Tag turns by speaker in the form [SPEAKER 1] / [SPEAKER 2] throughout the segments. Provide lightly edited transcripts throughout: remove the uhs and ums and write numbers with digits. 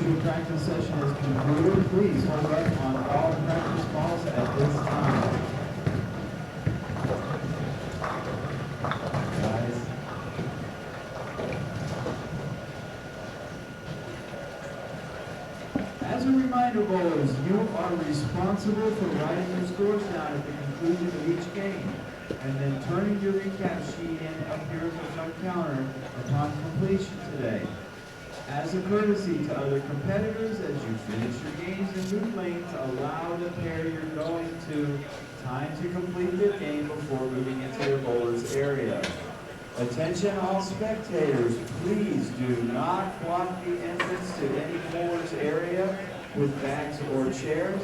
[SPEAKER 1] your practice session is concluded, please hold up on all practice balls at this time. Guys. As a reminder, bowlers, you are responsible for writing your scores down at the conclusion of each game, and then turning your recap sheet in up here at the front counter upon completion today. As a courtesy to other competitors, as you finish your games and move lanes, allow the pair you're going to time to complete their game before moving into your bowler's area. Attention all spectators, please do not block the entrance to any bowler's area with bags or chairs.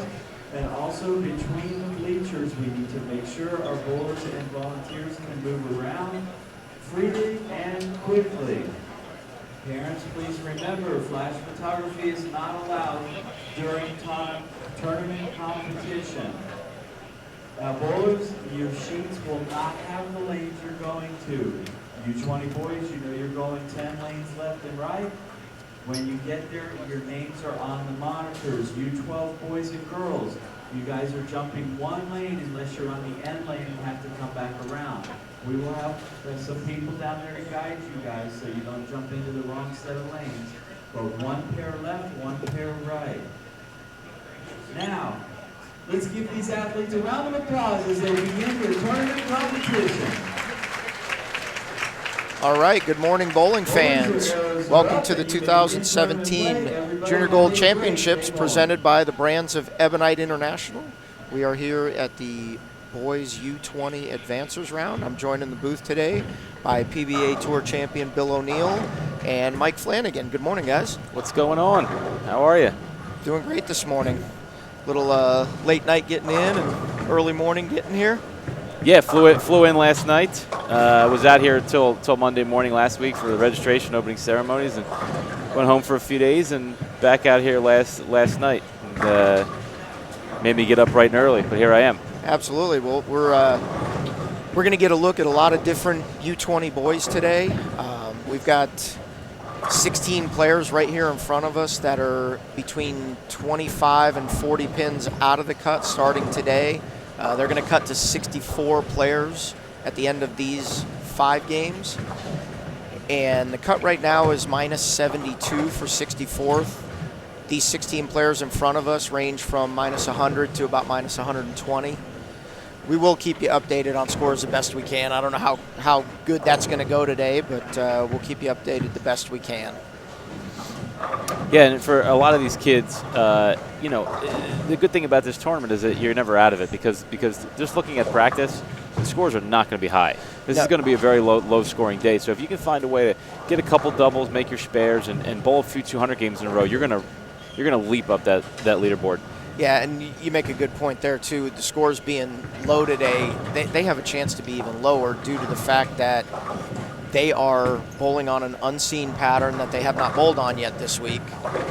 [SPEAKER 1] And also between the bleachers, we need to make sure our bowlers and volunteers can move around freely and quickly. Parents, please remember, flash photography is not allowed during tournament competition. Now bowlers, your sheets will not have the lanes you're going to. U20 boys, you know you're going 10 lanes left and right. When you get there, your names are on the monitors. U12 boys and girls, you guys are jumping one lane unless you're on the end lane and have to come back around. We will have some people down there to guide you guys so you don't jump into the wrong set of lanes. But one pair left, one pair right. Now, let's give these athletes a round of applause as they begin their tournament competition.
[SPEAKER 2] All right, good morning, bowling fans. Welcome to the 2017 Junior Gold Championships presented by the Brands of Ebonite International. We are here at the Boys U20 Advancers round. I'm joined in the booth today by PBA Tour champion Bill O'Neill and Mike Flanagan. Good morning, guys.
[SPEAKER 3] What's going on? How are you?
[SPEAKER 2] Doing great this morning. Little late night getting in and early morning getting here.
[SPEAKER 3] Yeah, flew in last night. Was out here till Monday morning last week for the registration opening ceremonies, and went home for a few days and back out here last night. And, made me get up bright and early, but here I am.
[SPEAKER 2] Absolutely. Well, we're going to get a look at a lot of different U20 boys today. We've got 16 players right here in front of us that are between 25 and 40 pins out of the cut starting today. They're going to cut to 64 players at the end of these 5 games. And the cut right now is minus 72 for 64th. These 16 players in front of us range from minus 100 to about minus 120. We will keep you updated on scores the best we can. I don't know how good that's going to go today, but we'll keep you updated the best we can.
[SPEAKER 3] Yeah, and for a lot of these kids, you know, the good thing about this tournament is that you're never out of it because just looking at practice, the scores are not going to be high. This is going to be a very low scoring day. So if you can find a way to get a couple doubles, make your spares, and bowl a few 200 games in a row, you're gonna leap up that leaderboard.
[SPEAKER 2] Yeah, and you make a good point there too. The scores being low today, they have a chance to be even lower due to the fact that they are bowling on an unseen pattern that they have not bowled on yet this week.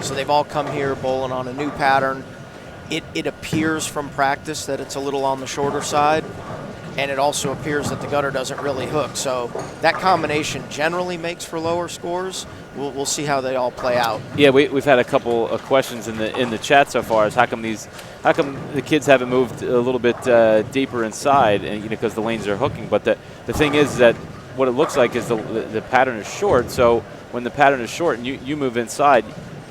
[SPEAKER 2] So they've all come here bowling on a new pattern. It appears from practice that it's a little on the shorter side, and it also appears that the gutter doesn't really hook. So that combination generally makes for lower scores. We'll see how they all play out.
[SPEAKER 3] Yeah, we've had a couple of questions in the chat so far. Is how come the kids haven't moved a little bit deeper inside, and because the lanes are hooking. But the thing is that what it looks like is the pattern is short. So when the pattern is short and you move inside,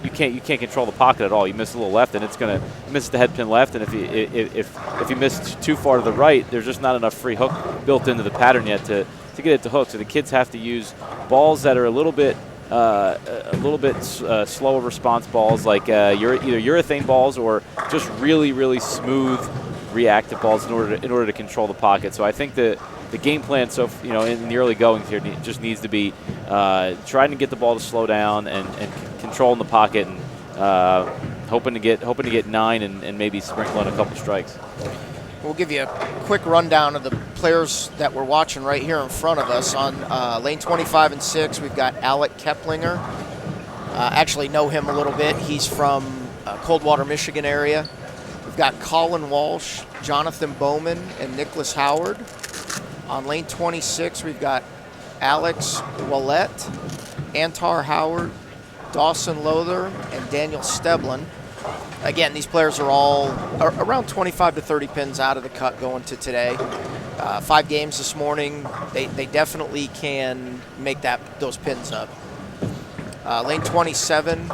[SPEAKER 3] you can't control the pocket at all. You miss a little left, and it's gonna miss the head pin left. And if you miss too far to the right, there's just not enough free hook built into the pattern yet to get it to hook. So the kids have to use balls that are a little bit slower response balls, like either urethane balls or just really smooth reactive balls in order to control the pocket. So I think the game plan, in the early goings here, just needs to be trying to get the ball to slow down and controlling the pocket, and hoping to get 9 and maybe sprinkle in a couple strikes.
[SPEAKER 2] We'll give you a quick rundown of the players that we're watching right here in front of us. On lane 25 and 6, we've got Alec Keplinger. Actually know him a little bit. He's from Coldwater, Michigan area. We've got Colin Walsh, Jonathan Bowman, and Nicholas Howard. On lane 26, we've got Alex Willett, Antar Howard, Dawson Lothar, and Daniel Steblin. Again, these players are all around 25 to 30 pins out of the cut going to today. 5 games this morning. They definitely can make those pins up. Lane 27,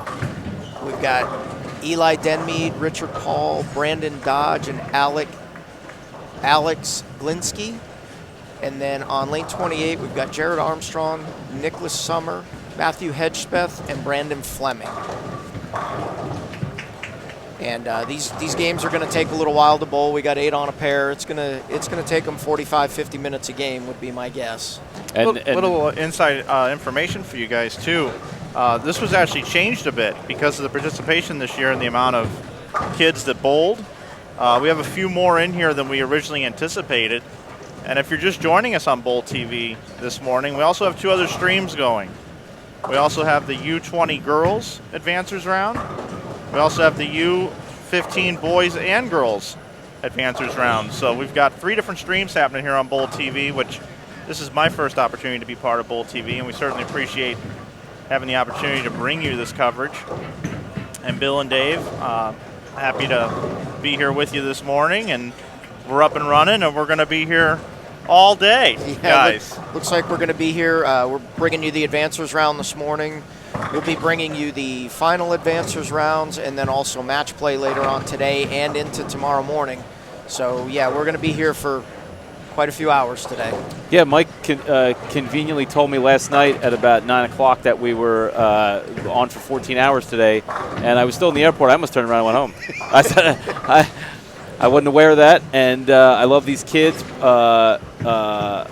[SPEAKER 2] we've got Eli Denmead, Richard Paul, Brandon Dodge, and Alex Glinsky. And then on lane 28, we've got Jared Armstrong, Nicholas Summer, Matthew Hedgespeth, and Brandon Fleming. And these games are going to take a little while to bowl. We got 8 on a pair. It's gonna take them 45, 50 minutes a game would be my guess.
[SPEAKER 4] And little inside information for you guys too. This was actually changed a bit because of the participation this year and the amount of kids that bowled. We have a few more in here than we originally anticipated. And if you're just joining us on Bowl TV this morning, we also have 2 other streams going. We also have the U20 girls advancers round. We also have the U15 boys and girls advancers round. So we've got 3 different streams happening here on Bowl TV, which this is my first opportunity to be part of Bowl TV, and we certainly appreciate having the opportunity to bring you this coverage. And Bill and Dave, happy to be here with you this morning, and we're up and running, and we're going to be here all day, guys.
[SPEAKER 2] Looks like we're going to be here. We're bringing you the advancers round this morning. We'll be bringing you the final advancers rounds and then also match play later on today and into tomorrow morning. So, yeah, we're going to be here for quite a few hours today.
[SPEAKER 3] Yeah, Mike conveniently told me last night at about 9 o'clock that we were on for 14 hours today, and I was still in the airport. I almost turned around and went home. I said I wasn't aware of that, and I love these kids, but I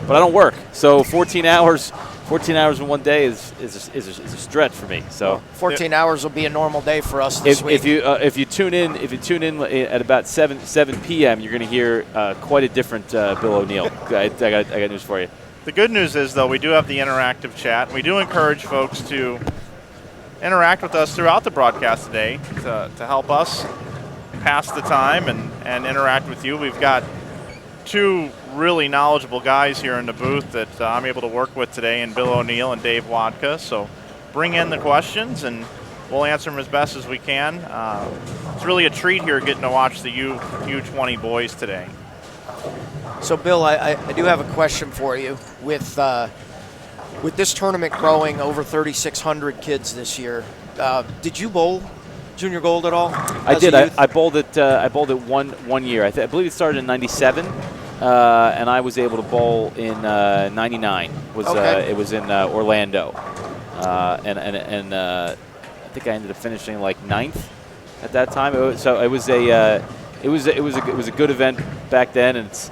[SPEAKER 3] don't work. So 14 hours in one day is a stretch for me. So
[SPEAKER 2] 14 hours will be a normal day for us this week.
[SPEAKER 3] If you tune in at about 7 p.m., you're going to hear quite a different Bill O'Neill. I got news for you.
[SPEAKER 4] The good news is, though, we do have the interactive chat. We do encourage folks to interact with us throughout the broadcast today to help us pass the time and interact with you. We've got 2 really knowledgeable guys here in the booth that I'm able to work with today, and Bill O'Neill and Dave Wadka. So bring in the questions, and we'll answer them as best as we can. It's really a treat here getting to watch the U20 boys today.
[SPEAKER 2] So, Bill, I do have a question for you. With this tournament growing over 3,600 kids this year, did you bowl Junior Gold at all?
[SPEAKER 3] I did. I bowled it. I bowled it one year. I believe it started in '97, and I was able to bowl in '99. It was in Orlando, and I think I ended up finishing like 9th at that time. It was a good event back then, and it's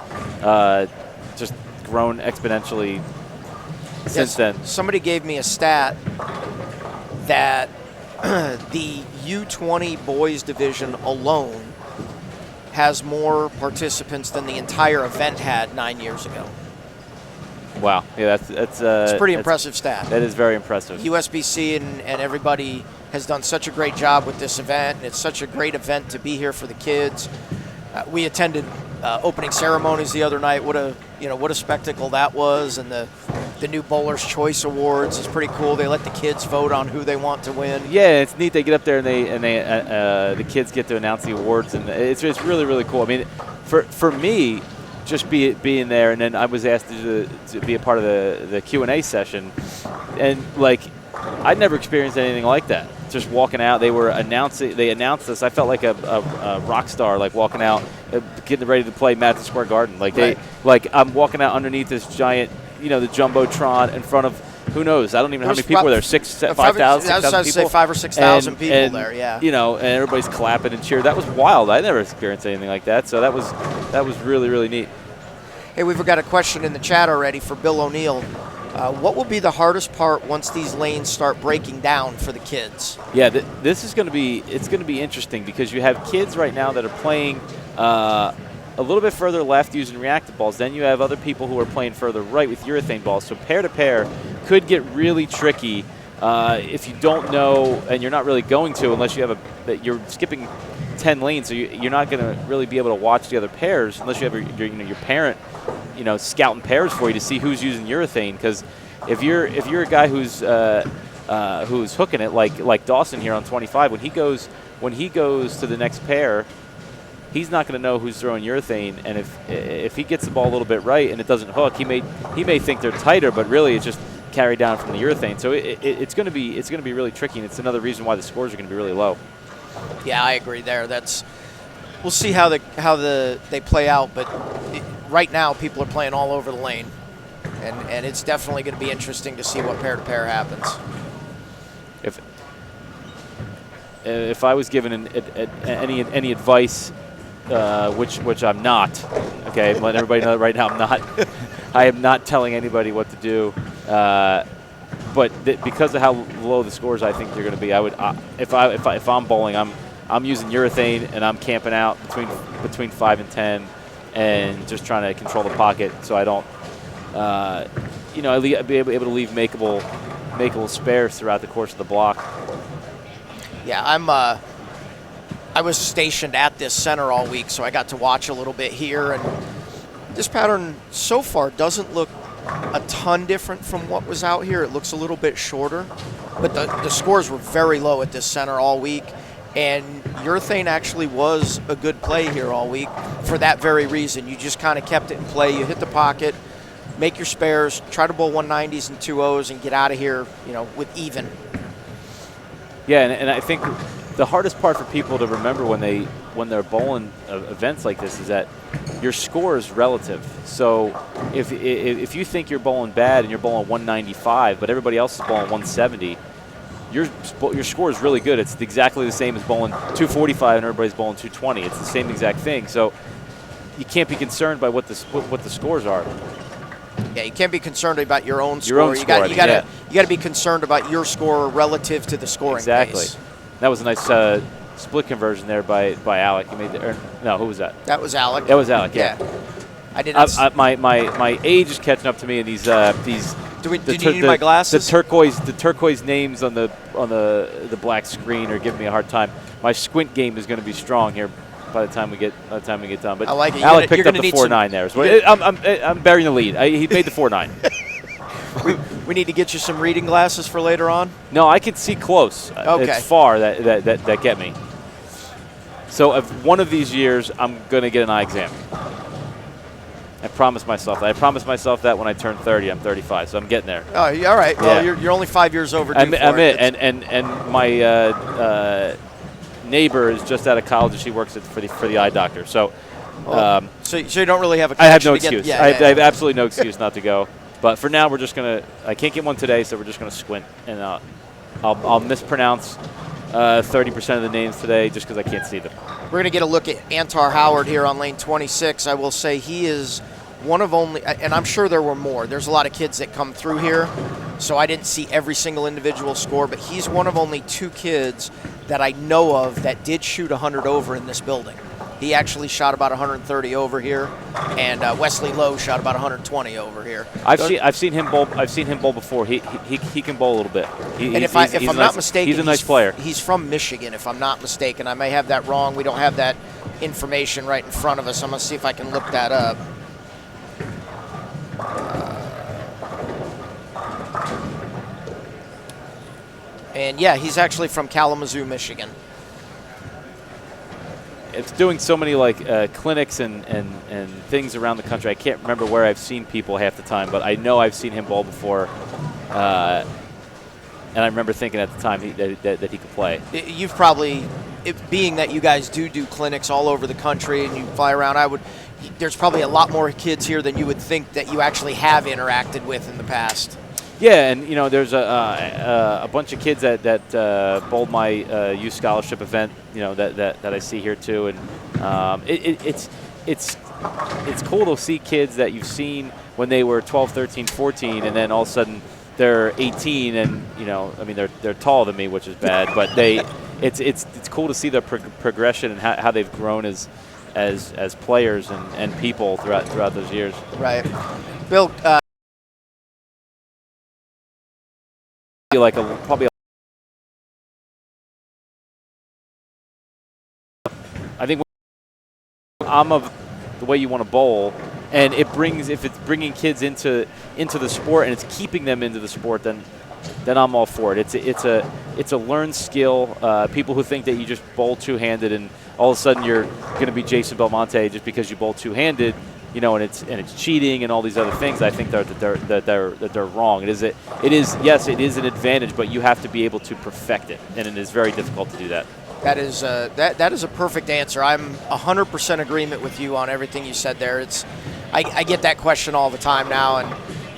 [SPEAKER 3] just grown exponentially since then.
[SPEAKER 2] Somebody gave me a stat that the U20 boys division alone has more participants than the entire event had 9 years ago.
[SPEAKER 3] Wow, yeah, that's
[SPEAKER 2] it's a pretty impressive stat.
[SPEAKER 3] That is very impressive.
[SPEAKER 2] USBC and everybody has done such a great job with this event, and it's such a great event to be here for the kids. We attended opening ceremonies the other night. What a spectacle that was, and the new Bowler's Choice Awards is pretty cool. They let the kids vote on who they want to win.
[SPEAKER 3] Yeah, it's neat. They get up there and the kids get to announce the awards, and it's really, really cool. I mean, for me, just being there, and then I was asked to be a part of the Q&A session, and like I'd never experienced anything like that. Just walking out, they announced us. I felt like a rock star, like walking out, getting ready to play Madison Square Garden. Like I'm walking out underneath this giant, the Jumbotron in front of, who knows? I don't even know how many people were there. 5,000, 6,000 people.
[SPEAKER 2] I was say 5,000 or 6,000 people there. Yeah.
[SPEAKER 3] And everybody's clapping and cheering. That was wild. I never experienced anything like that. So that was really, really neat.
[SPEAKER 2] Hey, we've got a question in the chat already for Bill O'Neill. What will be the hardest part once these lanes start breaking down for the kids?
[SPEAKER 3] Yeah, this is going to be interesting because you have kids right now that are playing a little bit further left using reactive balls. Then you have other people who are playing further right with urethane balls. So pair to pair could get really tricky if you don't know, and you're not really going to unless you you're skipping 10 lanes, so you're not going to really be able to watch the other pairs unless you have your parent scouting pairs for you to see who's using urethane. Because if you're a guy who's who's hooking it, like Dawson here on 25. When he goes to the next pair, he's not going to know who's throwing urethane, and if he gets the ball a little bit right and it doesn't hook, he may think they're tighter, but really it's just carried down from the urethane. So it's going to be really tricky, and it's another reason why the scores are going to be really low.
[SPEAKER 2] Yeah, I agree there. We'll see how they play out, but right now people are playing all over the lane, and it's definitely going to be interesting to see what pair-to-pair happens.
[SPEAKER 3] If I was given any advice, which I'm not, okay, I'm letting everybody know that right now I'm not. I am not telling anybody what to do. But because of how low the scores I think they're going to be, I would if I'm bowling, I'm using urethane and I'm camping out between 5 and 10, and just trying to control the pocket so I don't, be able to leave makeable spares throughout the course of the block.
[SPEAKER 2] Yeah, I was stationed at this center all week, so I got to watch a little bit here, and this pattern so far doesn't look a ton different from what was out here. It looks a little bit shorter, but the scores were very low at this center all week, and urethane actually was a good play here all week for that very reason. You just kind of kept it in play. You hit the pocket, make your spares, try to bowl 190s and 2-0s, and get out of here, with even.
[SPEAKER 3] Yeah, and I think the hardest part for people to remember when they're bowling events like this is that your score is relative. So if you think you're bowling bad and you're bowling 195, but everybody else is bowling 170, your score is really good. It's exactly the same as bowling 245 and everybody's bowling 220. It's the same exact thing. So you can't be concerned by what the scores are.
[SPEAKER 2] Yeah, you can't be concerned about your own score.
[SPEAKER 3] Your own score.
[SPEAKER 2] You got to be concerned about your score relative to the scoring
[SPEAKER 3] exactly.
[SPEAKER 2] pace.
[SPEAKER 3] That was a nice split conversion there by Alec. He made no, who was that?
[SPEAKER 2] That was Alec.
[SPEAKER 3] That was Alec. Yeah.
[SPEAKER 2] I didn't.
[SPEAKER 3] My age is catching up to me, and these.
[SPEAKER 2] Did you need my glasses?
[SPEAKER 3] The turquoise names on the black screen are giving me a hard time. My squint game is going to be strong here by the time we get done. But
[SPEAKER 2] I like it.
[SPEAKER 3] Alec picked up the 4-9 there. So I'm burying the lead. He made the 4-9.
[SPEAKER 2] We need to get you some reading glasses for later on.
[SPEAKER 3] No, I can see close.
[SPEAKER 2] Okay.
[SPEAKER 3] It's far that get me. So if one of these years I'm going to get an eye exam. I promised myself that. I promised myself that when I turn 30. I'm 35, so I'm getting there.
[SPEAKER 2] Oh, all right.
[SPEAKER 3] Yeah.
[SPEAKER 2] Well, you're only 5 years overdue.
[SPEAKER 3] I'm it. And my neighbor is just out of college, and she works for the eye doctor. So,
[SPEAKER 2] so you don't really have a.
[SPEAKER 3] I have no excuse.
[SPEAKER 2] Yeah,
[SPEAKER 3] I have absolutely no excuse not to go. But for now, we're just gonna. I can't get one today, so we're just gonna squint, and I'll mispronounce 30% of the names today just because I can't see them.
[SPEAKER 2] We're gonna get a look at Antar Howard here on lane 26. I will say he is one of only, and I'm sure there were more. There's a lot of kids that come through here, so I didn't see every single individual score, but he's one of only 2 kids that I know of that did shoot 100 over in this building. He actually shot about 130 over here, and Wesley Lowe shot about 120 over here.
[SPEAKER 3] I've seen him bowl. I've seen him bowl before. He can bowl a little bit.
[SPEAKER 2] If I'm not mistaken,
[SPEAKER 3] he's a nice player.
[SPEAKER 2] He's from Michigan, if I'm not mistaken. I may have that wrong. We don't have that information right in front of us. I'm gonna see if I can look that up. And yeah, he's actually from Kalamazoo, Michigan.
[SPEAKER 3] It's doing so many clinics and things around the country. I can't remember where I've seen people half the time, but I know I've seen him bowl before. And I remember thinking at the time that he could play.
[SPEAKER 2] You've probably, being that you guys do clinics all over the country and you fly around, there's probably a lot more kids here than you would think that you actually have interacted with in the past.
[SPEAKER 3] Yeah, and there's a bunch of kids that bowled my youth scholarship event, that I see here too, and it's cool to see kids that you've seen when they were 12, 13, 14, and then all of a sudden they're 18, and they're taller than me, which is bad, but it's cool to see the progression and how they've grown as players and people throughout those years.
[SPEAKER 2] Right, Bill.
[SPEAKER 3] I think I'm of the way you want to bowl, and if it's bringing kids into the sport and it's keeping them into the sport, then then I'm all for it. It's a learned skill. People who think that you just bowl two-handed and all of a sudden you're going to be Jason Belmonte just because you bowl two-handed, and it's cheating and all these other things. I think that they're wrong. It is yes, it is an advantage, but you have to be able to perfect it, and it is very difficult to do that.
[SPEAKER 2] That is that is a perfect answer. I'm 100% agreement with you on everything you said there. I get that question all the time now, and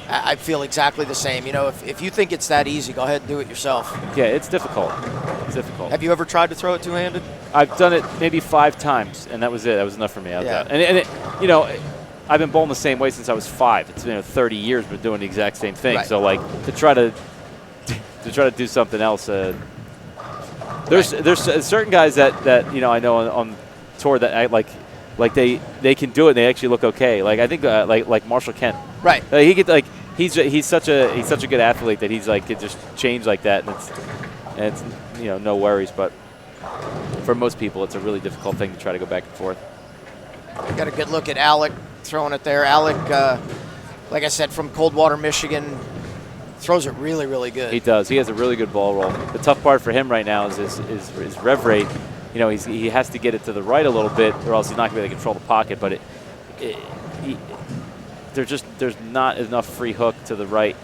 [SPEAKER 2] I feel exactly the same. If you think it's that easy, go ahead and do it yourself.
[SPEAKER 3] Yeah, it's difficult. It's difficult.
[SPEAKER 2] Have you ever tried to throw it two-handed?
[SPEAKER 3] I've done it maybe 5 times, and that was it. That was enough for me. I've been bowling the same way since I was 5. It's been 30 years, but doing the exact same thing.
[SPEAKER 2] Right.
[SPEAKER 3] So to try to do something else. There's certain guys that I know on tour that I like they can do it and they actually look okay. Like I think like Marshall Kent.
[SPEAKER 2] Right.
[SPEAKER 3] He could he's such a good athlete that he's could just change like that, and it's no worries. But for most people, it's a really difficult thing to try to go back and forth.
[SPEAKER 2] Got a good look at Alec throwing it there. Alec, like I said, from Coldwater, Michigan, throws it really, really good.
[SPEAKER 3] He does. He has a really good ball roll. The tough part for him right now is his rev rate. He has to get it to the right a little bit, or else he's not going to be able to control the pocket. But there's not enough free hook to the right,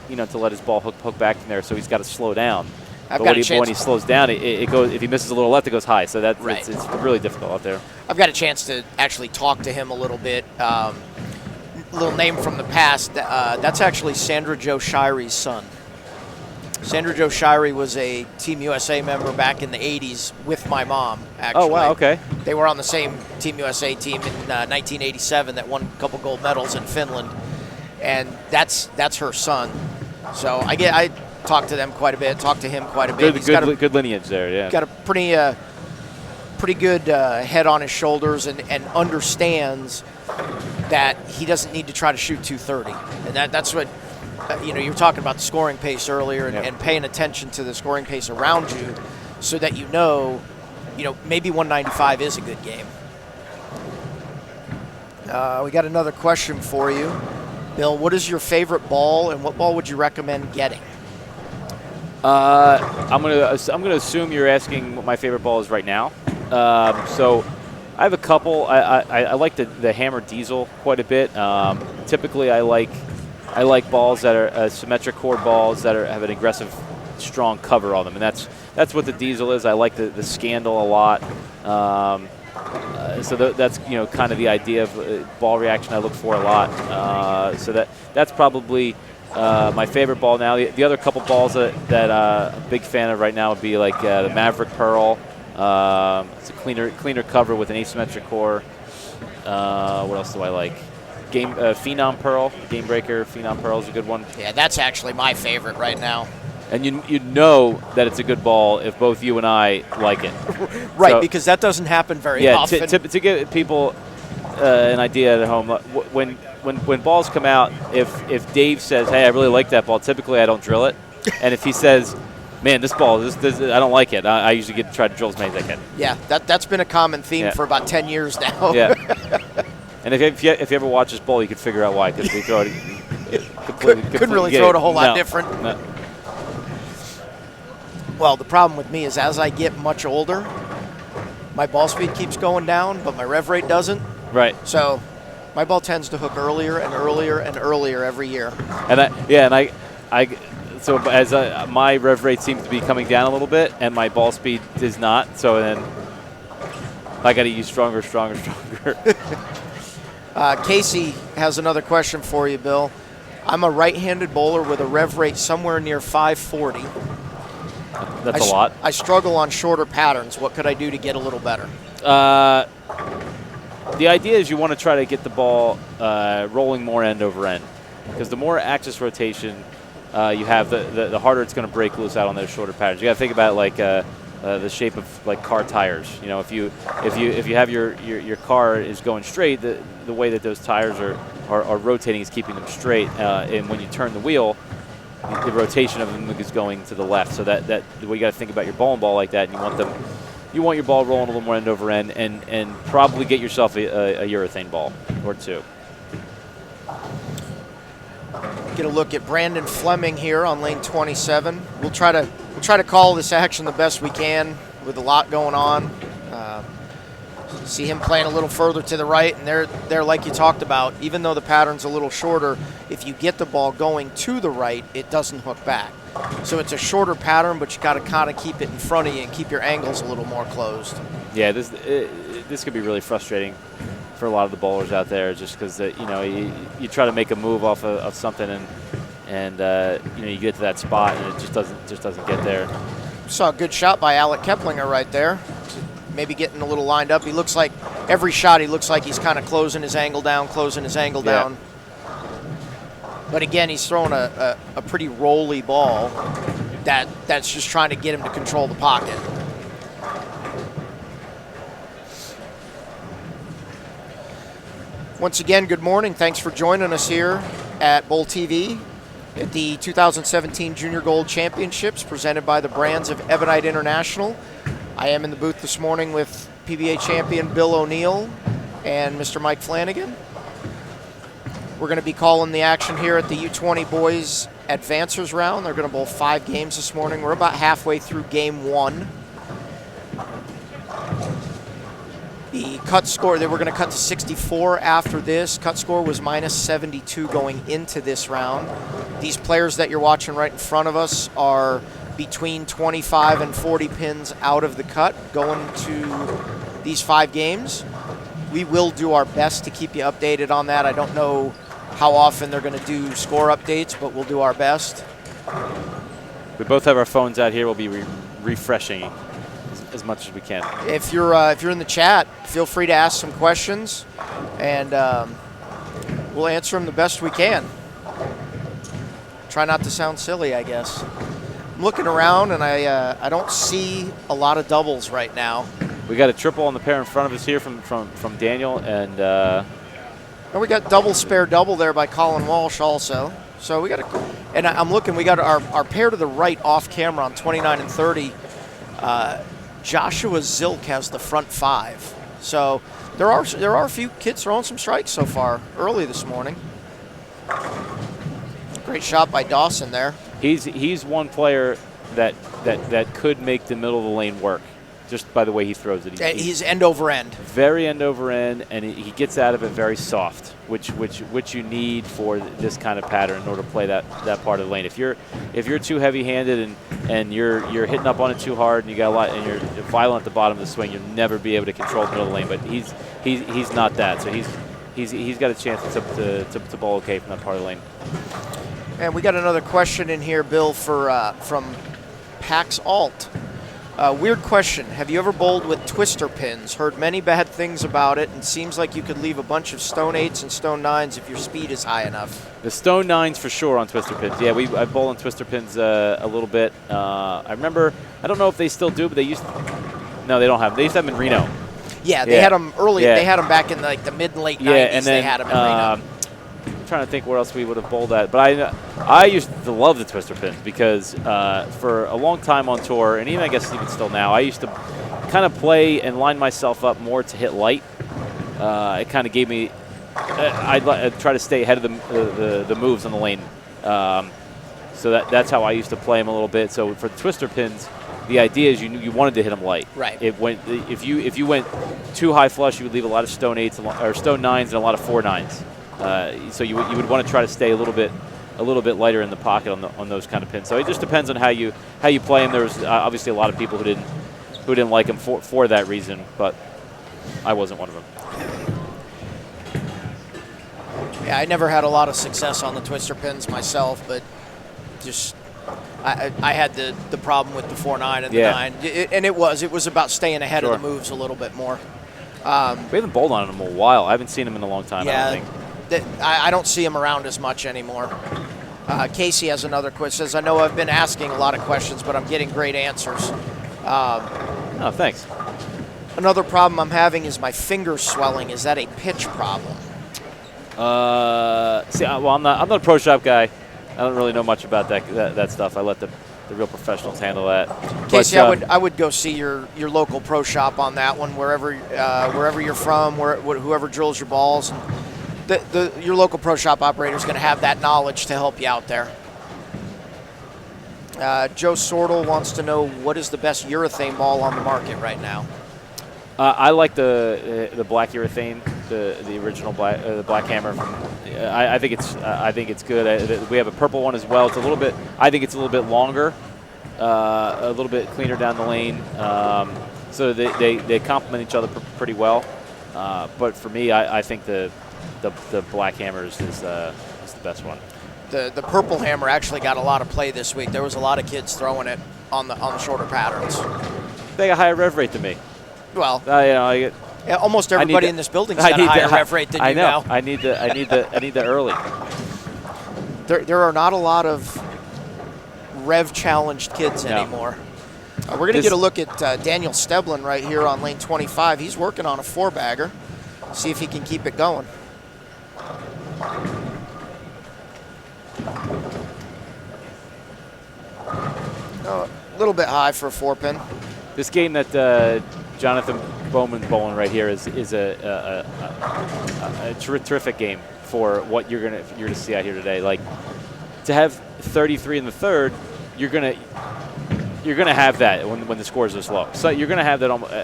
[SPEAKER 3] to let his ball hook back in there. So he's got to slow down. But when he slows down, it goes. If he misses a little left, it goes high. So
[SPEAKER 2] right.
[SPEAKER 3] It's really difficult out there.
[SPEAKER 2] I've got a chance to actually talk to him a little bit. Little name from the past. That's actually Sandra Jo Shire's son. Sandra Jo Shire was a Team USA member back in the 80s with my mom, actually.
[SPEAKER 3] Oh, wow, okay.
[SPEAKER 2] They were on the same Team USA team in 1987 that won a couple gold medals in Finland. And that's her son. So I talk to them quite a bit, talk to him quite a bit.
[SPEAKER 3] Good lineage there, yeah.
[SPEAKER 2] Got a pretty good head on his shoulders and understands that he doesn't need to try to shoot 230. And that's what, you were talking about the scoring pace earlier and paying attention to the scoring pace around you so that maybe 195 is a good game. We got another question for you. Bill, what is your favorite ball and what ball would you recommend getting?
[SPEAKER 3] I'm gonna assume you're asking what my favorite ball is right now. So I have a couple. I like the Hammer Diesel quite a bit. Typically, I like balls that are symmetric core balls that have an aggressive, strong cover on them, and that's what the Diesel is. I like the Scandal a lot. So that's kind of the idea of ball reaction I look for a lot. So that's probably my favorite ball now. The other couple balls that I'm a big fan of right now would be like the Maverick Pearl. It's a cleaner cover with an asymmetric core. What else do I like? Phenom Pearl, Game Breaker. Phenom Pearl is a good one. Yeah,
[SPEAKER 2] that's actually my favorite right now.
[SPEAKER 3] And you know that it's a good ball if both you and I like it.
[SPEAKER 2] Right, so, because that doesn't happen very often.
[SPEAKER 3] To give people an idea at home, when balls come out, if Dave says, hey, I really like that ball, typically I don't drill it. And if he says, man, this ball, this I don't like it, I usually try to drill as many as I can.
[SPEAKER 2] Yeah, that's been a common theme for about 10 years now.
[SPEAKER 3] Yeah. And if you ever watch this ball, you could figure out why, because we throw it
[SPEAKER 2] couldn't really throw it a whole lot different.
[SPEAKER 3] No.
[SPEAKER 2] Well, the problem with me is as I get much older, my ball speed keeps going down, but my rev rate doesn't.
[SPEAKER 3] Right.
[SPEAKER 2] So my ball tends to hook earlier and earlier and earlier every year.
[SPEAKER 3] So as my rev rate seems to be coming down a little bit, and my ball speed is not. So then I got to use stronger.
[SPEAKER 2] Casey has another question for you, Bill. I'm a right-handed bowler with a rev rate somewhere near 540.
[SPEAKER 3] That's a lot.
[SPEAKER 2] I struggle on shorter patterns. What could I do to get a little better?
[SPEAKER 3] The idea is you want to try to get the ball rolling more end over end, because the more axis rotation you have, the harder it's going to break loose out on those shorter patterns. You got to think about the shape of like car tires. If you have your car is going straight, the way that those tires are rotating is keeping them straight, and when you turn the wheel, the rotation of them is going to the left. So that you got to think about your bowling ball like that, and you want your ball rolling a little more end over end, and probably get yourself a urethane ball or two.
[SPEAKER 2] Get a look at Brandon Fleming here on lane 27. We'll try to call this action the best we can with a lot going on. See him playing a little further to the right, and they're like you talked about. Even though the pattern's a little shorter, if you get the ball going to the right, it doesn't hook back. So it's a shorter pattern, but you got to kind of keep it in front of you and keep your angles a little more closed.
[SPEAKER 3] Yeah, this could be really frustrating for a lot of the bowlers out there, just because you try to make a move off of something, and you get to that spot and it just doesn't get there.
[SPEAKER 2] Saw a good shot by Alec Keplinger right there. Maybe getting a little lined up. He looks like every shot he looks like he's kind of closing his angle down. But again, he's throwing a pretty rolly ball that's just trying to get him to control the pocket. Once again, good morning. Thanks for joining us here at Bowl TV at the 2017 Junior Gold Championships presented by the brands of Ebonite International. I am in the booth this morning with PBA champion Bill O'Neill and Mr. Mike Flanagan. We're going to be calling the action here at the U20 Boys Advancers Round. They're going to bowl 5 games this morning. We're about halfway through game 1. The cut score, they were going to cut to 64 after this. Cut score was minus 72 going into this round. These players that you're watching right in front of us are between 25 and 40 pins out of the cut going to these 5 games. We will do our best to keep you updated on that. I don't know how often they're going to do score updates, but we'll do our best.
[SPEAKER 3] We both have our phones out here. We'll be refreshing as much as we can.
[SPEAKER 2] If you're in the chat, feel free to ask some questions, and we'll answer them the best we can. Try not to sound silly, I guess. I'm looking around, and I don't see a lot of doubles right now.
[SPEAKER 3] We got a triple on the pair in front of us here from Daniel, and
[SPEAKER 2] we got double spare double there by Colin Walsh also. So we got and I'm looking. We got our pair to the right off camera on 29 and 30. Joshua Zilk has the front 5. So there are a few kids throwing some strikes so far early this morning. Great shot by Dawson there.
[SPEAKER 3] He's one player that could make the middle of the lane work, just by the way he throws it.
[SPEAKER 2] He's end over end.
[SPEAKER 3] Very end over end, and he gets out of it very soft, which you need for this kind of pattern in order to play that part of the lane. If you're too heavy-handed and you're hitting up on it too hard and you got a lot and you're violent at the bottom of the swing, you'll never be able to control the middle of the lane. But he's not that, so he's got a chance to bowl okay from that part of the lane.
[SPEAKER 2] And we got another question in here, Bill, from Pax Alt. Weird question. Have you ever bowled with twister pins? Heard many bad things about it, and seems like you could leave a bunch of stone 8s and stone 9s if your speed is high enough.
[SPEAKER 3] The stone 9s for sure on twister pins. Yeah, I've bowled on twister pins a little bit. I remember, I don't know if they still do, but they used to, no, they don't have them. They used to have them in Reno.
[SPEAKER 2] Yeah, they had them early. Yeah. They had them back in the mid and late 90s.
[SPEAKER 3] And then,
[SPEAKER 2] they had them in Reno.
[SPEAKER 3] I'm trying to think where else we would have bowled at, but I used to love the twister pins because for a long time on tour, and even I guess even still now, I used to kind of play and line myself up more to hit light. It kind of gave me, I'd try to stay ahead of the moves on the lane. So that's how I used to play them a little bit. So for twister pins, the idea is you wanted to hit them light.
[SPEAKER 2] Right.
[SPEAKER 3] If you went too high flush, you would leave a lot of stone 8s or stone 9s and a lot of 4 9s. So you would want to try to stay a little bit lighter in the pocket on those kind of pins. So it just depends on how you play them. There's obviously a lot of people who didn't like them for that reason, but I wasn't one of them.
[SPEAKER 2] Yeah, I never had a lot of success on the twister pins myself, but just I had the problem with the 4-9 and the 9, and it was about staying ahead of the moves a little bit more.
[SPEAKER 3] We haven't bowled on them in a while. I haven't seen them in a long time.
[SPEAKER 2] Yeah,
[SPEAKER 3] I don't think.
[SPEAKER 2] I don't see them around as much anymore. Casey has another question. Says, I know I've been asking a lot of questions, but I'm getting great answers.
[SPEAKER 3] Oh, thanks.
[SPEAKER 2] Another problem I'm having is my fingers swelling. Is that a pitch problem?
[SPEAKER 3] Well, I'm not a pro shop guy. I don't really know much about that stuff. I let the real professionals handle that.
[SPEAKER 2] Casey, I would go see your local pro shop on that one, wherever you're from, whoever drills your balls. And your local pro shop operator is going to have that knowledge to help you out there. Joe Sortel wants to know, what is the best urethane ball on the market right now?
[SPEAKER 3] I like the black urethane, the original black hammer. I think it's good. We have a purple one as well. It's a little bit. I think it's a little bit longer, a little bit cleaner down the lane. So they complement each other pretty well. But for me, I think the black hammer is the best one.
[SPEAKER 2] The purple hammer actually got a lot of play this week. There was a lot of kids throwing it on the shorter patterns.
[SPEAKER 3] They got a higher rev rate than me.
[SPEAKER 2] Well,
[SPEAKER 3] yeah,
[SPEAKER 2] almost everybody in this building's got a higher rev rate than you now.
[SPEAKER 3] I need the early.
[SPEAKER 2] There are not a lot of rev challenged kids anymore. We're going to get a look at Daniel Steblin right here on lane 25. He's working on a 4-bagger. See if he can keep it going. A little bit high for a 4-pin.
[SPEAKER 3] This game that Jonathan Bowman's bowling right here is a terrific game for what you're gonna see out here today. Like, to have 33 in the third, you're gonna have that when the scores are slow. So you're gonna have that almost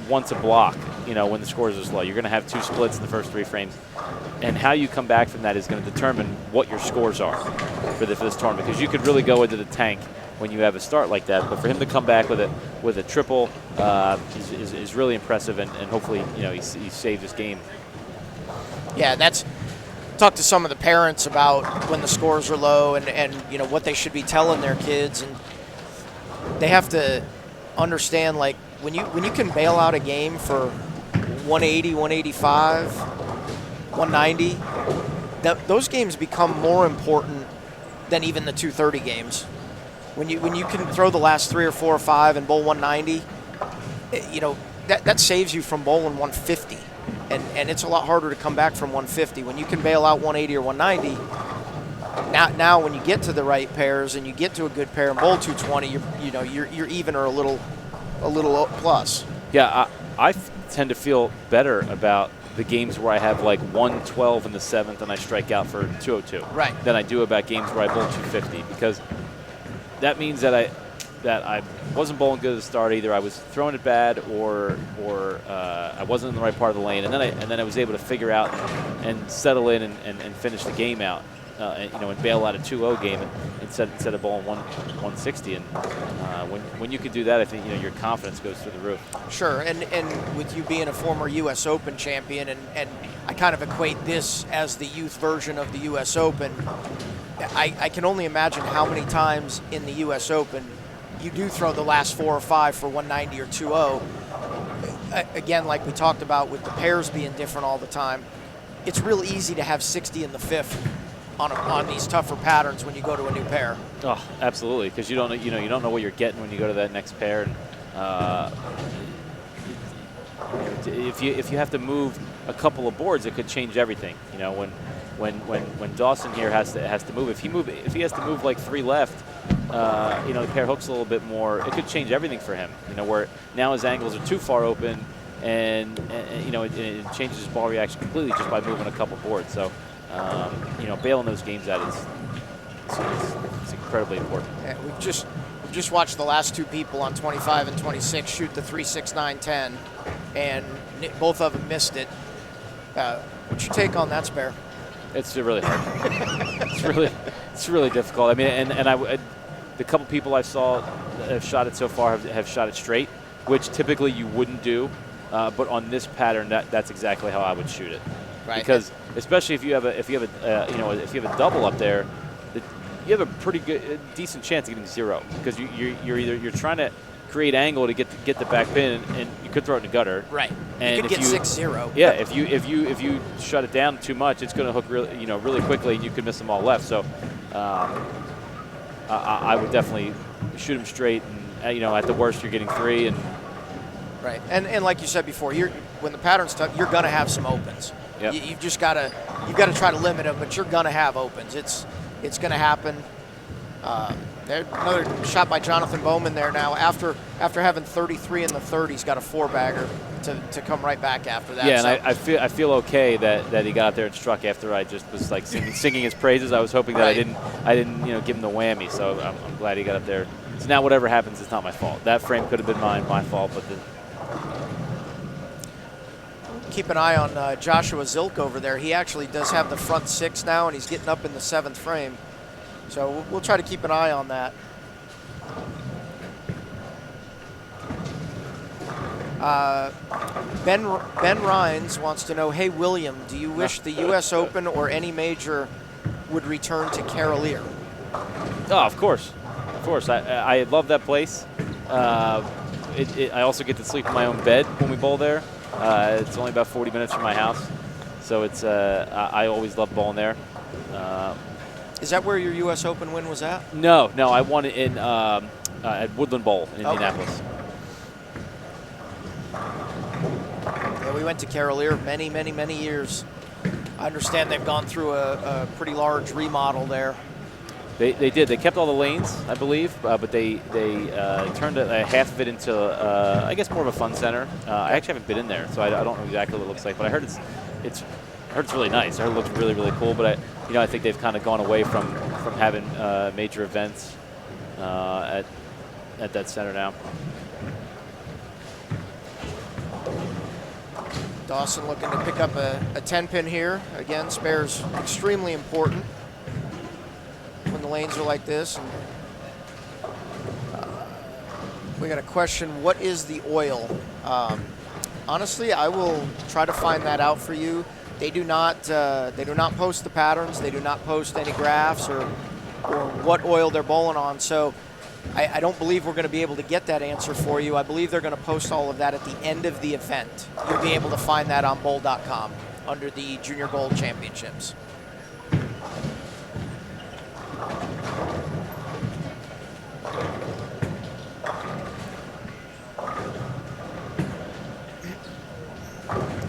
[SPEAKER 3] once a block. When the scores are slow, you're gonna have 2 splits in the first 3 frames, and how you come back from that is going to determine what your scores are for this tournament. Because you could really go into the tank when you have a start like that, but for him to come back with a triple is really impressive, and hopefully he saved his game.
[SPEAKER 2] Yeah, talk to some of the parents about when the scores are low and what they should be telling their kids, and they have to understand, like, when you can bail out a game for 180, 185, 190, those games become more important than even the 230 games. When you can throw the last 3 or 4 or 5 and bowl 190, that saves you from bowling 150, and it's a lot harder to come back from 150 when you can bail out 180 or 190. Now when you get to the right pairs and you get to a good pair and bowl 220, you're even or a little plus.
[SPEAKER 3] Yeah, I tend to feel better about the games where I have like 112 in the 7th and I strike out for 202.
[SPEAKER 2] Right.
[SPEAKER 3] Than I do about games where I bowl 250, because that means that I wasn't bowling good at the start either. I was throwing it bad, or I wasn't in the right part of the lane, and then I was able to figure out and settle in and finish the game out, and bail out a 2-0 game instead of bowling 160. And when you can do that, I think your confidence goes through the roof.
[SPEAKER 2] Sure, and with you being a former U.S. Open champion, and I kind of equate this as the youth version of the U.S. Open. I can only imagine how many times in the U.S. Open you do throw the last 4 or 5 for 190 or 2-0. Again, like we talked about with the pairs being different all the time, it's real easy to have 60 in the 5th on these tougher patterns when you go to a new pair.
[SPEAKER 3] Oh, absolutely, because you don't know what you're getting when you go to that next pair. And, if you have to move a couple of boards, it could change everything. When Dawson here has to move, if he has to move like 3 left, the pair hooks a little bit more, it could change everything for him. Where now his angles are too far open, and it changes his ball reaction completely just by moving a couple boards. So bailing those games out is incredibly important. Yeah, we've just watched the last 2 people on 25 and 26 shoot the 3, 6, 9, 10, and both of them missed it. What's your take on that, Spare? It's really hard. it's really difficult. I mean, and the couple people I saw that have shot it so far have shot it straight, which typically you wouldn't do, but on this pattern, that's exactly how I would shoot it. Right. Because especially if you have a double up there, you have a pretty decent chance of getting 0, because you're trying to create angle to get the back pin, and you could throw it in the gutter. Right. And you could get 6-0. Yeah. If you shut it down too much, it's going to hook really quickly, and you could miss them all left. So I would definitely shoot them straight, and at the worst you're getting 3. And right. And like you said before, when the pattern's tough, you're going to have some opens. Yep. You've just got to try to limit them, but you're going to have opens. It's going to happen.
[SPEAKER 2] Another shot by Jonathan Bowman there now. After having 33 in the third, he's got a 4-bagger to come right back after that.
[SPEAKER 3] Yeah,
[SPEAKER 2] so.
[SPEAKER 3] and I feel okay that he got out there and struck after I just was like singing his praises. I was hoping that I didn't give him the whammy. So I'm glad he got up there. So now whatever happens, it's not my fault. That frame could have been my fault, but
[SPEAKER 2] Keep an eye on Joshua Zilk over there. He actually does have the front 6 now, and he's getting up in the 7th frame. So we'll try to keep an eye on that. Ben Rhines wants to know, hey, William, do you wish the U.S. Open or any major would return to Carolier?
[SPEAKER 3] Oh, of course. Of course. I love that place. I also get to sleep in my own bed when we bowl there. It's only about 40 minutes from my house. So it's I always love bowling there.
[SPEAKER 2] Is that where your U.S. Open win was at?
[SPEAKER 3] No, I won it in at Woodland Bowl in Indianapolis.
[SPEAKER 2] Yeah, we went to Carolier many, many, many years. I understand they've gone through a pretty large remodel there.
[SPEAKER 3] They did. They kept all the lanes, I believe, but they turned half of it into, I guess, more of a fun center. I actually haven't been in there, so I don't know exactly what it looks like. But I heard it's really nice. I heard it looks really, really cool. But I think they've kind of gone away from having major events at that center now.
[SPEAKER 2] Dawson looking to pick up a 10-pin here. Again, spare's extremely important when the lanes are like this. And, we got a question, what is the oil? Honestly, I will try to find that out for you. They do not post the patterns. They do not post any graphs or what oil they're bowling on. So I don't believe we're going to be able to get that answer for you. I believe they're going to post all of that at the end of the event. You'll be able to find that on bowl.com under the Junior Gold Championships.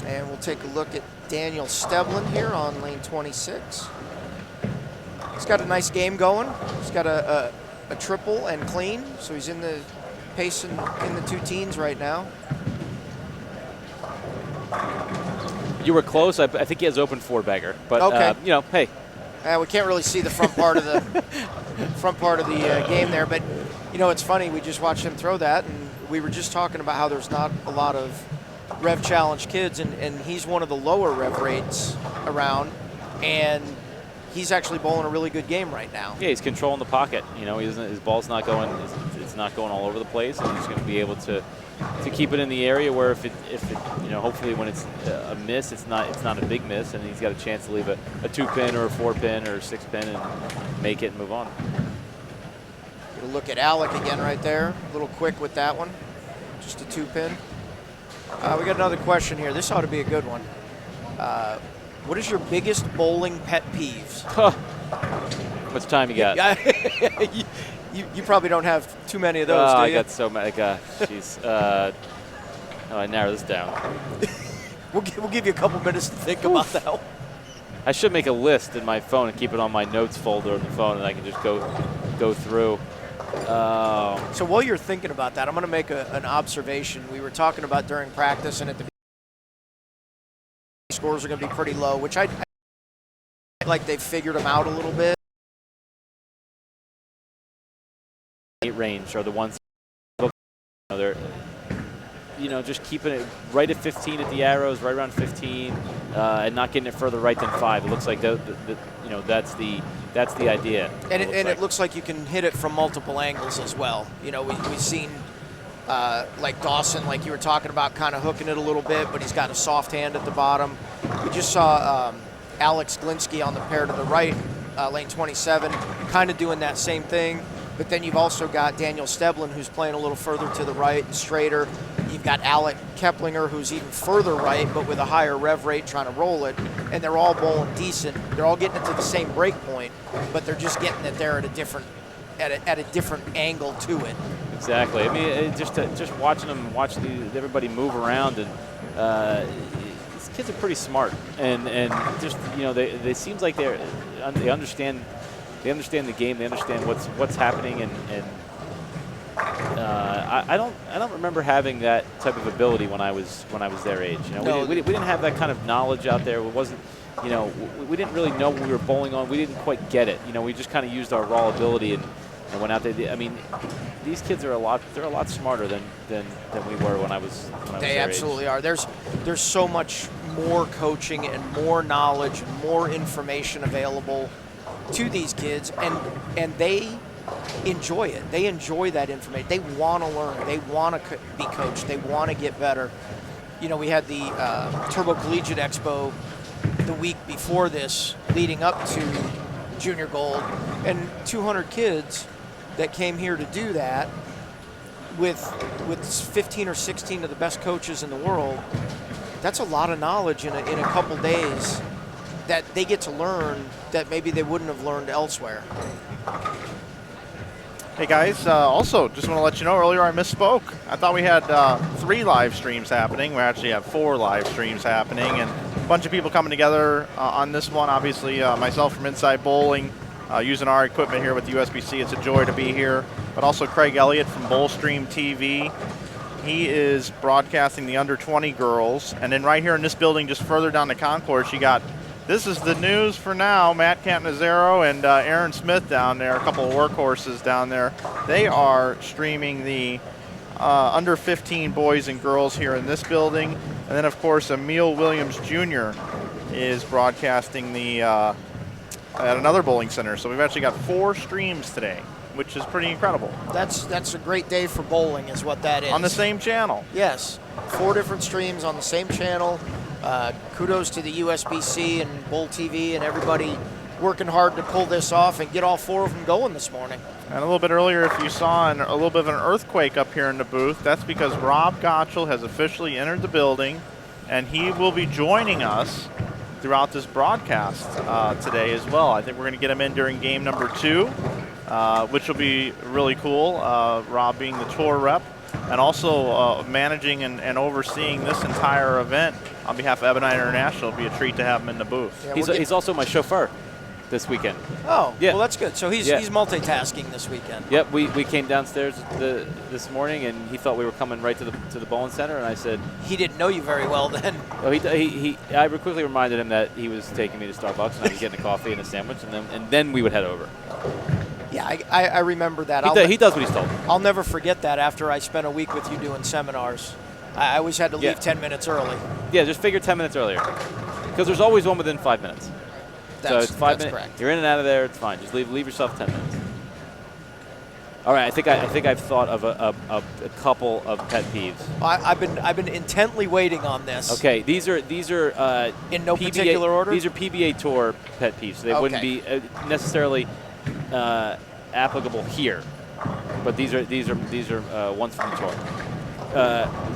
[SPEAKER 2] And we'll take a look at Daniel Stevlin here on lane 26. He's got a nice game going. He's got a triple and clean, so he's in the pace in the 2 teens right now.
[SPEAKER 3] You were close. I think he has open 4-bagger, but
[SPEAKER 2] okay.
[SPEAKER 3] Hey.
[SPEAKER 2] We can't really see the front part of the game there, but it's funny. We just watched him throw that, and we were just talking about how there's not a lot of Rev Challenge kids, and he's one of the lower Rev rates around, and he's actually bowling a really good game right now.
[SPEAKER 3] Yeah, he's controlling the pocket. His ball's not going. It's not going all over the place, and he's going to be able to keep it in the area where if it hopefully when it's a miss, it's not a big miss, and he's got a chance to leave a 2-pin or a 4-pin or a 6-pin and make it and move on.
[SPEAKER 2] We'll look at Alec again right there. A little quick with that one. Just a 2-pin. We got another question here. This ought to be a good one. What is your biggest bowling pet peeves?
[SPEAKER 3] How much time you got?
[SPEAKER 2] You probably don't have too many of those, do you?
[SPEAKER 3] I got so many. Jeez. I narrow this down.
[SPEAKER 2] We'll give you a couple minutes to think about that one.
[SPEAKER 3] I should make a list in my phone and keep it on my notes folder on the phone, and I can just go through.
[SPEAKER 2] So while you're thinking about that, I'm going to make an observation. We were talking about during practice, and at the scores are going to be pretty low, which I like they've figured them out a little bit.
[SPEAKER 3] Range are the ones they're just keeping it right at 15 at the arrows, right around 15, and not getting it further right than 5. It looks like that's the idea.
[SPEAKER 2] And it looks like you can hit it from multiple angles as well. We've seen like Dawson, like you were talking about, kind of hooking it a little bit, but he's got a soft hand at the bottom. We just saw Alex Glinsky on the pair to the right, lane 27, kind of doing that same thing. But then you've also got Daniel Stevlin, who's playing a little further to the right and straighter. You've got Alec Keplinger, who's even further right, but with a higher rev rate, trying to roll it. And they're all bowling decent. They're all getting it to the same break point, but they're just getting it there at a different angle to it.
[SPEAKER 3] Exactly. I mean, just watching them, everybody move around, and these kids are pretty smart, and just they seems like they understand understand the game. They understand what's happening, and I don't remember having that type of ability when I was their age. You know,
[SPEAKER 2] No.
[SPEAKER 3] we didn't have that kind of knowledge out there. It wasn't, you know, we didn't really know what we were bowling on. We didn't quite get it. You know, we just kind of used our raw ability and went out there. I mean, these kids are a lot smarter than we were when I was
[SPEAKER 2] They
[SPEAKER 3] their
[SPEAKER 2] absolutely
[SPEAKER 3] age.
[SPEAKER 2] are. There's so much more coaching and more knowledge and more information available to these kids, and they enjoy it. They enjoy that information. They want to learn. They want to be coached. They want to get better. You know, we had the Turbo Collegiate Expo the week before this, leading up to Junior Gold, and 200 kids that came here to do that with 15 or 16 of the best coaches in the world. That's a lot of knowledge in a couple days that they get to learn that maybe they wouldn't have learned elsewhere.
[SPEAKER 4] Hey guys, also just want to let you know, earlier I misspoke. I thought we had 3 live streams happening. We actually have 4 live streams happening, and a bunch of people coming together on this one. Obviously, myself from Inside Bowling, using our equipment here with USBC. It's a joy to be here. But also Craig Elliott from Bowlstream TV. He is broadcasting the under-20 girls. And then right here in this building, just further down the concourse, you got This Is the News for Now, Matt Catanzaro and Aaron Smith down there, a couple of workhorses down there. They are streaming the under 15 boys and girls here in this building. And then, of course, Emil Williams Jr. is broadcasting the at another bowling center. So we've actually got 4 streams today, which is pretty incredible.
[SPEAKER 2] That's a great day for bowling, is what that is.
[SPEAKER 4] On the same channel.
[SPEAKER 2] Yes, 4 different streams on the same channel. Kudos to the USBC and Bowl TV and everybody working hard to pull this off and get all 4 of them going this morning.
[SPEAKER 4] And a little bit earlier, if you saw a little bit of an earthquake up here in the booth, that's because Rob Gottschall has officially entered the building, and he will be joining us throughout this broadcast today as well. I think we're going to get him in during game number 2, which will be really cool. Rob being the tour rep and also managing and overseeing this entire event on behalf of Ebonite International. It'll be a treat to have him in the booth.
[SPEAKER 2] Yeah,
[SPEAKER 3] He's also my chauffeur this weekend.
[SPEAKER 2] Oh,
[SPEAKER 3] Yeah.
[SPEAKER 2] well, that's good. So he's multitasking this weekend.
[SPEAKER 3] Yep, we came downstairs this morning, and he thought we were coming right to the bowling center, and I said,
[SPEAKER 2] He didn't know you very well then.
[SPEAKER 3] oh, I quickly reminded him that he was taking me to Starbucks, and I was getting a coffee and a sandwich, and then we would head over.
[SPEAKER 2] Yeah, I remember that.
[SPEAKER 3] He does what he's told.
[SPEAKER 2] I'll never forget that after I spent a week with you doing seminars. I always had to leave 10 minutes early.
[SPEAKER 3] Yeah, just figure 10 minutes earlier, because there's always one within 5 minutes. So it's 5 minutes.
[SPEAKER 2] Correct.
[SPEAKER 3] You're in and out of there. It's fine. Just leave yourself 10 minutes. All right. I think I've thought of a couple of pet peeves.
[SPEAKER 2] I've been intently waiting on this.
[SPEAKER 3] Okay. These are
[SPEAKER 2] In no
[SPEAKER 3] PBA,
[SPEAKER 2] particular order?
[SPEAKER 3] These are PBA Tour pet peeves. They wouldn't be necessarily applicable here, but these are ones from the tour.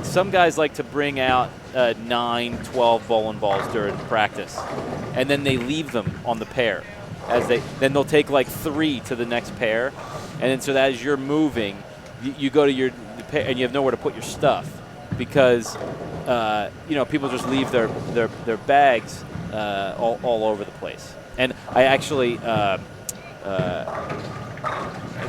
[SPEAKER 3] Some guys like to bring out 9, 12 bowling balls during practice, and then they leave them on the pair. Then they'll take like 3 to the next pair, and then so that as you're moving, you go to your pair and you have nowhere to put your stuff because people just leave their bags all over the place. And I actually I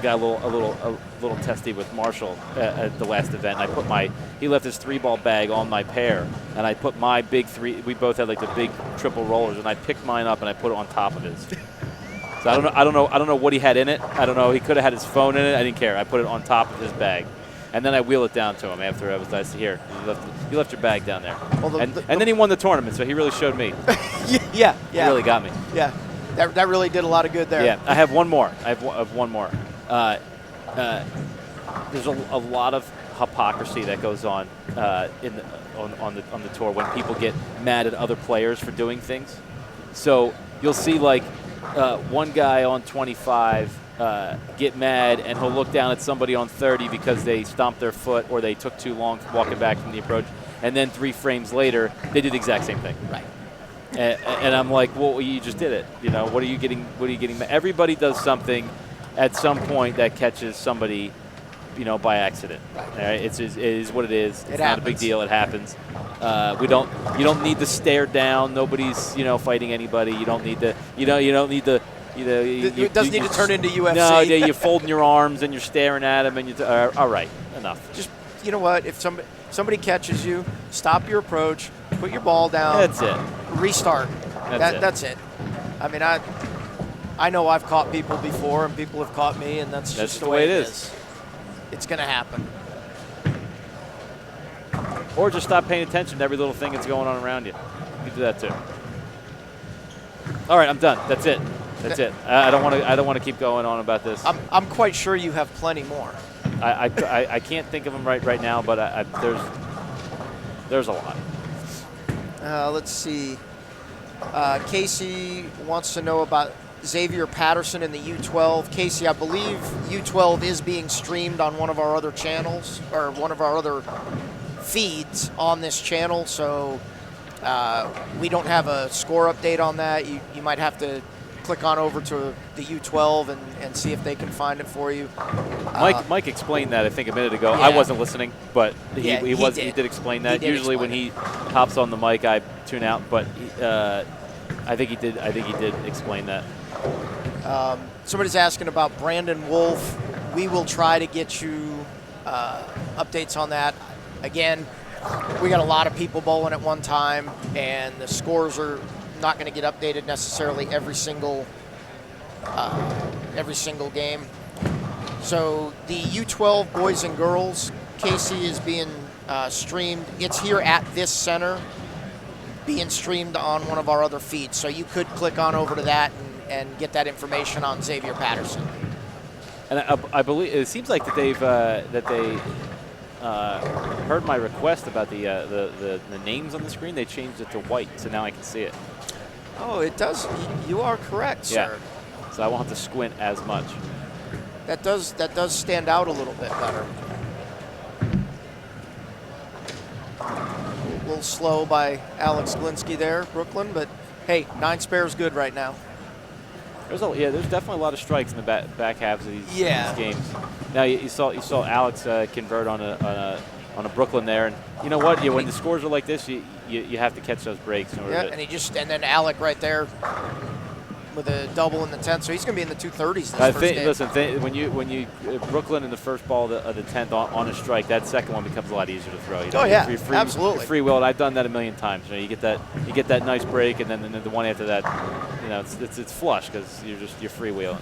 [SPEAKER 3] got a little testy with Marshall at the last event. And he left his 3-ball bag on my pair, and I put my big 3. We both had like the big triple rollers, and I picked mine up and I put it on top of his. So I don't know what he had in it. I don't know. He could have had his phone in it. I didn't care. I put it on top of his bag, and then I wheel it down to him after I was nice to hear. You left your bag down there,
[SPEAKER 2] Well,
[SPEAKER 3] and then he won the tournament. So he really showed me.
[SPEAKER 2] Yeah.
[SPEAKER 3] He really got me.
[SPEAKER 2] Yeah, that really did a lot of good there.
[SPEAKER 3] Yeah, I have one more. I have one more. There's a lot of hypocrisy that goes on on the tour when people get mad at other players for doing things. So you'll see like one guy on 25 get mad, and he'll look down at somebody on 30 because they stomped their foot or they took too long walking back from the approach, and then 3 frames later they did the exact same thing.
[SPEAKER 2] Right.
[SPEAKER 3] And I'm like, well, you just did it. You know, what are you getting mad? Everybody does something at some point that catches somebody, by accident.
[SPEAKER 2] Right.
[SPEAKER 3] All right? It is what it is. It's
[SPEAKER 2] It
[SPEAKER 3] not a big
[SPEAKER 2] happens.
[SPEAKER 3] deal. It happens. You don't need to stare down. Nobody's, fighting anybody. You don't need to, you don't need the You know,
[SPEAKER 2] It doesn't need to turn into UFC.
[SPEAKER 3] No, you're folding your arms and you're staring at them, and all right, enough.
[SPEAKER 2] Just, you know what? If somebody catches you, stop your approach, put your ball down.
[SPEAKER 3] That's it.
[SPEAKER 2] Restart.
[SPEAKER 3] That's
[SPEAKER 2] it. I mean, I know I've caught people before, and people have caught me, and that's just the way it is. It's going to happen.
[SPEAKER 3] Or just stop paying attention to every little thing that's going on around you. You can do that too. All right, I'm done. That's it. That's it. I don't want to keep going on about this.
[SPEAKER 2] I'm quite sure you have plenty more.
[SPEAKER 3] I can't think of them right now, but there's a lot.
[SPEAKER 2] Let's see. Casey wants to know about Xavier Patterson in the U12. Casey, I believe U12 is being streamed on one of our other channels, or one of our other feeds on this channel, so we don't have a score update on that. You might have to click on over to the U12 and see if they can find it for you.
[SPEAKER 3] Mike explained that, I think, a minute ago.
[SPEAKER 2] Yeah.
[SPEAKER 3] I wasn't listening, but he
[SPEAKER 2] did
[SPEAKER 3] explain that.
[SPEAKER 2] He did
[SPEAKER 3] Usually
[SPEAKER 2] explain
[SPEAKER 3] when he hops on the mic, I tune out, but I think he did explain that.
[SPEAKER 2] Somebody's asking about Brandon Wolf. We will try to get you updates on that. Again, we got a lot of people bowling at one time, and the scores are not going to get updated necessarily every single game. So the U12 boys and girls, Casey, is being streamed. It's here at this center, being streamed on one of our other feeds. So you could click on over to that and get that information on Xavier Patterson.
[SPEAKER 3] And I believe it seems like that they heard my request about the names on the screen. They changed it to white, so now I can see it.
[SPEAKER 2] Oh, it does. You are correct, sir.
[SPEAKER 3] Yeah. So I won't have to squint as much.
[SPEAKER 2] That does stand out a little bit better. A little slow by Alex Glinsky there, Brooklyn, but hey, 9 spares good right now.
[SPEAKER 3] There's definitely a lot of strikes in the back halves of these games. Now you saw Alex convert on a Brooklyn there, and you know what? When the scores are like this, you have to catch those breaks.
[SPEAKER 2] And then Alec right there with a double in the 10th, so he's going to be in the 230s this first game.
[SPEAKER 3] Listen, when you Brooklyn in the first ball of the 10th on a strike, that second one becomes a lot easier to throw.
[SPEAKER 2] Absolutely.
[SPEAKER 3] You're free wheel. I've done that a million times. You get that nice break, and then the one after that, it's flush because you're free wheeling.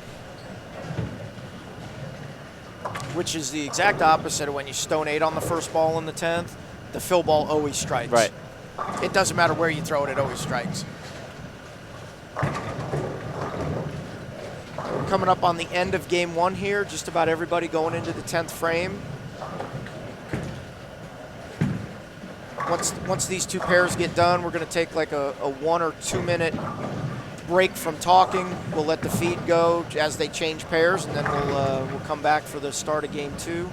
[SPEAKER 2] Which is the exact opposite of when you stone 8 on the first ball in the 10th. The fill ball always strikes.
[SPEAKER 3] Right.
[SPEAKER 2] It doesn't matter where you throw it, it always strikes. We're coming up on the end of game 1 here. Just about everybody going into the 10th frame. Once these two pairs get done, we're going to take like a 1 or 2 minute break from talking. We'll let the feed go as they change pairs, and then we'll come back for the start of game 2.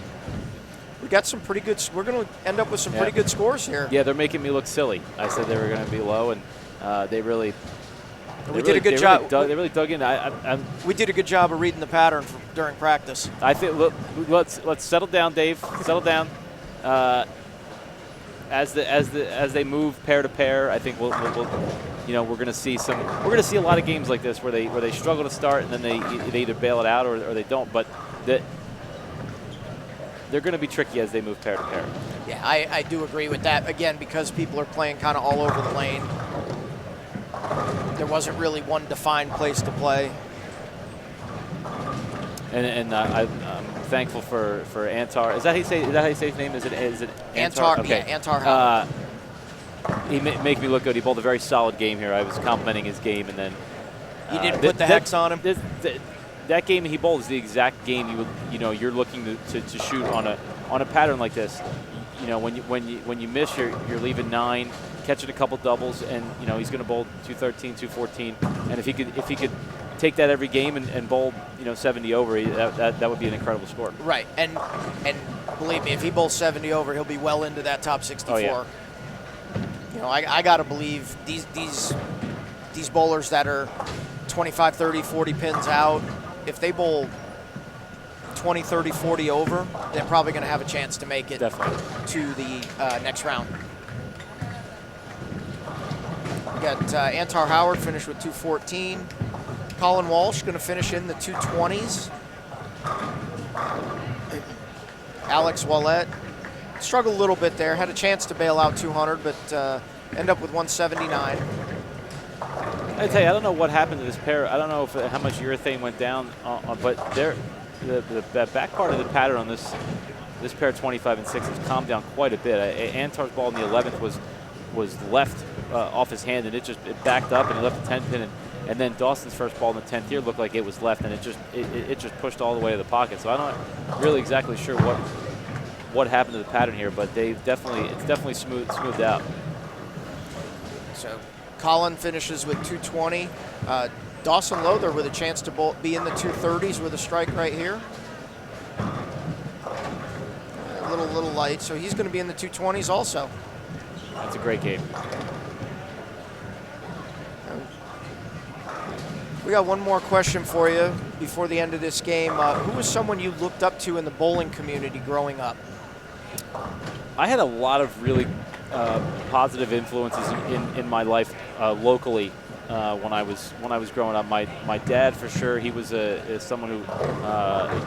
[SPEAKER 2] We got some pretty good. We're going to end up with some pretty good scores here.
[SPEAKER 3] Yeah, they're making me look silly. I said they were going to be low, and they really.
[SPEAKER 2] We did a good job.
[SPEAKER 3] They really dug in.
[SPEAKER 2] We did a good job of reading the pattern during practice.
[SPEAKER 3] I think let's settle down, Dave. Settle down. As they move pair to pair, I think we're going to see a lot of games like this where they struggle to start and then they either bail it out or they don't. But they're going to be tricky as they move pair to pair.
[SPEAKER 2] Yeah, I do agree with that. Again, because people are playing kind of all over the lane. There wasn't really one defined place to play.
[SPEAKER 3] And I'm thankful for Antar. Is that how you say his name? Is it
[SPEAKER 2] Antar?
[SPEAKER 3] Okay.
[SPEAKER 2] Yeah, Antar Howard.
[SPEAKER 3] He make me look good. He bowled a very solid game here. I was complimenting his game, and then
[SPEAKER 2] you didn't put the hex on him.
[SPEAKER 3] That game he bowled is the exact game you're looking to shoot on a pattern like this. When you miss, you're leaving 9, catching a couple doubles, and he's going to bowl 213, 214, and if he could take that every game and bowl 70 over, that would be an incredible score.
[SPEAKER 2] Right, and believe me, if he bowls 70 over, he'll be well into that top 64.
[SPEAKER 3] Oh, yeah.
[SPEAKER 2] I got to believe these bowlers that are 25, 30, 40 pins out, if they bowl 20, 30, 40 over, they're probably going to have a chance to make it to the next round. We got Antar Howard finished with 214. Colin Walsh going to finish in the 220s. Alex Wallette struggled a little bit there. Had a chance to bail out 200, but end up with 179.
[SPEAKER 3] I tell you, I don't know what happened to this pair. I don't know how much urethane went down, but the back part of the pattern on this pair 25 and 6 has calmed down quite a bit. Antar's ball in the 11th was left off his hand, and it backed up and he left the 10 pin, and then Dawson's first ball in the 10th here looked like it was left, and it just pushed all the way to the pocket. So I'm not really exactly sure what happened to the pattern here, but it's definitely smoothed out.
[SPEAKER 2] So Colin finishes with 220. Dawson Lother with a chance to be in the 230s with a strike right here. A little light, so he's going to be in the 220s also.
[SPEAKER 3] That's a great game.
[SPEAKER 2] We got one more question for you before the end of this game. Who was someone you looked up to in the bowling community growing up?
[SPEAKER 3] I had a lot of really positive influences in my life locally when I was growing up. My dad, for sure, he was someone who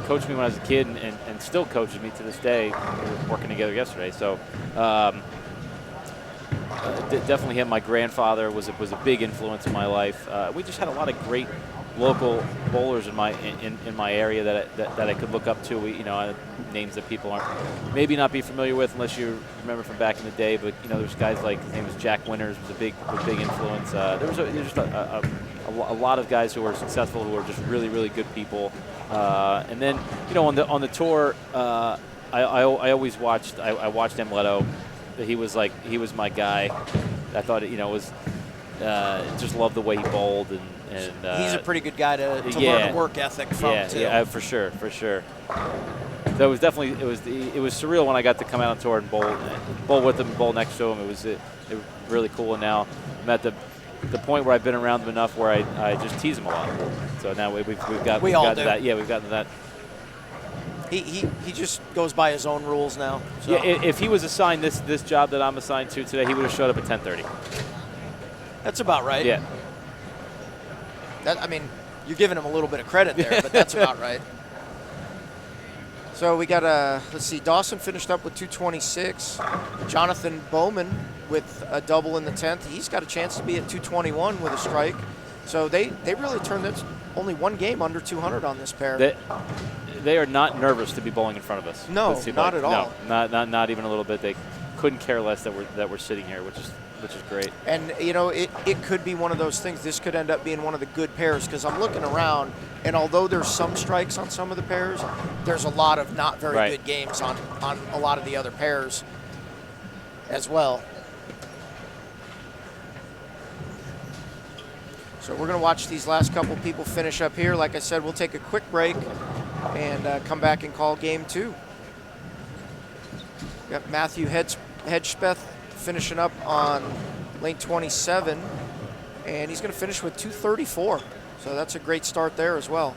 [SPEAKER 3] coached me when I was a kid and still coaches me to this day. We were working together yesterday, so definitely him. My grandfather was a big influence in my life. We just had a lot of great local bowlers in my area that I could look up to. Names that people aren't maybe not be familiar with unless you remember from back in the day. But there's guys like, his name was Jack Winters, was a big influence. There was just a lot of guys who were successful, who were just really good people. And then on the tour, I always watched Emleto. He was my guy. I thought was just loved the way he bowled, and
[SPEAKER 2] he's a pretty good guy to learn work ethic from too.
[SPEAKER 3] Yeah, for sure. So it was definitely it was surreal when I got to come out on tour and bowl with him, and bowl next to him. It was really cool. And now I'm at the point where I've been around him enough where I just tease him a lot. So now we've gotten to that. Yeah, we've gotten to that.
[SPEAKER 2] He just goes by his own rules now. So.
[SPEAKER 3] Yeah, if he was assigned this job that I'm assigned to today, he would have showed up at 10:30.
[SPEAKER 2] That's about right.
[SPEAKER 3] Yeah.
[SPEAKER 2] You're giving him a little bit of credit there, but that's about right. So we got let's see, Dawson finished up with 226. Jonathan Bowman with a double in the 10th. He's got a chance to be at 221 with a strike. So they really turned it. Only one game under 200 on this pair.
[SPEAKER 3] They are not nervous to be bowling in front of us.
[SPEAKER 2] No, not at all.
[SPEAKER 3] No, not even a little bit. They couldn't care less that we're sitting here, which is great.
[SPEAKER 2] And it could be one of those things. This could end up being one of the good pairs, because I'm looking around, and although there's some strikes on some of the pairs, there's a lot of not very good games on a lot of the other pairs as well. So we're going to watch these last couple people finish up here. Like I said, we'll take a quick break and come back and call game 2. Got Matthew Hedgespeth finishing up on lane 27, and he's going to finish with 234. So that's a great start there as well.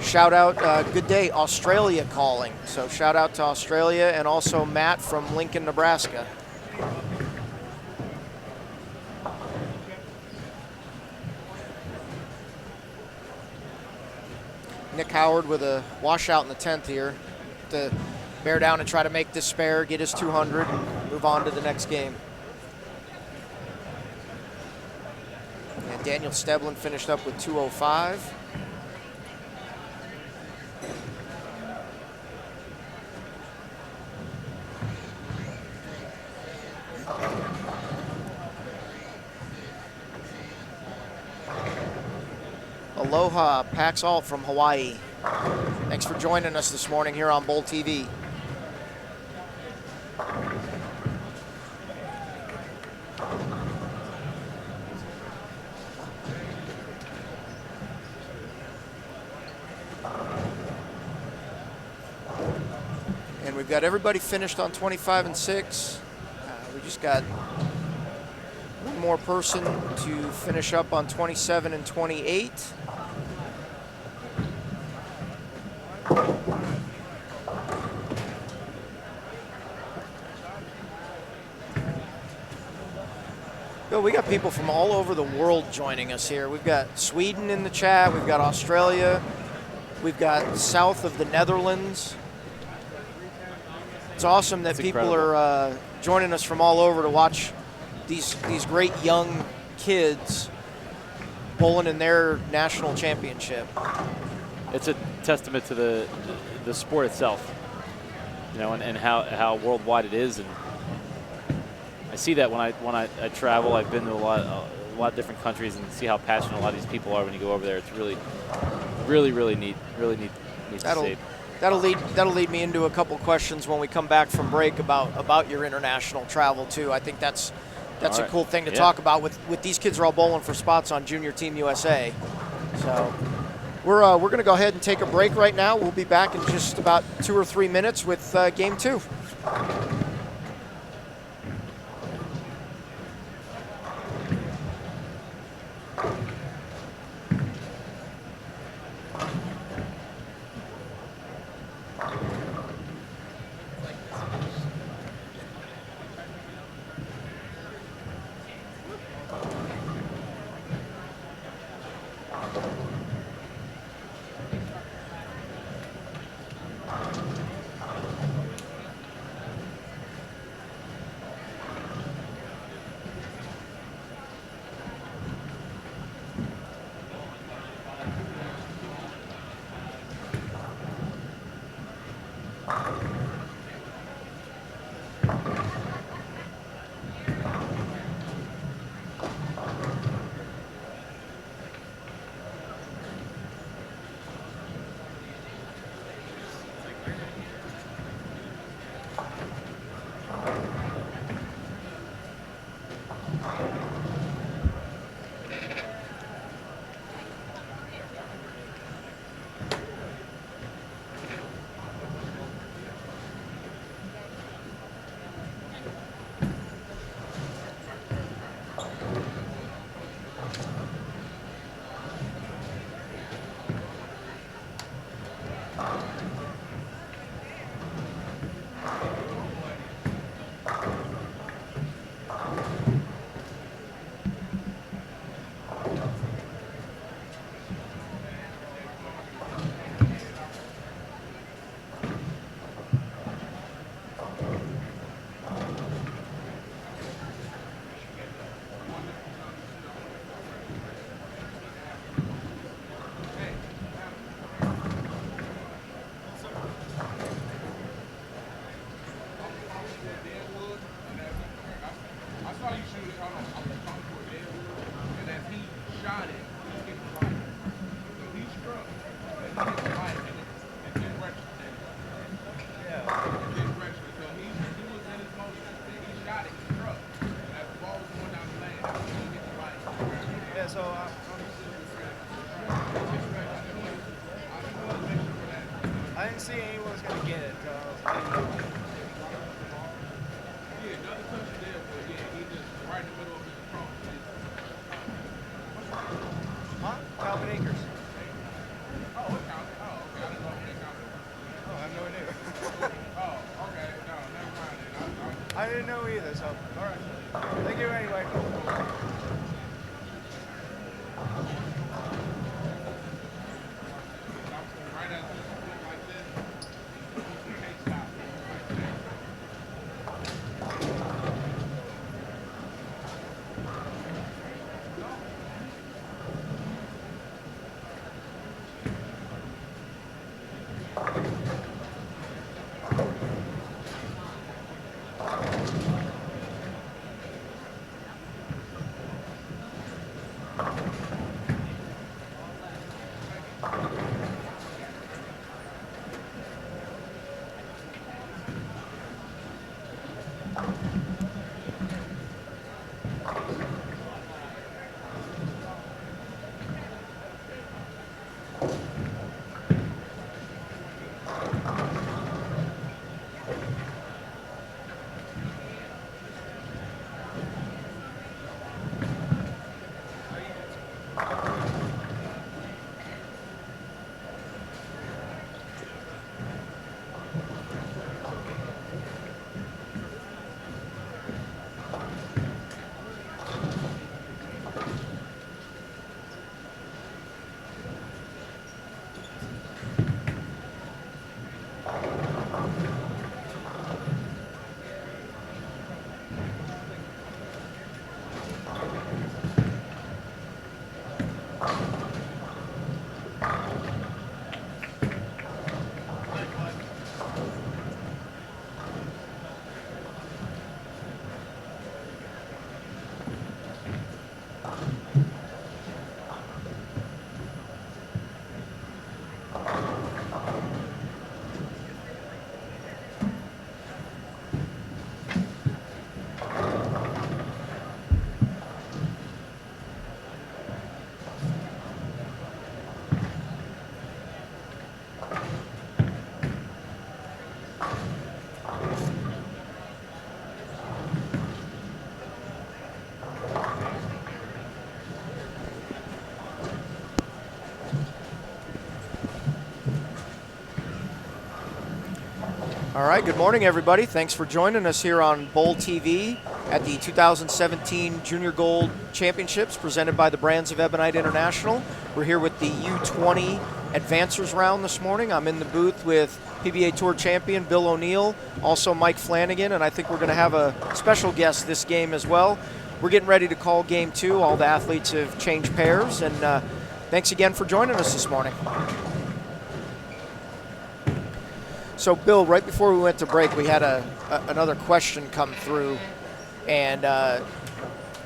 [SPEAKER 2] Shout out, good day, Australia calling. So shout out to Australia, and also Matt from Lincoln, Nebraska. Nick Howard with a washout in the 10th here to bear down and try to make this spare, get his 200, and move on to the next game. And Daniel Steblin finished up with 205. Aloha, Pax Alt from Hawaii. Thanks for joining us this morning here on Bowl TV. And we've got everybody finished on 25 and 6. We just got one more person to finish up on 27 and 28. Bill, we got people from all over the world joining us here. We've got Sweden in the chat. We've got Australia. We've got south of the Netherlands. It's awesome that people are joining us from all over to watch these great young kids bowling in their national championship.
[SPEAKER 3] It's a testament to the sport itself, you know, and how worldwide it is. And I see that when I travel. I've been to a lot of different countries and see how passionate a lot of these people are when you go over there. It's really neat. Really neat to see.
[SPEAKER 2] That'll lead me into a couple questions when we come back from break about your international travel too. I think that's a cool thing to talk about with these kids are all bowling for spots on Junior Team USA. So we're going to go ahead and take a break right now. We'll be back in just about 2 or 3 minutes with Game 2.
[SPEAKER 5] I didn't see anyone was going to get it. Huh? Calvin Akers. Oh, it counted. Oh, okay. I didn't know if it counted. Oh, I have no idea. Oh, okay. No, never mind then. I didn't know either, so, all right. Thank you anyway.
[SPEAKER 2] All right, good morning, everybody. Thanks for joining us here on Bowl TV at the 2017 Junior Gold Championships presented by the Brands of Ebonite International. We're here with the U20 Advancers round this morning. I'm in the booth with PBA Tour champion Bill O'Neill, also Mike Flanagan, and I think we're going to have a special guest this game as well. We're getting ready to call game 2. All the athletes have changed pairs, and thanks again for joining us this morning. So, Bill, right before we went to break, we had another question come through, and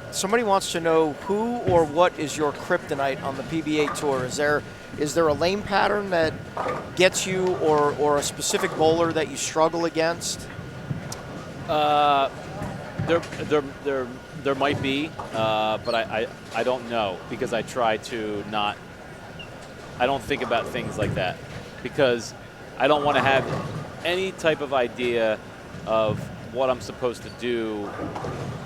[SPEAKER 2] somebody wants to know who or what is your kryptonite on the PBA Tour. Is there a lane pattern that gets you, or a specific bowler that you struggle against?
[SPEAKER 3] There might be, but I don't know, because I try to not. I don't think about things like that, because I don't want to have any type of idea of what I'm supposed to do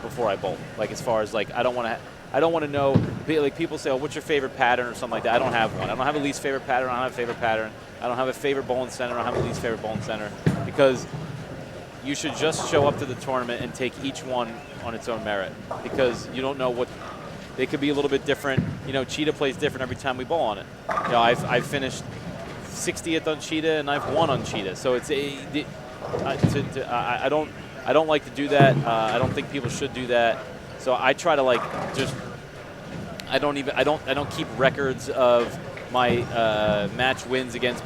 [SPEAKER 3] before I bowl. Like, as far as, like, I don't want to know. Like, people say, "Oh, what's your favorite pattern?" or something like that. I don't have one. I don't have a least favorite pattern. I don't have a favorite pattern. I don't have a favorite bowling center. I don't have a least favorite bowling center, because you should just show up to the tournament and take each one on its own merit, because you don't know what they could be a little bit different. You know, Cheetah plays different every time we bowl on it. You know, I've finished 60th on Cheetah, and I've won on Cheetah. So it's I don't like to do that. I don't think people should do that. So I try to, like, just I don't keep records of my match wins against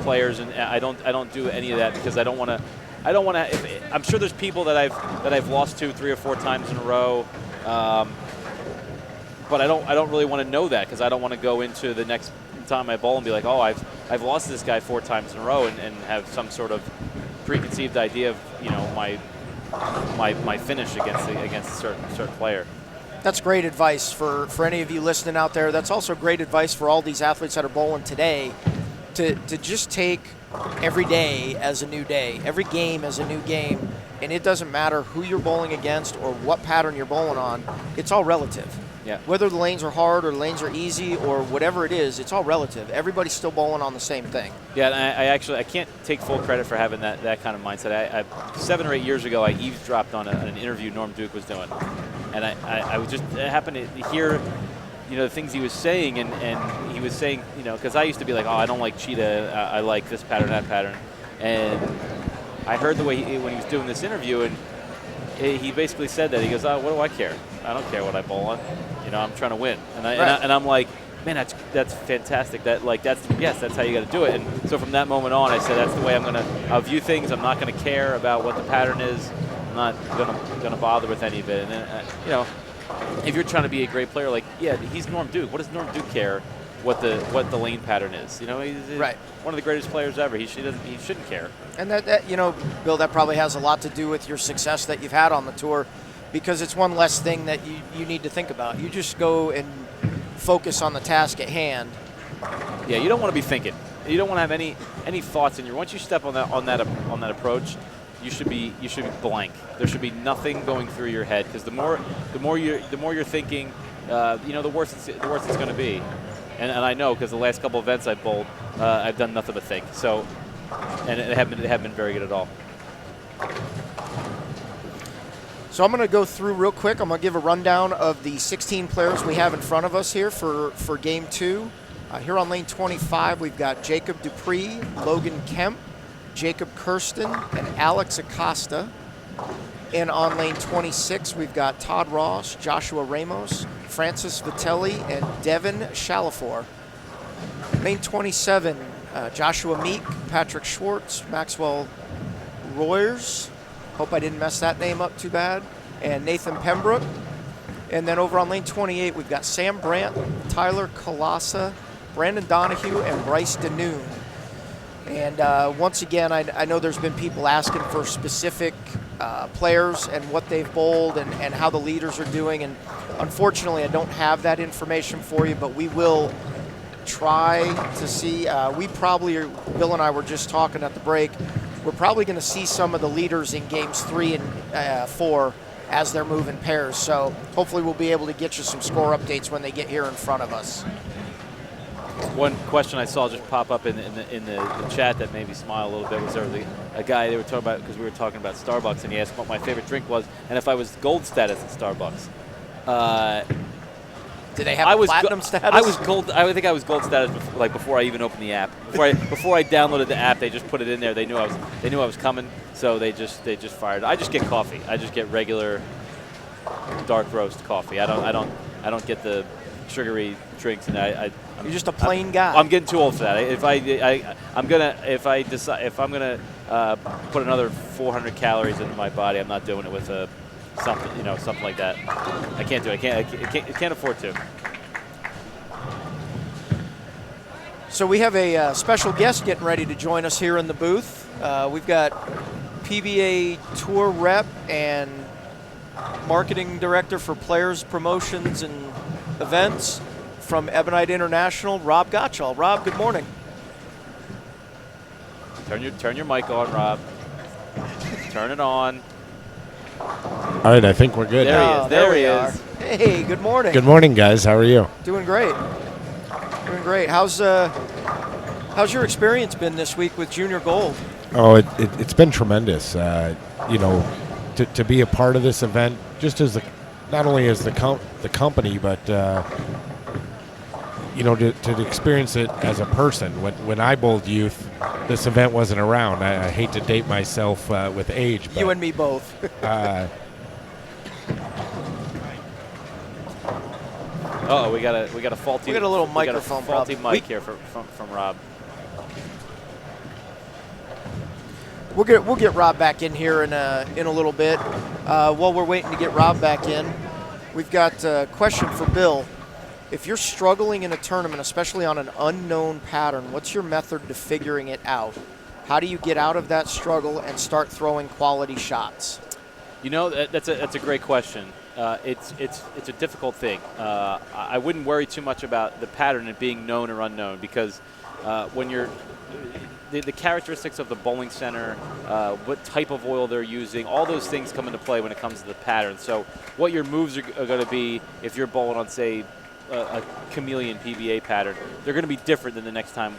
[SPEAKER 3] players, and I don't do any of that, because I don't want to. I'm sure there's people that I've lost to 3 or 4 times in a row. But I don't really want to know that, because I don't want to go into the next time I bowl and be like, oh, I've lost this guy 4 times in a row, and have some sort of preconceived idea of, you know, my finish against a certain player.
[SPEAKER 2] That's great advice for any of you listening out there. That's also great advice for all these athletes that are bowling today, to just take every day as a new day, every game as a new game, and it doesn't matter who you're bowling against or what pattern you're bowling on. It's all relative.
[SPEAKER 3] Yeah.
[SPEAKER 2] Whether the lanes are hard or the lanes are easy or whatever it is, it's all relative. Everybody's still bowling on the same thing.
[SPEAKER 3] Yeah, and I can't take full credit for having that kind of mindset. 7 or 8 years ago, I eavesdropped on an interview Norm Duke was doing, and I was just happened to hear, you know, the things he was saying, and he was saying, you know, because I used to be like, oh, I don't like Cheetah, I like this pattern, that pattern, and I heard the way when he was doing this interview, and he basically said that. He goes, oh, what do I care? I don't care what I bowl on. You know, I'm trying to win. And I'm like, man, that's fantastic. That's how you got to do it. And so from that moment on, I said, that's the way I'll view things. I'm not going to care about what the pattern is. I'm not going to bother with any of it. And then, you know, if you're trying to be a great player, like, yeah, he's Norm Duke. What does Norm Duke care what the lane pattern is? You know, he's
[SPEAKER 2] right.
[SPEAKER 3] One of the greatest players ever. He shouldn't care. And
[SPEAKER 2] that, you know, Bill, that probably has a lot to do with your success that you've had on the tour, because it's one less thing that you need to think about. You just go and focus on the task at hand.
[SPEAKER 3] Yeah, you don't want to be thinking. You don't want to have any thoughts in your. Once you step on that approach, you should be blank. There should be nothing going through your head, because the more you're thinking, you know, the worse it's going to be. And I know, because the last couple of events I've bowled, I've done nothing but think. So, and it haven't been very good at all.
[SPEAKER 2] So I'm going to go through real quick. I'm going to give a rundown of the 16 players we have in front of us here for Game 2. Here on lane 25, we've got Jacob Dupree, Logan Kemp, Jacob Kirsten, and Alex Acosta. And on lane 26, we've got Todd Ross, Joshua Ramos, Francis Vitelli, and Devin Shalafor. Lane 27, Joshua Meek, Patrick Schwartz, Maxwell Royers. Hope I didn't mess that name up too bad. And Nathan Pembroke. And then over on lane 28, we've got Sam Brandt, Tyler Kalasa, Brandon Donahue, and Bryce Danoon. And once again, I know there's been people asking for specific players and what they've bowled and how the leaders are doing. And unfortunately, I don't have that information for you, but we will try to see. Bill and I were just talking at the break, we're probably going to see some of the leaders in games 3 and 4 as they're moving pairs. So hopefully we'll be able to get you some score updates when they get here in front of us.
[SPEAKER 3] One question I saw just pop up in the chat that made me smile a little bit was there was a guy they were talking about, because we were talking about Starbucks, and he asked what my favorite drink was and if I was gold status at Starbucks.
[SPEAKER 2] Do they have platinum status?
[SPEAKER 3] I was gold. I think I was gold status before I even opened the app. Before I downloaded the app, they just put it in there. They knew I was coming, so they just fired. I just get coffee. I just get regular dark roast coffee. I don't get the sugary drinks, and
[SPEAKER 2] You're just a plain guy.
[SPEAKER 3] I'm getting too old for that. If I'm gonna put another 400 calories into my body, I'm not doing it with something like that. I can't do it. I can't afford to.
[SPEAKER 2] So we have a special guest getting ready to join us here in the booth. We've got PBA Tour Rep and Marketing Director for Players Promotions and Events from Ebonite International, Rob Gottschall. Rob, good morning.
[SPEAKER 3] Turn your mic on, Rob. Turn it on.
[SPEAKER 6] All right, I think we're good.
[SPEAKER 3] There he is.
[SPEAKER 2] Hey, good morning.
[SPEAKER 6] Good morning, guys. How are you?
[SPEAKER 2] Doing great. Doing great. How's your experience been this week with Junior Gold?
[SPEAKER 6] Oh, it's been tremendous. To be a part of this event, just as not only as the company, but to experience it as a person. When I bowled youth, this event wasn't around. I hate to date myself with age. But,
[SPEAKER 2] you and me both.
[SPEAKER 3] We got a faulty.
[SPEAKER 2] We got a little microphone
[SPEAKER 3] faulty
[SPEAKER 2] problem.
[SPEAKER 3] mic here from Rob.
[SPEAKER 2] We'll get Rob back in here in a little bit. While we're waiting to get Rob back in, we've got a question for Bill. If you're struggling in a tournament, especially on an unknown pattern, what's your method to figuring it out? How do you get out of that struggle and start throwing quality shots?
[SPEAKER 3] That's a great question. It's a difficult thing. I wouldn't worry too much about the pattern and being known or unknown, because when you're the characteristics of the bowling center, what type of oil they're using, all those things come into play when it comes to the pattern. So what your moves are going to be if you're bowling on, say, a chameleon PBA pattern, they're going to be different than the next time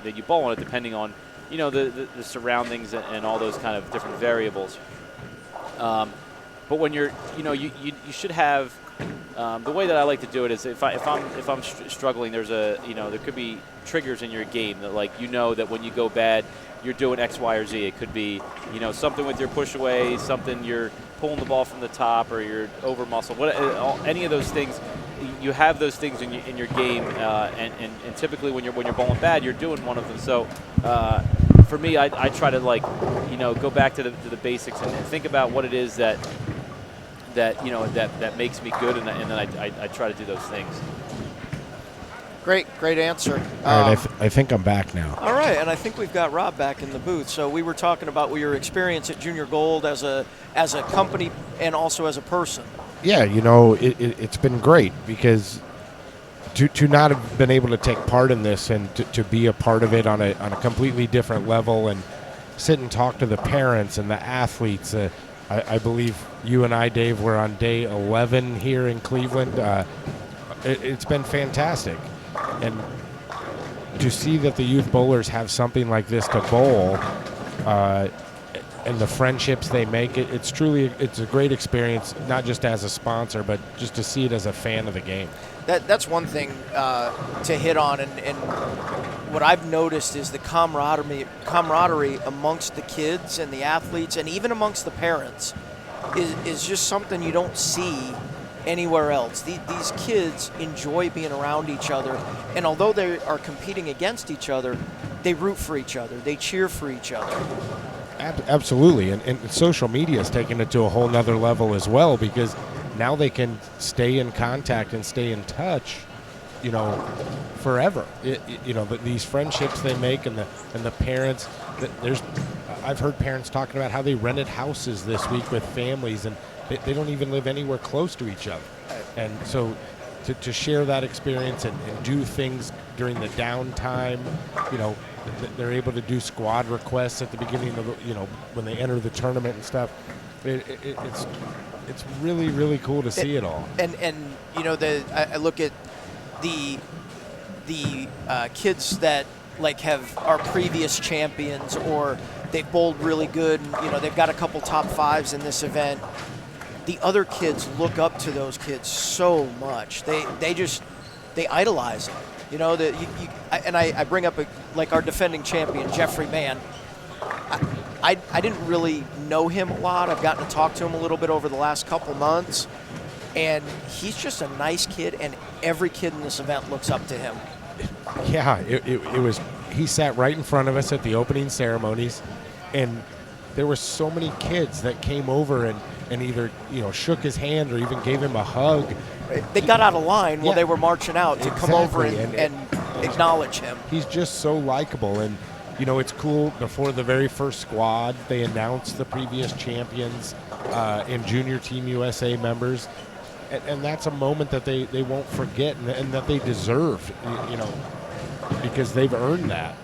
[SPEAKER 3] that you bowl on it, depending on the surroundings and all those kind of different variables. But when you're you should have the way that I like to do it is if I'm struggling, there's there could be triggers in your game that that when you go bad, you're doing X, Y, or Z. It could be something with your push away, something you're pulling the ball from the top, or you're over muscle. Any of those things, you have those things in your game, and typically when you're bowling bad, you're doing one of them. So for me, I try to go back to the basics and think about what it is that makes me good, and then I try to do those things.
[SPEAKER 2] Great answer.
[SPEAKER 6] All right, I think I'm back now.
[SPEAKER 2] All right, and I think we've got Rob back in the booth. So we were talking about your experience at Junior Gold as a company and also as a person.
[SPEAKER 6] Yeah, it's been great, because to not have been able to take part in this and to be a part of it on a completely different level and sit and talk to the parents and the athletes. I believe you and I, Dave, were on day 11 here in Cleveland. It's been fantastic. And to see that the youth bowlers have something like this to bowl, and the friendships they make, it's a great experience, not just as a sponsor, but just to see it as a fan of the game.
[SPEAKER 2] That's one thing to hit on, and what I've noticed is the camaraderie amongst the kids and the athletes, and even amongst the parents, is just something you don't see anywhere else. These kids enjoy being around each other, and although they are competing against each other, they root for each other, they cheer for each other.
[SPEAKER 6] Absolutely, and social media is taking it to a whole nother level as well, because now they can stay in contact and stay in touch, forever. These friendships they make, and the parents. I've heard parents talking about how they rented houses this week with families, and they don't even live anywhere close to each other. And so to share that experience and do things during the downtime, they're able to do squad requests at the beginning of when they enter the tournament and stuff. It's really, really cool to see it all.
[SPEAKER 2] And I look at the the kids that like are previous champions, or they've bowled really good, and they've got a couple top fives in this event. The other kids look up to those kids so much. They idolize them. I bring up like our defending champion Jeffrey Mann. I didn't really know him a lot. I've gotten to talk to him a little bit over the last couple months, and he's just a nice kid, and every kid in this event looks up to him.
[SPEAKER 6] Yeah, it was. He sat right in front of us at the opening ceremonies, and there were so many kids that came over and either shook his hand or even gave him a hug.
[SPEAKER 2] They got out of line while they were marching out to come over and acknowledge him.
[SPEAKER 6] He's just so likable, and it's cool. Before the very first squad, they announced the previous champions and Junior Team USA members, and that's a moment that they won't forget and that they deserve, because they've earned that.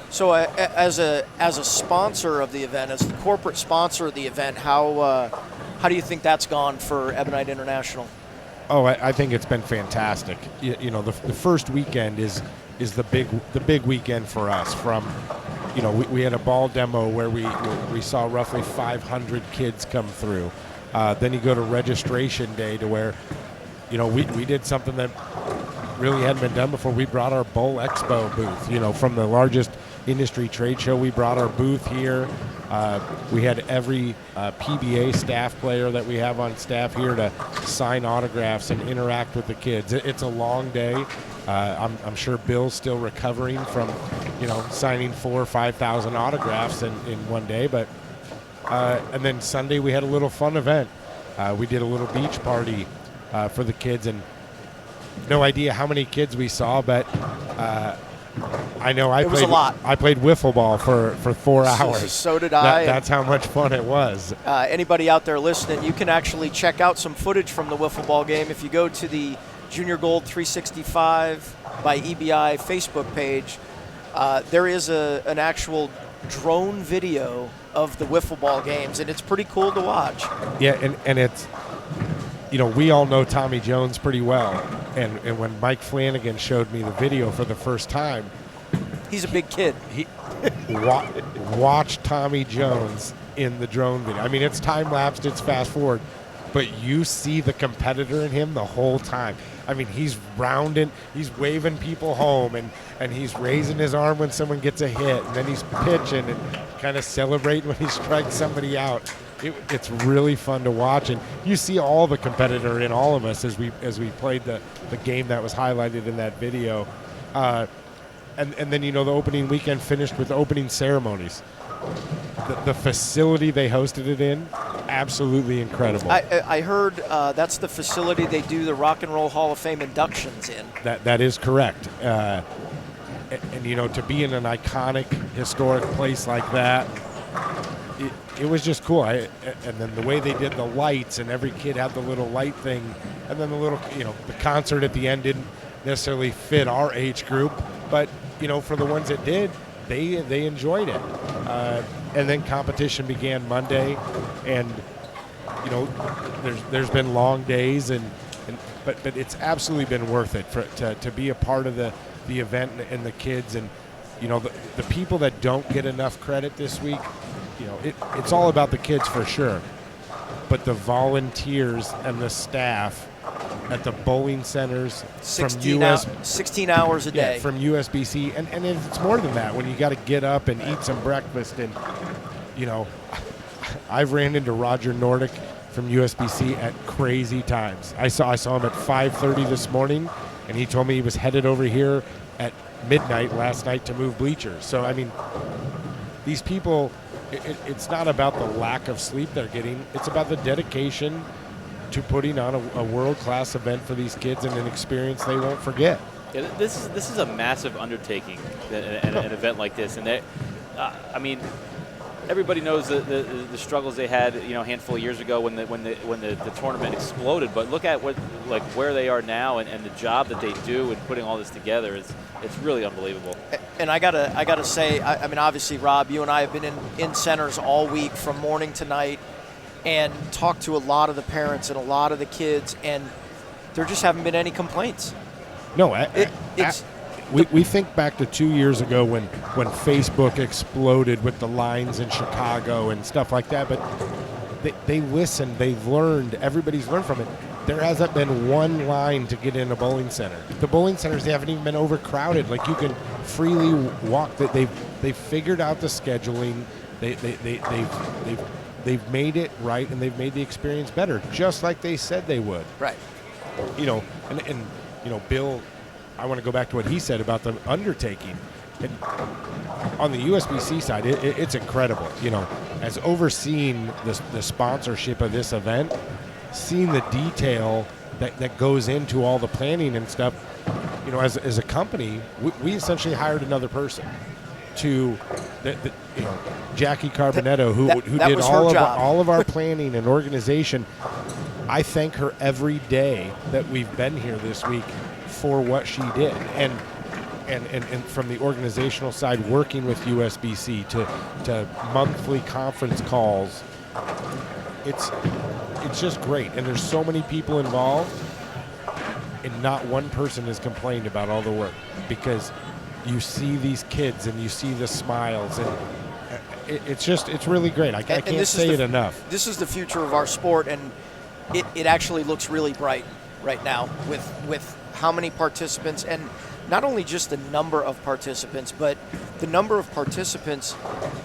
[SPEAKER 2] So as a sponsor of the event, as the corporate sponsor of the event, how do you think that's gone for Ebonite International?
[SPEAKER 6] Oh, I think it's been fantastic. The first weekend is the big weekend for us. From we had a ball demo where we saw roughly 500 kids come through. Then you go to registration day, to where we did something that really hadn't been done before. We brought our Bowl Expo booth. From the largest industry trade show, we brought our booth here. We had every PBA staff player that we have on staff here to sign autographs and interact with the kids. It's a long day. I'm sure Bill's still recovering from, signing 4,000 or 5,000 autographs in one day. But and then Sunday we had a little fun event. We did a little beach party for the kids, and no idea how many kids we saw, but I know
[SPEAKER 2] it was a lot.
[SPEAKER 6] I played wiffle ball for 4 hours.
[SPEAKER 2] So did I.
[SPEAKER 6] That's how much fun it was.
[SPEAKER 2] Anybody out there listening, you can actually check out some footage from the wiffle ball game if you go to the Junior Gold 365 by EBI Facebook page. There is an actual drone video of the wiffle ball games, and it's pretty cool to watch.
[SPEAKER 6] Yeah, and it's, we all know Tommy Jones pretty well, and when Mike Flanagan showed me the video for the first time,
[SPEAKER 2] he's a big kid.
[SPEAKER 6] Watch Tommy Jones in the drone video. I mean, it's time-lapsed, it's fast-forward, but you see the competitor in him the whole time. I mean, he's rounding, he's waving people home, and he's raising his arm when someone gets a hit, and then he's pitching and kind of celebrating when he strikes somebody out. It's really fun to watch, and you see all the competitor in all of us as we played the game that was highlighted in that video. And then, the opening weekend finished with opening ceremonies. The facility they hosted it in, absolutely incredible.
[SPEAKER 2] I heard that's the facility they do the Rock and Roll Hall of Fame inductions in.
[SPEAKER 6] That is correct. And to be in an iconic, historic place like that, it was just cool. And then the way they did the lights, and every kid had the little light thing, and then the little, the concert at the end didn't necessarily fit our age group, but for the ones that did, they enjoyed it. And then competition began Monday, and there's been long days, but it's absolutely been worth it to be a part of the event and the kids, and the people that don't get enough credit this week. It's all about the kids for sure, but the volunteers and the staff at the bowling centers
[SPEAKER 2] 16 hours a day
[SPEAKER 6] from USBC, and it's more than that when you got to get up and eat some breakfast. And I've ran into Roger Nordic from USBC at crazy times. I saw him at 5:30 this morning, and he told me he was headed over here at midnight last night to move bleachers. So I mean, these people, it's not about the lack of sleep they're getting, it's about the dedication to putting on a world-class event for these kids and an experience they won't forget.
[SPEAKER 3] Yeah, this is a massive undertaking, an event like this, and I mean, everybody knows the struggles they had, a handful of years ago when the tournament exploded. But look at where they are now, and the job that they do in putting all this together it's really unbelievable.
[SPEAKER 2] And I gotta say, I mean, obviously, Rob, you and I have been in centers all week from morning to night, and talked to a lot of the parents and a lot of the kids, and there just haven't been any complaints.
[SPEAKER 6] No,
[SPEAKER 2] It's
[SPEAKER 6] we think back to 2 years ago when Facebook exploded with the lines in Chicago and stuff like that, but they listened, they've learned, everybody's learned from it. There hasn't been one line to get in a bowling center. The bowling centers, they haven't even been overcrowded. Like, you can freely walk. They've figured out the scheduling. They've made it right, and they've made the experience better, just like they said they would.
[SPEAKER 2] right.
[SPEAKER 6] You know, and you know, Bill, I want to go back to what he said about the undertaking. And on the USBC side, it's incredible. You know, as overseeing the sponsorship of this event, seeing the detail that goes into all the planning and stuff. You know, as a company, we essentially hired another person to, you know, Jackie Carbonetto, who
[SPEAKER 2] that
[SPEAKER 6] did
[SPEAKER 2] was her job.
[SPEAKER 6] all of our planning and organization. I thank her every day that we've been here this week for what she did, and from the organizational side, working with USBC to monthly conference calls. It's just great, and there's so many people involved, and not one person has complained about all the work, because you see these kids and you see the smiles, and it's really great. I can't say it enough.
[SPEAKER 2] This is the future of our sport, and it actually looks really bright right now with how many participants, and not only just the number of participants, but the number of participants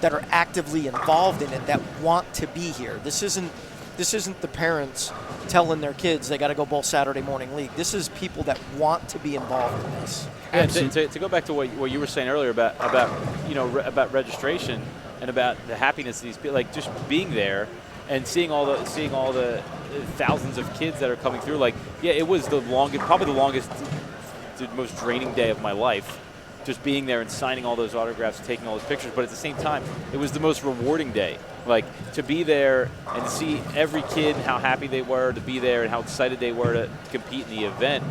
[SPEAKER 2] that are actively involved in it, that want to be here. This isn't the parents telling their kids they got to go bowl Saturday morning league. This is people that want to be involved in this.
[SPEAKER 3] Yeah, to go back to what you were saying earlier about about registration and about the happiness of these people, like just being there and seeing all the thousands of kids that are coming through. Like, yeah, it was probably the longest, the most draining day of my life, just being there and signing all those autographs, taking all those pictures. But at the same time, it was the most rewarding day. Like, to be there and see every kid and how happy they were to be there and how excited they were to compete in the event.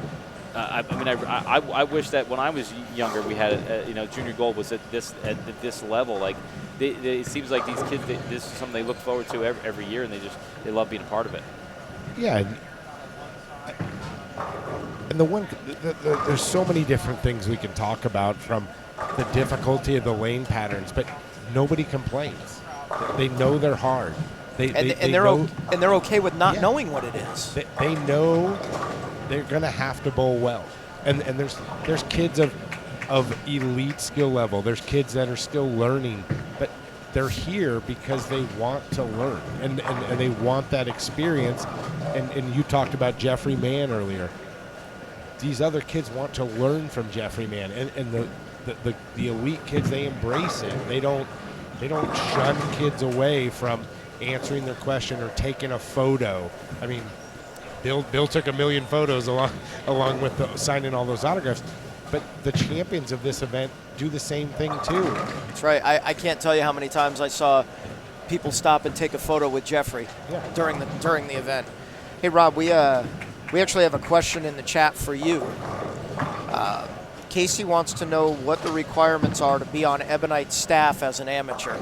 [SPEAKER 3] I wish that when I was younger, we had junior gold was at this level. Like, it seems like these kids, this is something they look forward to every year, and they love being a part of it.
[SPEAKER 6] Yeah. And there's so many different things we can talk about, from the difficulty of the lane patterns, but nobody complains. They know they're hard.
[SPEAKER 2] They're okay with not knowing what it is.
[SPEAKER 6] They know they're going to have to bowl well. And there's kids of elite skill level. There's kids that are still learning, but they're here because they want to learn, and they want that experience. And you talked about Jeffrey Mann earlier. These other kids want to learn from Jeffrey Mann, and the elite kids, they embrace it. They don't shun kids away from answering their question or taking a photo. I mean, Bill took a million photos along with signing all those autographs. But the champions of this event do the same thing too.
[SPEAKER 2] That's right. I can't tell you how many times I saw people stop and take a photo with Jeffrey during the event. Hey, Rob, we actually have a question in the chat for you. Casey wants to know what the requirements are to be on Ebonite's staff as an amateur.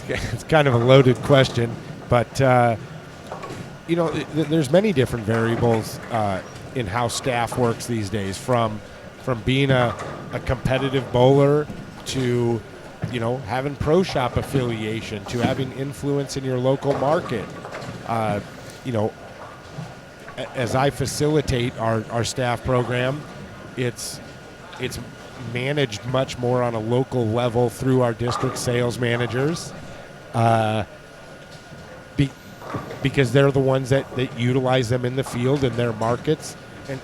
[SPEAKER 6] It's kind of a loaded question, but there's many different variables in how staff works these days, from being a competitive bowler to having pro shop affiliation, to having influence in your local market. As I facilitate our staff program, it's managed much more on a local level through our district sales managers, because they're the ones that utilize them in the field in their markets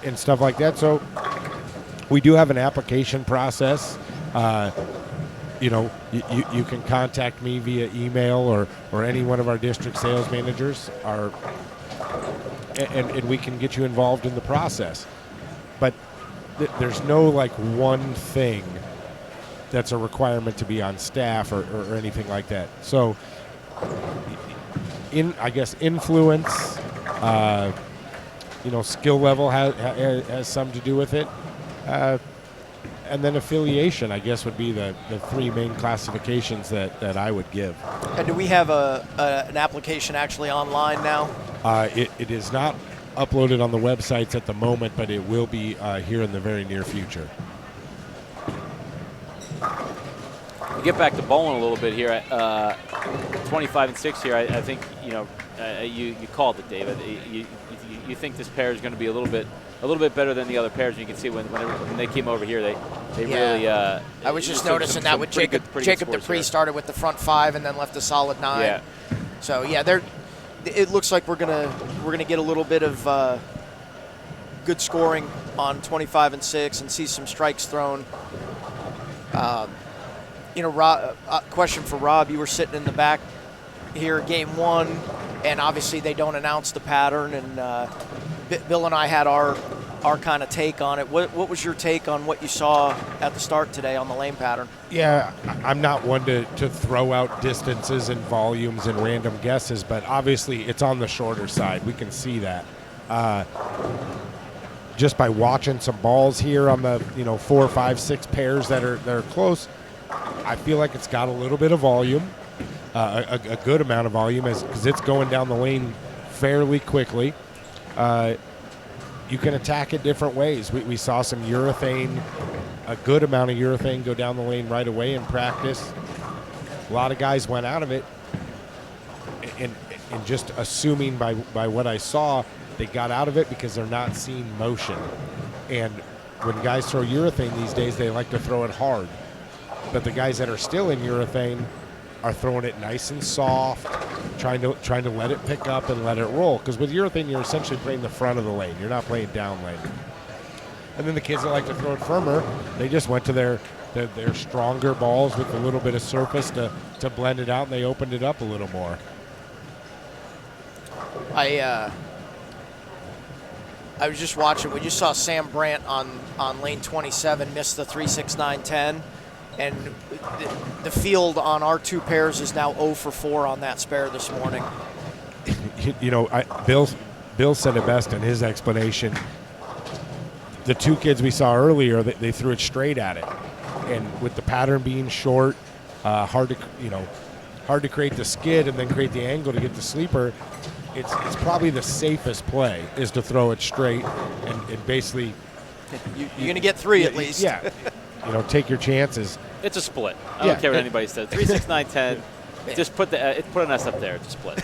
[SPEAKER 6] and stuff like that. So we do have an application process. You can contact me via email or any one of our district sales managers, and we can get you involved in the process. But there's no one thing that's a requirement to be on staff or anything like that. So I guess influence, skill level has some to do with it. And then affiliation, I guess, would be the three main classifications that I would give.
[SPEAKER 2] And do we have an application actually online now?
[SPEAKER 6] It is not uploaded on the websites at the moment, but it will be here in the very near future.
[SPEAKER 3] We get back to bowling a little bit here. 25 and 6 here. I think you called it, David. You think this pair is going to be a little bit better than the other pairs. And you can see when they came over here, they really.
[SPEAKER 2] I was just noticing that with Jacob Dupree started with the front 5 and then left a solid 9.
[SPEAKER 3] Yeah.
[SPEAKER 2] So it looks like we're gonna get a little bit of good scoring on 25 and 6 and see some strikes thrown. Rob, question for Rob. You were sitting in the back here, game 1, and obviously they don't announce the pattern. And Bill and I had our kind of take on it. What was your take on what you saw at the start today on the lane pattern?
[SPEAKER 6] Yeah, I'm not one to throw out distances and volumes and random guesses, but obviously it's on the shorter side. We can see that. Just by watching some balls here on the 4, 5, 6 pairs that are close, I feel like it's got a little bit of volume, a good amount of volume, because it's going down the lane fairly quickly. You can attack it different ways. We saw some urethane, a good amount of urethane go down the lane right away in practice. A lot of guys went out of it, and just assuming by what I saw, they got out of it because they're not seeing motion. And when guys throw urethane these days, they like to throw it hard. But the guys that are still in urethane are throwing it nice and soft, trying to let it pick up and let it roll. Because with urethane, you're essentially playing the front of the lane. You're not playing down lane. And then the kids that like to throw it firmer, they just went to their stronger balls with a little bit of surface to blend it out, and they opened it up a little more.
[SPEAKER 2] I was just watching. We just saw Sam Brandt on lane 27 miss the 3-6-9-10. And the field on our 2 pairs is now 0 for 4 on that spare this morning. Bill said it best in his explanation. The 2 kids we saw earlier, they threw it straight at it, and with the pattern being short, hard to create the skid and then create the angle to get the sleeper. It's probably the safest play is to throw it straight and basically. You're going to get 3 at least.
[SPEAKER 6] Yeah. Take your chances.
[SPEAKER 3] It's a split. I don't care what anybody says. 3-6-9-10. Just put an S up there. It's a split.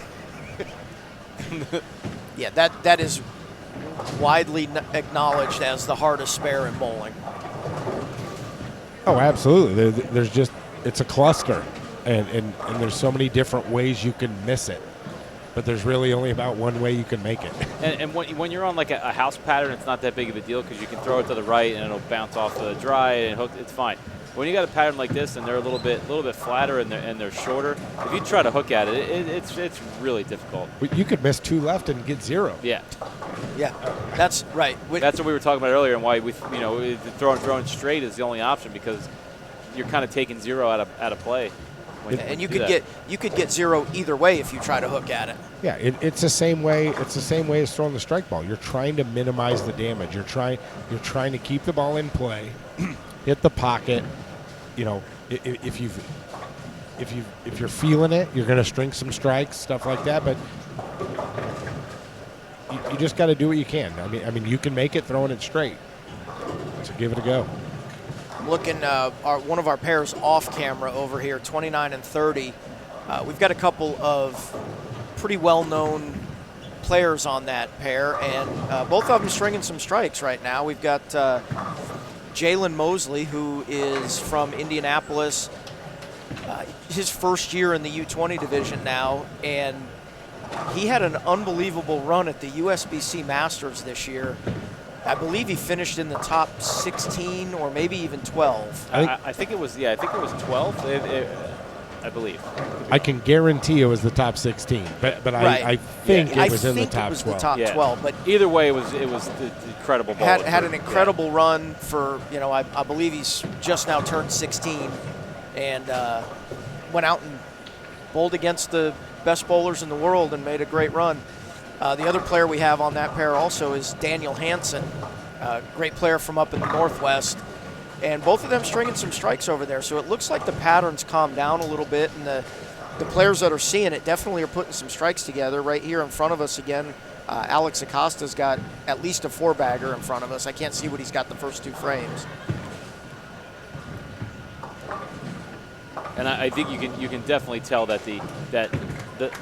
[SPEAKER 2] Yeah, that is widely acknowledged as the hardest spare in bowling.
[SPEAKER 6] Oh, absolutely. It's a cluster, and there's so many different ways you can miss it. But there's really only about one way you can make it.
[SPEAKER 3] And when you're on like a house pattern, it's not that big of a deal because you can throw it to the right and it'll bounce off the dry and hook. It's fine. When you got a pattern like this and they're a little bit flatter and they're shorter, if you try to hook at it, it's really difficult.
[SPEAKER 6] You could miss 2 left and get 0.
[SPEAKER 3] Yeah.
[SPEAKER 2] Yeah, that's right.
[SPEAKER 3] That's what we were talking about earlier, and why throwing straight is the only option because you're kind of taking 0 out of play.
[SPEAKER 2] And you could get 0 either way if you try to hook at it.
[SPEAKER 6] Yeah, it's the same way. It's the same way as throwing the strike ball. You're trying to minimize the damage. You're trying to keep the ball in play, hit the pocket. If you're feeling it, you're going to string some strikes, stuff like that. But you just got to do what you can. I mean, you can make it throwing it straight. So give it a go.
[SPEAKER 2] Looking one of our pairs off camera over here, 29 and 30. We've got a couple of pretty well-known players on that pair, and both of them stringing some strikes right now. We've got Jalen Mosley, who is from Indianapolis, his first year in the U20 division now, and he had an unbelievable run at the USBC Masters this year. I believe he finished in the top 16 or maybe even 12.
[SPEAKER 3] I think it was 12. I believe.
[SPEAKER 6] I can guarantee it was the top 16, but right. I think it was in the top 12.
[SPEAKER 2] The top 12, but
[SPEAKER 3] either way, it was the incredible ball.
[SPEAKER 2] Had an incredible run for I believe he's just now turned 16, and went out and bowled against the best bowlers in the world and made a great run. The other player we have on that pair also is Daniel Hansen, great player from up in the Northwest. And both of them stringing some strikes over there. So it looks like the pattern's calmed down a little bit, and the players that are seeing it definitely are putting some strikes together. Right here in front of us again, Alex Acosta's got at least a 4-bagger in front of us. I can't see what he's got the first 2 frames.
[SPEAKER 3] And I think you can definitely tell that the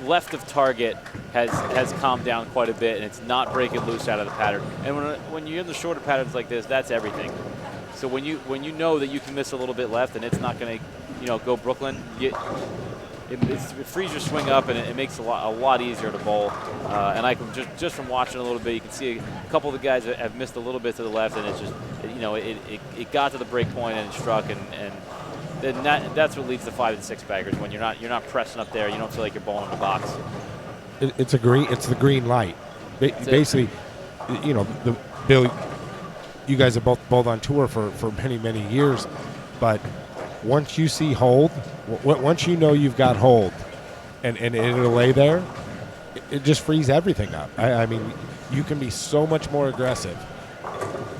[SPEAKER 3] left of target has calmed down quite a bit, and it's not breaking loose out of the pattern. And when you're in the shorter patterns like this, that's everything. So when you know that you can miss a little bit left and it's not going to go Brooklyn, it frees your swing up, and it makes it a lot easier to bowl. And I can just from watching a little bit, you can see a couple of the guys that have missed a little bit to the left, and it's just it got to the break point and it struck, and then that's what leads to 5 and 6 baggers when you're not pressing up there. You don't feel like you're bowling in the box.
[SPEAKER 6] It's the green light. Basically, Bill, you guys have both bowled on tour for many years, but once you see hold, once you know you've got hold, and it'll lay there, it just frees everything up. I mean, you can be so much more aggressive.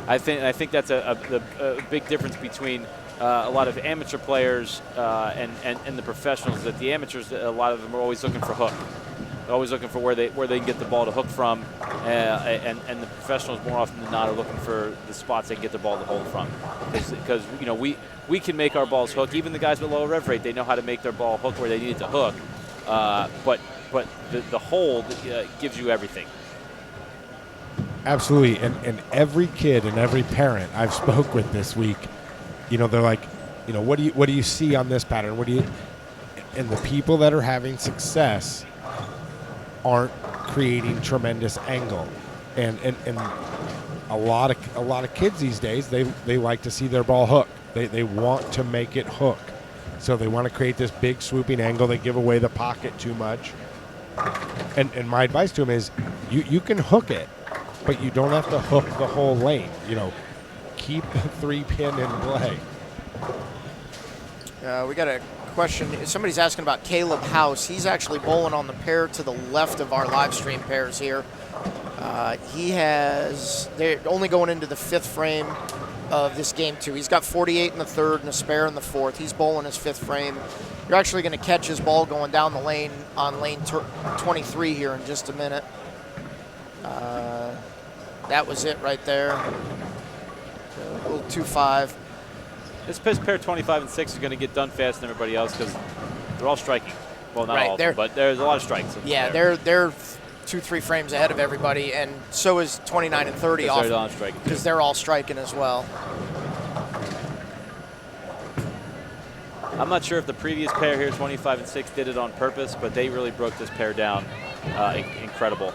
[SPEAKER 3] I think that's a big difference between a lot of amateur players and the professionals. That the amateurs, a lot of them are always looking for hook. They're always looking for where they can get the ball to hook from, and the professionals more often than not are looking for the spots they can get the ball to hold from. Because we can make our balls hook. Even the guys with lower rev rate, they know how to make their ball hook where they need it to hook. But the hold gives you everything.
[SPEAKER 6] Absolutely, and every kid and every parent I've spoke with this week, they're like, what do you see on this pattern? And the people that are having success aren't creating tremendous angle, and a lot of kids these days, they like to see their ball hook. They want to make it hook, so they want to create this big swooping angle. They give away the pocket too much, and my advice to them is, you can hook it, but you don't have to hook the whole lane. Keep the 3-pin in play.
[SPEAKER 2] We got a question. Somebody's asking about Caleb House. He's actually bowling on the pair to the left of our live stream pairs here. They're only going into the 5th frame of this game 2. He's got 48 in the 3rd and a spare in the 4th. He's bowling his 5th frame. You're actually going to catch his ball going down the lane on lane 23 here in just a minute. That was it right there. A little 2-5.
[SPEAKER 3] This pair 25 and 6 is going to get done faster than everybody else because they're all striking. Well, not all of them, but there's a lot of strikes.
[SPEAKER 2] Yeah, they're 2-3 frames ahead of everybody, and so is 29 and 30 off because they're all striking as well.
[SPEAKER 3] I'm not sure if the previous pair here, 25 and 6, did it on purpose, but they really broke this pair down. Incredible.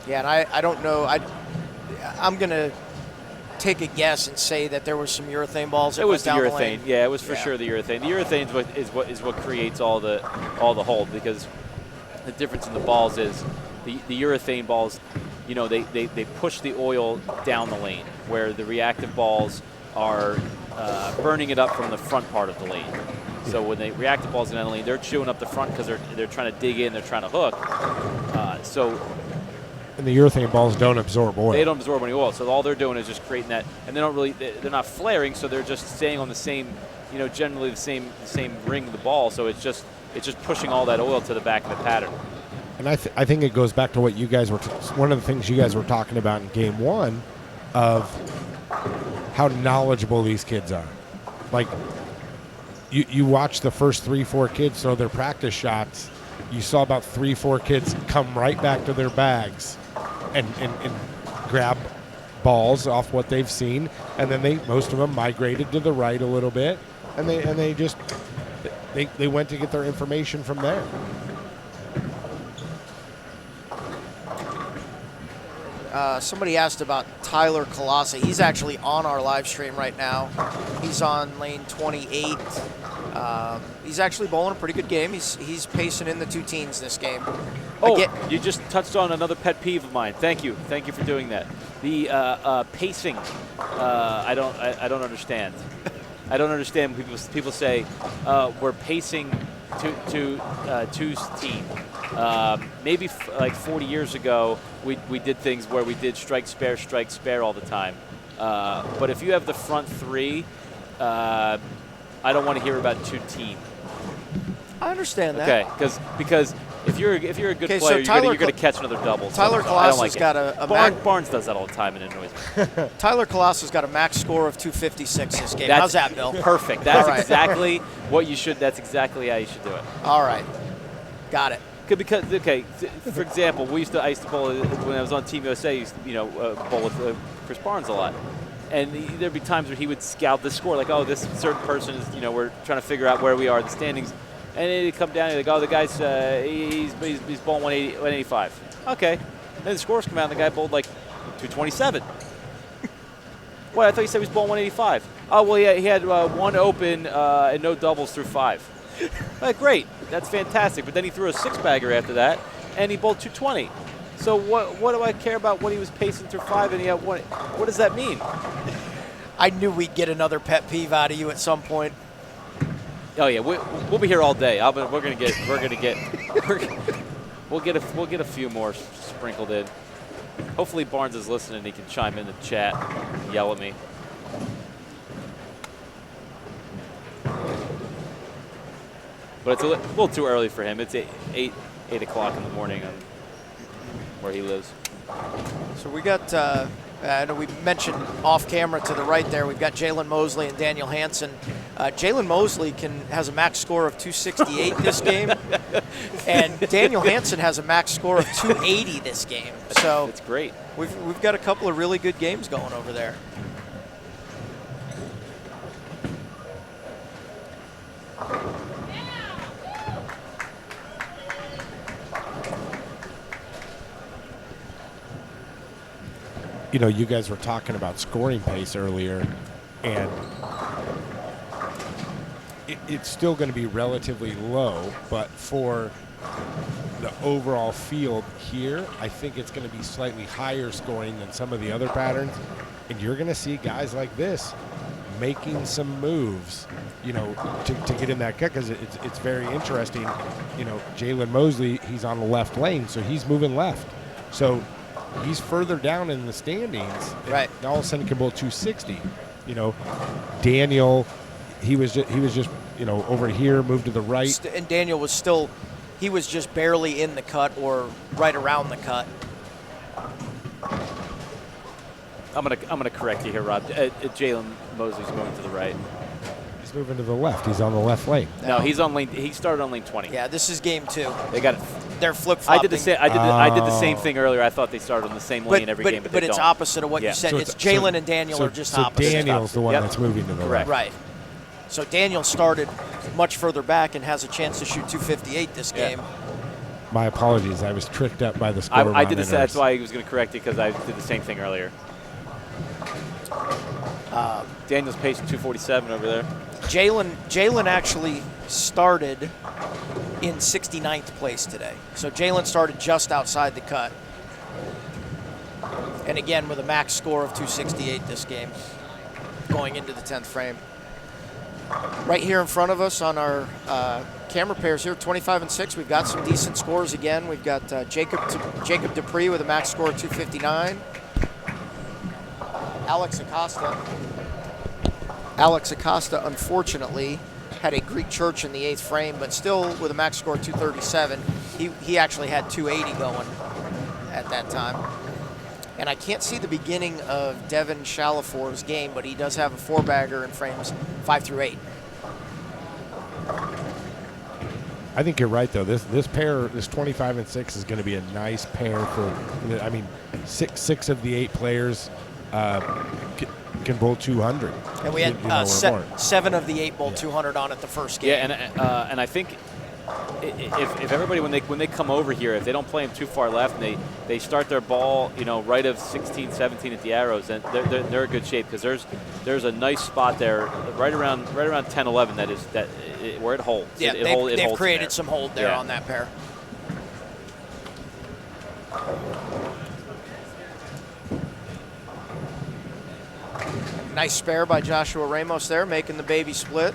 [SPEAKER 2] Yeah, and I don't know. I'm going to take a guess and say that there was some urethane balls that went down the lane.
[SPEAKER 3] It was the urethane. Yeah, it was for sure the urethane. The urethane is what creates all the hold, because the difference in the balls is the urethane balls, they push the oil down the lane, where the reactive balls are burning it up from the front part of the lane. So when the reactive balls in the lane, they're chewing up the front because they're trying to dig in, they're trying to hook.
[SPEAKER 6] And the urethane balls don't absorb oil.
[SPEAKER 3] They don't absorb any oil, so all they're doing is just creating that, and they're not flaring, so they're just staying on the same, generally the same ring of the ball. So it's just pushing all that oil to the back of the pattern.
[SPEAKER 6] And I think it goes back to what you guys were one of the things you guys were talking about in game 1 of how knowledgeable these kids are. Like you watch the first 3-4 kids throw their practice shots. You saw about 3-4 kids come right back to their bags and grab balls off what they've seen, and then most of them migrated to the right a little bit, and they went to get their information from there.
[SPEAKER 2] Somebody asked about Tyler Colassa. He's actually on our live stream right now. He's on lane 28. He's actually bowling a pretty good game. He's pacing in the 2 teens this game.
[SPEAKER 3] You just touched on another pet peeve of mine. Thank you for doing that. The pacing, I don't understand. I don't understand when people say we're pacing to two's team. Maybe like 40 years ago, we did things where we did strike, spare all the time. But if you have the front 3, I don't want to hear about 2 team.
[SPEAKER 2] I understand that.
[SPEAKER 3] Okay, because If you're a good
[SPEAKER 2] Okay, so
[SPEAKER 3] player,
[SPEAKER 2] Tyler
[SPEAKER 3] you're going to catch another double.
[SPEAKER 2] Tyler
[SPEAKER 3] so I don't
[SPEAKER 2] Colosso's
[SPEAKER 3] like
[SPEAKER 2] got
[SPEAKER 3] it. Barnes does that all the time and it annoys me.
[SPEAKER 2] Tyler Colosso's got a max score of 256 this game.
[SPEAKER 3] That's
[SPEAKER 2] How's that, Bill?
[SPEAKER 3] Perfect. That's
[SPEAKER 2] All right.
[SPEAKER 3] exactly what you should. That's exactly how you should do it.
[SPEAKER 2] All right, got it.
[SPEAKER 3] Because for example, I used to bowl when I was on Team USA. I used to bowl with Chris Barnes a lot, and there'd be times where he would scout the score, like, oh, this certain person is, we're trying to figure out where we are in the standings, and he'd come down and like, oh, the guy's he's bowling 180, 185. Okay, then the scores come out and the guy bowled like 227. What? I thought you said he was bowling 185. Oh well, yeah, he had one open and no doubles through 5. Like, great, that's fantastic. But then he threw a 6-bagger after that, and he bowled 220. So what do I care about what he was pacing through 5? And he had one? What does that mean?
[SPEAKER 2] I knew we'd get another pet peeve out of you at some point.
[SPEAKER 3] Oh yeah, we'll be here all day. We'll get a few more sprinkled in. Hopefully Barnes is listening. He can chime in the chat, and yell at me. But it's a little too early for him. It's 8 o'clock in the morning on where he lives.
[SPEAKER 2] So we got, I know we mentioned off camera to the right there, we've got Jalen Mosley and Daniel Hansen. Jalen Mosley has a max score of 268 this game, and Daniel Hansen has a max score of 280 this game. So
[SPEAKER 3] it's great.
[SPEAKER 2] We've got a couple of really good games going over there.
[SPEAKER 6] You guys were talking about scoring pace earlier, and it's still going to be relatively low, but for the overall field here, I think it's going to be slightly higher scoring than some of the other patterns, and you're going to see guys like this making some moves, to get in that cut, because it's very interesting. Jalen Mosley, he's on the left lane, so he's moving left. So he's further down in the standings.
[SPEAKER 2] Right.
[SPEAKER 6] And all of a sudden can bowl 260. Daniel, he was just over here, moved to the right.
[SPEAKER 2] And Daniel was he was just barely in the cut or right around the cut.
[SPEAKER 3] I'm gonna correct you here, Rob. Jalen Mosley's going to the right.
[SPEAKER 6] He's moving to the left. He's on the left lane.
[SPEAKER 3] No, he's on lane. He started on lane 20.
[SPEAKER 2] Yeah, this is game 2.
[SPEAKER 3] They got it.
[SPEAKER 2] They're flip-flopping.
[SPEAKER 3] I did the same thing earlier. I thought they started on the same lane every game, but they
[SPEAKER 2] it's
[SPEAKER 3] don't.
[SPEAKER 2] opposite of what you said.
[SPEAKER 6] So
[SPEAKER 2] it's Jalen and Daniel are just opposite.
[SPEAKER 6] So Daniel's the one that's moving to the right.
[SPEAKER 2] Right. So Daniel started much further back and has a chance to shoot 258 this game.
[SPEAKER 6] My apologies. I was tricked up by the score.
[SPEAKER 3] I did this. That's why I was going to correct you, because I did the same thing earlier. Daniel's pacing 247 over there.
[SPEAKER 2] Jalen actually started in 69th place today. So Jalen started just outside the cut. And again, with a max score of 268 this game, going into the 10th frame. Right here in front of us on our camera pairs here, 25 and 6, we've got some decent scores again. We've got Jacob Dupree with a max score of 259. Alex Acosta, unfortunately, had a Greek church in the 8th frame, but still with a max score of 237. He actually had 280 going at that time. And I can't see the beginning of Devin Shalafor's game, but he does have a 4-bagger in frames 5 through 8.
[SPEAKER 6] I think you're right, though. This pair, this 25 and 6, is going to be a nice pair for. I mean, six of the 8 players can bowl 200.
[SPEAKER 2] And we had 7 of the 8 bowled 200 on it the first game.
[SPEAKER 3] Yeah, and I think if everybody, when they come over here, if they don't play them too far left and they start their ball, right of 16, 17 at the arrows, then they're in good shape, because there's a nice spot there right around 10, 11 where it holds.
[SPEAKER 2] Yeah, they've created some hold there on that pair. Nice spare by Joshua Ramos there, making the baby split.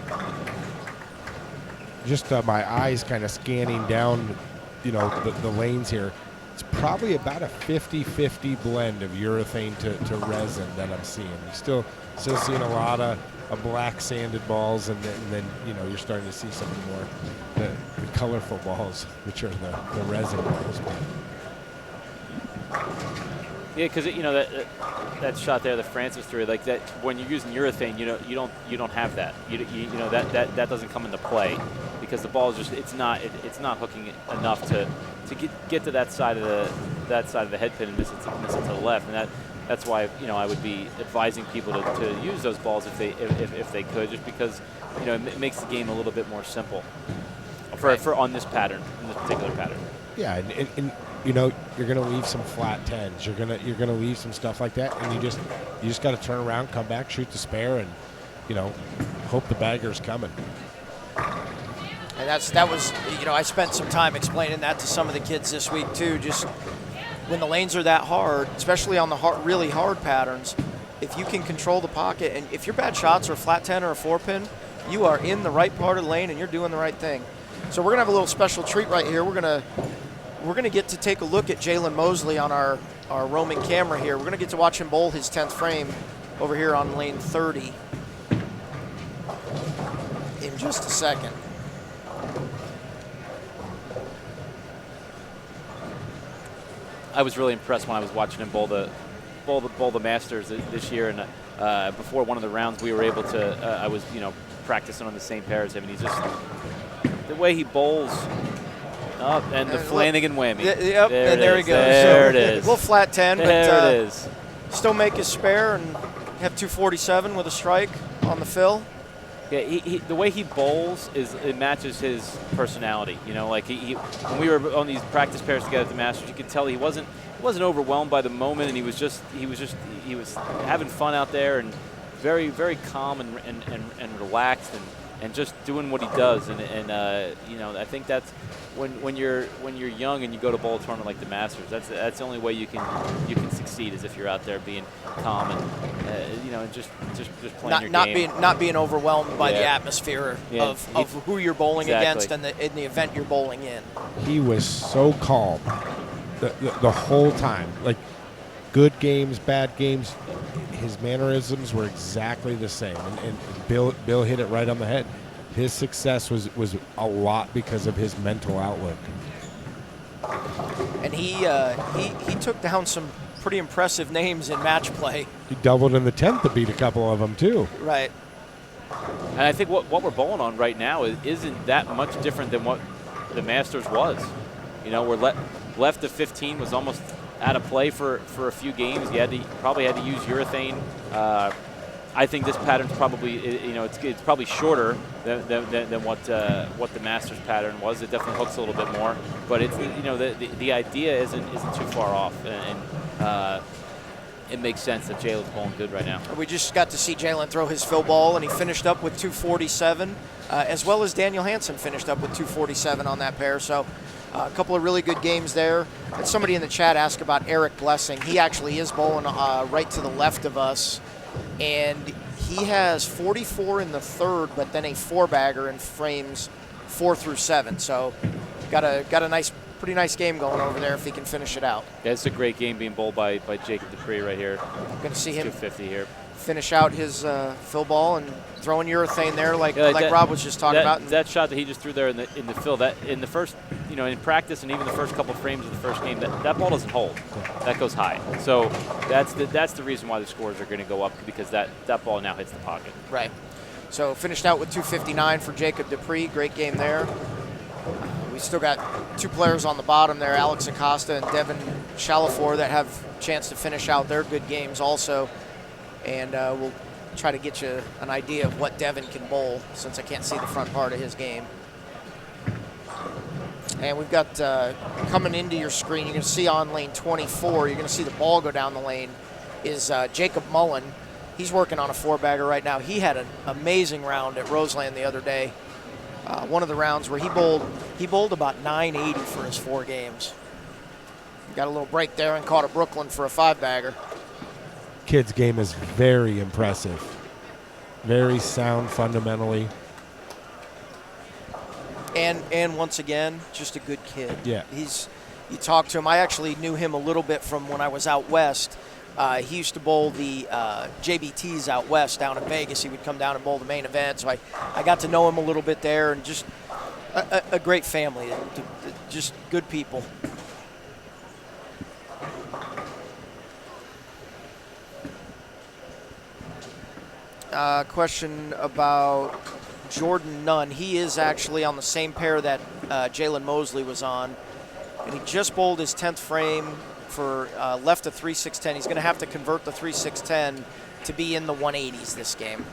[SPEAKER 6] Just my eyes kind of scanning down, the lanes here. It's probably about a 50-50 blend of urethane to resin that I'm seeing. Still seeing a lot of of black sanded balls, and then you're starting to see some of the more the colorful balls, which are the resin balls.
[SPEAKER 3] Yeah, because that shot there, the Francis threw, like that, when you're using urethane, you don't have that. That doesn't come into play because the ball is just it's not hooking enough to get to that side of the head pin and miss it to the left, and that's why I would be advising people to use those balls if they could, just because it makes the game a little bit more simple for on this pattern, in this particular pattern.
[SPEAKER 6] Yeah, and you're gonna leave some flat tens. You're gonna leave some stuff like that, and you just got to turn around, come back, shoot the spare, and hope the bagger's coming.
[SPEAKER 2] And that was I spent some time explaining that to some of the kids this week too. Just when the lanes are that hard, especially on the really hard patterns, if you can control the pocket, and if your bad shots are a flat 10 or a 4-pin, you are in the right part of the lane and you're doing the right thing. So we're gonna have a little special treat right here. We're gonna get to take a look at Jalen Mosley on our roaming camera here. We're gonna get to watch him bowl his 10th frame over here on lane 30 in just a second.
[SPEAKER 3] I was really impressed when I was watching him bowl the Masters this year, and before one of the rounds we were able to. I was practicing on the same pair as him, and he's just the way he bowls. Oh, and the Flanagan whammy.
[SPEAKER 2] Yep, and there he goes.
[SPEAKER 3] There it is.
[SPEAKER 2] A little flat 10, but
[SPEAKER 3] there it is.
[SPEAKER 2] Still make his spare and have 247 with a strike on the fill.
[SPEAKER 3] Yeah, the way he bowls it matches his personality. Like when we were on these practice pairs together at the Masters, you could tell he wasn't overwhelmed by the moment, and he was having fun out there, and very, very calm and relaxed and just doing what he does. And I think that's when you're young and you go to bowl a tournament like the Masters, that's the only way you can succeed, is if you're out there being calm and just playing your game.
[SPEAKER 2] Not being overwhelmed by the atmosphere of who you're bowling against and in the event you're bowling in. He
[SPEAKER 6] was so calm the whole time. Like, good games, bad games, his mannerisms were exactly the same. And Bill hit it right on the head. His success was a lot because of his mental outlook.
[SPEAKER 2] And he took down some pretty impressive names in match play.
[SPEAKER 6] He doubled in the 10th to beat a couple of them too.
[SPEAKER 2] Right.
[SPEAKER 3] And I think what we're bowling on right now isn't that much different than what the Masters was. We're left of 15 was almost out of play for a few games. You probably had to use urethane. I think this pattern's probably it's probably shorter than what the Masters pattern was. It definitely hooks a little bit more, but it's the idea isn't too far off, and it makes sense that Jalen's bowling good right now.
[SPEAKER 2] We just got to see Jalen throw his fill ball, and he finished up with 247, as well as Daniel Hansen finished up with 247 on that pair. So a couple of really good games there. And somebody in the chat asked about Eric Blessing. He actually is bowling right to the left of us, and he has 44 in the third, but then a 4-bagger in frames 4 through 7. So got a pretty nice game going over there if he can finish it out.
[SPEAKER 3] Yeah, it's a great game being bowled by Jacob Dupree right here.
[SPEAKER 2] Going to see him
[SPEAKER 3] 250 here.
[SPEAKER 2] Finish out his fill ball and throwing urethane there, like Rob was just talking about.
[SPEAKER 3] That shot that he just threw there in the fill, that in the first, in practice and even the first couple of frames of the first game, that ball doesn't hold. That goes high. So that's the reason why the scores are going to go up, because that ball now hits the pocket.
[SPEAKER 2] Right. So finished out with 259 for Jacob Dupree. Great game there. We still got 2 players on the bottom there, Alex Acosta and Devin Chalafour, that have a chance to finish out their good games also. And we'll try to get you an idea of what Devin can bowl, since I can't see the front part of his game. And we've got coming into your screen, you're going to see on lane 24, you're going to see the ball go down the lane, is Jacob Mullen. He's working on a 4-bagger right now. He had an amazing round at Roseland the other day. One of the rounds where he bowled about 980 for his 4 games. Got a little break there and caught a Brooklyn for a 5-bagger.
[SPEAKER 6] Kid's game is very impressive. Very sound fundamentally.
[SPEAKER 2] And once again, just a good kid.
[SPEAKER 6] Yeah.
[SPEAKER 2] You talk to him. I actually knew him a little bit from when I was out west. He used to bowl the JBTs out west, down in Vegas. He would come down and bowl the main event. So I got to know him a little bit there, and just a great family, just good people. Question about Jordan Nunn. He is actually on the same pair that Jalen Mosley was on, and he just bowled his 10th frame for left a 3.610. He's going to have to convert the 3.610 to be in the 180s this game.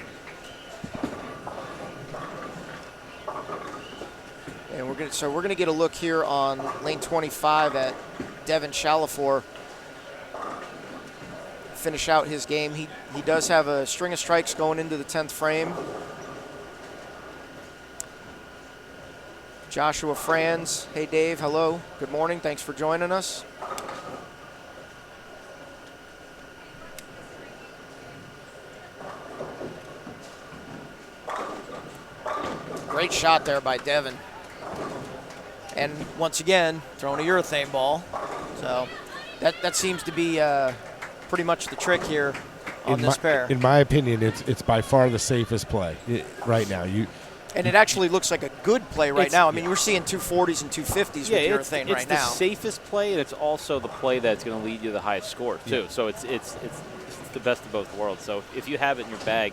[SPEAKER 2] And we're going to get a look here on lane 25 at Devin Shalafor. Finish out his game. He does have a string of strikes going into the 10th frame. Joshua Franz. Hey Dave, hello. Good morning. Thanks for joining us. Great shot there by Devin. And once again, throwing a urethane ball. So that seems to be pretty much the trick here on this pair.
[SPEAKER 6] In my opinion, it's by far the safest play right now.
[SPEAKER 2] And it actually looks like a good play right now. I mean, we're seeing 240s and 250s with urethane right now.
[SPEAKER 3] It's the safest play, and it's also the play that's going to lead you to the highest score too. So it's the best of both worlds. So if you have it in your bag,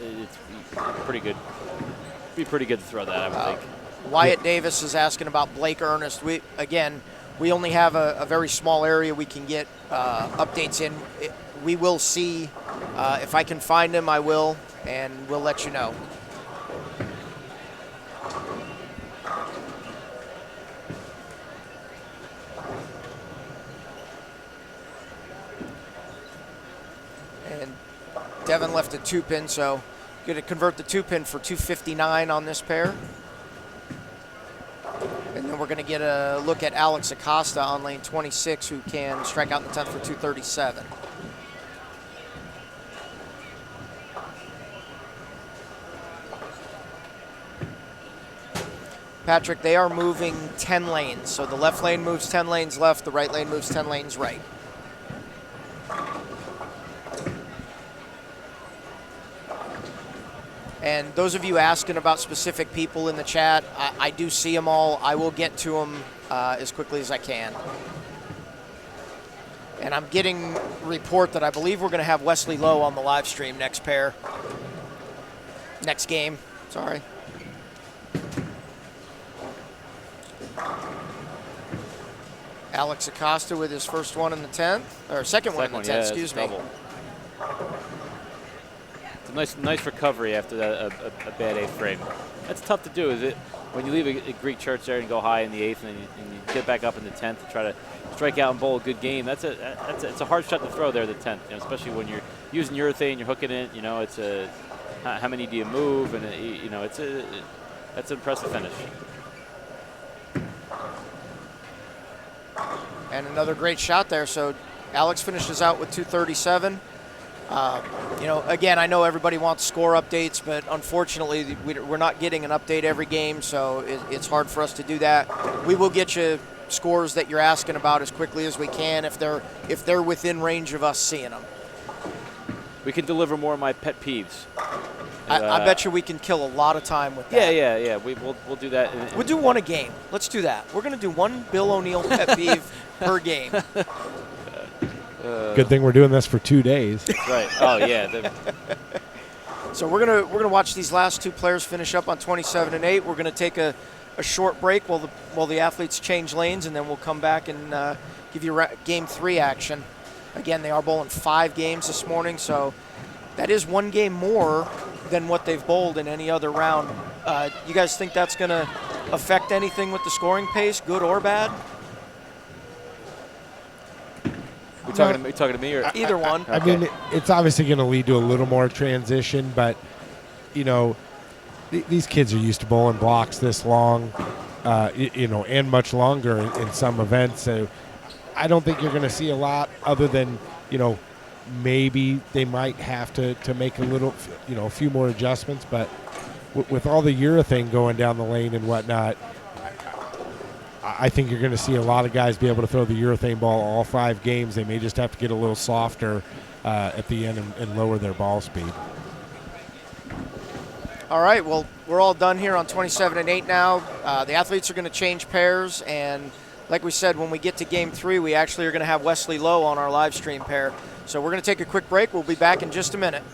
[SPEAKER 3] it's pretty good. It'd be pretty good to throw that, I would think.
[SPEAKER 2] Wyatt Davis is asking about Blake Ernest. We only have a very small area we can get updates in. We will see. If I can find him, I will, and we'll let you know. And Devin left a 2-pin, so going to convert the 2-pin for 259 on this pair. And then we're going to get a look at Alex Acosta on lane 26, who can strike out in the 10th for 237. Patrick, they are moving 10 lanes. So the left lane moves 10 lanes left, the right lane moves 10 lanes right. And those of you asking about specific people in the chat, I do see them all. I will get to them as quickly as I can. And I'm getting a report that I believe we're going to have Wesley Lowe on the live stream next game. Sorry. Alex Acosta with his first one in the 10th, or second one in the 10th, excuse me.
[SPEAKER 3] Double. It's a nice recovery after that, a bad 8th frame. That's tough to do, is it? When you leave a Greek church there and go high in the 8th and you get back up in the 10th to try to strike out and bowl a good game, it's a hard shot to throw there, the 10th, especially when you're using urethane, you're hooking it, it's how many do you move, and that's an impressive finish.
[SPEAKER 2] And another great shot there. So Alex finishes out with 237. Again, I know everybody wants score updates, but unfortunately we're not getting an update every game, so it's hard for us to do that. We will get you scores that you're asking about as quickly as we can if they're within range of us seeing them.
[SPEAKER 3] We can deliver more of my pet peeves.
[SPEAKER 2] I bet you we can kill a lot of time with that.
[SPEAKER 3] Yeah. We'll do that.
[SPEAKER 2] We'll do one a game. Let's do that. We're going to do one Bill O'Neill pet peeve per game.
[SPEAKER 6] Good thing we're doing this for 2 days.
[SPEAKER 3] Right. Oh yeah.
[SPEAKER 2] So we're gonna watch these last two players finish up on 27 and 8. We're gonna take a short break while the athletes change lanes, and then we'll come back and give you game 3 action. Again, they are bowling 5 games this morning, so that is 1 game more than what they've bowled in any other round. You guys think that's gonna affect anything with the scoring pace, good or bad?
[SPEAKER 3] You talking to me or
[SPEAKER 2] either one?
[SPEAKER 6] I mean, it's obviously going to lead to a little more transition, but these kids are used to bowling blocks this long, and much longer in some events. So I don't think you're going to see a lot other than maybe they might have to make a few more adjustments. But with all the urethane going down the lane and whatnot, I think you're going to see a lot of guys be able to throw the urethane ball all 5 games. They may just have to get a little softer at the end and lower their ball speed.
[SPEAKER 2] All right, well, we're all done here on 27 and 8 now. The athletes are going to change pairs, and like we said, when we get to game 3, we actually are going to have Wesley Lowe on our live stream pair. So we're going to take a quick break. We'll be back in just a minute.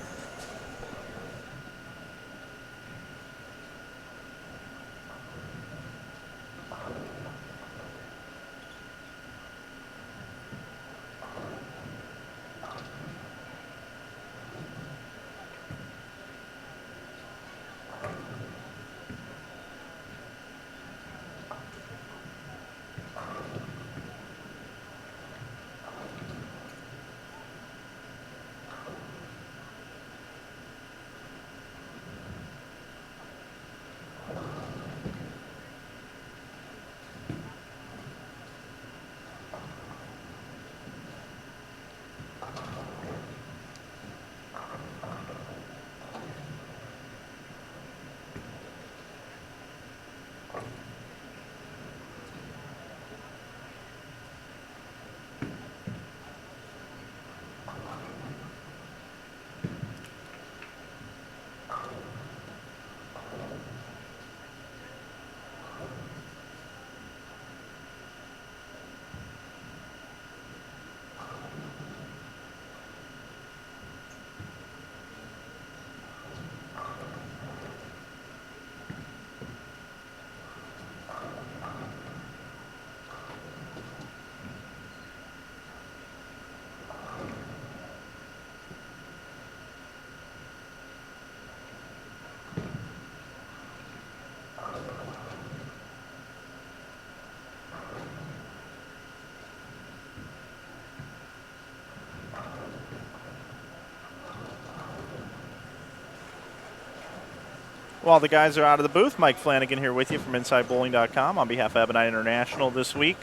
[SPEAKER 4] While the guys are out of the booth, Mike Flanagan here with you from InsideBowling.com on behalf of Ebonite International this week.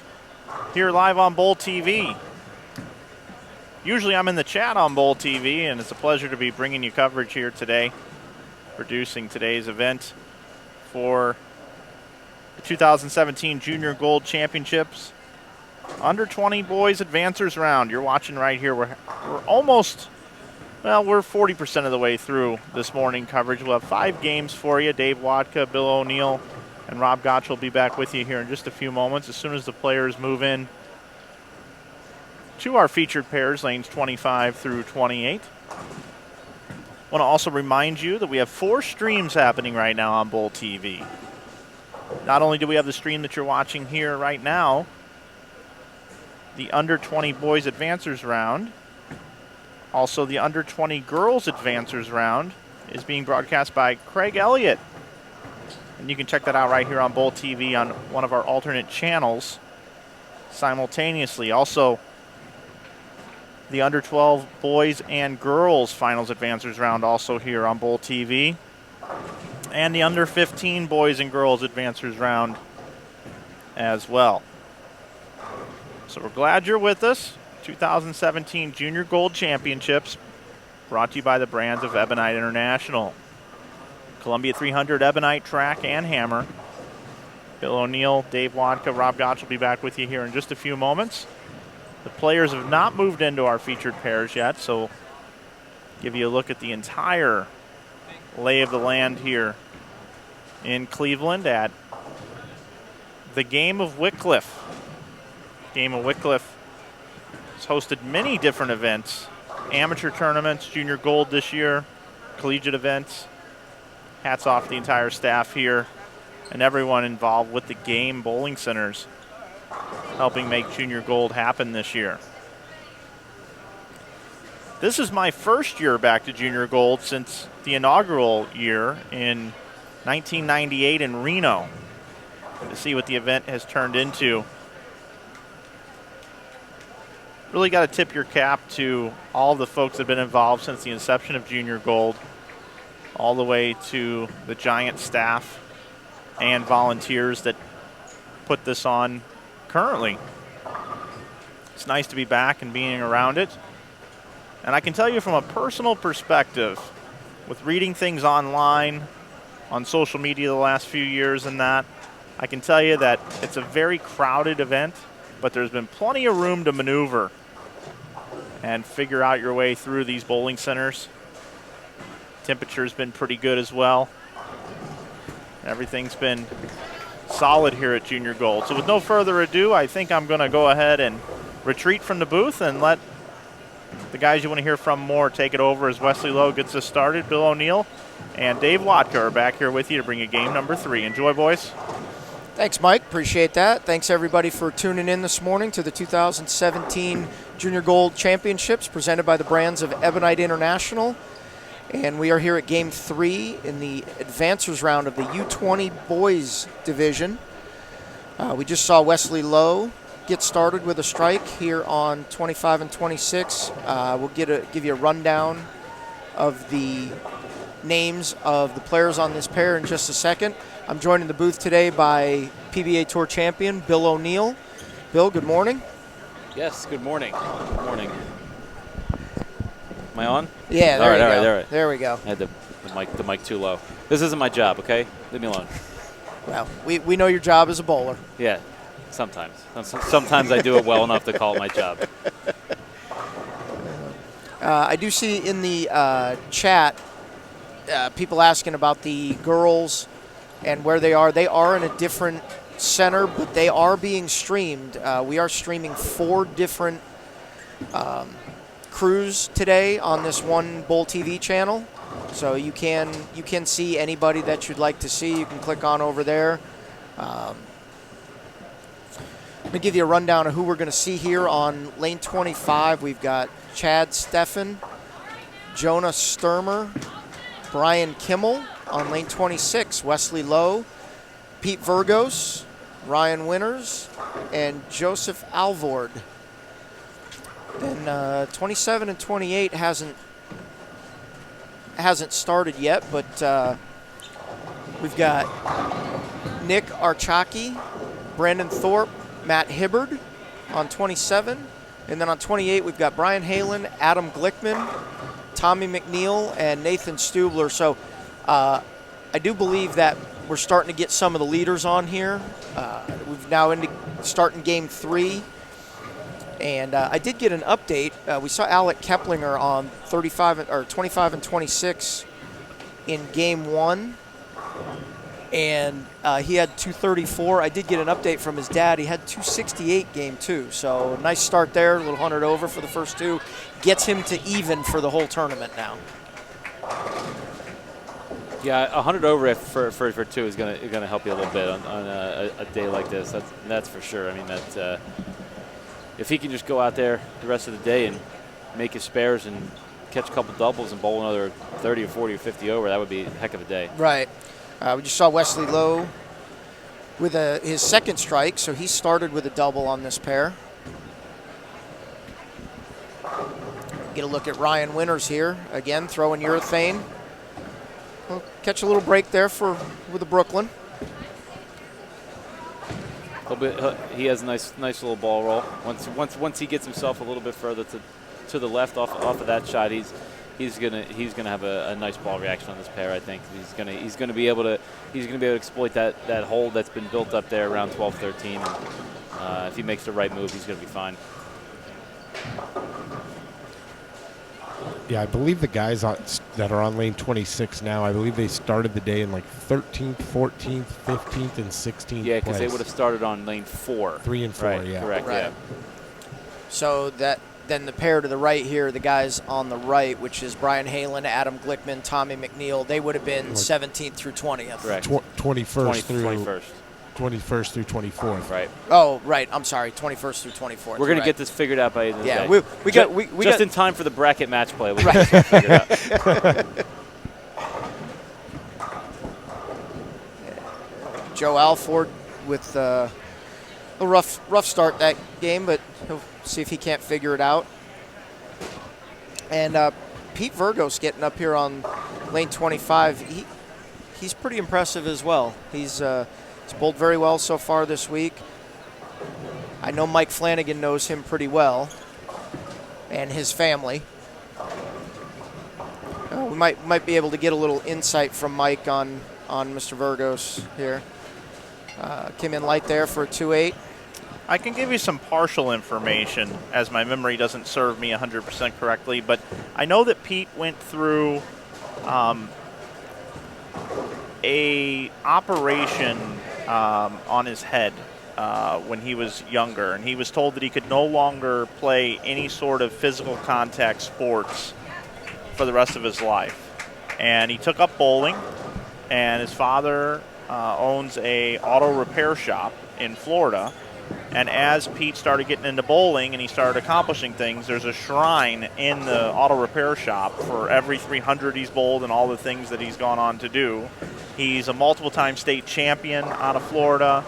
[SPEAKER 4] Here live on Bowl TV. Usually I'm in the chat on Bowl TV, and it's a pleasure to be bringing you coverage here today, producing today's event for the 2017 Junior Gold Championships. Under 20 boys advancers round. You're watching right here. We're almost... Well, we're 40% of the way through this morning coverage. We'll have 5 games for you. Dave Wadka, Bill O'Neill, and Rob Gotch will be back with you here in just a few moments as soon as the players move in to our featured pairs, lanes 25 through 28. I want to also remind you that we have 4 streams happening right now on Bowl TV. Not only do we have the stream that you're watching here right now, the Under 20 Boys Advancers round, also, the Under 20 Girls Advancers round is being broadcast by Craig Elliott. And you can check that out right here on Bowl TV on one of our alternate channels simultaneously. Also, the Under 12 Boys and Girls Finals Advancers round also here on Bowl TV. And the Under 15 Boys and Girls Advancers round as well. So we're glad you're with us. 2017 Junior Gold Championships brought to you by the brands of Ebonite International. Columbia 300 Ebonite Track and Hammer. Bill O'Neill, Dave Wadka, Rob Gotch will be back with you here in just a few moments. The players have not moved into our featured pairs yet, so give you a look at the entire lay of the land here in Cleveland at the Game of Wickliffe. Game of Wickliffe has hosted many different events, amateur tournaments, junior gold this year, collegiate events. Hats off to the entire staff here and everyone involved with the game bowling centers helping make junior gold happen this year. This is my first year back to junior gold since the inaugural year in 1998 in Reno. To see what the event has turned into. Really got to tip your cap to all the folks that have been involved since the inception of Junior Gold, all the way to the giant staff and volunteers that put this on currently. It's nice to be back and being around it. And I can tell you from a personal perspective, with reading things online, on social media the last few years and that, I can tell you that it's a very crowded event, but there's been plenty of room to maneuver and figure out your way through these bowling centers. Temperature's been pretty good as well. Everything's been solid here at Junior Gold. So with no further ado, I think I'm going to go ahead and retreat from the booth and let the guys you want to hear from more take it over as Wesley Lowe gets us started. Bill O'Neill and Dave Watka are back here with you to bring you game number 3. Enjoy, boys.
[SPEAKER 2] Thanks, Mike. Appreciate that. Thanks, everybody, for tuning in this morning to the 2017 Junior Gold Championships presented by the brands of Ebonite International. And we are here at Game 3 in the advancers round of the U20 Boys Division. We just saw Wesley Lowe get started with a strike here on 25 and 26. We'll give you a rundown of the names of the players on this pair in just a second. I'm joined in the booth today by PBA Tour champion Bill O'Neill. Bill, good morning.
[SPEAKER 3] Yes, good morning. Good morning. Am I on?
[SPEAKER 2] Yeah,
[SPEAKER 3] All right.
[SPEAKER 2] There we go.
[SPEAKER 3] I had the mic too low. This isn't my job, okay? Leave me alone.
[SPEAKER 2] Well, we know your job as a bowler.
[SPEAKER 3] Yeah, sometimes. Sometimes I do it well enough to call it my job.
[SPEAKER 2] I do see in the chat people asking about the girls and where they are. They are in a different center, but they are being streamed. We are streaming 4 different crews today on this one Bowl TV channel. So you can see anybody that you'd like to see. You can click on over there. I'm going to give you a rundown of who we're going to see here on lane 25. We've got Chad Steffen, Jonah Sturmer, Brian Kimmel. On lane 26, Wesley Lowe, Pete Vergos, Ryan Winters, and Joseph Alvord. Then 27 and 28 hasn't started yet, but we've got Nick Archaki, Brandon Thorpe, Matt Hibbard on 27. And then on 28, we've got Brian Halen, Adam Glickman, Tommy McNeil, and Nathan Stubler. So I do believe that we're starting to get some of the leaders on here. We've now starting game 3. And I did get an update. We saw Alec Keplinger on 25 and 26 in game 1. And he had 234. I did get an update from his dad. He had 268 game 2. So a nice start there, a little 100 over for the first 2. Gets him to even for the whole tournament now.
[SPEAKER 3] Yeah, 100 over for 2 is gonna help you a little bit on a day like this. That's for sure. I mean, that if he can just go out there the rest of the day and make his spares and catch a couple doubles and bowl another 30 or 40 or 50 over, that would be a heck of a day.
[SPEAKER 2] Right. We just saw Wesley Lowe with his second strike, so he started with a double on this pair. Get a look at Ryan Winters here. Again, throwing urethane. We'll catch a little break there with the Brooklyn.
[SPEAKER 3] He has a nice little ball roll. Once he gets himself a little bit further to the left off of that shot, he's gonna have a nice ball reaction on this pair. I think he's gonna be able to exploit that hole that's been built up there around 12-13. If he makes the right move, he's gonna be fine.
[SPEAKER 6] Yeah, I believe the guys that are on lane 26 now, I believe they started the day in like 13th, 14th, 15th, and 16th
[SPEAKER 3] Yeah, because they
[SPEAKER 6] place.
[SPEAKER 3] would have started on lane 4.
[SPEAKER 6] 3 and 4,
[SPEAKER 3] right,
[SPEAKER 6] yeah.
[SPEAKER 3] Correct,
[SPEAKER 2] Right.
[SPEAKER 3] yeah.
[SPEAKER 2] So then the pair to the right here, the guys on the right, which is Brian Halen, Adam Glickman, Tommy McNeil, they would have been 17th through 20th.
[SPEAKER 3] Correct.
[SPEAKER 6] 21st through
[SPEAKER 3] 21st.
[SPEAKER 6] 24th.
[SPEAKER 3] Right.
[SPEAKER 2] Oh, right. I'm sorry. 21st through 24th.
[SPEAKER 3] We're going
[SPEAKER 2] right.
[SPEAKER 3] to get this figured out by the end of the
[SPEAKER 2] Yeah,
[SPEAKER 3] day.
[SPEAKER 2] we got
[SPEAKER 3] just in time for the bracket match play. We
[SPEAKER 2] Right.
[SPEAKER 3] got this figured out.
[SPEAKER 2] Joe Alford with a rough start that game, but he'll see if he can't figure it out. And Pete Vergos getting up here on lane 25. He's pretty impressive as well. He's bowled very well so far this week. I know Mike Flanagan knows him pretty well, and his family. We might be able to get a little insight from Mike on Mr. Vergos here. Came in light there for a 2.8.
[SPEAKER 4] I can give you some partial information, as my memory doesn't serve me 100% correctly, but I know that Pete went through a operation on his head when he was younger, and he was told that he could no longer play any sort of physical contact sports for the rest of his life. And he took up bowling, and his father owns a auto repair shop in Florida. And as Pete started getting into bowling and he started accomplishing things, there's a shrine in the auto repair shop for every 300 he's bowled and all the things that he's gone on to do. He's a multiple-time state champion out of Florida,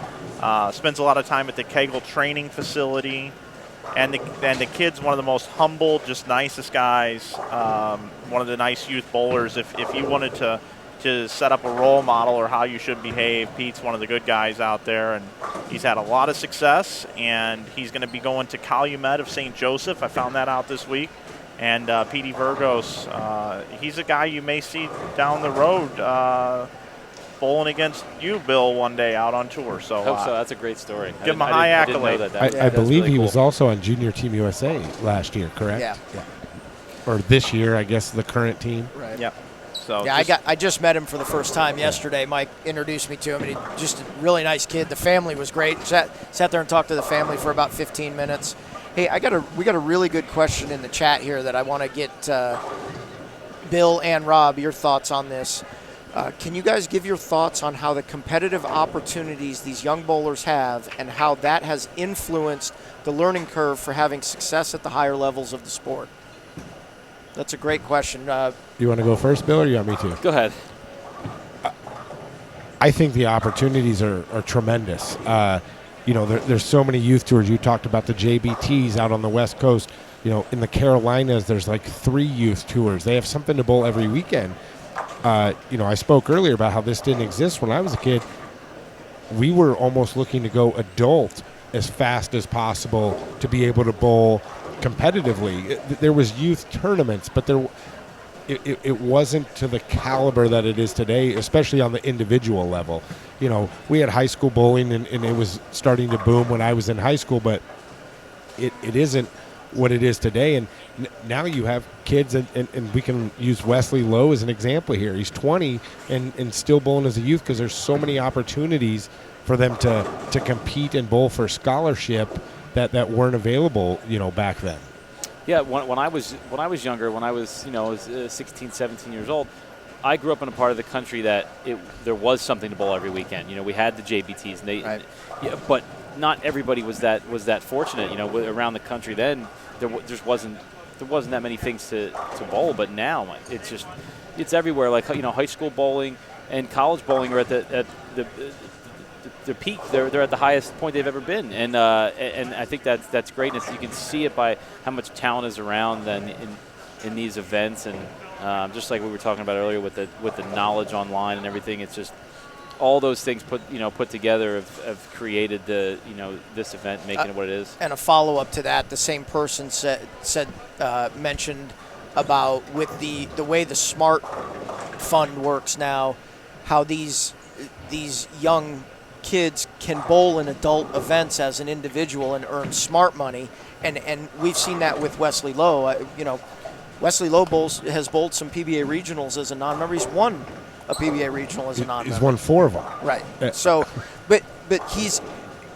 [SPEAKER 4] spends a lot of time at the Kegel training facility. And the kid's one of the most humble, just nicest guys, one of the nice youth bowlers. If you wanted to set up a role model or how you should behave, Pete's one of the good guys out there, and he's had a lot of success, and he's going to be going to Calumet of St. Joseph. I found that out this week. And Petey Virgos, he's a guy you may see down the road bowling against you, Bill, one day out on tour. So,
[SPEAKER 3] Hope so. That's a great story.
[SPEAKER 4] Give him a high accolade.
[SPEAKER 6] I believe he was also on Junior Team USA last year, correct?
[SPEAKER 2] Yeah.
[SPEAKER 6] Or this year, I guess, the current team.
[SPEAKER 2] Right.
[SPEAKER 4] Yep. So
[SPEAKER 2] Yeah, I just met him for the first time yesterday. Mike introduced me to him, and he's just a really nice kid. The family was great. Sat there and talked to the family for about 15 minutes. Hey, we got a really good question in the chat here that I want to get Bill and Rob your thoughts on this. Can you guys give your thoughts on how the competitive opportunities these young bowlers have and how that has influenced the learning curve for having success at the higher levels of the sport? That's a great question.
[SPEAKER 6] You want to go first, Bill, or you want me to?
[SPEAKER 3] Go ahead.
[SPEAKER 6] I think the opportunities are tremendous. There's so many youth tours. You talked about the JBTs out on the West Coast. In the Carolinas, there's like 3 youth tours. They have something to bowl every weekend. I spoke earlier about how this didn't exist when I was a kid. We were almost looking to go adult as fast as possible to be able to bowl competitively. There was youth tournaments, but it wasn't to the caliber that it is today, especially on the individual level. We had high school bowling, and it was starting to boom when I was in high school, but it isn't what it is today. And now you have kids, and we can use Wesley Lowe as an example here. He's 20 and still bowling as a youth because there's so many opportunities for them to compete and bowl for scholarship that weren't available, back then.
[SPEAKER 3] Yeah, when I was younger, when I was 16, 17 years old, I grew up in a part of the country that there was something to bowl every weekend. We had the JBTs, and
[SPEAKER 2] Right.
[SPEAKER 3] but not everybody was that fortunate. Around the country then, there wasn't that many things to bowl. But now it's everywhere. Like high school bowling and college bowling are at the peak. They're at the highest point they've ever been, and I think that's greatness. You can see it by how much talent is around then in these events, and just like we were talking about earlier with the knowledge online and everything. It's just all those things put together have created this event, making it what it is.
[SPEAKER 2] And a follow-up to that, the same person mentioned about with the way the Smart Fund works now, how these young kids can bowl in adult events as an individual and earn smart money, and we've seen that with Wesley Lowe. Wesley Lowe has bowled some PBA regionals as a non-member. He's won a PBA regional as a non-member.
[SPEAKER 6] He's won 4 of them.
[SPEAKER 2] Right. So, but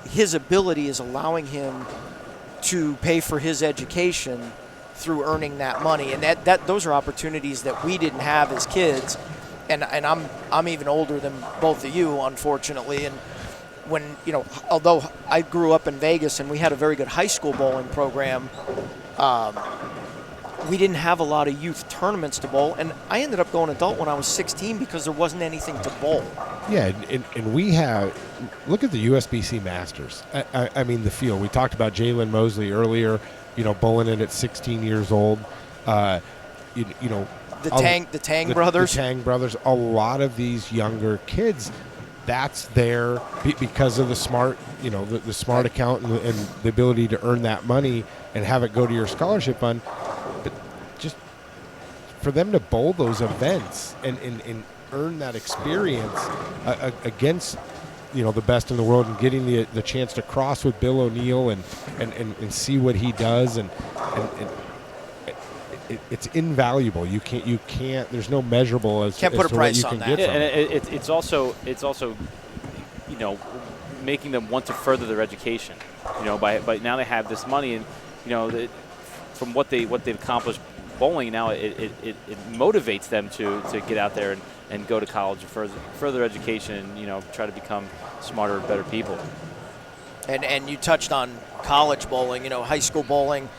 [SPEAKER 2] his ability is allowing him to pay for his education through earning that money, and those are opportunities that we didn't have as kids. And I'm even older than both of you, unfortunately. And when although I grew up in Vegas and we had a very good high school bowling program, we didn't have a lot of youth tournaments to bowl. And I ended up going adult when I was 16 because there wasn't anything to bowl.
[SPEAKER 6] Yeah, and we have look at the USBC Masters. I mean the field. We talked about Jalen Mosley earlier. Bowling it at 16 years old.
[SPEAKER 2] The Tang brothers.
[SPEAKER 6] The Tang brothers. A lot of these younger kids, that's there because of the smart, the smart account and the ability to earn that money and have it go to your scholarship fund. But just for them to bowl those events and earn that experience against, the best in the world, and getting the chance to cross with Bill O'Neill and see what he does, and it's invaluable. You can't. There's no measurable as
[SPEAKER 2] Can't put a
[SPEAKER 6] to
[SPEAKER 2] price
[SPEAKER 6] what you
[SPEAKER 2] on
[SPEAKER 6] can
[SPEAKER 2] that.
[SPEAKER 6] get
[SPEAKER 3] Yeah,
[SPEAKER 6] from
[SPEAKER 3] and it's also making them want to further their education. By now they have this money, and from what they've accomplished bowling, now it motivates them to get out there and go to college and further education, and try to become smarter, better people.
[SPEAKER 2] And you touched on college bowling, high school bowling,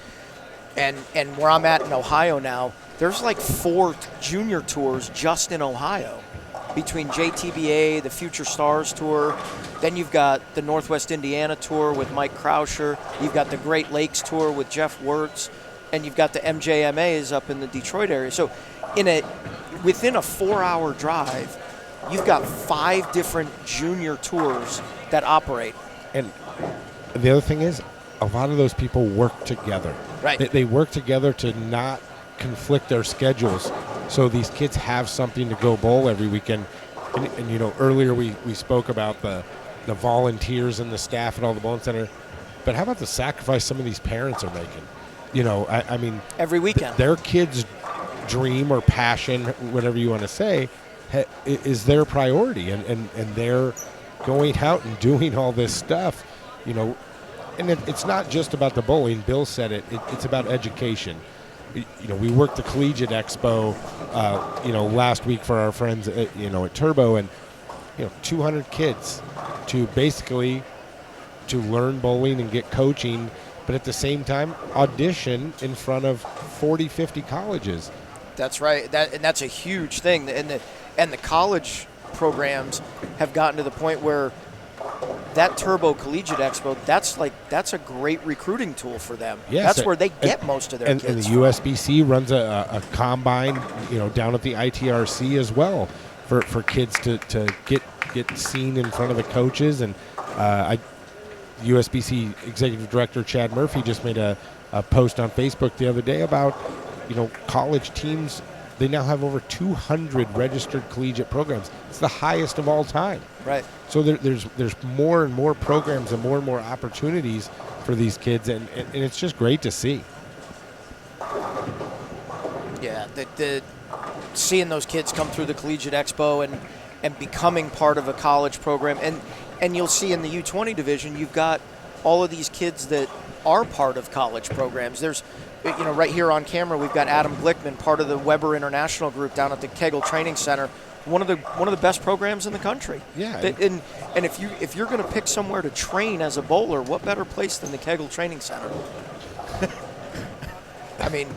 [SPEAKER 2] and where I'm at in Ohio now, there's like 4 junior tours just in Ohio, between JTBA, the Future Stars Tour, then you've got the Northwest Indiana Tour with Mike Krauscher, you've got the Great Lakes Tour with Jeff Wirtz, and you've got the MJMAs up in the Detroit area. So within a 4-hour drive, you've got 5 different junior tours that operate.
[SPEAKER 6] And the other thing is, a lot of those people work together.
[SPEAKER 2] Right.
[SPEAKER 6] They work together to not conflict their schedules, so these kids have something to go bowl every weekend. And earlier we spoke about the volunteers and the staff at all the bowling center, but how about the sacrifice some of these parents are making? I mean,
[SPEAKER 2] Every weekend.
[SPEAKER 6] Their kids' dream or passion, whatever you want to say, is their priority, and they're going out and doing all this stuff, and it's not just about the bowling. Bill said it's about education. We worked the Collegiate Expo, last week for our friends, at Turbo, and 200 kids to basically to learn bowling and get coaching, but at the same time audition in front of 40, 50 colleges.
[SPEAKER 2] That's right. That's a huge thing. And the college programs have gotten to the point where that Turbo Collegiate Expo, that's a great recruiting tool for them.
[SPEAKER 6] Yes,
[SPEAKER 2] that's where they get most of their
[SPEAKER 6] and
[SPEAKER 2] kids.
[SPEAKER 6] And the USBC runs a combine, down at the ITRC as well for kids to get seen in front of the coaches. And USBC Executive Director Chad Murphy just made a post on Facebook the other day about, college teams. They now have over 200 registered collegiate programs. It's the highest of all time.
[SPEAKER 2] Right.
[SPEAKER 6] So there's more and more programs and more opportunities for these kids, and it's just great to see.
[SPEAKER 2] Yeah, the seeing those kids come through the Collegiate Expo and becoming part of a college program, and you'll see in the U20 division, you've got all of these kids that are part of college programs. There's, right here on camera, we've got Adam Glickman, part of the Weber International Group down at the Kegel Training Center, one of the best programs in the country.
[SPEAKER 6] Yeah.
[SPEAKER 2] And if you're going to pick somewhere to train as a bowler, what better place than the Kegel Training Center? I mean,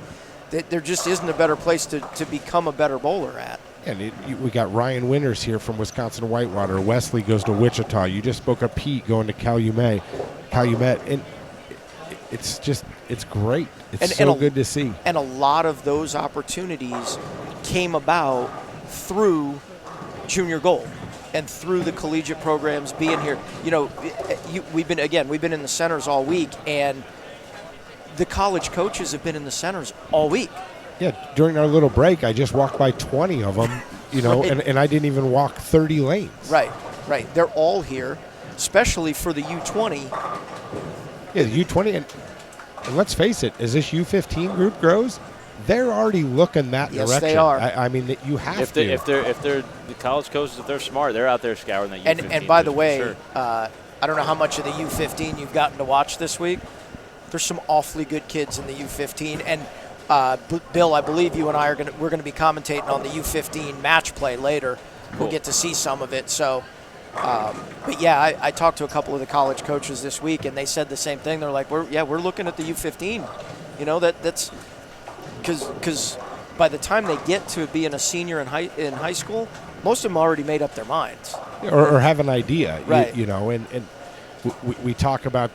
[SPEAKER 2] there just isn't a better place to become a better bowler at.
[SPEAKER 6] And we got Ryan Winters here from Wisconsin Whitewater. Wesley goes to Wichita. You just spoke of Pete going to Calumet, and it's great. It's so good to see.
[SPEAKER 2] And a lot of those opportunities came about through Junior Gold and through the collegiate programs being here. We've been in the centers all week, and the college coaches have been in the centers all week.
[SPEAKER 6] Yeah, during our little break, I just walked by 20 of them,
[SPEAKER 2] Right.
[SPEAKER 6] and I didn't even walk 30 lanes.
[SPEAKER 2] Right. They're all here, especially for the U20.
[SPEAKER 6] Yeah, the U20, and let's face it, as this U15 group grows, they're already looking that
[SPEAKER 2] Yes,
[SPEAKER 6] direction.
[SPEAKER 2] they are.
[SPEAKER 6] I mean, you have to.
[SPEAKER 3] If they're the college coaches, if they're smart, they're out there scouring that U15.
[SPEAKER 2] And by the
[SPEAKER 3] for
[SPEAKER 2] way,
[SPEAKER 3] sure.
[SPEAKER 2] I don't know how much of the U15 you've gotten to watch this week. There's some awfully good kids in the U15, and Bill, I believe you and I we're gonna be commentating on the U15 match play later.
[SPEAKER 3] Cool.
[SPEAKER 2] We'll get to see some of it. So, but yeah, I talked to a couple of the college coaches this week, and they said the same thing. They're like, we're looking at the U15. That's because by the time they get to being a senior in high school, most of them already made up their minds.
[SPEAKER 6] Or have an idea,
[SPEAKER 2] right?
[SPEAKER 6] And we talk about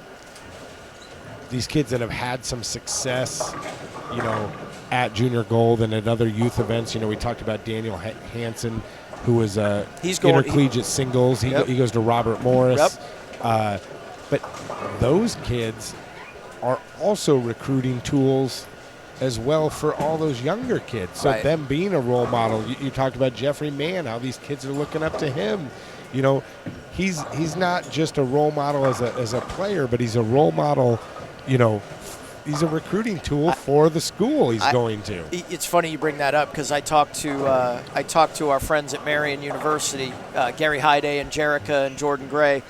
[SPEAKER 6] these kids that have had some success, at Junior Gold and at other youth events. We talked about Daniel Hansen, who was intercollegiate singles. He goes to Robert Morris.
[SPEAKER 2] Yep.
[SPEAKER 6] But those kids are also recruiting tools as well for all those younger kids. So them being a role model, you talked about Jeffrey Mann, how these kids are looking up to him. he's not just a role model as a player, but he's a role model, he's a recruiting tool for the school he's going to.
[SPEAKER 2] It's funny you bring that up because I talked to our friends at Marion University, Gary Hyde and Jerica and Jordan Gray,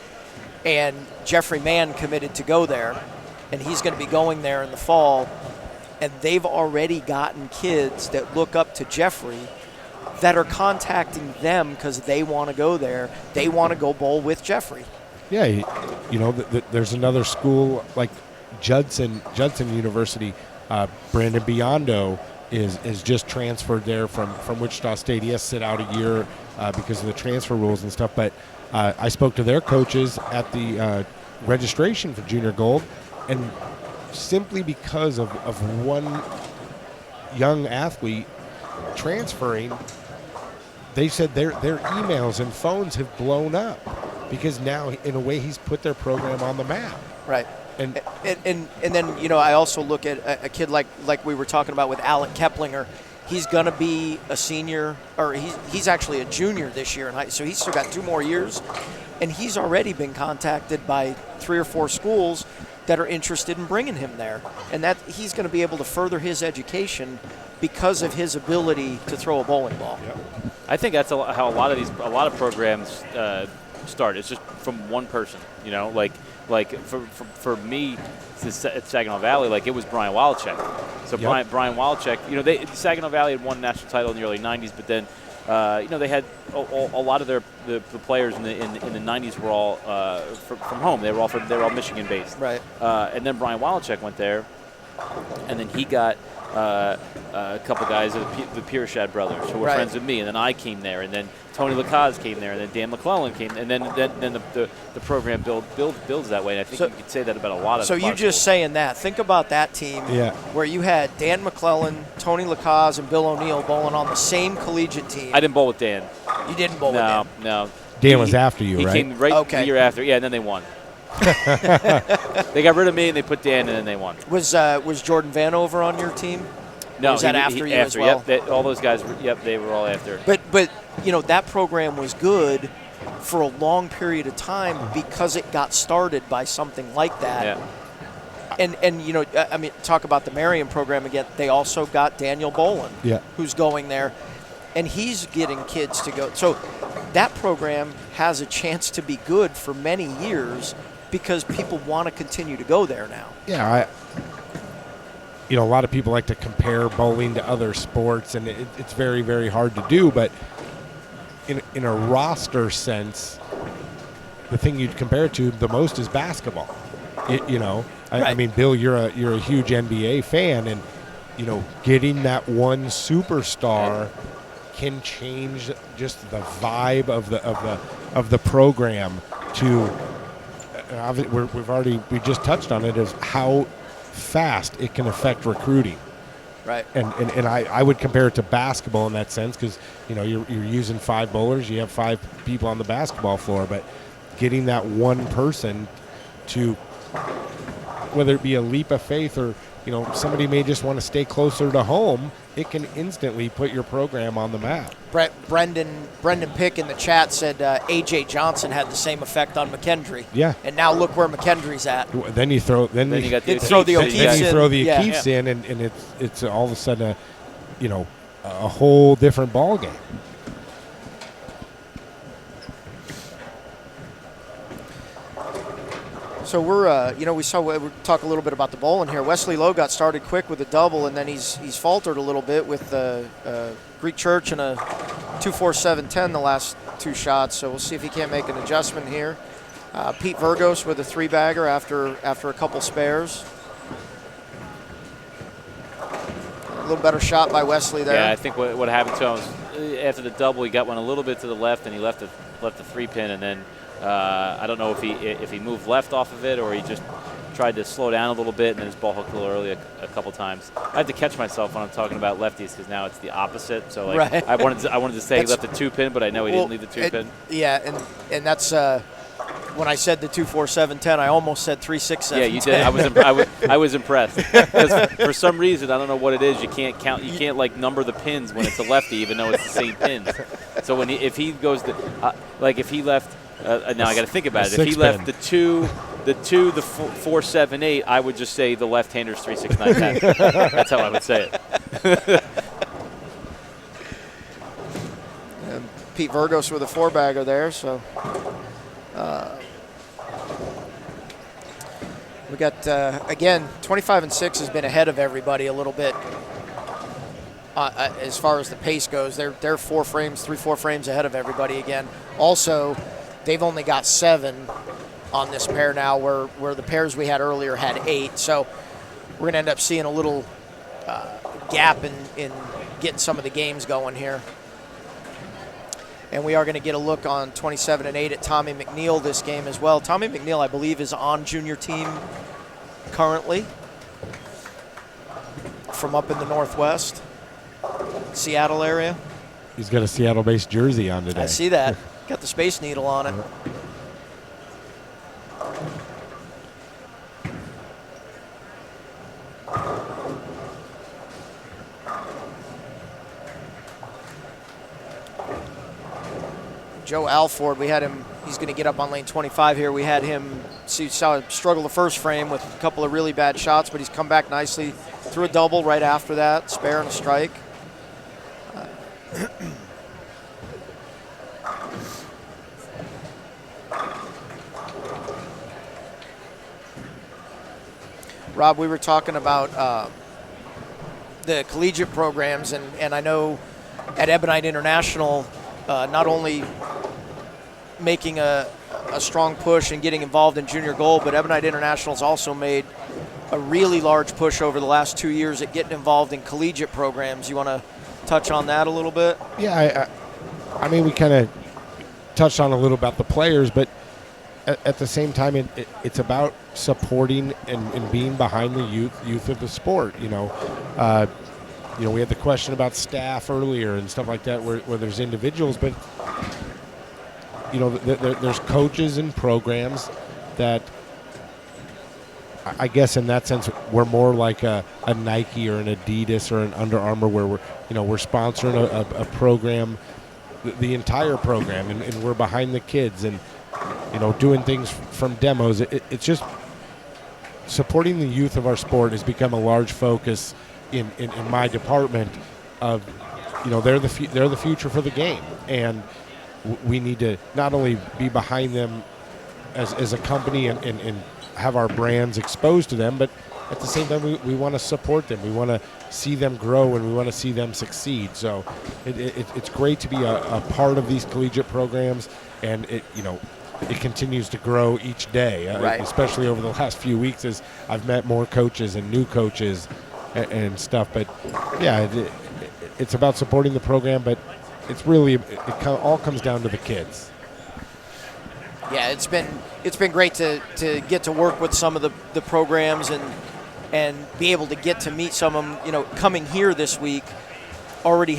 [SPEAKER 2] and Jeffrey Mann committed to go there, and he's going to be going there in the fall, and they've already gotten kids that look up to Jeffrey that are contacting them because they want to go there. They want to go bowl with Jeffrey.
[SPEAKER 6] Yeah, there's another school like Judson University. Brandon Biondo is just transferred there from Wichita State. He has to sit out a year because of the transfer rules and stuff. But I spoke to their coaches at the registration for Junior Gold, and simply because of one young athlete transferring, they said their emails and phones have blown up because now, in a way, he's put their program on the map.
[SPEAKER 2] Right.
[SPEAKER 6] And
[SPEAKER 2] then I also look at a kid like we were talking about with Alec Keplinger. He's going to be a senior, or he's actually a junior this year in high, so he's still got 2 more years, and he's already been contacted by 3 or 4 schools that are interested in bringing him there, and that he's going to be able to further his education because of his ability to throw a bowling ball.
[SPEAKER 6] Yep.
[SPEAKER 3] I think that's how a lot of programs start. It's just from one person, Like for me, at Saginaw Valley, like it was Brian Walczek. So
[SPEAKER 6] Yep.
[SPEAKER 3] Brian Walczek, Saginaw Valley had won a national title in the early '90s, but then they had a lot of the players in the '90s were all from home. They were all Michigan based.
[SPEAKER 2] Right.
[SPEAKER 3] And then Brian Walczek went there, and then he got a couple guys, the Piershad brothers, who were
[SPEAKER 2] Right.
[SPEAKER 3] friends with me, and then I came there, and then Tony Lacaz came there, and then Dan McClellan came, and then the program builds that way, and I think you could say that about a lot of.
[SPEAKER 2] So you just saying that. Think about that team where you had Dan McClellan, Tony Lacaz, and Bill O'Neill bowling on the same collegiate team.
[SPEAKER 3] I didn't bowl with Dan.
[SPEAKER 2] You didn't bowl with Dan?
[SPEAKER 3] No.
[SPEAKER 6] Dan was after you,
[SPEAKER 3] he
[SPEAKER 6] right?
[SPEAKER 3] He came the year after, yeah, and then they won. They got rid of me and they put Dan, and then they won.
[SPEAKER 2] Was Jordan Vanover on your team?
[SPEAKER 3] No,
[SPEAKER 2] or was that after you as well?
[SPEAKER 3] Yep, all those guys. They were all after.
[SPEAKER 2] But that program was good for a long period of time because it got started by something like that.
[SPEAKER 3] Yeah.
[SPEAKER 2] And talk about the Marion program again. They also got Daniel Bolin, who's going there, and he's getting kids to go. So that program has a chance to be good for many years because people want to continue to go there now.
[SPEAKER 6] Yeah, a lot of people like to compare bowling to other sports, and it's very, very hard to do. But in a roster sense, the thing you'd compare it to the most is basketball. I mean, Bill, you're a huge NBA fan, and getting that one superstar can change just the vibe of the program. We just touched on it, is how fast it can affect recruiting.
[SPEAKER 2] Right.
[SPEAKER 6] And I would compare it to basketball in that sense, because you're using 5 bowlers, you have 5 people on the basketball floor, but getting that one person to, whether it be a leap of faith or somebody may just want to stay closer to home, it can instantly put your program on the map.
[SPEAKER 2] Brendan Pick in the chat said A.J. Johnson had the same effect on McKendree.
[SPEAKER 6] Yeah.
[SPEAKER 2] And now look where McKendree's at.
[SPEAKER 6] Then you throw
[SPEAKER 3] you got the
[SPEAKER 6] O'Keefes in, and it's all of a sudden a whole different ball game.
[SPEAKER 2] So we're we talk a little bit about the bowling here. Wesley Lowe got started quick with a double, and then he's faltered a little bit with Greek Church and a 2.47.10 the last 2 shots. So we'll see if he can't make an adjustment here. Pete Virgos with a 3-bagger after a couple spares. A little better shot by Wesley there.
[SPEAKER 3] Yeah, I think what happened to him was after the double, he got one a little bit to the left, and he left the 3-pin, and then. I don't know if he moved left off of it or he just tried to slow down a little bit and then his ball hooked a little early a couple times. I have to catch myself when I'm talking about lefties because now it's the opposite. So
[SPEAKER 2] right.
[SPEAKER 3] I wanted to say he left the 2-pin, but I know he didn't leave the 2-pin.
[SPEAKER 2] Yeah, and that's when I said the 2.47.10, I almost said 3.67.
[SPEAKER 3] Yeah, you did. I was impressed because for some reason I don't know what it is. You can't count. You can't number the pins when it's a lefty, even though it's the same pins. So if he goes if he left Now I got to think about it.
[SPEAKER 6] a
[SPEAKER 3] If he
[SPEAKER 6] six
[SPEAKER 3] left
[SPEAKER 6] pin.
[SPEAKER 3] the 4, 7, 8, I would just say the left-hander's 3, 6, 9, 10. That's how I would say it.
[SPEAKER 2] And Pete Virgos with a 4-bagger there, so we got, again, 25 and 6 has been ahead of everybody a little bit as far as the pace goes. They're 3-4 frames ahead of everybody again. Also, they've only got 7 on this pair now, where the pairs we had earlier had 8. So we're going to end up seeing a little gap in getting some of the games going here. And we are going to get a look on 27 and 8 at Tommy McNeil this game as well. Tommy McNeil, I believe, is on junior team currently from up in the Northwest, Seattle area.
[SPEAKER 6] He's got a Seattle-based jersey on today.
[SPEAKER 2] I see that. Got the Space Needle on it. Joe Alford, we had him, he's going to get up on lane 25 here. We had him, saw him struggle the first frame with a couple of really bad shots, but he's come back nicely through a double right after that, spare and a strike. Rob, we were talking about the collegiate programs, and I know at Ebonite International, not only making a strong push and getting involved in junior gold, but Ebonite International has also made a really large push over the last 2 years at getting involved in collegiate programs. You want to touch on that a little bit?
[SPEAKER 6] Yeah, I mean, we kind of touched on a little about the players, but at the same time, it's about supporting and being behind the youth of the sport. You know, we had the question about staff earlier and stuff like that, where there's individuals, but you know, there's coaches and programs that, I guess in that sense, we're more like a Nike or an Adidas or an Under Armour, where we're sponsoring a program, the entire program, and we're behind the kids and, you know, doing things from demos. It's just supporting the youth of our sport has become a large focus in my department. Of, you know, they're the future for the game, and we need to not only be behind them as a company and have our brands exposed to them, but at the same time we want to support them. We want to see them grow, and we want to see them succeed. So it's great to be a part of these collegiate programs, and it continues to grow each day,
[SPEAKER 2] right.
[SPEAKER 6] Especially over the last few weeks as I've met more coaches and new coaches and stuff. But yeah, it's about supporting the program, but it's really, it all comes down to the kids.
[SPEAKER 2] Yeah, it's been great to get to work with some of the programs and be able to get to meet some of them. You know, coming here this week, already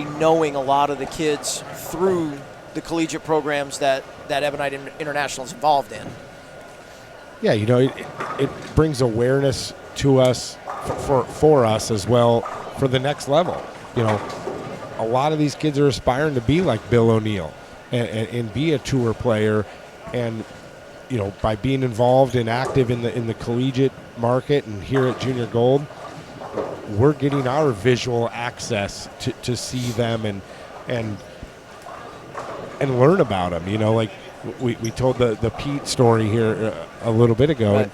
[SPEAKER 2] knowing a lot of the kids through the collegiate programs that Ebonite International is involved in.
[SPEAKER 6] Yeah, you know, it brings awareness to us for us as well for the next level. You know, a lot of these kids are aspiring to be like Bill O'Neill and be a tour player, and you know, by being involved and active in the collegiate market and here at Junior Gold, we're getting our visual access to see them and learn about them. You know, like we told the Pete story here a little bit ago.
[SPEAKER 2] Right.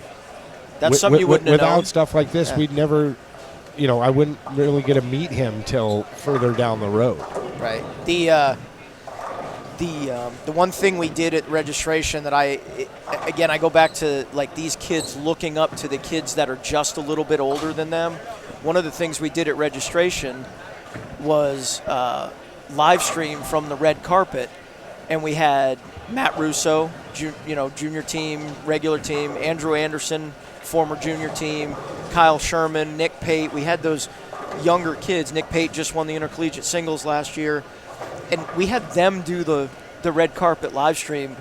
[SPEAKER 2] That's something you wouldn't have
[SPEAKER 6] without
[SPEAKER 2] known.
[SPEAKER 6] Stuff like this,
[SPEAKER 2] Yeah.
[SPEAKER 6] we'd never, you know, I wouldn't really get to meet him till further down the road.
[SPEAKER 2] Right. The one thing we did at registration that I go back to, like, these kids looking up to the kids that are just a little bit older than them. One of the things we did at registration was live stream from the red carpet, and we had Matt Russo, junior team, regular team, Andrew Anderson, former junior team, Kyle Sherman, Nick Pate. We had those younger kids. Nick Pate just won the intercollegiate singles last year. And we had them do the red carpet live stream,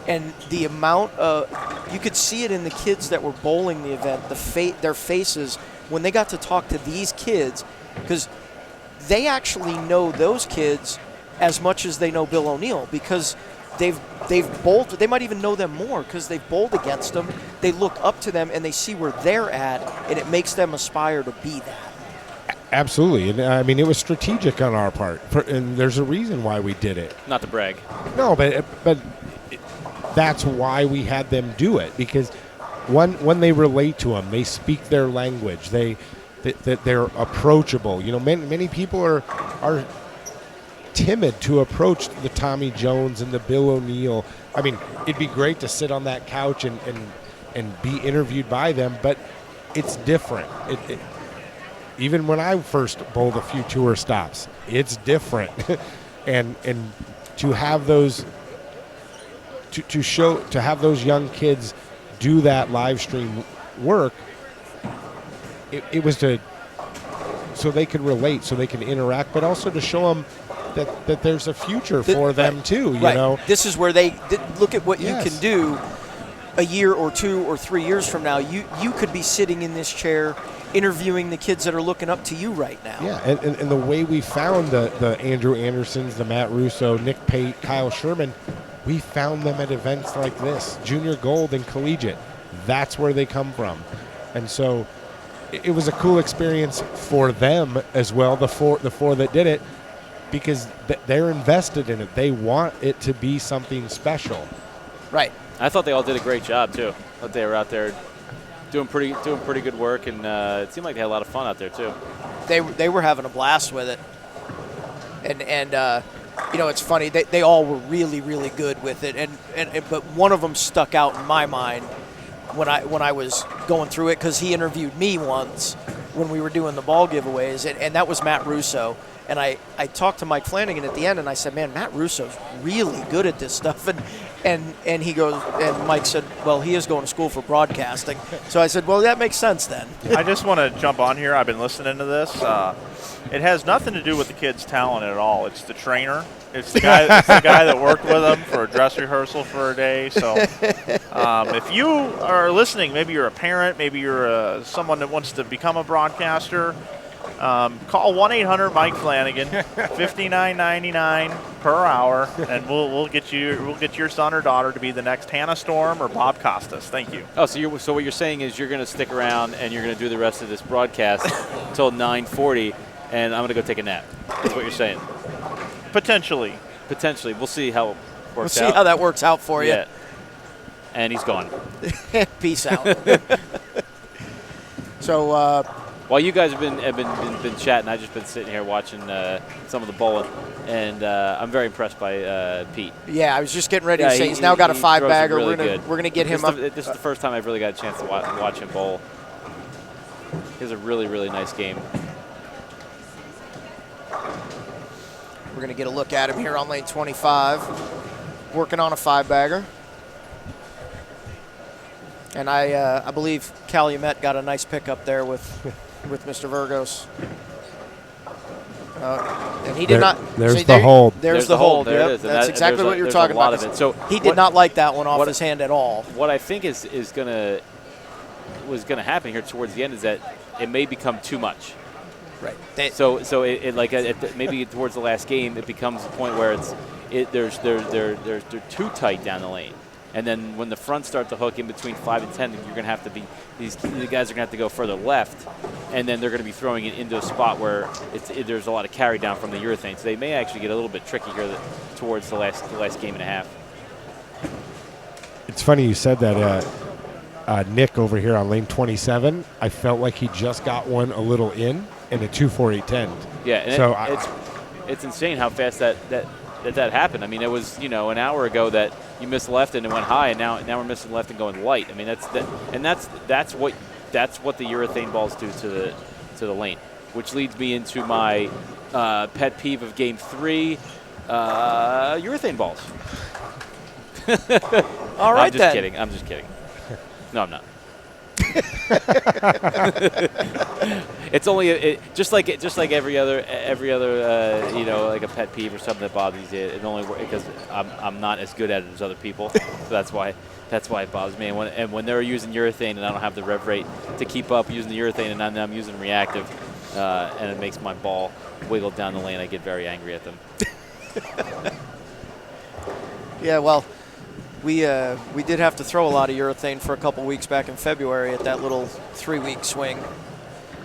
[SPEAKER 2] and the amount of, you could see it in the kids that were bowling the event, their faces when they got to talk to these kids, because they actually know those kids as much as they know Bill O'Neill, because they've bowled. They might even know them more because they've bowled against them. They look up to them and they see where they're at, and it makes them aspire to be that.
[SPEAKER 6] Absolutely, and I mean it was strategic on our part, and there's a reason why we did it.
[SPEAKER 3] Not to brag.
[SPEAKER 6] No, but that's why we had them do it, because when they relate to them, they speak their language. They're approachable. You know, many people are timid to approach the Tommy Jones and the Bill O'Neill. I mean, it'd be great to sit on that couch and be interviewed by them, but it's different. Even when I first bowled a few tour stops, it's different. and to have those to have those young kids do that live stream work, it was so they could relate, so they can interact, but also to show them that there's a future for them too. You know,
[SPEAKER 2] this is where they look at what
[SPEAKER 6] Yes.
[SPEAKER 2] you can do. A year or 2 or 3 years from now, you could be sitting in this chair interviewing the kids that are looking up to you right now.
[SPEAKER 6] Yeah, and the way we found the Andrew Andersons, the Matt Russo, Nick Pate, Kyle Sherman, we found them at events like this, Junior Gold and Collegiate. That's where they come from. And so it was a cool experience for them as well, the four that did it, because they're invested in it. They want it to be something special.
[SPEAKER 2] Right.
[SPEAKER 3] I thought they all did a great job too. I thought they were out there doing pretty good work, and it seemed like they had a lot of fun out there too.
[SPEAKER 2] They were having a blast with it, and you know, it's funny. They all were really, really good with it, but one of them stuck out in my mind when I was going through it, because he interviewed me once when we were doing the ball giveaways, and that was Matt Russo. And I talked to Mike Flanagan at the end, and I said, man, Matt Russo's really good at this stuff. And he goes, and Mike said, well, he is going to school for broadcasting. So I said, well, that makes sense then.
[SPEAKER 4] I just want to jump on here. I've been listening to this. It has nothing to do with the kid's talent at all. It's the trainer. It's the guy that worked with him for a dress rehearsal for a day. So if you are listening, maybe you're a parent, maybe you're someone that wants to become a broadcaster, call 1-800-MIKE Flanagan, $59.99 per hour, and we'll get your son or daughter to be the next Hannah Storm or Bob Costas. Thank you.
[SPEAKER 3] Oh, so what you're saying is you're going to stick around and you're going to do the rest of this broadcast until 9:40, and I'm going to go take a nap. That's what you're saying.
[SPEAKER 4] Potentially.
[SPEAKER 3] We'll see how it works out.
[SPEAKER 2] We'll see how that works out for you.
[SPEAKER 3] Yeah. And he's gone.
[SPEAKER 2] Peace out. So
[SPEAKER 3] while you guys have been chatting, I've just been sitting here watching some of the bowling, and I'm very impressed by Pete.
[SPEAKER 2] yeah, I was just getting ready to say he's now got a 5-bagger.
[SPEAKER 3] Really
[SPEAKER 2] We're gonna get him up.
[SPEAKER 3] This is the first time I've really got a chance to watch him bowl. He has a really, really nice game.
[SPEAKER 2] We're going to get a look at him here on lane 25, working on a 5-bagger. And I believe Calumet got a nice pickup there with Mr. Virgos. And he did not.
[SPEAKER 6] There's
[SPEAKER 2] see,
[SPEAKER 6] the hold.
[SPEAKER 2] There's the hold.
[SPEAKER 3] There
[SPEAKER 2] Yep,
[SPEAKER 3] it is. And
[SPEAKER 2] that's exactly what you're
[SPEAKER 3] there's
[SPEAKER 2] talking
[SPEAKER 3] a lot
[SPEAKER 2] about.
[SPEAKER 3] of it. So
[SPEAKER 2] he did not like that one off his hand at all.
[SPEAKER 3] What I think was gonna happen here towards the end is that it may become too much.
[SPEAKER 2] Right.
[SPEAKER 3] So maybe towards the last game, it becomes a point where they're too tight down the lane, and then when the fronts start to hook in between 5 and 10, you're gonna have to be the guys are gonna have to go further left, and then they're gonna be throwing it into a spot where there's a lot of carry down from the urethane. So they may actually get a little bit tricky here towards the last game and a half.
[SPEAKER 6] It's funny you said that. Nick over here on lane 27, I felt like he just got one a little in a 2-4-8-10.
[SPEAKER 3] Yeah, and
[SPEAKER 6] so
[SPEAKER 3] it's insane how fast that happened. I mean, it was an hour ago that you missed left and it went high, and now we're missing left and going light. I mean, that's what the urethane balls do to the lane, which leads me into my pet peeve of Game 3: urethane balls.
[SPEAKER 2] All right,
[SPEAKER 3] I'm just kidding. No, I'm not. It's only just like every other like a pet peeve or something that bothers you. It only because I'm not as good at it as other people, so that's why it bothers me. And when they're using urethane and I don't have the rev rate to keep up using the urethane, and I'm using reactive, and it makes my ball wiggle down the lane, I get very angry at them.
[SPEAKER 2] Yeah, well, we did have to throw a lot of urethane for a couple weeks back in February at that little 3-week swing.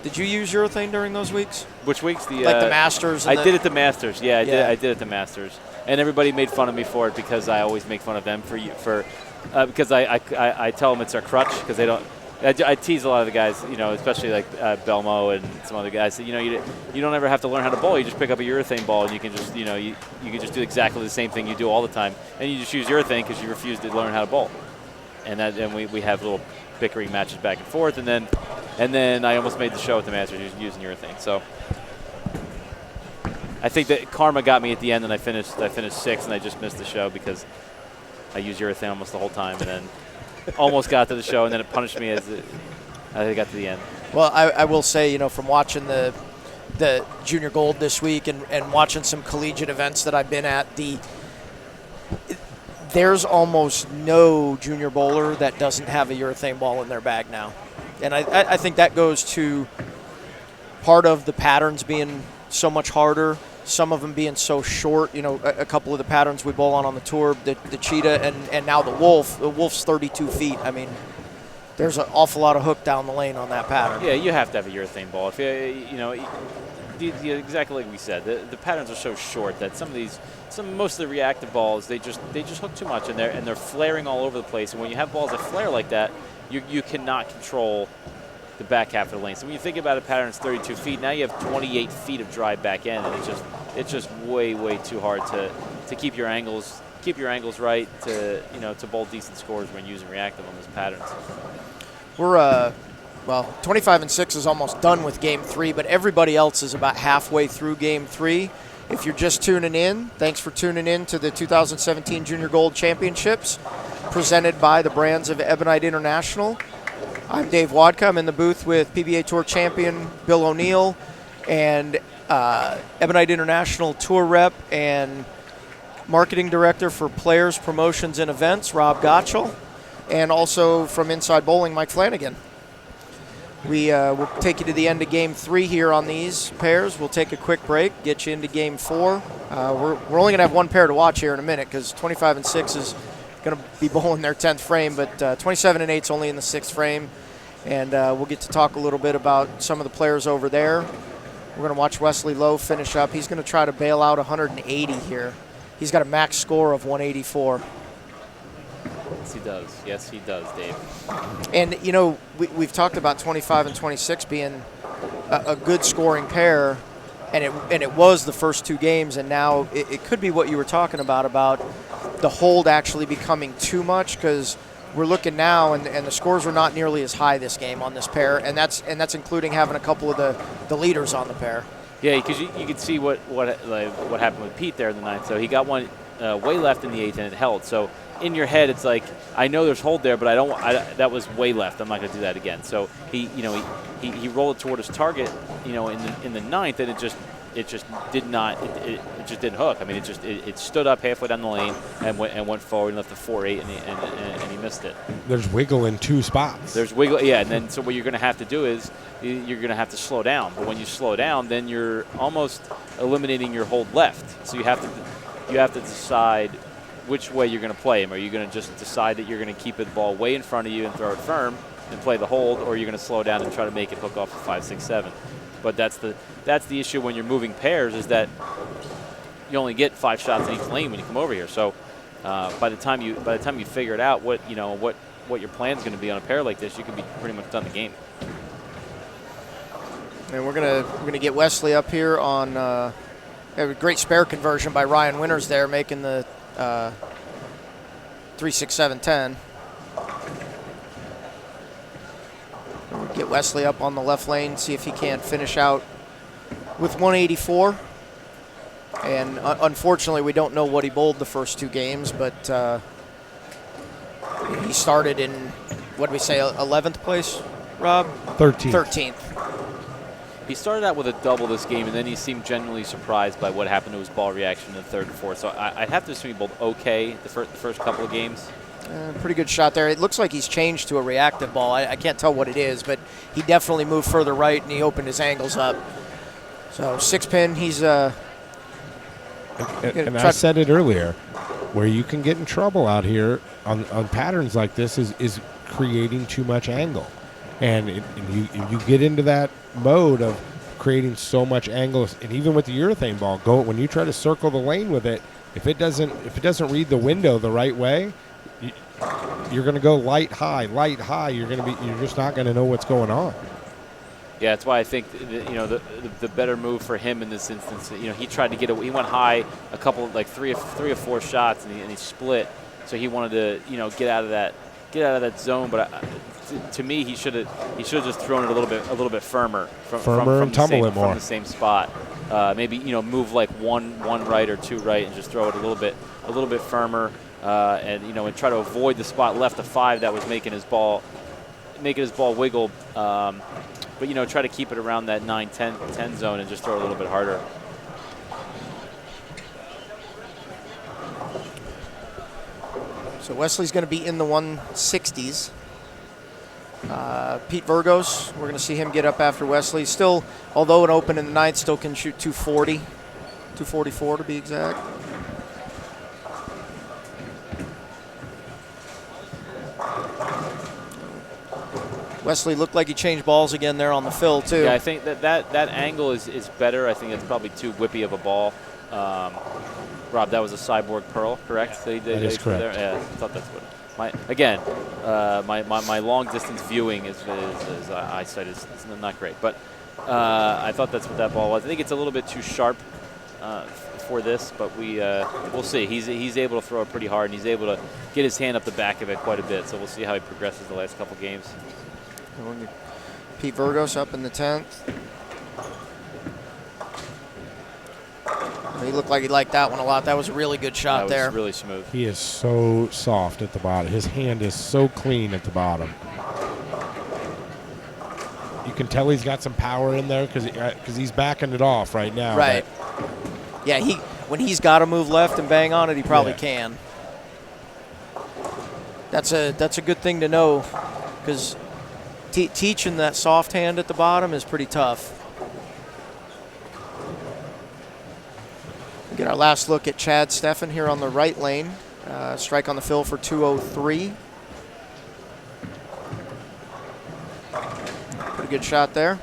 [SPEAKER 2] Did you use urethane during those weeks?
[SPEAKER 3] Which weeks?
[SPEAKER 2] Like the Masters?
[SPEAKER 3] I did at the Masters. Yeah,
[SPEAKER 2] Yeah.
[SPEAKER 3] I did at the Masters. And everybody made fun of me for it because I always make fun of them because I tell them it's our crutch because they don't. I tease a lot of the guys, especially like Belmo and some other guys. You don't ever have to learn how to bowl. You just pick up a urethane ball and you can just, you can just do exactly the same thing you do all the time. And you just use urethane because you refuse to learn how to bowl. And we have little bickering matches back and forth. And then I almost made the show at the Masters using urethane. So I think that karma got me at the end, and I finished 6th, and I just missed the show because I used urethane almost the whole time, and then almost got to the show, and then it punished me as I got to the end.
[SPEAKER 2] Well, I will say, from watching the Junior Gold this week and watching some collegiate events that I've been at, there's almost no junior bowler that doesn't have a urethane ball in their bag now. And I think that goes to part of the patterns being so much harder, some of them being so short. A couple of the patterns we bowl on the tour, the cheetah and now the wolf. The wolf's 32 feet. I mean, there's an awful lot of hook down the lane on that pattern.
[SPEAKER 3] Yeah, you have to have a urethane ball. If exactly like we said, the patterns are so short that most of the reactive balls they just hook too much, and they're flaring all over the place. And when you have balls that flare like that, you cannot control the back half of the lane. So when you think about a pattern that's 32 feet, now you have 28 feet of dry back end, and it's just way too hard to keep your angles right to bowl decent scores when using reactive on those patterns.
[SPEAKER 2] We're 25-6 is almost done with Game 3, but everybody else is about halfway through Game 3. If you're just tuning in, thanks for tuning in to the 2017 Junior Gold Championships presented by the brands of Ebonite International. I'm Dave Wadka. I'm in the booth with PBA Tour champion Bill O'Neill and Ebonite International Tour rep and marketing director for players, promotions, and events, Rob Gottschall, and also from Inside Bowling, Mike Flanagan. We will take you to the end of Game 3 here on these pairs. We'll take a quick break, get you into Game 4. We're only going to have one pair to watch here in a minute because 25-6 is going to be bowling their 10th frame, but 27-8 is only in the 6th frame. And we'll get to talk a little bit about some of the players over there. We're going to watch Wesley Lowe finish up. He's going to try to bail out 180 here. He's got a max score of 184.
[SPEAKER 3] Yes, he does, Dave.
[SPEAKER 2] And, we've talked about 25 and 26 being a good scoring pair, and it was the first 2 games, and now it could be what you were talking about the hold actually becoming too much, because we're looking now, and the scores were not nearly as high this game on this pair, and that's including having a couple of the leaders on the pair.
[SPEAKER 3] Yeah, because you could see what happened with Pete there in the 9th. So he got one way left in the 8th, and it held. So in your head, it's like, I know there's hold there, but that was way left. I'm not going to do that again. So he rolled it toward his target, in the 9th, and it just didn't hook. I mean, it stood up halfway down the lane and went forward and left a 4-8, and he missed it.
[SPEAKER 6] There's wiggle in 2 spots.
[SPEAKER 3] There's wiggle, yeah. And then so what you're going to have to do is you're going to have to slow down. But when you slow down, then you're almost eliminating your hold left. So you have to decide which way you're going to play him. Are you going to just decide that you're going to keep the ball way in front of you and throw it firm and play the hold, or are you going to slow down and try to make it hook off of 5, 6, 7? But that's the issue when you're moving pairs, is that you only get 5 shots in each lane when you come over here. So by the time you figure it out what your plan is going to be on a pair like this, you can be pretty much done the game.
[SPEAKER 2] And we're gonna get Wesley up here on a great spare conversion by Ryan Winters there, making the 3-6-7-10. We'll get Wesley up on the left lane, see if he can't finish out with 184. And unfortunately, we don't know what he bowled the first 2 games, but he started in, what did we say, 11th place, Rob? 13th.
[SPEAKER 3] He started out with a double this game, and then he seemed genuinely surprised by what happened to his ball reaction in the 3rd and 4th. So I'd have to assume he bowled okay the first couple of games.
[SPEAKER 2] Pretty good shot there. It looks like he's changed to a reactive ball. I can't tell what it is, but he definitely moved further right, and he opened his angles up. So 6 pin, he's...
[SPEAKER 6] And I said it earlier. where you can get in trouble out here on patterns like this is creating too much angle. And you get into that mode of creating so much angle, and even with the urethane ball, when you try to circle the lane with it, if it doesn't read the window the right way, you're going to go light high. You're just not going to know what's going on.
[SPEAKER 3] Yeah, that's why I think the better move for him in this instance. He tried to he went high a couple, like three or four shots, and he split. So he wanted to get out of that zone. But to me, he should have just thrown it a little bit firmer
[SPEAKER 6] and tumble it more
[SPEAKER 3] from the same spot. Maybe move like one right or two right, and just throw it a little bit firmer, and try to avoid the spot left of 5 that was making his ball wiggle. But try to keep it around that 9-10 zone and just throw it a little bit harder.
[SPEAKER 2] So Wesley's going to be in the 160s. Pete Virgos, we're going to see him get up after Wesley. Still, although it opened in the 9th, still can shoot 240, 244 to be exact. Wesley looked like he changed balls again there on the fill, too.
[SPEAKER 3] Yeah, I think that angle is better. I think it's probably too whippy of a ball. Rob, that was a Cyborg Pearl, correct?
[SPEAKER 6] That is correct.
[SPEAKER 3] There? Yeah, I thought that's what. My long distance viewing is eyesight is not great, but I thought that's what that ball was. I think it's a little bit too sharp for this, but we'll see. He's able to throw it pretty hard, and he's able to get his hand up the back of it quite a bit. So we'll see how he progresses the last couple games.
[SPEAKER 2] Pete Virgos up in the 10th. He looked like he liked that one a lot. That was a really good shot there.
[SPEAKER 3] That was really smooth.
[SPEAKER 6] He is so soft at the bottom. His hand is so clean at the bottom. You can tell he's got some power in there because he's backing it off right now.
[SPEAKER 2] Right. Yeah, when he's got to move left and bang on it, he probably can. That's a good thing to know, because teaching that soft hand at the bottom is pretty tough. Get our last look at Chad Steffen here on the right lane. Strike on the fill for 203. Pretty good shot there.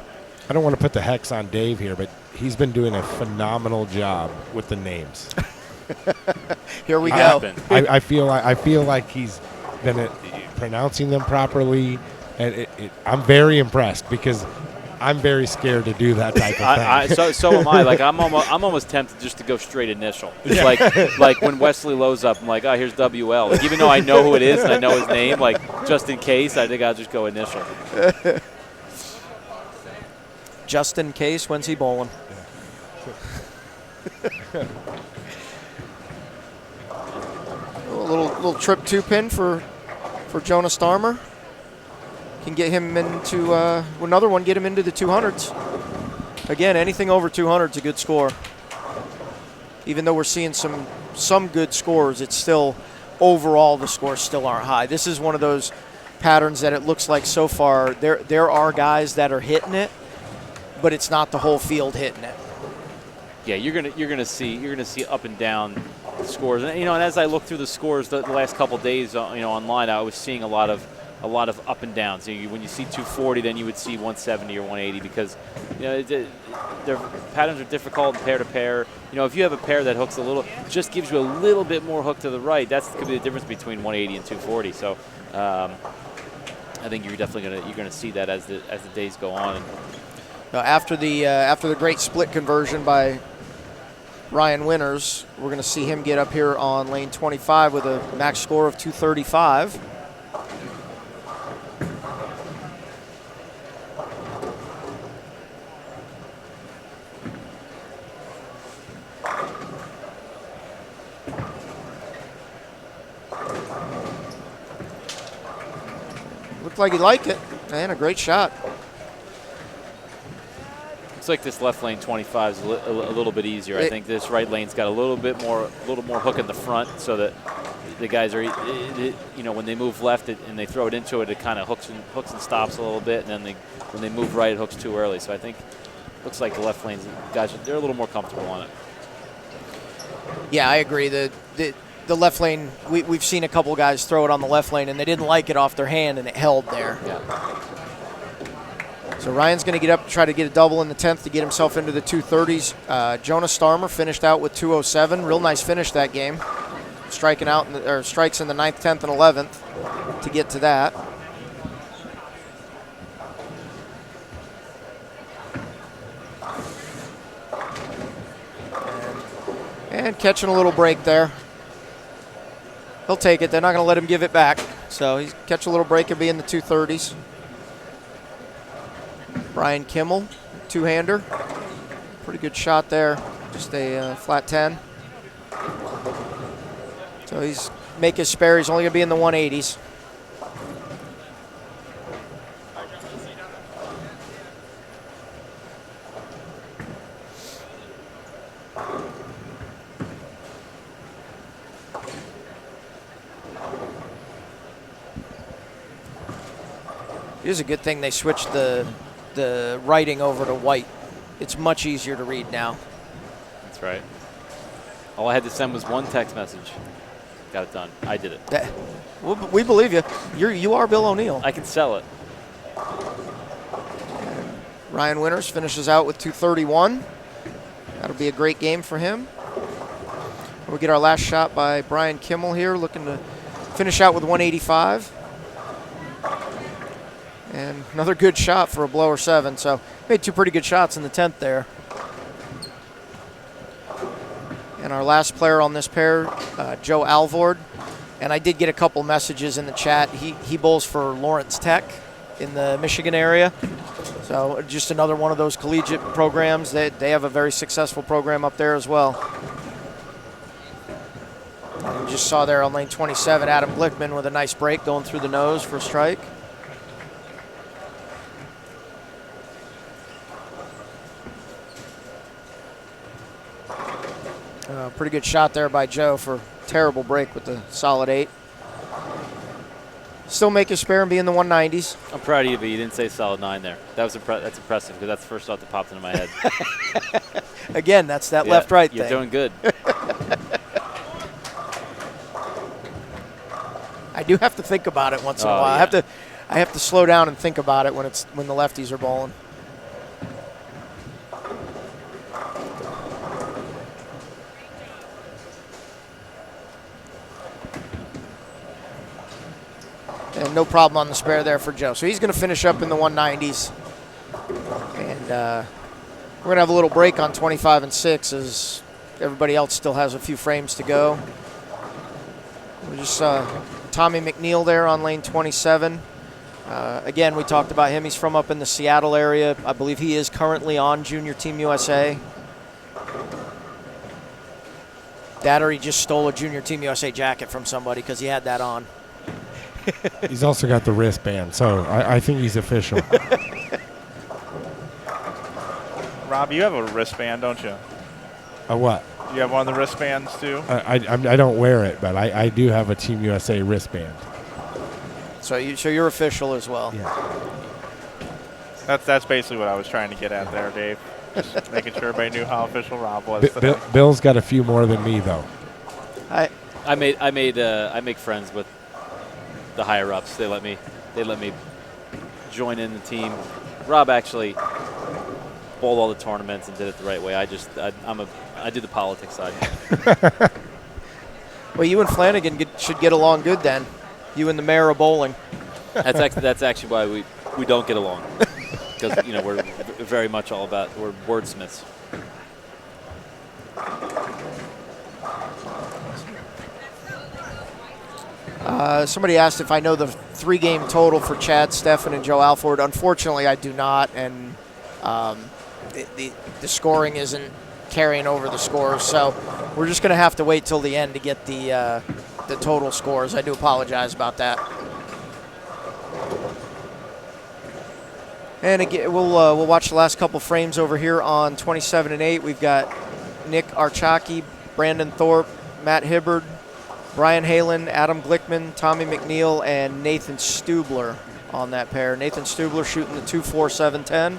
[SPEAKER 6] I don't want to put the hex on Dave here, but he's been doing a phenomenal job with the names.
[SPEAKER 2] Here we go.
[SPEAKER 6] I feel like he's been pronouncing them properly, and I'm very impressed because I'm very scared to do that type of thing.
[SPEAKER 3] So am I. Like I'm almost tempted just to go straight initial. Yeah. Like when Wesley loads up, I'm like, oh, here's WL. Like, even though I know who it is and I know his name, like just in case, I think I'll just go initial.
[SPEAKER 2] Just in case, when's he bowling? A little trip 2-pin for Jonas Starmer. Can get him into another one, get him into the 200s. Again, anything over 200 is a good score. Even though we're seeing some good scores, it's still, overall, the scores still aren't high. This is one of those patterns that it looks like so far there are guys that are hitting it, but it's not the whole field hitting it.
[SPEAKER 3] Yeah, you're gonna see up and down scores, and and as I look through the scores the last couple days, online, I was seeing a lot of up and downs. When you see 240, then you would see 170 or 180 because their patterns are difficult pair to pair. If you have a pair that hooks just gives you a little bit more hook to the right, that could be the difference between 180 and 240. So I think you're definitely gonna see that as the days go on.
[SPEAKER 2] Now, after the great split conversion by Ryan Winters, we're going to see him get up here on lane 25 with a max score of 235. Looked like he liked it, and a great shot.
[SPEAKER 3] Looks like this left lane 25 is a little bit easier. I think this right lane's got a little more hook in the front, so that the guys are, when they move left and they throw it into it, it kind of hooks and stops a little bit, and then when they move right, it hooks too early. So I think looks like the left lanes guys they're a little more comfortable on it.
[SPEAKER 2] Yeah, I agree. the left lane, we've seen a couple guys throw it on the left lane, and they didn't like it off their hand, and it held there.
[SPEAKER 3] Yeah.
[SPEAKER 2] So Ryan's going to get up and try to get a double in the 10th to get himself into the 230s. Jonas Starmer finished out with 207. Real nice finish that game. Striking out or strikes in the 9th, 10th, and 11th to get to that. And catching a little break there. He'll take it. They're not going to let him give it back. So he's catch a little break and be in the 230s. Brian Kimmel, two-hander. Pretty good shot there. Just a flat 10. So he's make his spare. He's only going to be in the 180s. It is a good thing they switched the writing over to white. It's much easier to read now.
[SPEAKER 3] That's right. All I had to send was one text message. Got it done. I did it.
[SPEAKER 2] We believe you. You are Bill O'Neill.
[SPEAKER 3] I can sell it.
[SPEAKER 2] Ryan Winters finishes out with 231. That'll be a great game for him. We'll get our last shot by Brian Kimmel here, looking to finish out with 185. And another good shot for a blower 7. So made two pretty good shots in the 10th there. And our last player on this pair, Joe Alvord. And I did get a couple messages in the chat. He bowls for Lawrence Tech in the Michigan area. So just another one of those collegiate programs. They have a very successful program up there as well. And just saw there on lane 27, Adam Glickman with a nice break going through the nose for a strike. Pretty good shot there by Joe for terrible break with the solid 8. Still make his spare and be in the 190s.
[SPEAKER 3] I'm proud of you, but you didn't say solid 9 there. That's impressive because that's the first thought that popped into my head.
[SPEAKER 2] Again, that's that left-right thing.
[SPEAKER 3] You're doing good.
[SPEAKER 2] I do have to think about it once in a while.
[SPEAKER 3] Yeah.
[SPEAKER 2] I have to slow down and think about it when the lefties are bowling. And no problem on the spare there for Joe. So he's going to finish up in the 190s. And we're going to have a little break on 25 and 6 as everybody else still has a few frames to go. We just saw Tommy McNeil there on lane 27. Again, we talked about him. He's from up in the Seattle area. I believe he is currently on Junior Team USA. That or he just stole a Junior Team USA jacket from somebody because he had that on.
[SPEAKER 6] He's also got the wristband, so I think he's official.
[SPEAKER 4] Rob, you have a wristband, don't you?
[SPEAKER 6] A what?
[SPEAKER 4] You have one of the wristbands too?
[SPEAKER 6] I don't wear it, but I do have a Team USA wristband.
[SPEAKER 2] So you're official as well.
[SPEAKER 6] Yeah.
[SPEAKER 4] That's basically what I was trying to get at there, Dave. Just making sure everybody knew how official Rob was.
[SPEAKER 6] Bill's got a few more than me, though.
[SPEAKER 3] I make friends with the higher ups. They let me join in the team. Rob actually bowled all the tournaments and did it the right way. I do the politics side.
[SPEAKER 2] Well, you and Flanagan should get along good then. You and the mayor of bowling.
[SPEAKER 3] That's actually why we don't get along, because we're very much all about we're wordsmiths.
[SPEAKER 2] Somebody asked if I know the 3-game total for Chad Steffen and Joe Alford. Unfortunately, I do not, and the scoring isn't carrying over the scores. So we're just going to have to wait till the end to get the total scores. I do apologize about that. And again, we'll watch the last couple frames over here on 27 and 8. We've got Nick Archaki, Brandon Thorpe, Matt Hibbard, Brian Halen, Adam Glickman, Tommy McNeil, and Nathan Stubler on that pair. Nathan Stubler shooting the 2.4710.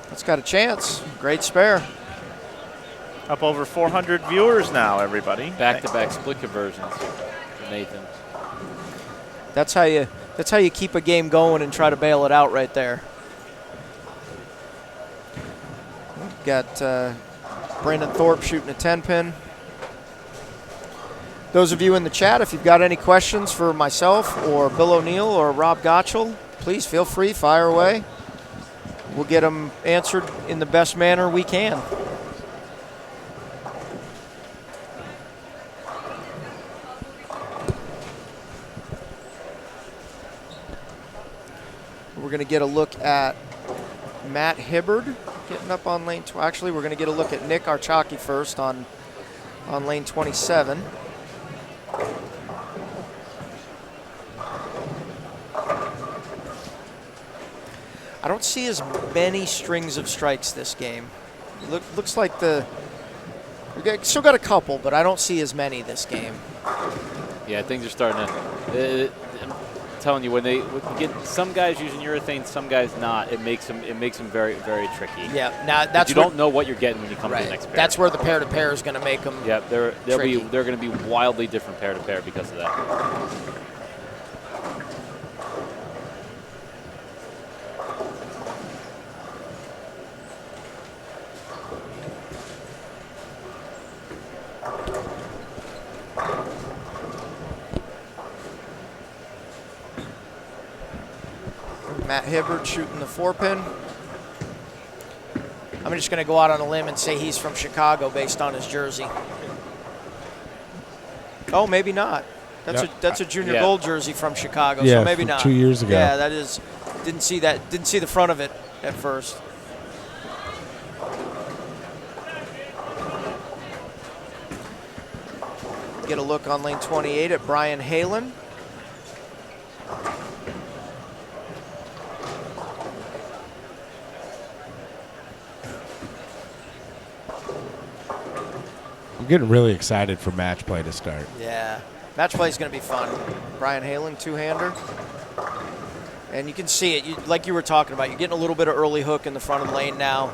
[SPEAKER 2] That's got a chance. Great spare.
[SPEAKER 4] Up over 400 viewers now, everybody.
[SPEAKER 3] Back-to-back split conversions for Nathan.
[SPEAKER 2] That's how you keep a game going and try to bail it out right there. We've got Brandon Thorpe shooting a 10-pin. Those of you in the chat, if you've got any questions for myself or Bill O'Neill or Rob Gottschall, please feel free, fire away. We'll get them answered in the best manner we can. We're going to get a look at Matt Hibbard getting up on lane 12. Actually, we're going to get a look at Nick Archaki first on lane 27. I don't see as many strings of strikes this game. Looks like we still got a couple, but I don't see as many this game.
[SPEAKER 3] Yeah, things are starting to. I'm telling you, when you get some guys using urethane, some guys not, it makes them very, very tricky.
[SPEAKER 2] Yeah, now that's
[SPEAKER 3] you don't know what you're getting when you come to the next pair.
[SPEAKER 2] That's where the pair-to-pair is going to make them.
[SPEAKER 3] Yeah, they're going to be wildly different pair-to-pair because of that.
[SPEAKER 2] Matt Hibbard shooting the 4-pin. I'm just going to go out on a limb and say he's from Chicago based on his jersey. Oh, maybe not. That's a junior gold jersey from Chicago, so maybe not.
[SPEAKER 6] 2 years ago.
[SPEAKER 2] Yeah, that is. Didn't see that. Didn't see the front of it at first. Get a look on lane 28 at Brian Halen.
[SPEAKER 6] I'm getting really excited for match play to start.
[SPEAKER 2] Yeah, match play is going to be fun. Brian Halen, two-hander. And you can see it, like you were talking about. You're getting a little bit of early hook in the front of the lane now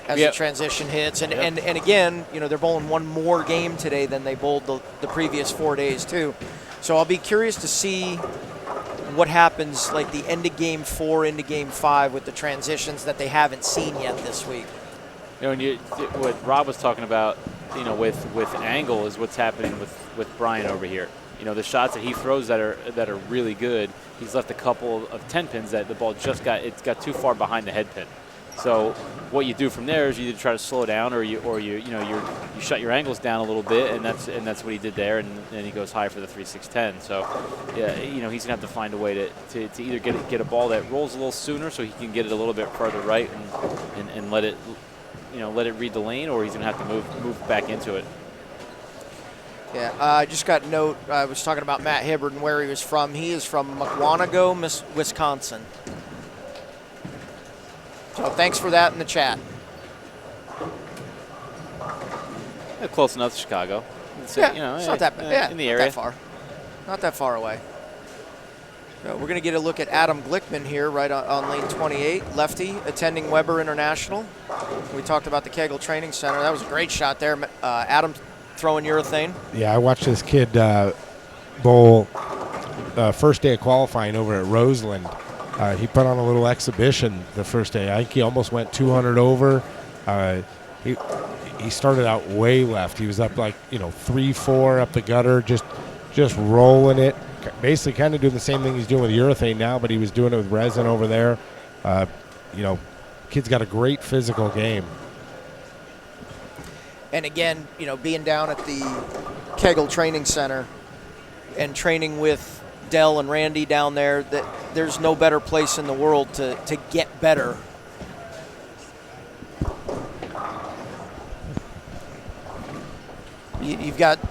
[SPEAKER 2] as the transition hits. And, and again, they're bowling one more game today than they bowled the previous 4 days, too. So I'll be curious to see what happens, like the end of game 4 into game 5 with the transitions that they haven't seen yet this week.
[SPEAKER 3] What Rob was talking about, with angle is what's happening with Brian over here. The shots that he throws that are really good, he's left a couple of 10 pins that the ball got too far behind the head pin. So what you do from there is you either try to slow down or you shut your angles down a little bit, and that's what he did there, and then he goes high for the 3-6-10. So yeah, he's gonna have to find a way to either get a ball that rolls a little sooner so he can get it a little bit farther right and let it read the lane, or he's going to have to move back into it.
[SPEAKER 2] Yeah, I just got a note. I was talking about Matt Hibbard and where he was from. He is from Mukwonago, Wisconsin. So thanks for that in the chat.
[SPEAKER 3] Yeah, close enough to Chicago.
[SPEAKER 2] It's not that bad. Yeah,
[SPEAKER 3] in the area.
[SPEAKER 2] Not that far away. We're going to get a look at Adam Glickman here right on lane 28, lefty, attending Weber International. We talked about the Kegel Training Center. That was a great shot there. Adam throwing urethane. Yeah,
[SPEAKER 6] I watched this kid bowl first day of qualifying over at Roseland. He put on a little exhibition the first day. I think he almost went 200 over. He started out way left. He was up like 3-4 up the gutter, just rolling it. Basically kind of doing the same thing he's doing with urethane now, but he was doing it with resin over there. Kid's got a great physical game.
[SPEAKER 2] And again, being down at the Kegel Training Center and training with Dell and Randy down there, that there's no better place in the world to get better. You've got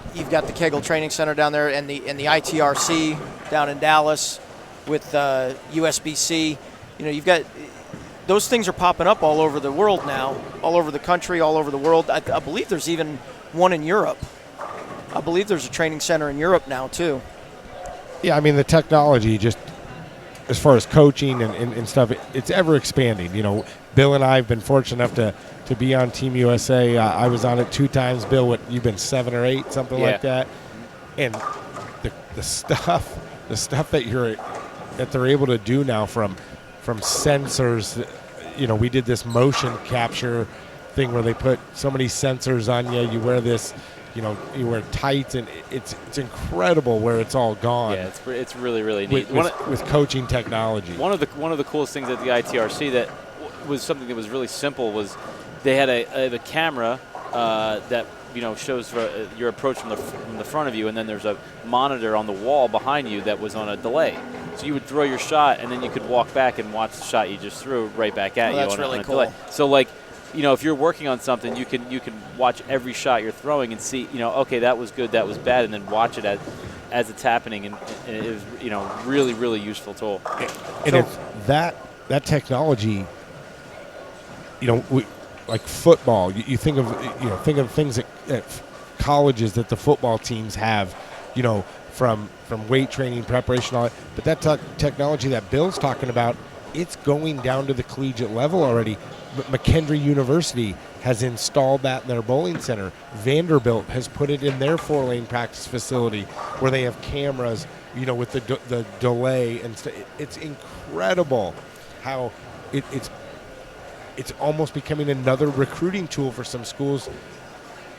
[SPEAKER 2] the Kegel Training Center down there, and the ITRC down in Dallas with USBC. You've got those things are popping up all over the world now, all over the country, all over the world. I believe there's even one in Europe. I believe there's a training center in Europe now too.
[SPEAKER 6] Yeah, I mean the technology just as far as coaching and stuff, it's ever expanding. You know, Bill and I have been fortunate enough to be on Team USA. I was on it 2 times. Bill, you've been 7 or 8, something like that. And the stuff that they're able to do now from sensors. You know, we did this motion capture thing where they put so many sensors on you. You wear this, you know, you wear tights, and it's incredible where it's all gone.
[SPEAKER 3] Yeah, it's really, really neat.
[SPEAKER 6] With coaching technology.
[SPEAKER 3] One of the coolest things at the ITRC that was something that was really simple was they had a camera that, you know, shows your approach from the front of you, and then there's a monitor on the wall behind you that was on a delay. So you would throw your shot, and then you could walk back and watch the shot you just threw right back at you.
[SPEAKER 2] That's
[SPEAKER 3] on
[SPEAKER 2] really
[SPEAKER 3] a
[SPEAKER 2] cool.
[SPEAKER 3] delay. So, like, you know, if you're working on something, you can watch every shot you're throwing and see, you know, okay, that was good, that was bad, and then watch it as it's happening, and it is, you know, really, really useful tool.
[SPEAKER 6] And it's that technology, you know, like football, you think of things at colleges that the football teams have, you know, from weight training, preparation, all that. But that technology that Bill's talking about, it's going down to the collegiate level already. McKendree University has installed that in their bowling center. Vanderbilt has put it in their 4-lane practice facility where they have cameras, you know, with the delay and it's incredible how it's almost becoming another recruiting tool for some schools,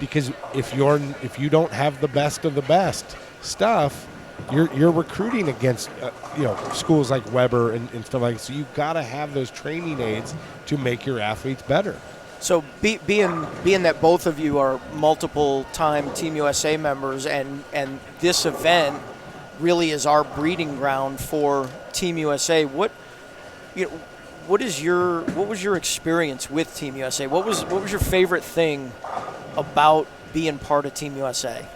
[SPEAKER 6] because if you don't have the best of the best stuff, you're recruiting against you know, schools like Weber and stuff like that. So you've got to have those training aids to make your athletes better.
[SPEAKER 2] So being that both of you are multiple-time Team USA members, and this event really is our breeding ground for Team USA, what was your experience with Team USA? What was your favorite thing about being part of Team USA?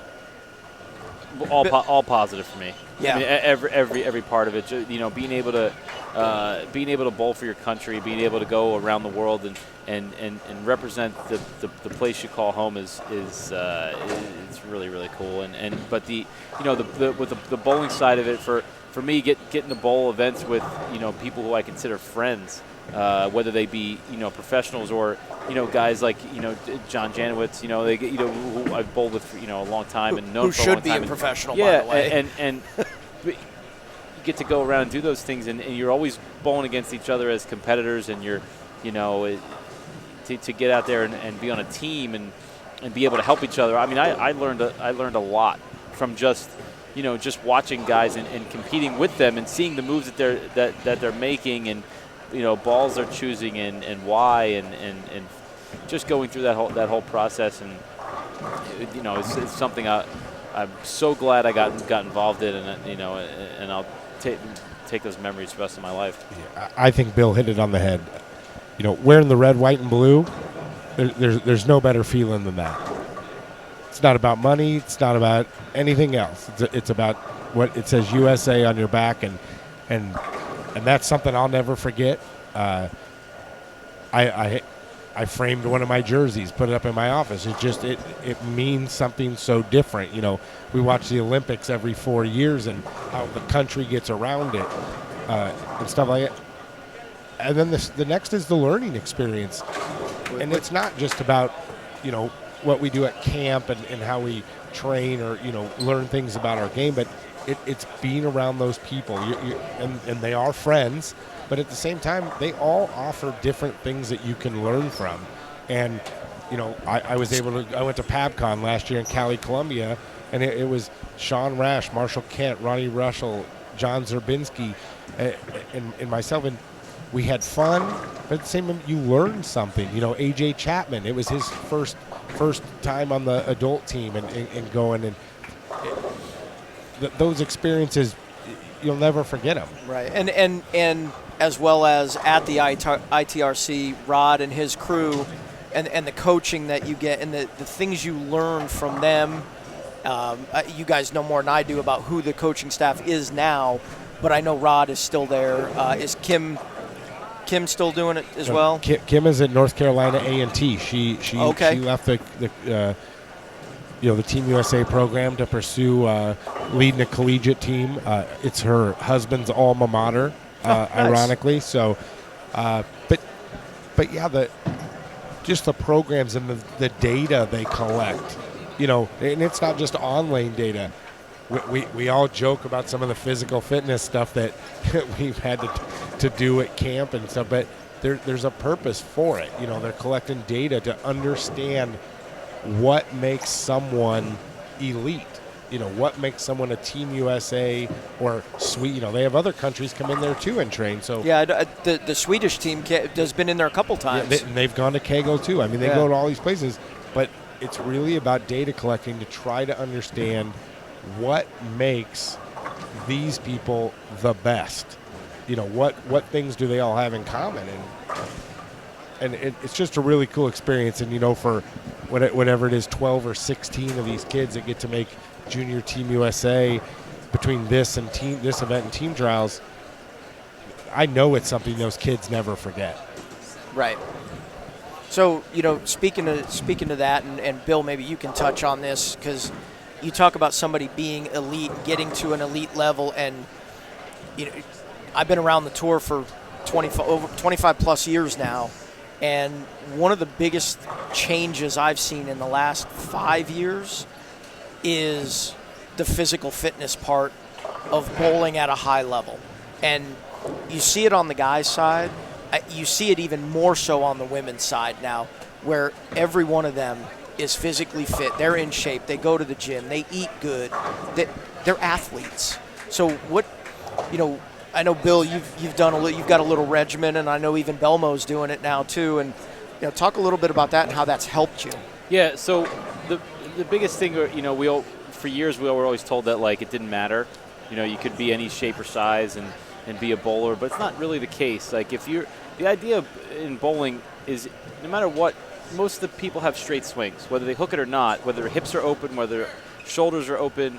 [SPEAKER 3] All positive for me.
[SPEAKER 2] Yeah.
[SPEAKER 3] I mean, every part of it. You know, being able to bowl for your country, being able to go around the world and represent the place you call home is it's really, really cool. But with the bowling side of it, for me, getting to bowl events with, you know, people who I consider friends, whether they be, you know, professionals or, you know, guys like, you know, John Janowitz, you know, who I've bowled with for, you know, a long time and known
[SPEAKER 2] who
[SPEAKER 3] for a long
[SPEAKER 2] should be
[SPEAKER 3] time.
[SPEAKER 2] a professional,
[SPEAKER 3] Yeah,
[SPEAKER 2] by the way.
[SPEAKER 3] and you get to go around and do those things, and you're always bowling against each other as competitors, and you're, you know, to get out there and be on a team and be able to help each other. I mean, I learned a lot from just, you know, just watching guys and competing with them and seeing the moves that they're making, and, you know, balls they're choosing and why, and just going through that whole process. And, you know, it's something I'm so glad I got involved in, and, you know, and I'll take those memories the rest of my life.
[SPEAKER 6] Yeah, I think Bill hit it on the head. You know, wearing the red, white, and blue, there's no better feeling than that. It's not about money. It's not about anything else. It's about what it says, USA, on your back, and that's something I'll never forget. I framed one of my jerseys, put it up in my office. It means something so different. You know, we watch the Olympics every 4 years and how the country gets around it and stuff like that. And then the next is the learning experience, and it's not just about, you know, what we do at camp and how we train or, you know, learn things about our game, but it's being around those people. And they are friends, but at the same time, they all offer different things that you can learn from. And, you know, I went to PABCON last year in Cali, Colombia, and it was Sean Rash, Marshall Kent, Ronnie Russell, John Zerbinski, and myself, and we had fun, but at the same time, you learned something. You know, A.J. Chapman, it was his first time on the adult team and going, and those experiences, you'll never forget them.
[SPEAKER 2] Right, and as well as at the ITRC, Rod and his crew, and the coaching that you get, and the things you learn from them. You guys know more than I do about who the coaching staff is now, but I know Rod is still there. Is Kim still doing it as well?
[SPEAKER 6] Kim is at North Carolina A&T. She left the Team USA program to pursue leading a collegiate team. It's her husband's alma mater. ironically. So, but yeah, just the programs and the data they collect, and it's not just on-lane data. We all joke about some of the physical fitness stuff that we've had to do at camp and stuff, but there's a purpose for it. They're collecting data to understand what makes someone elite. What makes someone a Team USA or sweet. They have other countries come in there too and train. So
[SPEAKER 2] yeah, the Swedish team has been in there a couple times.
[SPEAKER 6] Yeah, they've gone to Kegel too. I mean, they go to all these places, but it's really about data collecting to try to understand what makes these people the best. What things do they all have in common, and it's just a really cool experience. And for whatever it is, 12 or 16 of these kids that get to make Junior Team USA between this event and team trials, I know it's something those kids never forget.
[SPEAKER 2] Right. So speaking to that, and Bill, maybe you can touch on this, because you talk about somebody being elite, getting to an elite level, and I've been around the tour for 25 plus years now, and one of the biggest changes I've seen in the last 5 years is the physical fitness part of bowling at a high level. And you see it on the guys' side. You see it even more so on the women's side now, where every one of them is physically fit. They're in shape. They go to the gym. They eat good. They're athletes. So what, I know, Bill, you've got a little regimen, and I know even Belmo's doing it now too. And talk a little bit about that and how that's helped you.
[SPEAKER 3] Yeah. So the biggest thing, for years we were always told that it didn't matter. You could be any shape or size and be a bowler, but it's not really the case. The idea in bowling is no matter what, most of the people have straight swings, whether they hook it or not, whether their hips are open, whether their shoulders are open,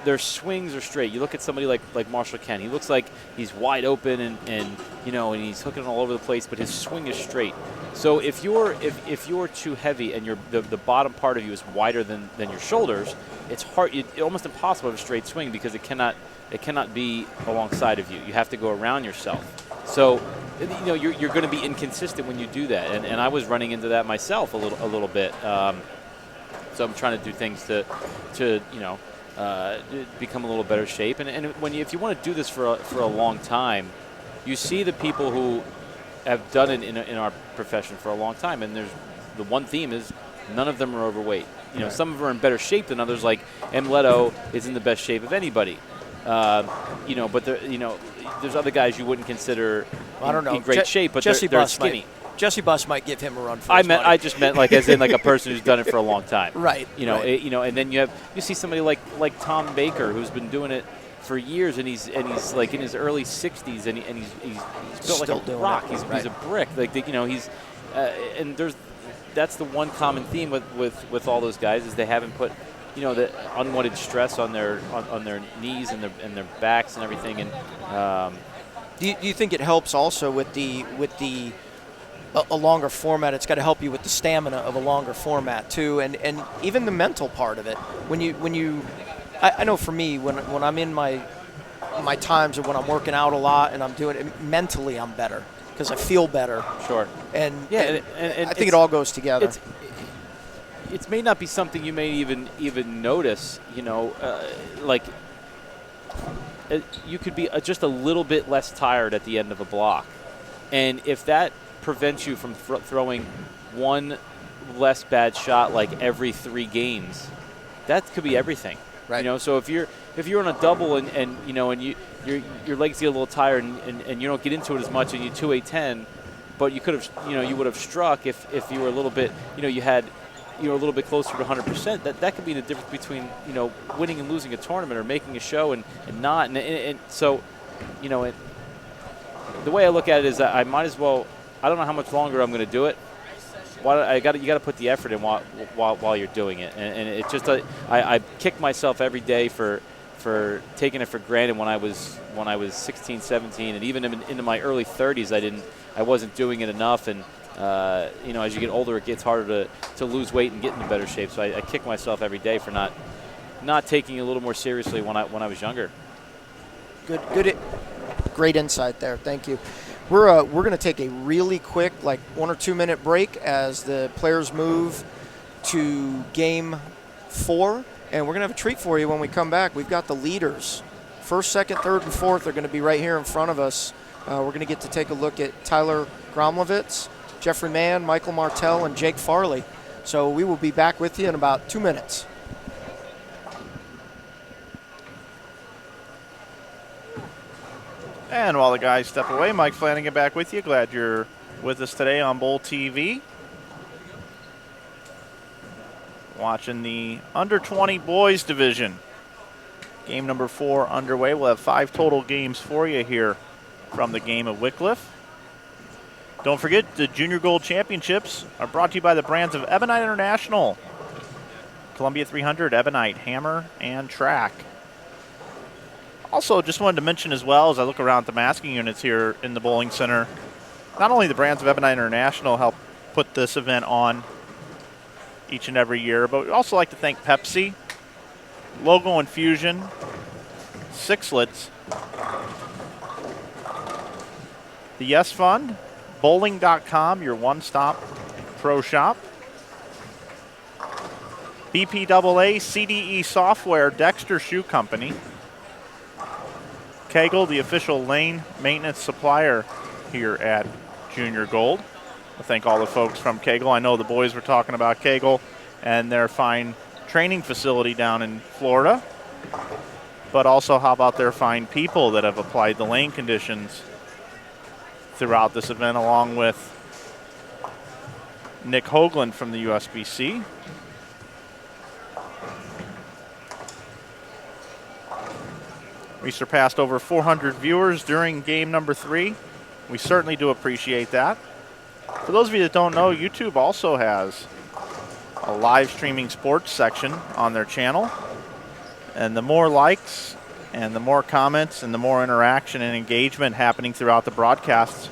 [SPEAKER 3] their swings are straight. You look at somebody like Marshall Ken. He looks like he's wide open and he's hooking all over the place, but his swing is straight. So if you're too heavy and the bottom part of you is wider than your shoulders, it's hard. It's almost impossible to have a straight swing because it cannot be alongside of you. You have to go around yourself. So you're going to be inconsistent when you do that, and I was running into that myself a little bit. So I'm trying to do things to become a little better shape. And if you want to do this for a long time, you see the people who have done it in our profession for a long time, and there's the one theme is none of them are overweight.
[SPEAKER 2] Right.
[SPEAKER 3] Some of them are in better shape than others. Like M. Leto is in the best shape of anybody. But there's other guys you wouldn't consider in great shape, but they're skinny.
[SPEAKER 2] Jesse Buss might give him a run for his money.
[SPEAKER 3] I just meant as in a person who's done it for a long time.
[SPEAKER 2] Right.
[SPEAKER 3] And then you see somebody like Tom Baker who's been doing it for years, and he's in his early 60s, and he's built like a rock. He's a brick. And that's the one common theme with all those guys is they haven't put the unwanted stress on their knees and their backs and everything. And
[SPEAKER 2] do you think it helps also with a longer format? It's got to help you with the stamina of a longer format too, and even the mental part of it. I know for me when I'm in my times or when I'm working out a lot and I'm doing it mentally, I'm better because I feel better.
[SPEAKER 3] Sure.
[SPEAKER 2] And
[SPEAKER 3] and
[SPEAKER 2] I think it all goes together.
[SPEAKER 3] It may not be something you may even notice. You could be just a little bit less tired at the end of a block, and if that prevents you from throwing one less bad shot every 3 games, that could be everything.
[SPEAKER 2] Right.
[SPEAKER 3] So if you're on a double and your legs get a little tired and you don't get into it as much and you 2-8-10, but you could have you would have struck if you were a little bit you were a little bit closer to 100%. That could be the difference between winning and losing a tournament or making a show and not. And so the way I look at it is that I might as well. I don't know how much longer I'm going to do it. You got to put the effort in while you're doing it, and it's just I kick myself every day for taking it for granted when I was 16, 17, and even into my early 30s I wasn't doing it enough, and as you get older it gets harder to lose weight and get into better shape. So I kick myself every day for not taking it a little more seriously when I was younger.
[SPEAKER 2] Great insight there. Thank you. We're going to take a really quick, like 1 or 2 minute break as the players move to game 4, and we're going to have a treat for you when we come back. We've got the leaders. First, second, third, and fourth are going to be right here in front of us. We're going to get to take a look at Tyler Gromlovitz, Jeffrey Mann, Michael Martell, and Jake Farley. So we will be back with you in about 2 minutes.
[SPEAKER 4] And while the guys step away, Mike Flanagan back with you. Glad you're with us today on Bowl TV. Watching the under 20 boys division. Game number 4 underway. We'll have 5 total games for you here from the Game of Wickliffe. Don't forget, the Junior Gold Championships are brought to you by the brands of Ebonite International, Columbia 300, Ebonite, Hammer, and Track. Also, just wanted to mention as well, as I look around the masking units here in the bowling center, not only the brands of Ebonite International help put this event on each and every year, but we also like to thank Pepsi, Logo Infusion, Sixlets, the Yes Fund, Bowling.com, your one-stop pro shop, BPAA, CDE Software, Dexter Shoe Company, Kegel, the official lane maintenance supplier here at Junior Gold. I thank all the folks from Kegel. I know the boys were talking about Kegel and their fine training facility down in Florida. But also, how about their fine people that have applied the lane conditions throughout this event, along with Nick Hoagland from the USBC. We surpassed over 400 viewers during game number 3. We certainly do appreciate that. For those of you that don't know, YouTube also has a live streaming sports section on their channel. And the more likes and the more comments and the more interaction and engagement happening throughout the broadcasts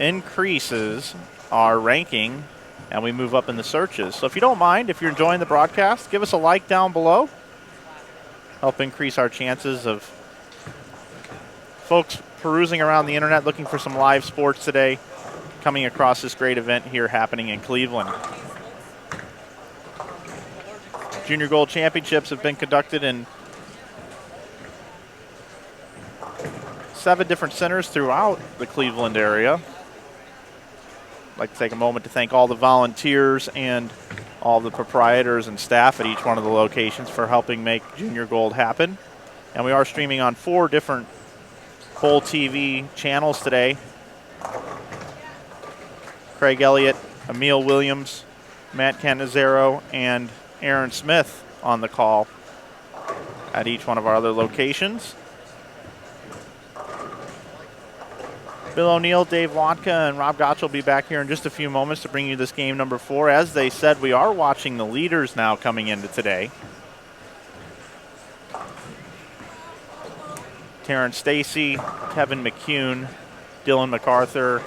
[SPEAKER 4] increases our ranking and we move up in the searches. So if you don't mind, if you're enjoying the broadcast, give us a like down below. Help increase our chances of folks perusing around the internet looking for some live sports today, coming across this great event here happening in Cleveland. Junior Gold Championships have been conducted in 7 different centers throughout the Cleveland area. I'd like to take a moment to thank all the volunteers and all the proprietors and staff at each one of the locations for helping make Junior Gold happen. And we are streaming on 4 different Bowl TV channels today. Craig Elliott, Emil Williams, Matt Canizero, and Aaron Smith on the call at each one of our other locations. Bill O'Neill, Dave Lotka, and Rob Gotch will be back here in just a few moments to bring you this game number 4. As they said, we are watching the leaders now coming into today. Terrence Stacy, Kevin McCune, Dylan MacArthur,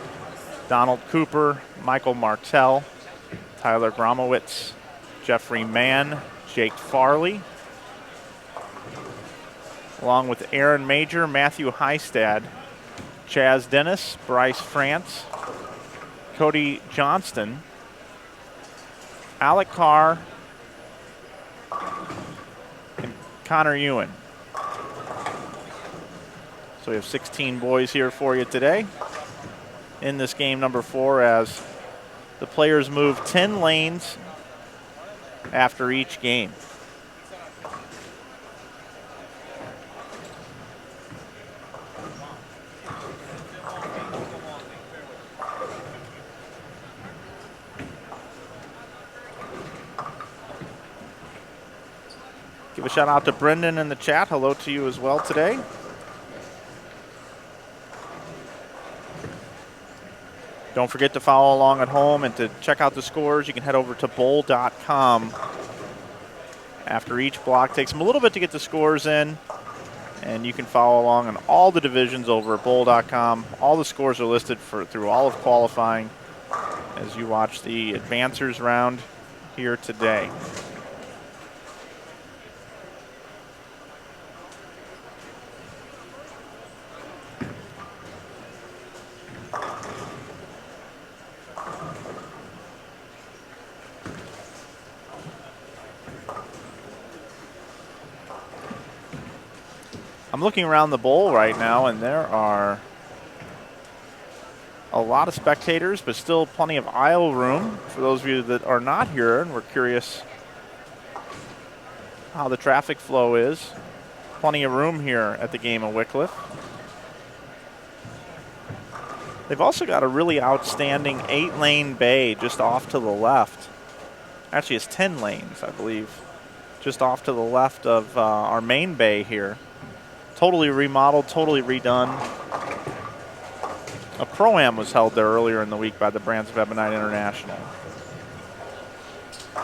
[SPEAKER 4] Donald Cooper, Michael Martell, Tyler Gromowitz, Jeffrey Mann, Jake Farley, along with Aaron Major, Matthew Heistad, Chaz Dennis, Bryce France, Cody Johnston, Alec Carr, and Connor Ewan. So we have 16 boys here for you today in this game number 4 as the players move 10 lanes after each game. Give a shout out to Brendan in the chat. Hello to you as well today. Don't forget to follow along at home and to check out the scores. You can head over to bowl.com after each block. Takes them a little bit to get the scores in, and you can follow along on all the divisions over at bowl.com. All the scores are listed through all of qualifying as you watch the advancers round here today. I'm looking around the bowl right now, and there are a lot of spectators, but still plenty of aisle room for those of you that are not here and we're curious how the traffic flow is. Plenty of room here at the Game of Wickliffe. They've also got a really outstanding 8-lane bay just off to the left. Actually, it's 10 lanes, I believe, just off to the left of our main bay here. Totally remodeled, totally redone. A Pro-Am was held there earlier in the week by the Brands of Ebonite International.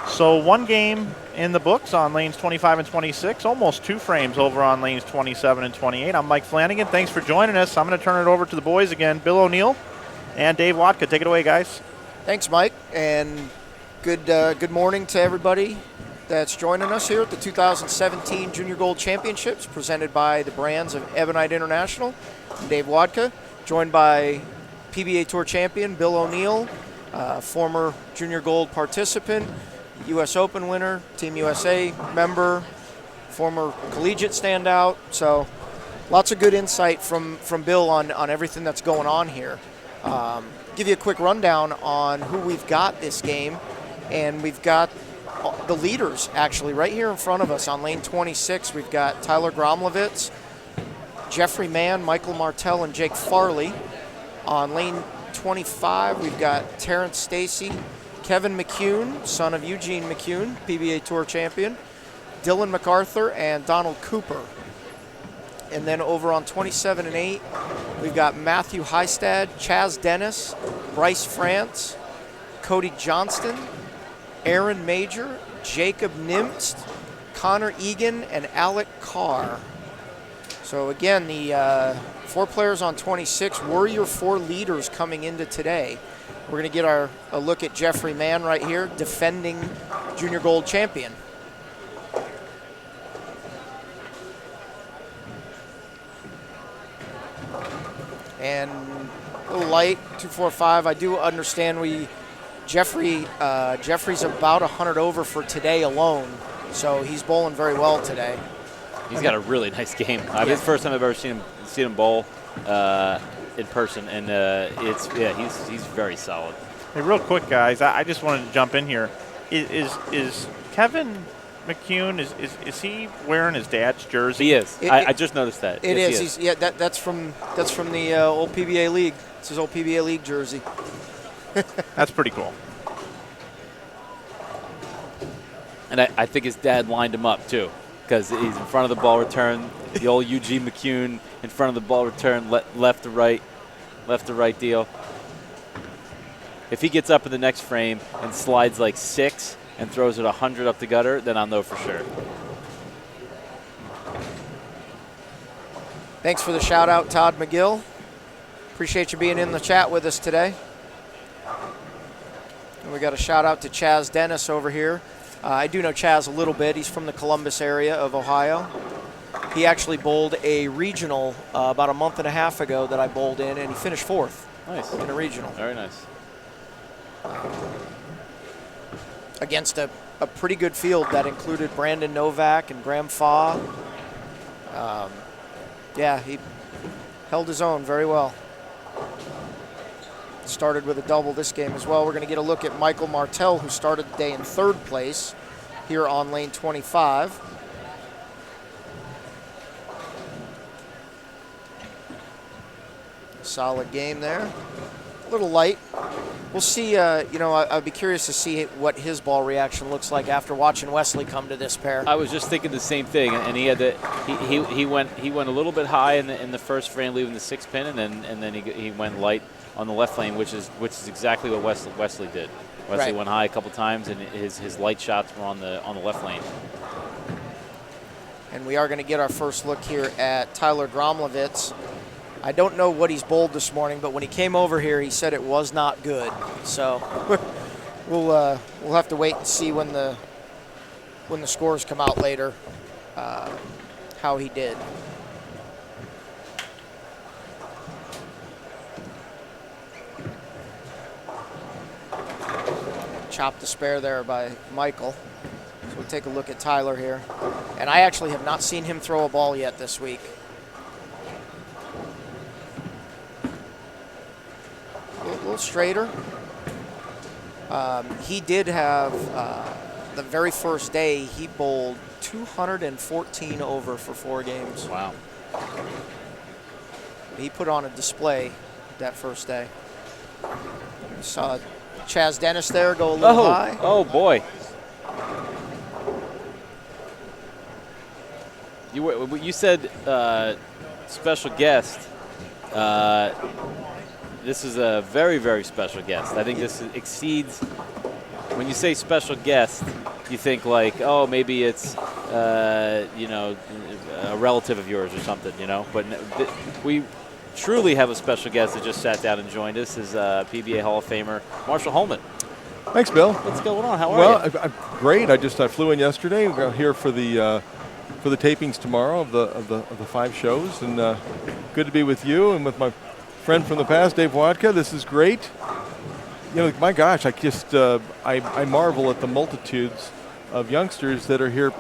[SPEAKER 4] So one game in the books on lanes 25 and 26, almost 2 frames over on lanes 27 and 28. I'm Mike Flanagan. Thanks for joining us. I'm going to turn it over to the boys again, Bill O'Neill and Dave Watka. Take it away, guys.
[SPEAKER 2] Thanks, Mike, and good morning to everybody that's joining us here at the 2017 Junior Gold Championships presented by the Brands of Ebonite International. I'm Dave Watka, joined by PBA Tour champion Bill O'Neill, former Junior Gold participant, U.S. Open winner, Team USA member, former collegiate standout. So lots of good insight from Bill on everything that's going on here. Give you a quick rundown on who we've got this game, and we've got the leaders actually right here in front of us. On lane 26, we've got Tyler Gromlovitz, Jeffrey Mann, Michael Martell, and Jake Farley. On lane 25, we've got Terrence Stacy, Kevin McCune, son of Eugene McCune, PBA Tour champion, Dylan MacArthur, and Donald Cooper. And then over on 27 and 8, we've got Matthew Heistad, Chaz Dennis, Bryce France, Cody Johnston, Aaron Major, Jacob Nimst, Connor Egan, and Alec Carr. So again, the 4 players on 26 were your 4 leaders coming into today. We're going to get a look at Jeffrey Mann right here, defending Junior Gold champion. And a little light, 245. I do understand Jeffrey's about 100 over for today alone, so he's bowling very well today.
[SPEAKER 3] He's got a really nice game. It's the first time I've ever seen him bowl in person, and he's very solid.
[SPEAKER 4] Hey, real quick, guys, I just wanted to jump in here. Is Kevin McCune, is he wearing his dad's jersey?
[SPEAKER 3] He is. I just noticed that.
[SPEAKER 2] It
[SPEAKER 3] yes,
[SPEAKER 2] is. That's from the old PBA League. It's his old PBA League jersey.
[SPEAKER 4] That's pretty cool.
[SPEAKER 3] And I think his dad lined him up, too, because he's in front of the ball return. The old Eugene McCune in front of the ball return, left to right deal. If he gets up in the next frame and slides like 6 and throws it 100 up the gutter, then I'll know for sure.
[SPEAKER 2] Thanks for the shout out, Todd McGill. Appreciate you being in the chat with us today. And we got a shout out to Chaz Dennis over here. I do know Chaz a little bit. He's from the Columbus area of Ohio. He actually bowled a regional about a month and a half ago that I bowled in, and he finished 4th.
[SPEAKER 3] Nice.
[SPEAKER 2] In a regional.
[SPEAKER 3] Very nice.
[SPEAKER 2] Against a pretty good field that included Brandon Novak and Graham Faw. He held his own very well. Started with a double this game as well. We're going to get a look at Michael Martell, who started the day in 3rd place here on lane 25. Solid game there. A little light. We'll see, I'd be curious to see what his ball reaction looks like after watching Wesley come to this pair.
[SPEAKER 3] I was just thinking the same thing, and he had he went a little bit high in the first frame, leaving the 6th pin, and then he went light on the left lane, which is exactly what Wesley did. Wesley went high a couple times, and his light shots were on the left lane.
[SPEAKER 2] And we are going to get our first look here at Tyler Gromlovitz. I don't know what he's bowled this morning, but when he came over here, he said it was not good. So we'll have to wait and see when the scores come out later, how he did. Chopped the spare there by Michael. So we'll take a look at Tyler here. And I actually have not seen him throw a ball yet this week. little straighter. He did have, the very first day, he bowled 214 over for 4 games.
[SPEAKER 3] Wow.
[SPEAKER 2] He put on a display that first day. Saw Chaz Dennis there go a little high.
[SPEAKER 3] Oh, boy. You said special guest. This is a very, very special guest. I think this exceeds, when you say special guest, you think like, oh, maybe it's, you know, a relative of yours or something, you know. But we truly have a special guest that just sat down and joined us, is PBA Hall of Famer Marshall Holman.
[SPEAKER 7] Thanks, Bill.
[SPEAKER 3] What's going on? How are you?
[SPEAKER 7] Well, great. I flew in yesterday. We're here for the tapings tomorrow of the 5 shows, and good to be with you and with my friend from the past, Dave Wadka. This is great. You know, my gosh, I just I marvel at the multitudes of youngsters that are here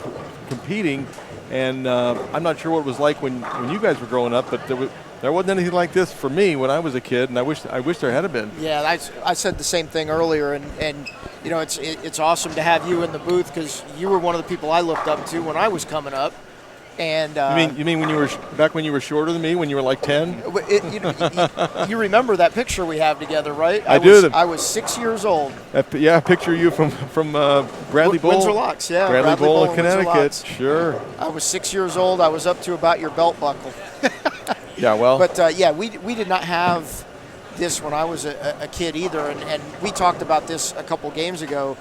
[SPEAKER 7] competing, and I'm not sure what it was like when you guys were growing up, but there wasn't anything like this for me when I was a kid, and I wish there had been.
[SPEAKER 2] Yeah, I said the same thing earlier, and you know, it's awesome to have you in the booth, because you were one of the people I looked up to when I was coming up. And
[SPEAKER 7] you mean when you were shorter than me, when you were like 10?
[SPEAKER 2] You remember that picture we have together, right?
[SPEAKER 7] I do.
[SPEAKER 2] I was 6 years old.
[SPEAKER 7] Yeah, picture you from Bradley Bowl.
[SPEAKER 2] Windsor Locks, yeah.
[SPEAKER 7] Bradley Bowl in
[SPEAKER 2] Windsor
[SPEAKER 7] Connecticut.
[SPEAKER 2] Locks.
[SPEAKER 7] Sure.
[SPEAKER 2] I was 6 years old. I was up to about your belt buckle.
[SPEAKER 7] Yeah, well.
[SPEAKER 2] But yeah, we did not have this when I was a kid either, and we talked about this a couple games ago.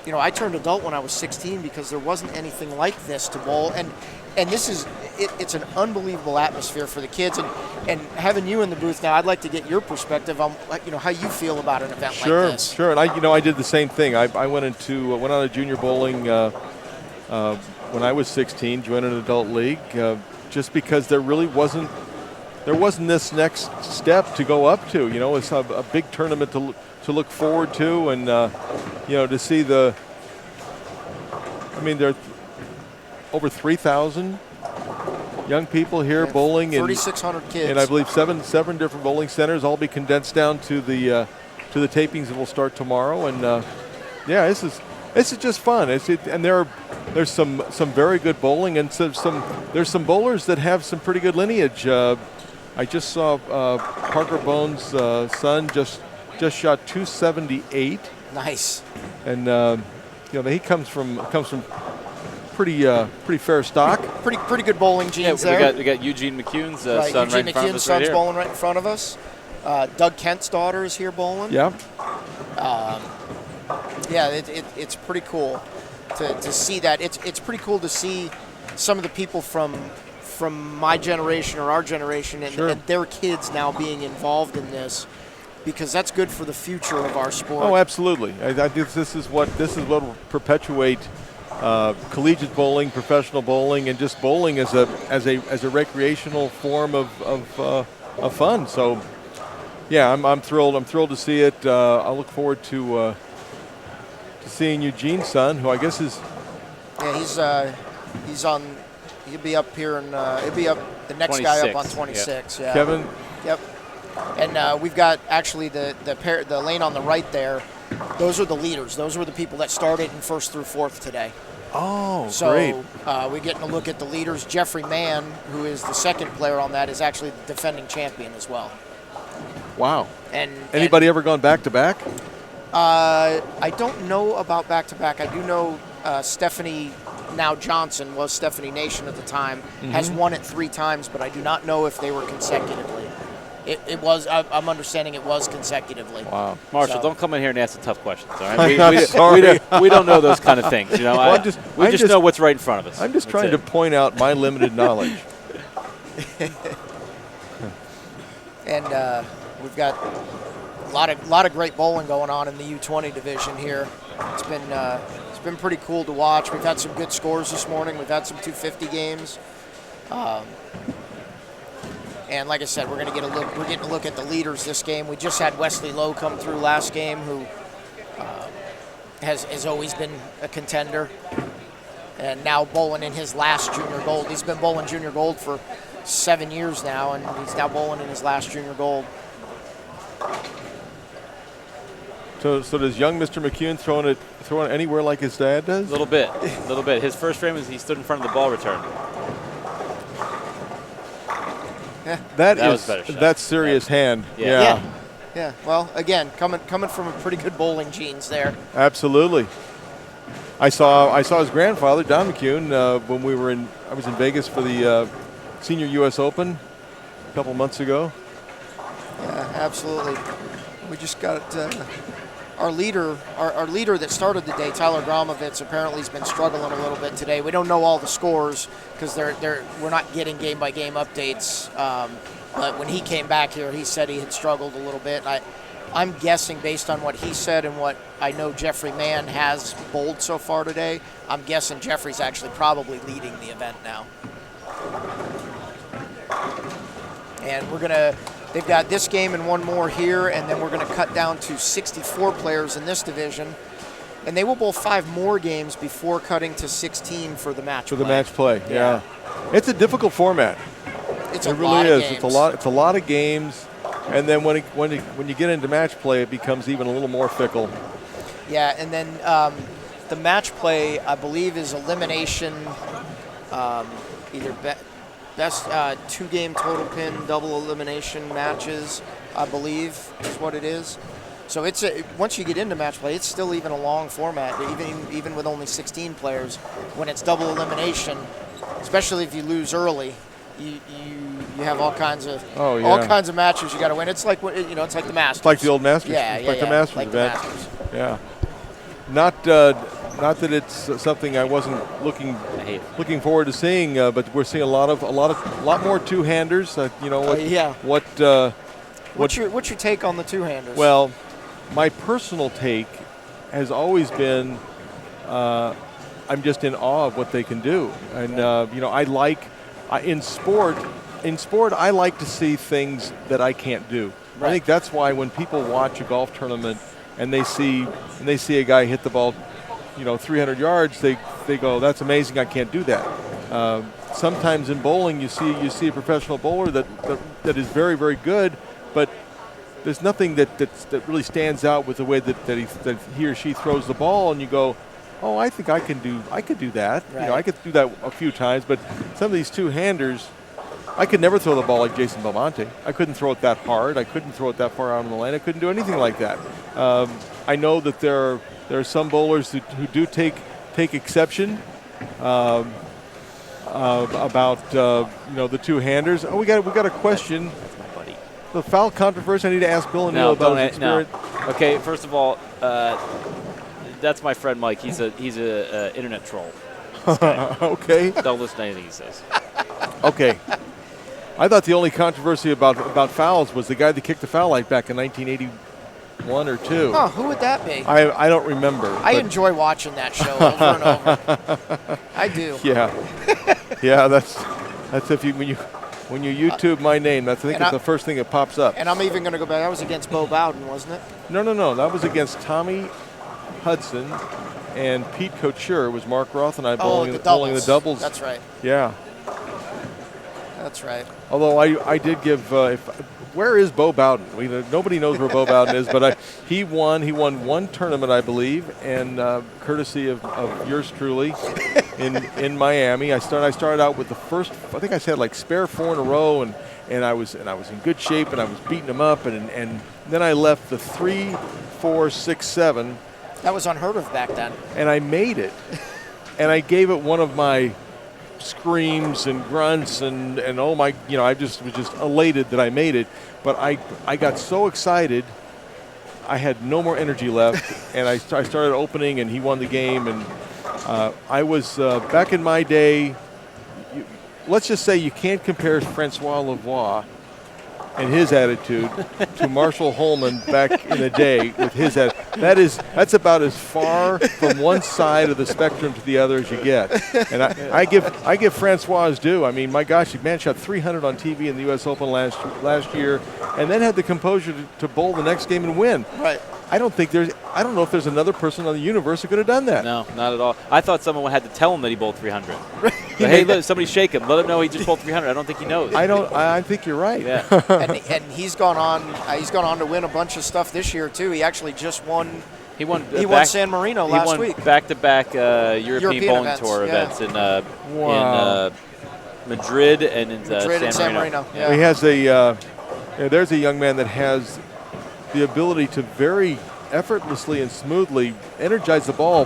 [SPEAKER 2] You know, I turned adult when I was 16 because there wasn't anything like this to bowl, and this is it's an unbelievable atmosphere for the kids, and having you in the booth now, I'd like to get your perspective on, you know, how you feel about an event like this.
[SPEAKER 7] Sure. And I did the same thing. I went on a junior bowling when I was 16, joined an adult league, just because there wasn't this next step to go up to. You know, it's a big tournament to look forward to, and you know, to see there are over 3,000 young people here bowling,
[SPEAKER 2] 3,600 kids,
[SPEAKER 7] and I believe seven different bowling centers, all be condensed down to the tapings that will start tomorrow. And yeah, this is just fun. And there's some very good bowling, and there's some bowlers that have some pretty good lineage. I just saw Parker Bones' son just shot 278.
[SPEAKER 2] Nice.
[SPEAKER 7] And you know, he comes from pretty fair stock.
[SPEAKER 2] Pretty good bowling genes there.
[SPEAKER 3] We got Eugene McCune's son
[SPEAKER 2] Eugene
[SPEAKER 3] right in front of
[SPEAKER 2] McCune's
[SPEAKER 3] us right
[SPEAKER 2] son's
[SPEAKER 3] here.
[SPEAKER 2] bowling right in front of us. Doug Kent's daughter is here bowling.
[SPEAKER 7] Yeah.
[SPEAKER 2] Yeah, it's pretty cool to see that. It's pretty cool to see some of the people from my generation or our generation and their kids now being involved in this, because that's good for the future of our sport.
[SPEAKER 7] Oh, absolutely. I think this is what will perpetuate collegiate bowling, professional bowling, and just bowling as a recreational form of fun. So, yeah, I'm thrilled. I'm thrilled to see it. I look forward to seeing Eugene's son, who I guess is.
[SPEAKER 2] Yeah, he's on. He'll be up here, and he'll be up the next
[SPEAKER 3] 26.
[SPEAKER 2] guy up on 26. Yeah.
[SPEAKER 7] Kevin.
[SPEAKER 2] Yep. And we've got actually the lane on the right there. Those are the leaders. Those were the people that started in first through fourth today.
[SPEAKER 7] Oh,
[SPEAKER 2] so,
[SPEAKER 7] great.
[SPEAKER 2] We're getting a look at the leaders. Jeffrey Mann, who is the second player on that, is actually the defending champion as well.
[SPEAKER 7] Wow.
[SPEAKER 2] And
[SPEAKER 7] anybody ever gone back to back?
[SPEAKER 2] I don't know about back to back. I do know Stephanie now Johnson was Stephanie Nation at the time, has won it 3 times, but I do not know if they were consecutively. It was. I'm understanding it was consecutively.
[SPEAKER 3] Wow, Marshall, don't come in here and ask the tough questions. All right, we don't know those kind of things. You know,
[SPEAKER 7] well,
[SPEAKER 3] we just know what's right in front of us.
[SPEAKER 7] I'm just trying to point out my limited knowledge.
[SPEAKER 2] And we've got a lot of great bowling going on in the U20 division here. It's been pretty cool to watch. We've had some good scores this morning. We've had some 250 games. And like I said, we're getting a look at the leaders this game. We just had Wesley Lowe come through last game, who has always been a contender, and now bowling in his last junior gold. He's been bowling junior gold for 7 years now, and he's now bowling in his last junior gold.
[SPEAKER 7] So does young Mr. McCune throwing it anywhere like his dad does?
[SPEAKER 3] A little bit. His first frame was he stood in front of the ball return.
[SPEAKER 7] That
[SPEAKER 3] was a better shot.
[SPEAKER 7] That's serious hand.
[SPEAKER 3] Yeah.
[SPEAKER 2] Yeah. Well, again, coming from a pretty good bowling genes there.
[SPEAKER 7] Absolutely. I saw his grandfather, Don McCune, when I was in Vegas for the Senior U.S. Open a couple months ago.
[SPEAKER 2] Yeah, absolutely. We just got our leader that started the day, Tyler Gromovitz, apparently has been struggling a little bit today. We don't know all the scores because we're not getting game-by-game updates. But when he came back here, he said he had struggled a little bit. And I'm guessing based on what he said and what I know Jeffrey Mann has bowled so far today, I'm guessing Jeffrey's actually probably leading the event now. And they've got this game and one more here, and then we're going to cut down to 64 players in this division. And they will bowl 5 more games before cutting to 16 for the match play.
[SPEAKER 7] For the match play, yeah. It's a difficult format.
[SPEAKER 2] It
[SPEAKER 7] really is. It's a lot of games, and then when you get into match play, it becomes even a little more fickle.
[SPEAKER 2] Yeah, and then the match play, I believe, is elimination, either best 2-game total pin, double elimination matches, I believe, is what it is. So once you get into match play, it's still even a long format, even with only 16 players. When it's double elimination, especially if you lose early, you have all kinds of matches you got to win. It's like it's like the Masters.
[SPEAKER 7] It's like the old Masters.
[SPEAKER 2] Yeah,
[SPEAKER 7] it's like the Masters
[SPEAKER 2] like
[SPEAKER 7] event.
[SPEAKER 2] the Masters.
[SPEAKER 7] Yeah. Not that it's something I wasn't looking forward to seeing, but we're seeing a lot more two-handers.
[SPEAKER 2] What's your take on the two-handers?
[SPEAKER 7] Well, my personal take has always been I'm just in awe of what they can do, and I like in sport I like to see things that I can't do. Right. I think that's why when people watch a golf tournament and they see a guy hit the ball 300 yards, they go, that's amazing, I can't do that. Sometimes in bowling you see a professional bowler that is very, very good, but there's nothing that really stands out with the way that he or she throws the ball, and you go, oh, I think I could do that.
[SPEAKER 2] Right.
[SPEAKER 7] I could do that a few times, but some of these two-handers, I could never throw the ball like Jason Belmonte. I couldn't throw it that hard. I couldn't throw it that far out on the lane. I couldn't do anything like that. I know that there are some bowlers who do take exception about the two-handers. Oh, we got a question. The foul controversy. I need to ask Bill and Neil about his experience.
[SPEAKER 3] No. Okay, first of all, that's my friend Mike. He's a internet troll.
[SPEAKER 7] Okay.
[SPEAKER 3] Don't listen to anything he says.
[SPEAKER 7] Okay. I thought the only controversy about fouls was the guy that kicked the foul light back in 1981 or 2.
[SPEAKER 2] Oh, who would that be?
[SPEAKER 7] I don't remember.
[SPEAKER 2] I enjoy watching that show over and over. I do.
[SPEAKER 7] Yeah. Yeah, that's if you when you YouTube my name, I think it's the first thing that pops up.
[SPEAKER 2] And I'm even going to go back. That was against Bo Bowden, wasn't it?
[SPEAKER 7] No. That was against Tommy Hudson and Pete Couture. Was Mark Roth and I bowling the doubles.
[SPEAKER 2] That's right.
[SPEAKER 7] Yeah.
[SPEAKER 2] That's right.
[SPEAKER 7] Although I did give where is Bo Bowden? Nobody knows where Bo Bowden is, but he won one tournament, I believe, and courtesy of yours truly in Miami. I started out with the first, I think I said like spare 4 in a row, and I was in good shape, and I was beating him up, and then I left the 3, 4, 6, 7.
[SPEAKER 2] That was unheard of back then.
[SPEAKER 7] And I made it, and I gave it one of my screams and grunts and oh my, I was just elated that I made it, but I got so excited I had no more energy left, and I started opening, and he won the game, and I was back in my day. Let's just say you can't compare Francois Lavoie and his attitude to Marshall Holman back in the day with his attitude. That's about as far from one side of the spectrum to the other as you get. And I give Francois his due. I mean, my gosh, the man shot 300 on TV in the U.S. Open last year, and then had the composure to bowl the next game and win.
[SPEAKER 2] Right.
[SPEAKER 7] I don't know if there's another person on the universe who could have done that.
[SPEAKER 3] No, not at all. I thought someone had to tell him that he bowled 300. But hey, look, somebody shake him. Let him know he just pulled 300. I don't think he knows.
[SPEAKER 7] I think you're right.
[SPEAKER 3] Yeah.
[SPEAKER 2] and he's gone on to win a bunch of stuff this year too. He actually just won.
[SPEAKER 3] He won
[SPEAKER 2] San Marino last week.
[SPEAKER 3] He won back-to-back European Bowling
[SPEAKER 2] events,
[SPEAKER 3] Tour
[SPEAKER 2] yeah.
[SPEAKER 3] events in
[SPEAKER 7] Wow.
[SPEAKER 3] Madrid and in
[SPEAKER 2] San Marino. Yeah.
[SPEAKER 7] He has there's a young man that has the ability to very effortlessly and smoothly energize the ball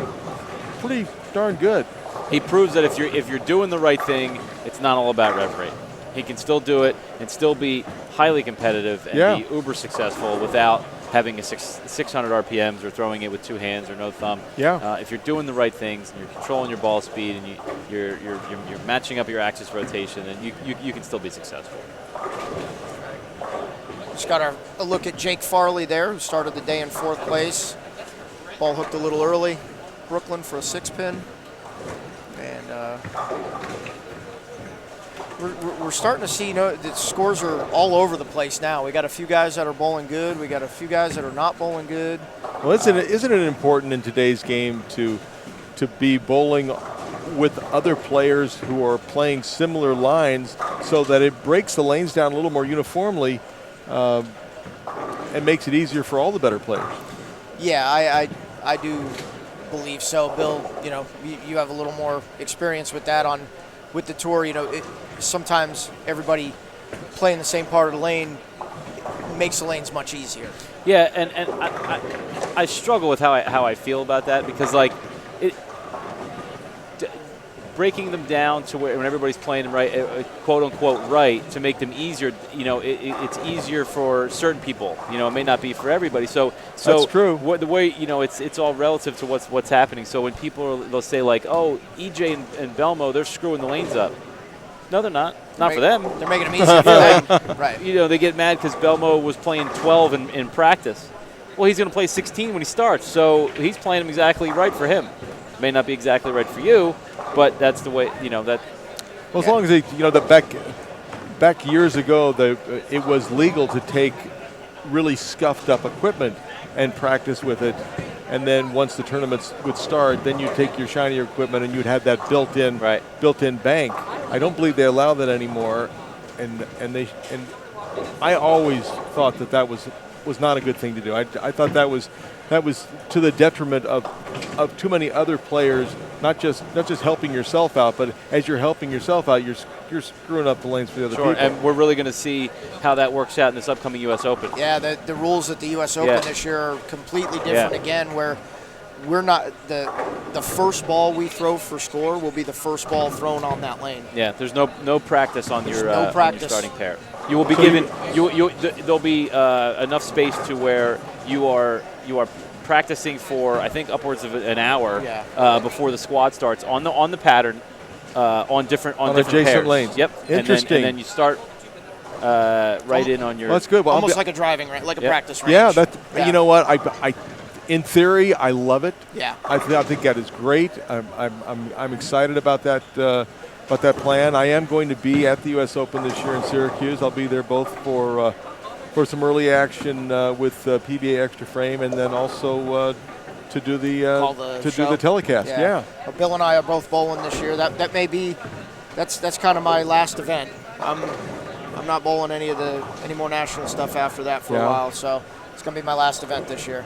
[SPEAKER 7] pretty darn good.
[SPEAKER 3] He proves that if you're doing the right thing, it's not all about rev rate. He can still do it and still be highly competitive and be uber successful without having a 600 RPMs or throwing it with two hands or no thumb.
[SPEAKER 7] Yeah.
[SPEAKER 3] If you're doing the right things and you're controlling your ball speed and you're matching up your axis rotation, then you can still be successful.
[SPEAKER 2] Just got a look at Jake Farley there, who started the day in 4th place. Ball hooked a little early. Brooklyn for a 6-pin. And we're starting to see, the scores are all over the place now. We got a few guys that are bowling good. We got a few guys that are not bowling good.
[SPEAKER 7] Well, isn't it important in today's game to be bowling with other players who are playing similar lines so that it breaks the lanes down a little more uniformly and makes it easier for all the better players?
[SPEAKER 2] Yeah, I do believe so. Bill, you have a little more experience with that with the tour. Sometimes everybody playing the same part of the lane makes the lanes much easier.
[SPEAKER 3] Yeah, and I struggle with how I feel about that because breaking them down to where when everybody's playing them right, quote unquote right, to make them easier. It's easier for certain people. It may not be for everybody. So
[SPEAKER 7] that's true.
[SPEAKER 3] The way it's all relative to what's happening. So when they'll say like, oh, EJ and Belmo, they're screwing the lanes up. No, they're not. Not for them.
[SPEAKER 2] They're making them easier for them. Right.
[SPEAKER 3] They get mad because Belmo was playing 12 in practice. Well, he's going to play 16 when he starts, so he's playing them exactly right for him. May not be exactly right for you, but that's the way, that.
[SPEAKER 7] Well, as long as back years ago, it was legal to take really scuffed up equipment and practice with it. And then once the tournaments would start, then you'd take your shinier equipment and you'd have that built-in bank. I don't believe they allow that anymore, and I always thought that was not a good thing to do. I thought that was to the detriment of too many other players. Not just helping yourself out, but as you're helping yourself out, you're screwing up the lanes for the other people.
[SPEAKER 3] And we're really going to see how that works out in this upcoming U.S. Open.
[SPEAKER 2] Yeah, the rules at the U.S. Open this year are completely different again, where we're not the first ball we throw for score will be the first ball thrown on that lane.
[SPEAKER 3] Yeah, there's no practice on your starting pair. You will be there'll be enough space to where you are practicing for I think upwards of an hour before the squad starts on the pattern on different
[SPEAKER 7] adjacent
[SPEAKER 3] pairs.
[SPEAKER 7] lanes.
[SPEAKER 3] Yep.
[SPEAKER 7] Interesting.
[SPEAKER 3] And then you start right in on your.
[SPEAKER 7] Well, that's good. Well,
[SPEAKER 2] almost like a driving range, like a practice range.
[SPEAKER 7] Yeah, you know what? I in theory, I love it.
[SPEAKER 2] Yeah.
[SPEAKER 7] I think that is great. I'm excited about that plan. I am going to be at the U.S. Open this year in Syracuse. I'll be there both for some early action with PBA Extra Frame, and then also to do the telecast. Yeah.
[SPEAKER 2] Well, Bill and I are both bowling this year. That may be that's kind of my last event. I'm not bowling any more national stuff after that for a while, so it's gonna be my last event this year.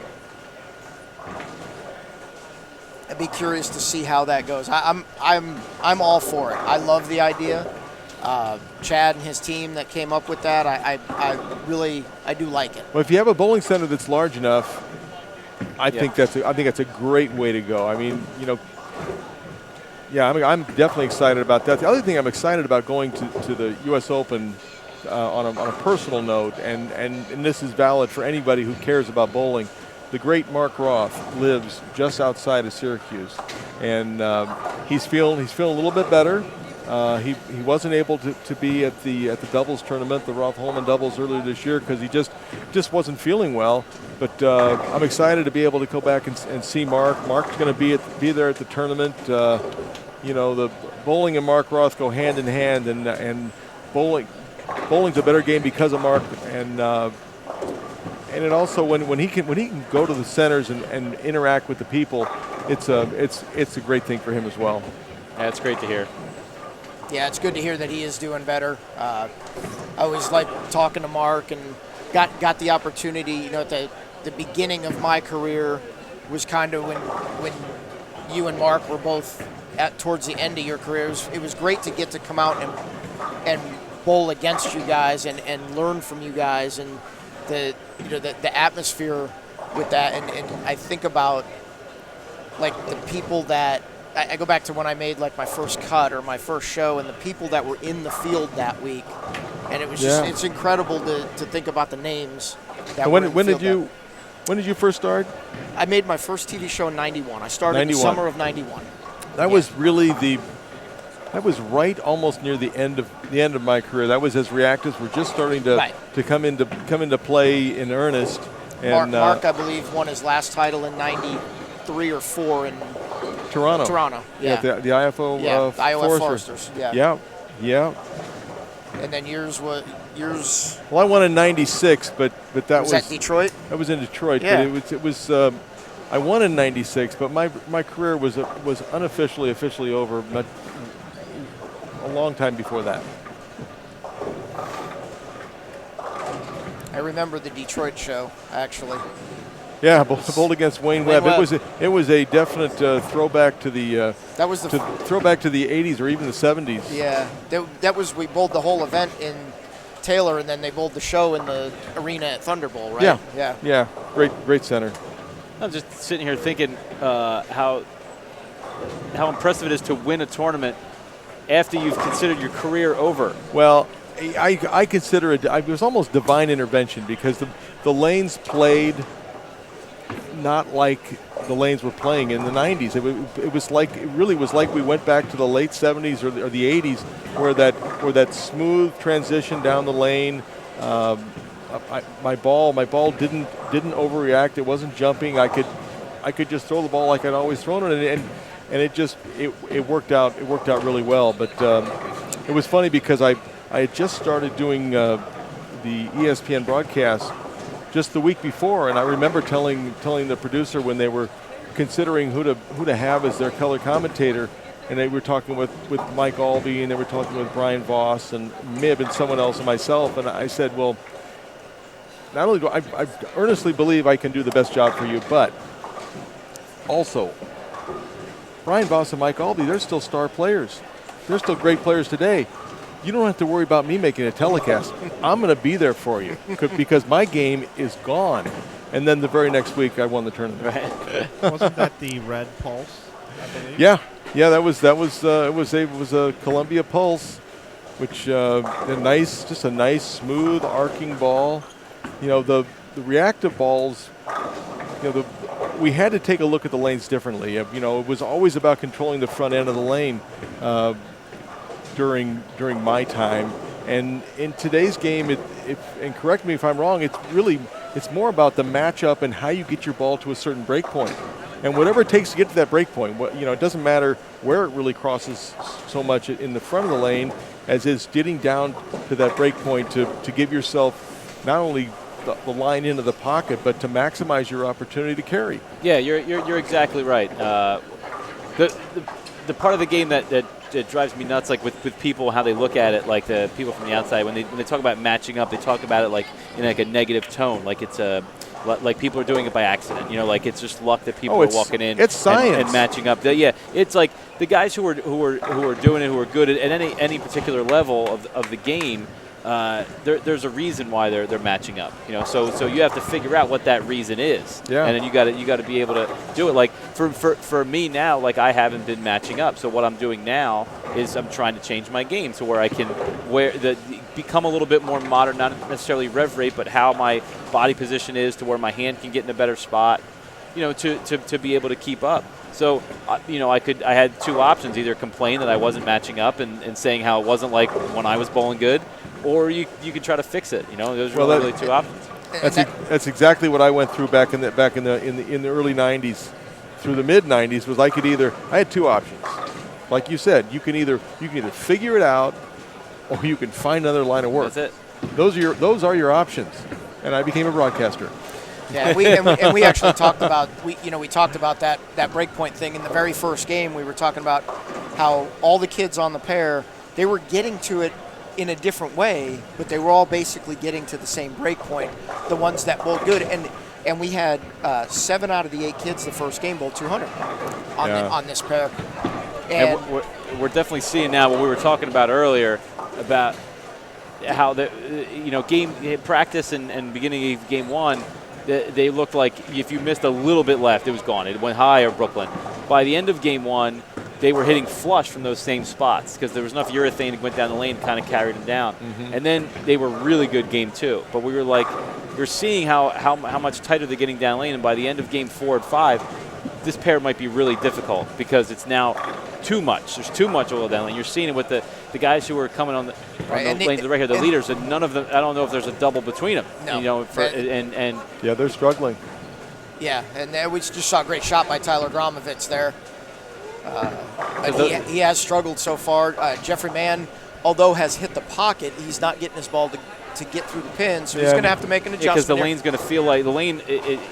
[SPEAKER 2] I'd be curious to see how that goes. I'm all for it. I love the idea. Chad and his team that came up with that, I do like it.
[SPEAKER 7] Well, if you have a bowling center that's large enough, I think that's a great way to go. I mean, I'm definitely excited about that. The other thing I'm excited about going to the U.S. Open on a personal note, and this is valid for anybody who cares about bowling. The great Mark Roth lives just outside of Syracuse, and he's feeling a little bit better. He wasn't able to be at the doubles tournament, the Roth Holman doubles earlier this year, because he just wasn't feeling well. But I'm excited to be able to go back and see Mark. Mark's going to be there at the tournament. The bowling and Mark Roth go hand in hand, and bowling's a better game because of Mark, and it also when he can go to the centers and interact with the people, it's a great thing for him as well.
[SPEAKER 3] Yeah, it's great to hear.
[SPEAKER 2] Yeah, it's good to hear that he is doing better. I always like talking to Mark, and got the opportunity. You know, at the beginning of my career was kind of when you and Mark were both towards the end of your careers. It was great to get to come out and bowl against you guys and learn from you guys, and the atmosphere with that. And I think about like the people that I go back to when I made like my first cut or my first show, and the people that were in the field that week, and it was just it's incredible to think about the names. That
[SPEAKER 7] And
[SPEAKER 2] were in
[SPEAKER 7] when
[SPEAKER 2] the
[SPEAKER 7] did
[SPEAKER 2] field
[SPEAKER 7] when did you first start?
[SPEAKER 2] I made my first TV show in '91. I started in the
[SPEAKER 7] 91.
[SPEAKER 2] summer of '91.
[SPEAKER 7] That was really that was right almost near the end of my career. That was as reactives were just starting to come into play in earnest. And
[SPEAKER 2] Mark, I believe, won his last title in '93 or '4 in
[SPEAKER 7] Toronto.
[SPEAKER 2] Yeah.
[SPEAKER 7] The IFO
[SPEAKER 2] the IOF
[SPEAKER 7] Foresters.
[SPEAKER 2] Foresters. Yeah.
[SPEAKER 7] Yeah.
[SPEAKER 2] And then yours.
[SPEAKER 7] Well, I won in '96, but that was
[SPEAKER 2] that Detroit.
[SPEAKER 7] That was in Detroit.
[SPEAKER 2] Yeah.
[SPEAKER 7] But it was. I won in '96, but my career was officially over a long time before that.
[SPEAKER 2] I remember the Detroit show, actually.
[SPEAKER 7] Yeah, bowled against Wayne Webb. It was a definite throwback to the throwback to the '80s or even the '70s.
[SPEAKER 2] Yeah, that was we bowled the whole event in Taylor, and then they bowled the show in the arena at Thunderbowl, right?
[SPEAKER 7] Yeah. Great center.
[SPEAKER 3] I'm just sitting here thinking how impressive it is to win a tournament after you've considered your career over.
[SPEAKER 7] Well, I consider it was almost divine intervention because the lanes played not like the lanes were playing in the 90s. It really was like we went back to the late 70s or the 80s where that smooth transition down the lane. My ball didn't overreact. It wasn't jumping. I could just throw the ball like I'd always thrown it, and it worked out. It worked out really well. But it was funny because I had just started doing the ESPN broadcast just the week before, and I remember telling the producer when they were considering who to have as their color commentator, and they were talking with Mike Albee, and they were talking with Brian Voss, and may have been someone else and myself, and I said, well, not only do I earnestly believe I can do the best job for you, but also Brian Voss and Mike Albee, they're still star players. They're still great players today. You don't have to worry about me making a telecast. I'm going to be there for you because my game is gone. And then the very next week, I won the tournament.
[SPEAKER 8] Right. Wasn't that the Red Pulse, I believe?
[SPEAKER 7] Yeah. That was a Columbia Pulse, which a nice smooth arcing ball. You know, the reactive balls. You know, we had to take a look at the lanes differently. You know, it was always about controlling the front end of the lane. During my time, and in today's game, and correct me if I'm wrong, it's more about the matchup and how you get your ball to a certain break point, and whatever it takes to get to that break point. It doesn't matter where it really crosses so much in the front of the lane as is getting down to that break point to give yourself not only the line into the pocket, but to maximize your opportunity to carry.
[SPEAKER 3] Yeah, you're exactly right. The part of the game that it drives me nuts, like with people, how they look at it, like the people from the outside, when they talk about matching up, they talk about it like in like a negative tone, like it's like people are doing it by accident, like it's just luck that people are walking in.
[SPEAKER 7] It's science
[SPEAKER 3] and matching up. Yeah, it's like the guys who are doing it, who are good at any particular level of the game. There's a reason why they're matching up, So you have to figure out what that reason is,
[SPEAKER 7] yeah.
[SPEAKER 3] And then you got to be able to do it. Like for me now, like I haven't been matching up. So what I'm doing now is I'm trying to change my game to where I can become a little bit more modern, not necessarily rev rate, but how my body position is to where my hand can get in a better spot, to be able to keep up. So, I had two options: either complain that I wasn't matching up and saying how it wasn't like when I was bowling good, or you could try to fix it. Those were really two options.
[SPEAKER 7] That's exactly what I went through back in the early '90s, through the mid '90s. Was I had two options. Like you said, you can either figure it out, or you can find another line of work.
[SPEAKER 3] That's it.
[SPEAKER 7] Those are your options, and I became a broadcaster.
[SPEAKER 2] Yeah, we actually talked about that breakpoint thing in the very first game. We were talking about how all the kids on the pair they were getting to it in a different way, but they were all basically getting to the same break point. The ones that bowled good, and we had 7 out of the 8 kids the first game bowled 200 on this pair.
[SPEAKER 3] And we're definitely seeing now what we were talking about earlier about how the game practice and beginning of game 1, they looked like if you missed a little bit left, it was gone. It went high or Brooklyn. By the end of game 1, they were hitting flush from those same spots because there was enough urethane that went down the lane and kind of carried them down. And then they were really good game 2. But we were like, you're seeing how much tighter they're getting down lane. And by the end of game 4 and 5, this pair might be really difficult because it's now too much. There's too much oil down lane. You're seeing it with the guys who are coming on the lanes right here, the leaders, and none of them, I don't know if there's a double between them.
[SPEAKER 2] No.
[SPEAKER 7] Yeah, they're struggling.
[SPEAKER 2] Yeah, and we just saw a great shot by Tyler Gromovitz there. But he has struggled so far. Jeffrey Mann, although has hit the pocket, he's not getting his ball to get through the pin, so he's going to have to make an adjustment.
[SPEAKER 3] Because the lane's going to feel like the lane.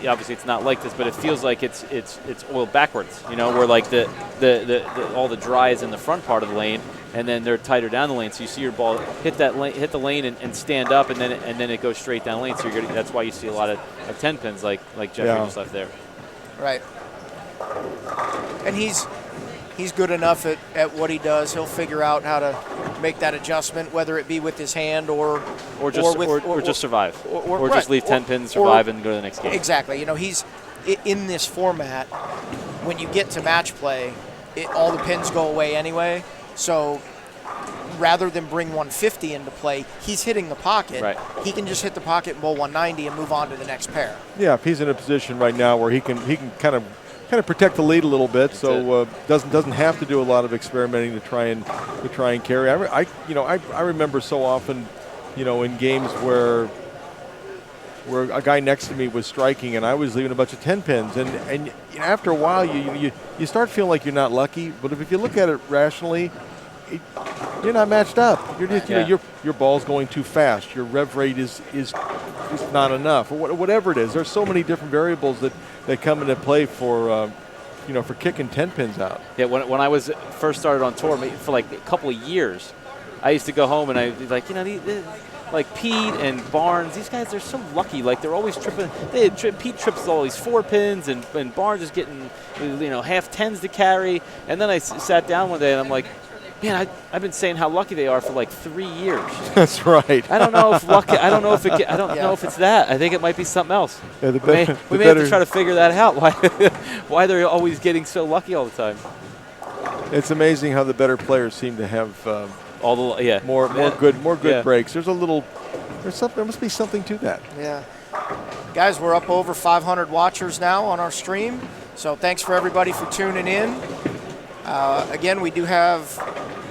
[SPEAKER 3] Obviously, it's not like this, but it feels like it's oiled backwards. Where like all the dry is in the front part of the lane, and then they're tighter down the lane. So you see your ball hit the lane and stand up, and then it goes straight down the lane. So that's why you see a lot of 10 pins like Jeffrey just left there.
[SPEAKER 2] Right. And he's good enough at what he does. He'll figure out how to make that adjustment, whether it be with his hand or
[SPEAKER 3] just survive, or just leave 10 pins, survive, and go to the next game.
[SPEAKER 2] Exactly. He's in this format. When you get to match play, all the pins go away anyway. So rather than bring 150 into play, he's hitting the pocket.
[SPEAKER 3] Right.
[SPEAKER 2] He can just hit the pocket and bowl 190 and move on to the next pair.
[SPEAKER 7] Yeah, if he's in a position right now where he can kind of protect the lead a little bit, so doesn't have to do a lot of experimenting to try and carry. I remember so often, in games where a guy next to me was striking and I was leaving a bunch of 10 pins, and after a while you start feeling like you're not lucky. But if you look at it rationally, you're not matched up. You're just your ball's going too fast. Your rev rate is not enough, or whatever it is. There's so many different variables that come into play for kicking 10 pins out.
[SPEAKER 3] Yeah, when I was first started on tour for like a couple of years, I used to go home and I was like, like Pete and Barnes, these guys, they're so lucky. Like they're always tripping. Pete trips all these 4 pins, and Barnes is getting half 10s to carry. And then I sat down one day and I'm like, man, I've been saying how lucky they are for like 3 years.
[SPEAKER 7] That's right.
[SPEAKER 3] I don't know if lucky. I don't know if it's that. I think it might be something else.
[SPEAKER 7] Yeah,
[SPEAKER 3] we may have to try to figure that out. Why they're always getting so lucky all the time.
[SPEAKER 7] It's amazing how the better players seem to have more good breaks. There must be something to that.
[SPEAKER 2] Yeah. Guys, we're up over 500 watchers now on our stream, so thanks for everybody for tuning in. Again, we do have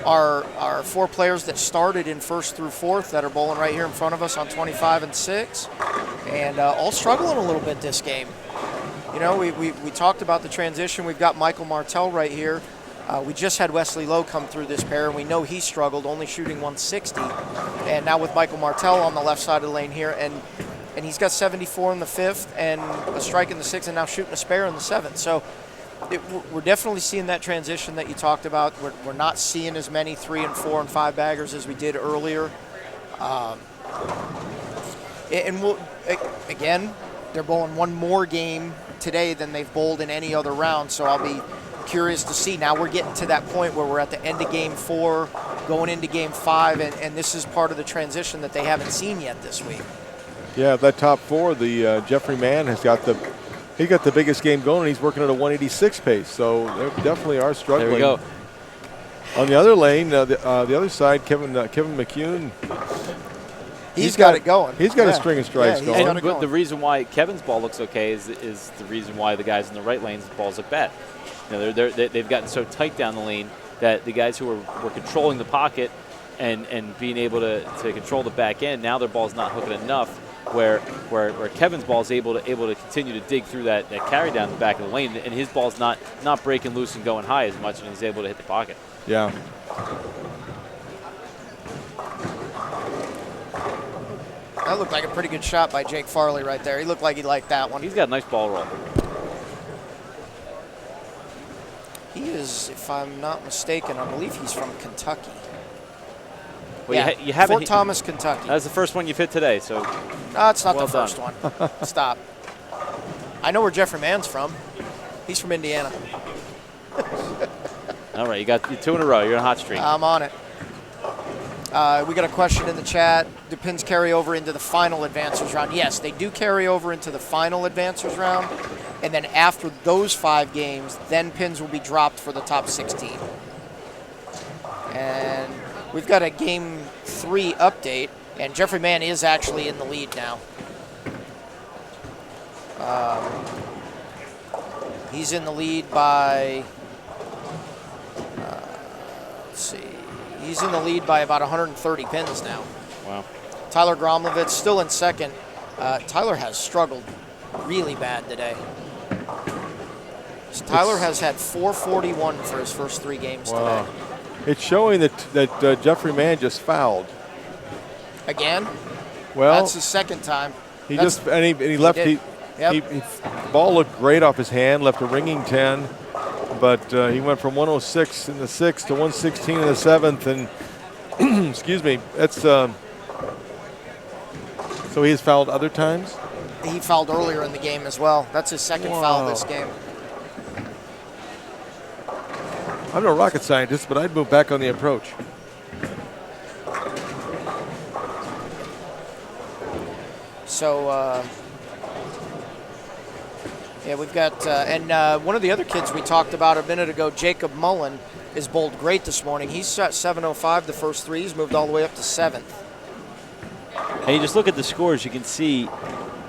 [SPEAKER 2] our 4 players that started in 1st through 4th that are bowling right here in front of us on 25 and 6, and all struggling a little bit this game. We talked about the transition. We've got Michael Martell right here. We just had Wesley Lowe come through this pair, and we know he struggled, only shooting 160. And now with Michael Martell on the left side of the lane here, and he's got 74 in the 5th and a strike in the 6th, and now shooting a spare in the 7th. So we're definitely seeing that transition that you talked about. We're not seeing as many 3 and 4 and 5 baggers as we did earlier. Again, they're bowling one more game today than they've bowled in any other round, so I'll be curious to see. Now we're getting to that point where we're at the end of game 4, going into game 5, and this is part of the transition that they haven't seen yet this week.
[SPEAKER 7] Yeah, that top 4, the Jeffrey Mann has got the biggest game going, and he's working at a 186 pace, so they definitely are struggling.
[SPEAKER 3] There we go.
[SPEAKER 7] On the other lane, the other side, Kevin McCune.
[SPEAKER 2] He's got it going.
[SPEAKER 7] He's got a string of strikes going.
[SPEAKER 3] And the reason why Kevin's ball looks okay is the reason why the guys in the right lane's balls look bad. They've gotten so tight down the lane that the guys who were controlling the pocket and being able to control the back end, now their ball's not hooking enough. Where Kevin's ball is able to continue to dig through that carry down the back of the lane, and his ball's not breaking loose and going high as much, and he's able to hit the pocket.
[SPEAKER 7] Yeah.
[SPEAKER 2] That looked like a pretty good shot by Jake Farley right there. He looked like he liked that one.
[SPEAKER 3] He's got a nice ball roll.
[SPEAKER 2] He is, if I'm not mistaken, I believe he's from Kentucky.
[SPEAKER 3] Well,
[SPEAKER 2] Yeah,
[SPEAKER 3] you haven't
[SPEAKER 2] Fort Thomas, Kentucky.
[SPEAKER 3] That's the first one you've hit today, so
[SPEAKER 2] No, it's not
[SPEAKER 3] well
[SPEAKER 2] the first
[SPEAKER 3] done.
[SPEAKER 2] one. Stop. I know where Jeffrey Mann's from. He's from Indiana.
[SPEAKER 3] All right, you got 2 in a row. You're on a hot streak.
[SPEAKER 2] I'm on it. We got a question in the chat. Do pins carry over into the final advancers round? Yes, they do carry over into the final advancers round. And then after those 5 games, then pins will be dropped for the top 16. And we've got a Game 3 update. And Jeffrey Mann is actually in the lead now. He's in the lead by, let's see, he's in the lead by about 130 pins now.
[SPEAKER 3] Wow.
[SPEAKER 2] Tyler Gromlovitz still in second. Tyler has struggled really bad today. So Tyler has had 441 for his first 3 games
[SPEAKER 7] Wow.
[SPEAKER 2] today.
[SPEAKER 7] It's showing that Jeffrey Mann just fouled.
[SPEAKER 2] Again?
[SPEAKER 7] Well,
[SPEAKER 2] That's his second time.
[SPEAKER 7] he
[SPEAKER 2] That's-
[SPEAKER 7] just and he left.
[SPEAKER 2] did. Yep.
[SPEAKER 7] The ball looked great off his hand, left a ringing 10, but he went from 106 in the 6th to 116 in the 7th, and excuse me, that's so he has fouled other times.
[SPEAKER 2] He fouled earlier in the game as well. That's his second foul this game.
[SPEAKER 7] I'm no rocket scientist, but I'd move back on the approach.
[SPEAKER 2] So, yeah, we've got, and one of the other kids we talked about a minute ago, Jacob Mullen, is bowled great this morning. He's at 705 the first 3. He's moved all the way up to 7th.
[SPEAKER 3] And you just look at the scores, you can see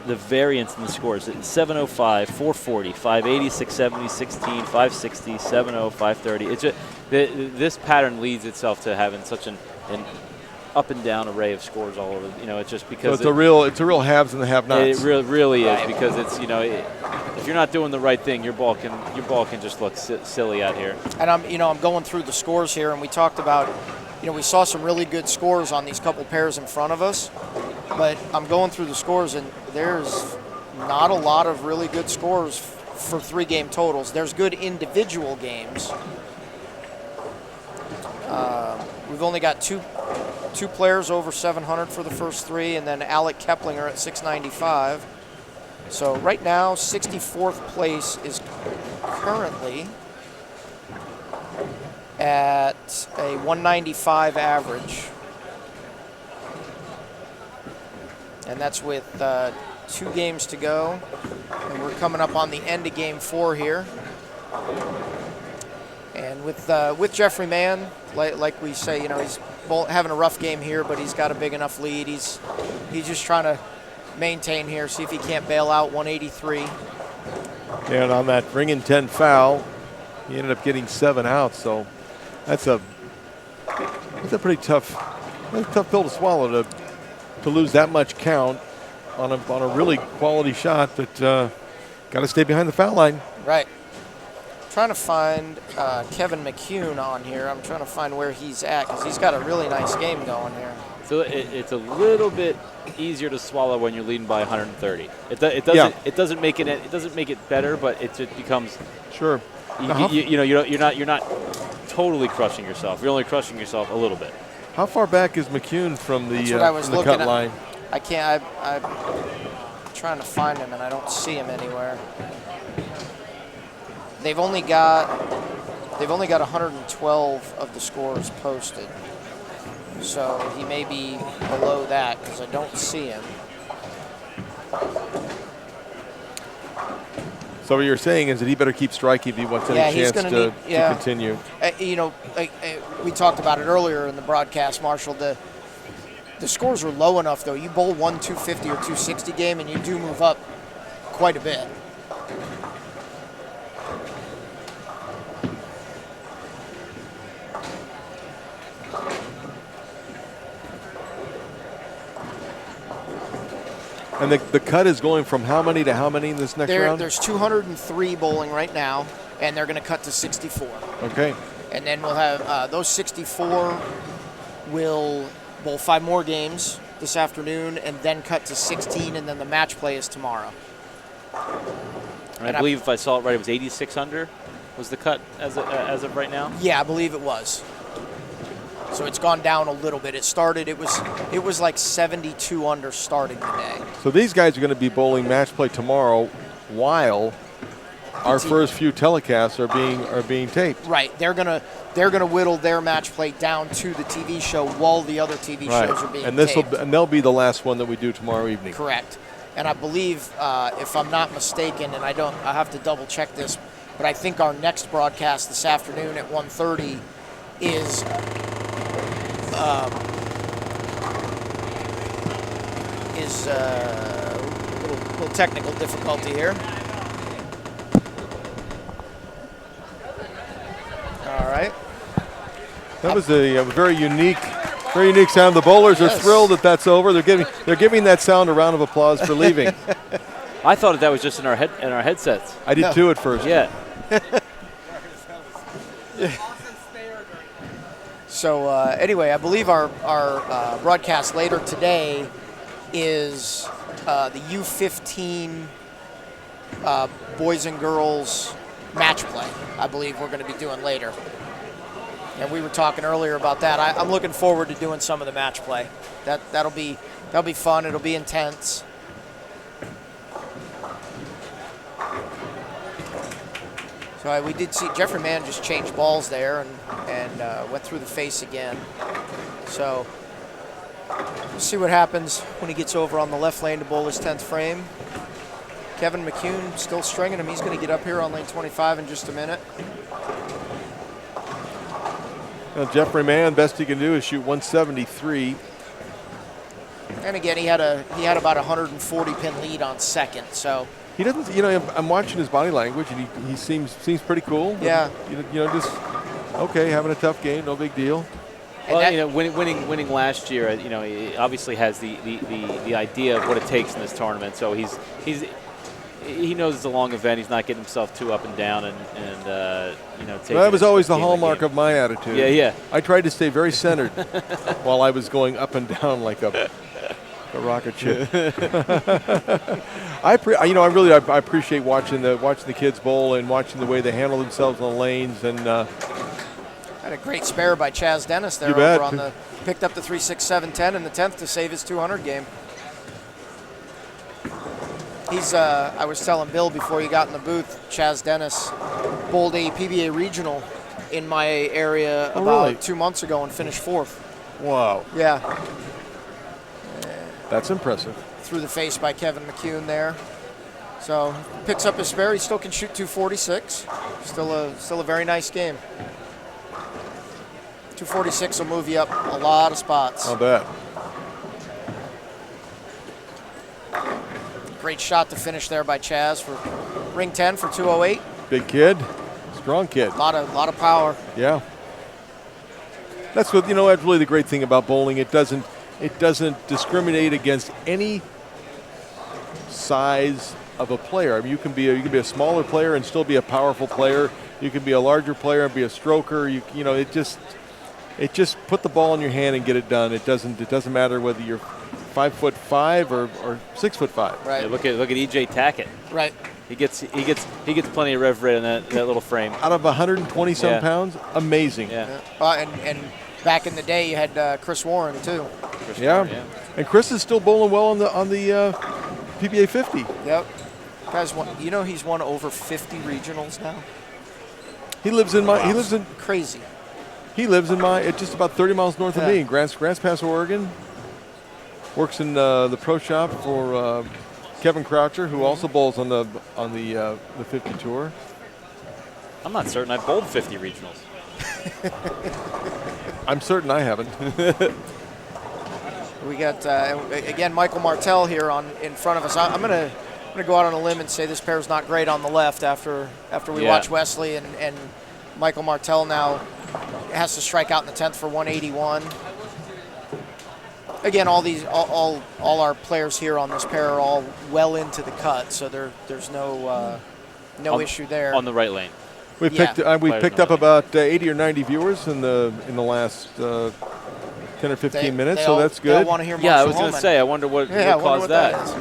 [SPEAKER 3] the variance in the scores. It's 705, 440, 580, 670, 16, 560, 70, 530. It's just, this pattern leads itself to having such an up and down array of scores all over. You know, it's just because
[SPEAKER 7] So it's a real haves and the have-nots.
[SPEAKER 3] it really is, because it's, you know, if you're not doing the right thing, your ball can just look silly out here.
[SPEAKER 2] And I'm going through the scores here, and we talked about, we saw some really good scores on these couple pairs in front of us, but I'm going through the scores, and there's not a lot of really good scores for 3-game totals. There's good individual games. We've only got two players over 700 for the first 3, and then Alec Keplinger at 695. So right now, 64th place is currently at a 195 average. And that's with 2 games to go. And we're coming up on the end of Game 4 here. And with Jeffrey Mann, like we say, he's having a rough game here, but he's got a big enough lead. He's just trying to maintain here, see if he can't bail out 183.
[SPEAKER 7] And on that ringing 10 foul, he ended up getting 7 outs. So that's a pretty tough pill to swallow to lose that much count on a really quality shot. But got to stay behind the foul line.
[SPEAKER 2] Right. Trying to find Kevin McCune on here. I'm trying to find where he's at, because he's got a really nice game going here.
[SPEAKER 3] So it's a little bit easier to swallow when you're leading by 130. It doesn't make it better, but it just becomes
[SPEAKER 7] sure.
[SPEAKER 3] You're not totally crushing yourself. You're only crushing yourself a little bit.
[SPEAKER 7] How far back is McCune from the cut line?
[SPEAKER 2] I can't. I'm trying to find him, and I don't see him anywhere. They've only got 112 of the scores posted, so he may be below that because I don't see him.
[SPEAKER 7] So what you're saying is that he better keep striking if he wants any chance to continue.
[SPEAKER 2] We talked about it earlier in the broadcast, Marshall. The scores are low enough, though. You bowl 250 or 260 game, and you do move up quite a bit.
[SPEAKER 7] And the cut is going from how many to how many in this next round?
[SPEAKER 2] There's 203 bowling right now, and they're going to cut to 64.
[SPEAKER 7] Okay.
[SPEAKER 2] And then we'll have those 64 will bowl 5 more games this afternoon, and then cut to 16, and then the match play is tomorrow.
[SPEAKER 3] And I believe if I saw it right, it was 86 under was the cut as of right now?
[SPEAKER 2] Yeah, I believe it was. So it's gone down a little bit. It was like 72 under starting the day.
[SPEAKER 7] So these guys are going to be bowling match play tomorrow while our first few telecasts are being taped.
[SPEAKER 2] Right. They're gonna whittle their match play down to the TV show while the other TV shows are being taped.
[SPEAKER 7] And they'll be the last one that we do tomorrow evening.
[SPEAKER 2] Correct. And I believe, if I'm not mistaken, and I have to double check this, but I think our next broadcast this afternoon at 1:30 is a little technical difficulty here. All right.
[SPEAKER 7] That was a very unique sound. The bowlers are thrilled that that's over. They're giving that sound a round of applause for leaving.
[SPEAKER 3] I thought that was just in our headsets.
[SPEAKER 7] I did too at first.
[SPEAKER 3] Yeah.
[SPEAKER 2] So anyway, I believe our broadcast later today is the U15 boys and girls match play. I believe we're going to be doing later. And we were talking earlier about that. I'm looking forward to doing some of the match play. That'll be fun. It'll be intense. So we did see Jeffrey Mann just change balls there and went through the face again. So we'll see what happens when he gets over on the left lane to bowl his 10th frame. Kevin McCune still stringing him. He's going to get up here on lane 25 in just a minute.
[SPEAKER 7] Well, Jeffrey Mann, best he can do is shoot 173.
[SPEAKER 2] And again, he had about a 140 pin lead on second. So
[SPEAKER 7] he doesn't. I'm watching his body language, and he seems pretty cool.
[SPEAKER 2] Yeah.
[SPEAKER 7] Just okay, having a tough game, no big deal.
[SPEAKER 3] Well, winning last year, he obviously has the idea of what it takes in this tournament. So he knows it's a long event. He's not getting himself too up and down, and
[SPEAKER 7] that was always the hallmark of my attitude.
[SPEAKER 3] Yeah.
[SPEAKER 7] I tried to stay very centered while I was going up and down like a rocket ship. I appreciate watching the kids bowl and watching the way they handle themselves on the lanes and.
[SPEAKER 2] Had a great spare by Chaz Dennis there over on picked up the 3-6-7-10 in the 10th to save his 200 game. He's I was telling Bill before he got in the booth, Chaz Dennis bowled a PBA regional in my area about 2 months ago and finished 4th.
[SPEAKER 7] Wow.
[SPEAKER 2] Yeah.
[SPEAKER 7] That's impressive.
[SPEAKER 2] Through the face by Kevin McCune there. So picks up his spare. He still can shoot 246. Still a very nice game. 246 will move you up a lot of spots.
[SPEAKER 7] I'll bet.
[SPEAKER 2] Great shot to finish there by Chaz for ring 10 for 208.
[SPEAKER 7] Big kid, strong kid.
[SPEAKER 2] A lot of power.
[SPEAKER 7] Yeah. That's what that's really the great thing about bowling. It doesn't discriminate against any size of a player. I mean, you can be a smaller player and still be a powerful player. You can be a larger player and be a stroker. It just put the ball in your hand and get it done. It doesn't matter whether you're 5'5" or 6'5".
[SPEAKER 2] Right.
[SPEAKER 3] Yeah, look at EJ Tackett.
[SPEAKER 2] Right.
[SPEAKER 3] He gets plenty of rev rate on that little frame.
[SPEAKER 7] Out of 120 some pounds, amazing.
[SPEAKER 3] Yeah.
[SPEAKER 2] And back in the day, you had Chris Warren too.
[SPEAKER 7] Warren, and Chris is still bowling well on the PBA 50.
[SPEAKER 2] Yep. Guys, he's won over 50 regionals now.
[SPEAKER 7] He lives in
[SPEAKER 2] crazy.
[SPEAKER 7] He lives in just about 30 miles north of me in Grants Pass, Oregon. Works in the pro shop for Kevin Croucher, who also bowls on the 50 tour.
[SPEAKER 3] I'm not certain I've bowled 50 regionals.
[SPEAKER 7] I'm certain I haven't.
[SPEAKER 2] We got again Michael Martell here in front of us. I'm gonna go out on a limb and say this pair's not great on the left after we watch Wesley and Michael Martell now has to strike out in the 10th for 181. Again, all our players here on this pair are all well into the cut, so there's no issue there.
[SPEAKER 3] On the right lane.
[SPEAKER 7] We picked up about 80 or 90 viewers in the last 10 or 15 minutes, so that's good.
[SPEAKER 2] They want to hear
[SPEAKER 3] I was going to say, I wonder what caused that.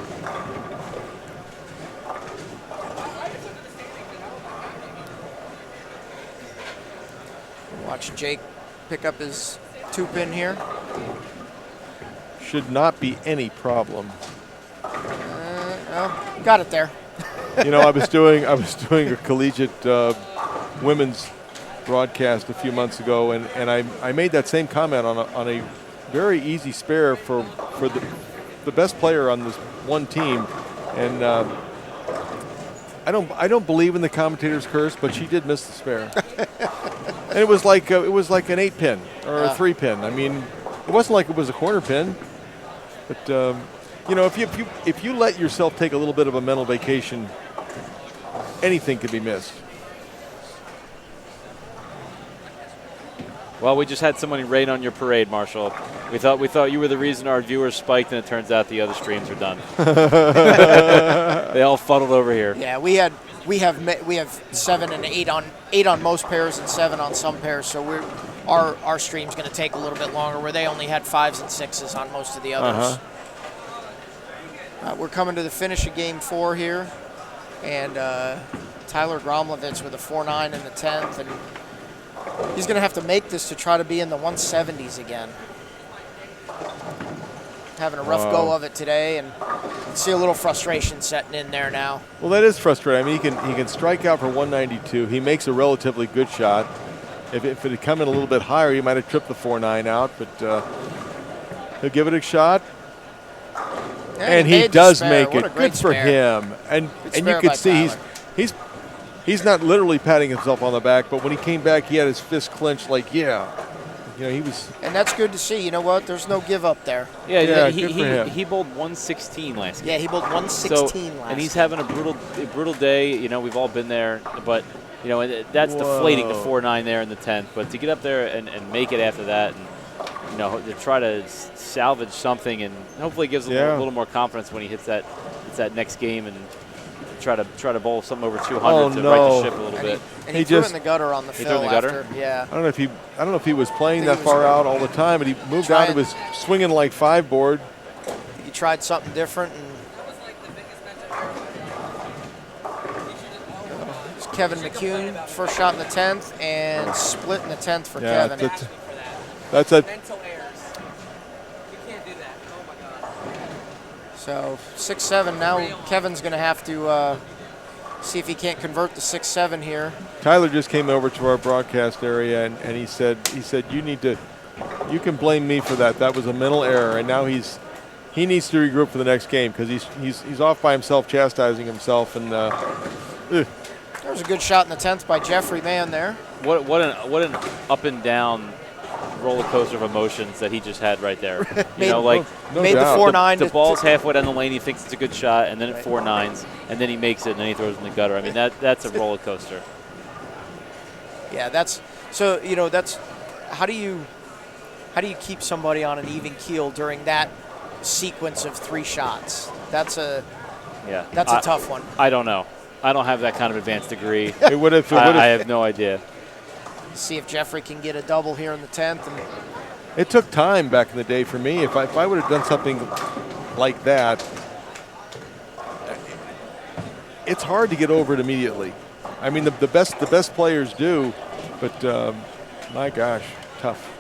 [SPEAKER 2] Watch Jake pick up his 2-pin here.
[SPEAKER 7] Should not be any problem.
[SPEAKER 2] Oh, got it there.
[SPEAKER 7] You know, I was doing a collegiate women's broadcast a few months ago, and I made that same comment on a very easy spare for the best player on this one team, and I don't believe in the commentator's curse, but she did miss the spare, and it was like an 8-pin or a 3-pin. I mean, it wasn't like it was a corner pin, but you know, if you let yourself take a little bit of a mental vacation, anything can be missed.
[SPEAKER 3] Well, we just had somebody rain on your parade, Marshall. We thought you were the reason our viewers spiked, and it turns out the other streams are done. They all funneled over here.
[SPEAKER 2] Yeah, we have 7 and 8 on most pairs and 7 on some pairs. So our stream's going to take a little bit longer, where they only had 5s and 6s on most of the others. We're coming to the finish of Game 4 here, and Tyler Gromlovitz with a 4-9 in the 10th, and he's going to have to make this to try to be in the 170s again. Having a rough go of it today, and you see a little frustration setting in there now.
[SPEAKER 7] Well, that is frustrating. I mean, he can strike out for 192. He makes a relatively good shot. If it had come in a little bit higher, he might have tripped the 4-9 out, but he'll give it a shot.
[SPEAKER 2] Yeah,
[SPEAKER 7] and he does make
[SPEAKER 2] What
[SPEAKER 7] it.
[SPEAKER 2] a great
[SPEAKER 7] Good for
[SPEAKER 2] spare.
[SPEAKER 7] him. And you
[SPEAKER 2] spare
[SPEAKER 7] could
[SPEAKER 2] by
[SPEAKER 7] see
[SPEAKER 2] Tyler.
[SPEAKER 7] he's not literally patting himself on the back, but when he came back, he had his fist clenched like, yeah. You know, he was.
[SPEAKER 2] And that's good to see. You know what? There's no give up there.
[SPEAKER 3] Yeah,
[SPEAKER 7] good for him.
[SPEAKER 3] he bowled 116 last game.
[SPEAKER 2] Yeah, he bowled 116 last.
[SPEAKER 3] And he's having a brutal day. You know, we've all been there, but you know, that's deflating the 4-9 there in the 10th. But to get up there and make it after that, and you know, to try to salvage something, and hopefully gives him a little more confidence when he hits that next game, and try to bowl something over 200 to right the ship a little bit.
[SPEAKER 2] And he threw it in the gutter on the fill after. Yeah.
[SPEAKER 7] I don't know if he was playing that far out all the time, but he moved out of his swinging like 5 board.
[SPEAKER 2] He tried something different, and it's Kevin McCune, first shot in the 10th, and split in the 10th for Kevin.
[SPEAKER 7] That's a.
[SPEAKER 2] So 6-7 now. Kevin's going to have to see if he can't convert the 6-7 here.
[SPEAKER 7] Tyler just came over to our broadcast area, and he said you can blame me for that. That was a mental error, and now he needs to regroup for the next game, because he's off by himself, chastising himself, and.
[SPEAKER 2] There was a good shot in the 10th by Jeffrey Mann there.
[SPEAKER 3] What an up and down roller coaster of emotions that he just had right there. You know, like
[SPEAKER 2] made the 4-9.
[SPEAKER 3] The ball's halfway down the lane. He thinks it's a good shot, and then it 4-9s, and then he makes it, and then he throws it in the gutter. I mean, that's a roller coaster.
[SPEAKER 2] Yeah, that's so. You know, that's how do you keep somebody on an even keel during that sequence of 3 shots? That's a tough one.
[SPEAKER 3] I don't know. I don't have that kind of advanced degree.
[SPEAKER 7] It would have.
[SPEAKER 3] I have no idea.
[SPEAKER 2] See if Jeffrey can get a double here in the 10th. And
[SPEAKER 7] it took time back in the day for me. If I would have done something like that, it's hard to get over it immediately. I mean, the best players do, but my gosh, tough.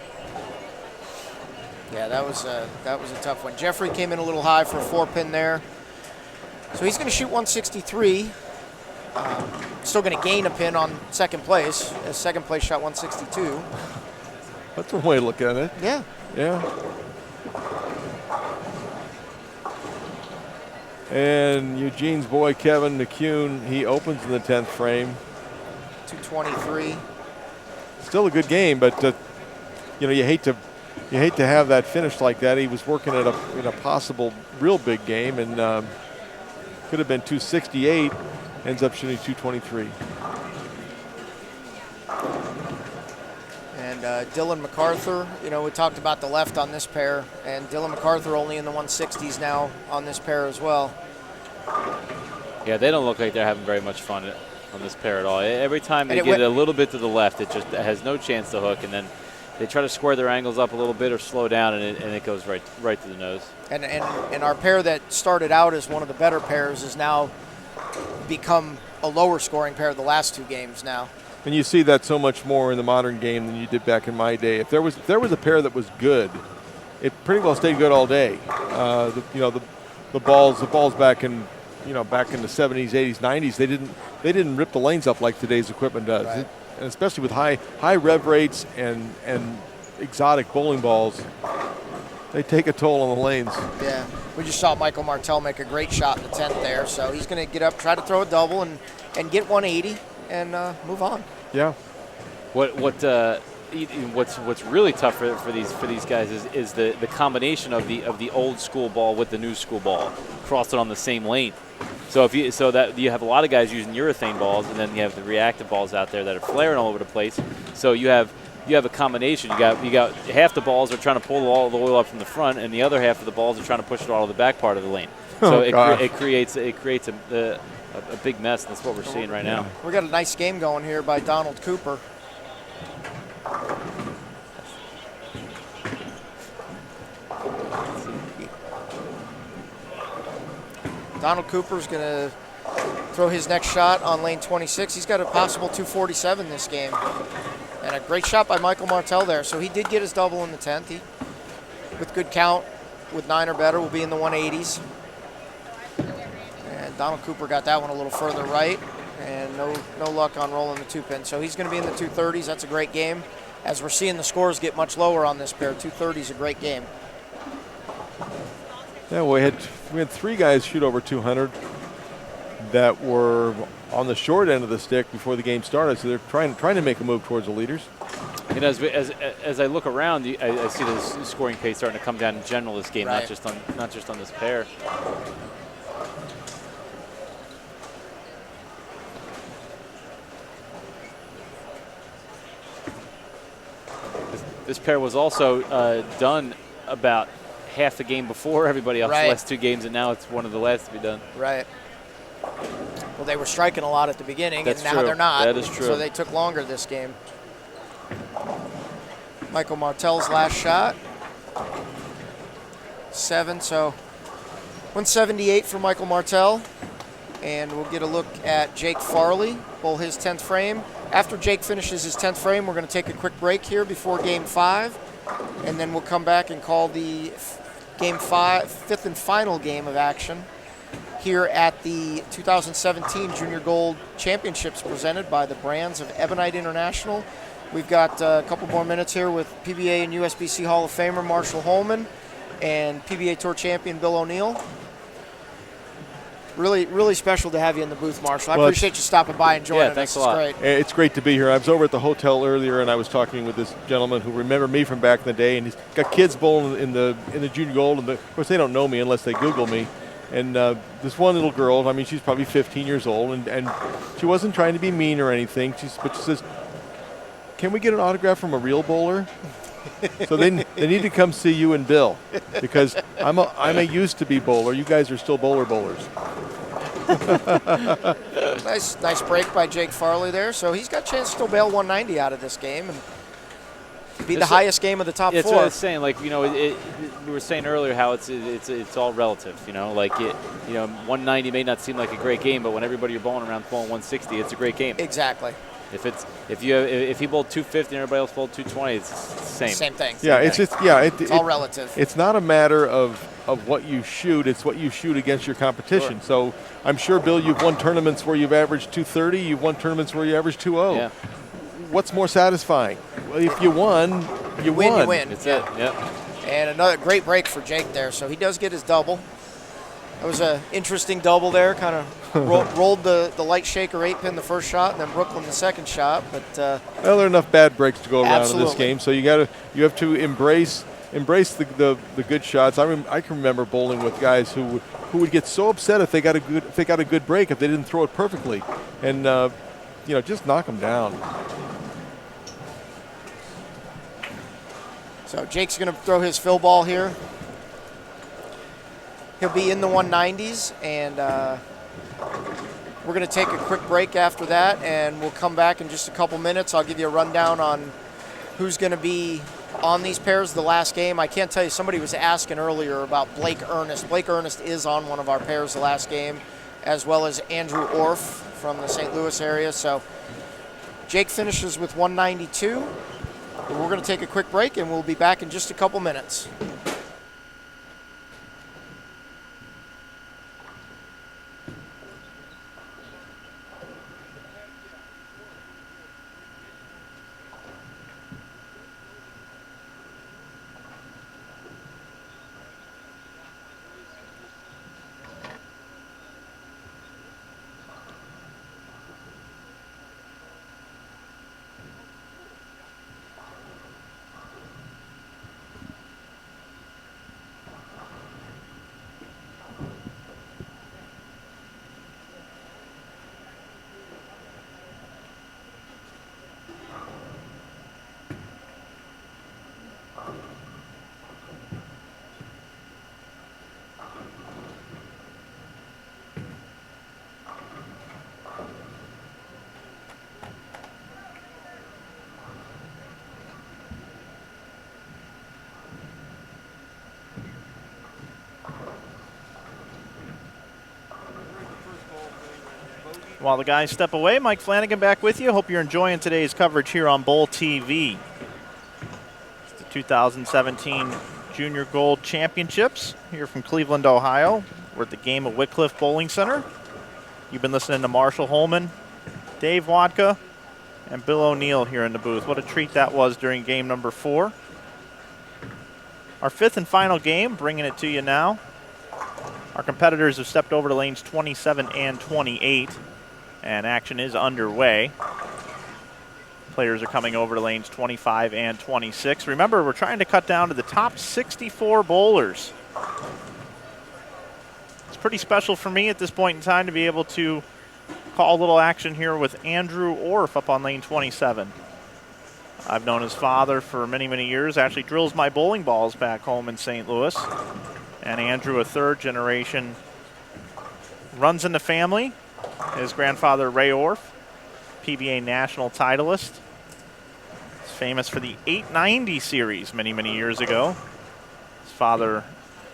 [SPEAKER 2] Yeah, that was a tough one. Jeffrey came in a little high for a 4-pin there, so he's going to shoot 163. Still going to gain a pin on second place. His second place shot 162.
[SPEAKER 7] That's one way to look at it.
[SPEAKER 2] Yeah.
[SPEAKER 7] Yeah. And Eugene's boy, Kevin McCune, he opens in the 10th frame.
[SPEAKER 2] 223.
[SPEAKER 7] Still a good game, but you know, you hate to have that finish like that. He was working in a possible real big game, and could have been 268. Ends up shooting 223.
[SPEAKER 2] And Dylan MacArthur, you know, we talked about the left on this pair, and Dylan MacArthur only in the 160s now on this pair as well.
[SPEAKER 3] Yeah, they don't look like they're having very much fun on this pair at all. Every time they get a little bit to the left, it just has no chance to hook, and then they try to square their angles up a little bit or slow down, and it goes right to the nose.
[SPEAKER 2] And our pair that started out as one of the better pairs is now become a lower scoring pair the last 2 games now.
[SPEAKER 7] And you see that so much more in the modern game than you did back in my day. If there was a pair that was good, it pretty well stayed good all day. The balls back in back in the 70s, 80s, 90s, they didn't rip the lanes up like today's equipment does.
[SPEAKER 2] Right.
[SPEAKER 7] And especially with high rev rates and exotic bowling balls, they take a toll on the lanes.
[SPEAKER 2] Yeah, we just saw Michael Martell make a great shot in the 10th there, so he's going to get up, try to throw a double, and get 180 and move on.
[SPEAKER 7] Yeah.
[SPEAKER 3] What's really tough for these guys is the combination of the old school ball with the new school ball crossing on the same lane. So that you have a lot of guys using urethane balls, and then you have the reactive balls out there that are flaring all over the place. So you have a combination. You got half the balls are trying to pull all the oil up from the front, and the other half of the balls are trying to push it all to the back part of the lane. So it creates a big mess. And that's what we're seeing right now.
[SPEAKER 2] We got a nice game going here by Donald Cooper. Donald Cooper's going to throw his next shot on lane 26. He's got a possible 247 this game. And a great shot by Michael Martell there. So he did get his double in the 10th. He, with good count, with 9 or better, will be in the 180s. And Donald Cooper got that one a little further right. And no luck on rolling the 2-pin. So he's going to be in the 230s. That's a great game. As we're seeing the scores get much lower on this pair, 230 is a great game.
[SPEAKER 7] Yeah, we had 3 guys shoot over 200 that were on the short end of the stick before the game started, so they're trying to make a move towards the leaders.
[SPEAKER 3] And as I look around, I see the scoring pace starting to come down in general this game,
[SPEAKER 2] right.
[SPEAKER 3] not just on this pair. This pair was also done about half the game before everybody else,
[SPEAKER 2] right.
[SPEAKER 3] The last 2 games, and now it's one of the last to be done.
[SPEAKER 2] Right. Well, they were striking a lot at the beginning,
[SPEAKER 3] That's
[SPEAKER 2] and now
[SPEAKER 3] true.
[SPEAKER 2] they're not.
[SPEAKER 3] That is true.
[SPEAKER 2] So they took longer this game. Michael Martell's last shot. 7, so 178 for Michael Martell. And we'll get a look at Jake Farley, bowl his 10th frame. After Jake finishes his 10th frame, we're going to take a quick break here before Game 5. And then we'll come back and call the Game 5, 5th and final game of action here at the 2017 Junior Gold Championships presented by the Brands of Ebonite International. We've got a couple more minutes here with PBA and USBC Hall of Famer Marshall Holman and PBA Tour champion Bill O'Neill. Really, really special to have you in the booth, Marshall. I appreciate you stopping by and joining us.
[SPEAKER 3] Thanks a lot.
[SPEAKER 2] It's great.
[SPEAKER 7] It's great to be here. I was over at the hotel earlier, and I was talking with this gentleman who remembered me from back in the day, and he's got kids bowling in the Junior Gold, and of course they don't know me unless they Google me. And this one little girl, I mean, she's probably 15 years old, and she wasn't trying to be mean or anything. But she says, "Can we get an autograph from a real bowler?" So they need to come see you and Bill, because I'm a used to be bowler. You guys are still bowlers.
[SPEAKER 2] Nice break by Jake Farley there. So he's got a chance to still bail 190 out of this game and be the highest game of the top 4.
[SPEAKER 3] That's what I was saying. Like, we were saying earlier how it's all relative. 190 may not seem like a great game, but when everybody you're bowling around bowling 160, it's a great game.
[SPEAKER 2] Exactly.
[SPEAKER 3] If he bowled 250 and everybody else bowled 220, it's the same.
[SPEAKER 2] Same thing.
[SPEAKER 7] It's
[SPEAKER 2] all relative.
[SPEAKER 7] It's not a matter of what you shoot; it's what you shoot against your competition.
[SPEAKER 3] Sure.
[SPEAKER 7] So I'm sure, Bill, you've won tournaments where you've averaged 230. You've won tournaments where you averaged 2.0.
[SPEAKER 3] Yeah.
[SPEAKER 7] What's more satisfying? Well, if you won, you won.
[SPEAKER 2] You win.
[SPEAKER 3] That's it. Yep.
[SPEAKER 2] And another great break for Jake there. So he does get his double. That was an interesting double there. Kind of rolled the light shaker 8-pin the first shot, and then Brooklyn the second shot. But
[SPEAKER 7] well, there are enough bad breaks to go around in this
[SPEAKER 2] Absolutely.
[SPEAKER 7] game, so you have to embrace the good shots. I can remember bowling with guys who would get so upset if they got a good break if they didn't throw it perfectly, and just knock them down.
[SPEAKER 2] so Jake's going to throw his fill ball here. He'll be in the 190s, and we're going to take a quick break after that, and we'll come back in just a couple minutes. I'll give you a rundown on who's going to be on these pairs the last game. I can't tell you, somebody was asking earlier about Blake Ernest. Blake Ernest is on one of our pairs the last game, as well as Andrew Orff from the St. Louis area. So Jake finishes with 192. We're going to take a quick break, and we'll be back in just a couple minutes.
[SPEAKER 4] While the guys step away, Mike Flanagan back with you. Hope you're enjoying today's coverage here on Bowl TV. It's the 2017 Junior Gold Championships here from Cleveland, Ohio. We're at the Game of Wickliffe Bowling Center. You've been listening to Marshall Holman, Dave Wadka, and Bill O'Neill here in the booth. What a treat that was during game number 4. Our 5th and final game, bringing it to you now. Our competitors have stepped over to lanes 27 and 28. And action is underway. Players are coming over to lanes 25 and 26. Remember, we're trying to cut down to the top 64 bowlers. It's pretty special for me at this point in time to be able to call a little action here with Andrew Orff up on lane 27. I've known his father for many, many years. Actually drills my bowling balls back home in St. Louis. And Andrew, a 3rd generation, runs in the family. His grandfather, Ray Orff, PBA national titleist. He's famous for the 890 series many, many years ago. His father,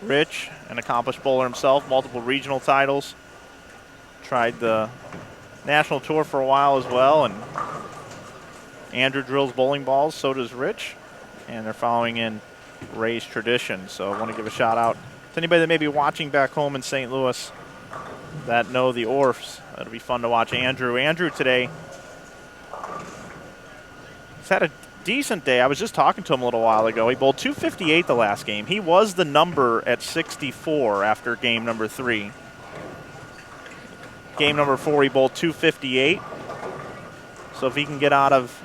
[SPEAKER 4] Rich, an accomplished bowler himself, multiple regional titles. Tried the national tour for a while as well. And Andrew drills bowling balls, so does Rich. And they're following in Ray's tradition. So I want to give a shout out to anybody that may be watching back home in St. Louis that know the Orffs. It'll be fun to watch Andrew. Andrew today has had a decent day. I was just talking to him a little while ago. He bowled 258 the last game. He was the number at 64 after game number 3. Game number 4, he bowled 258. So if he can get out of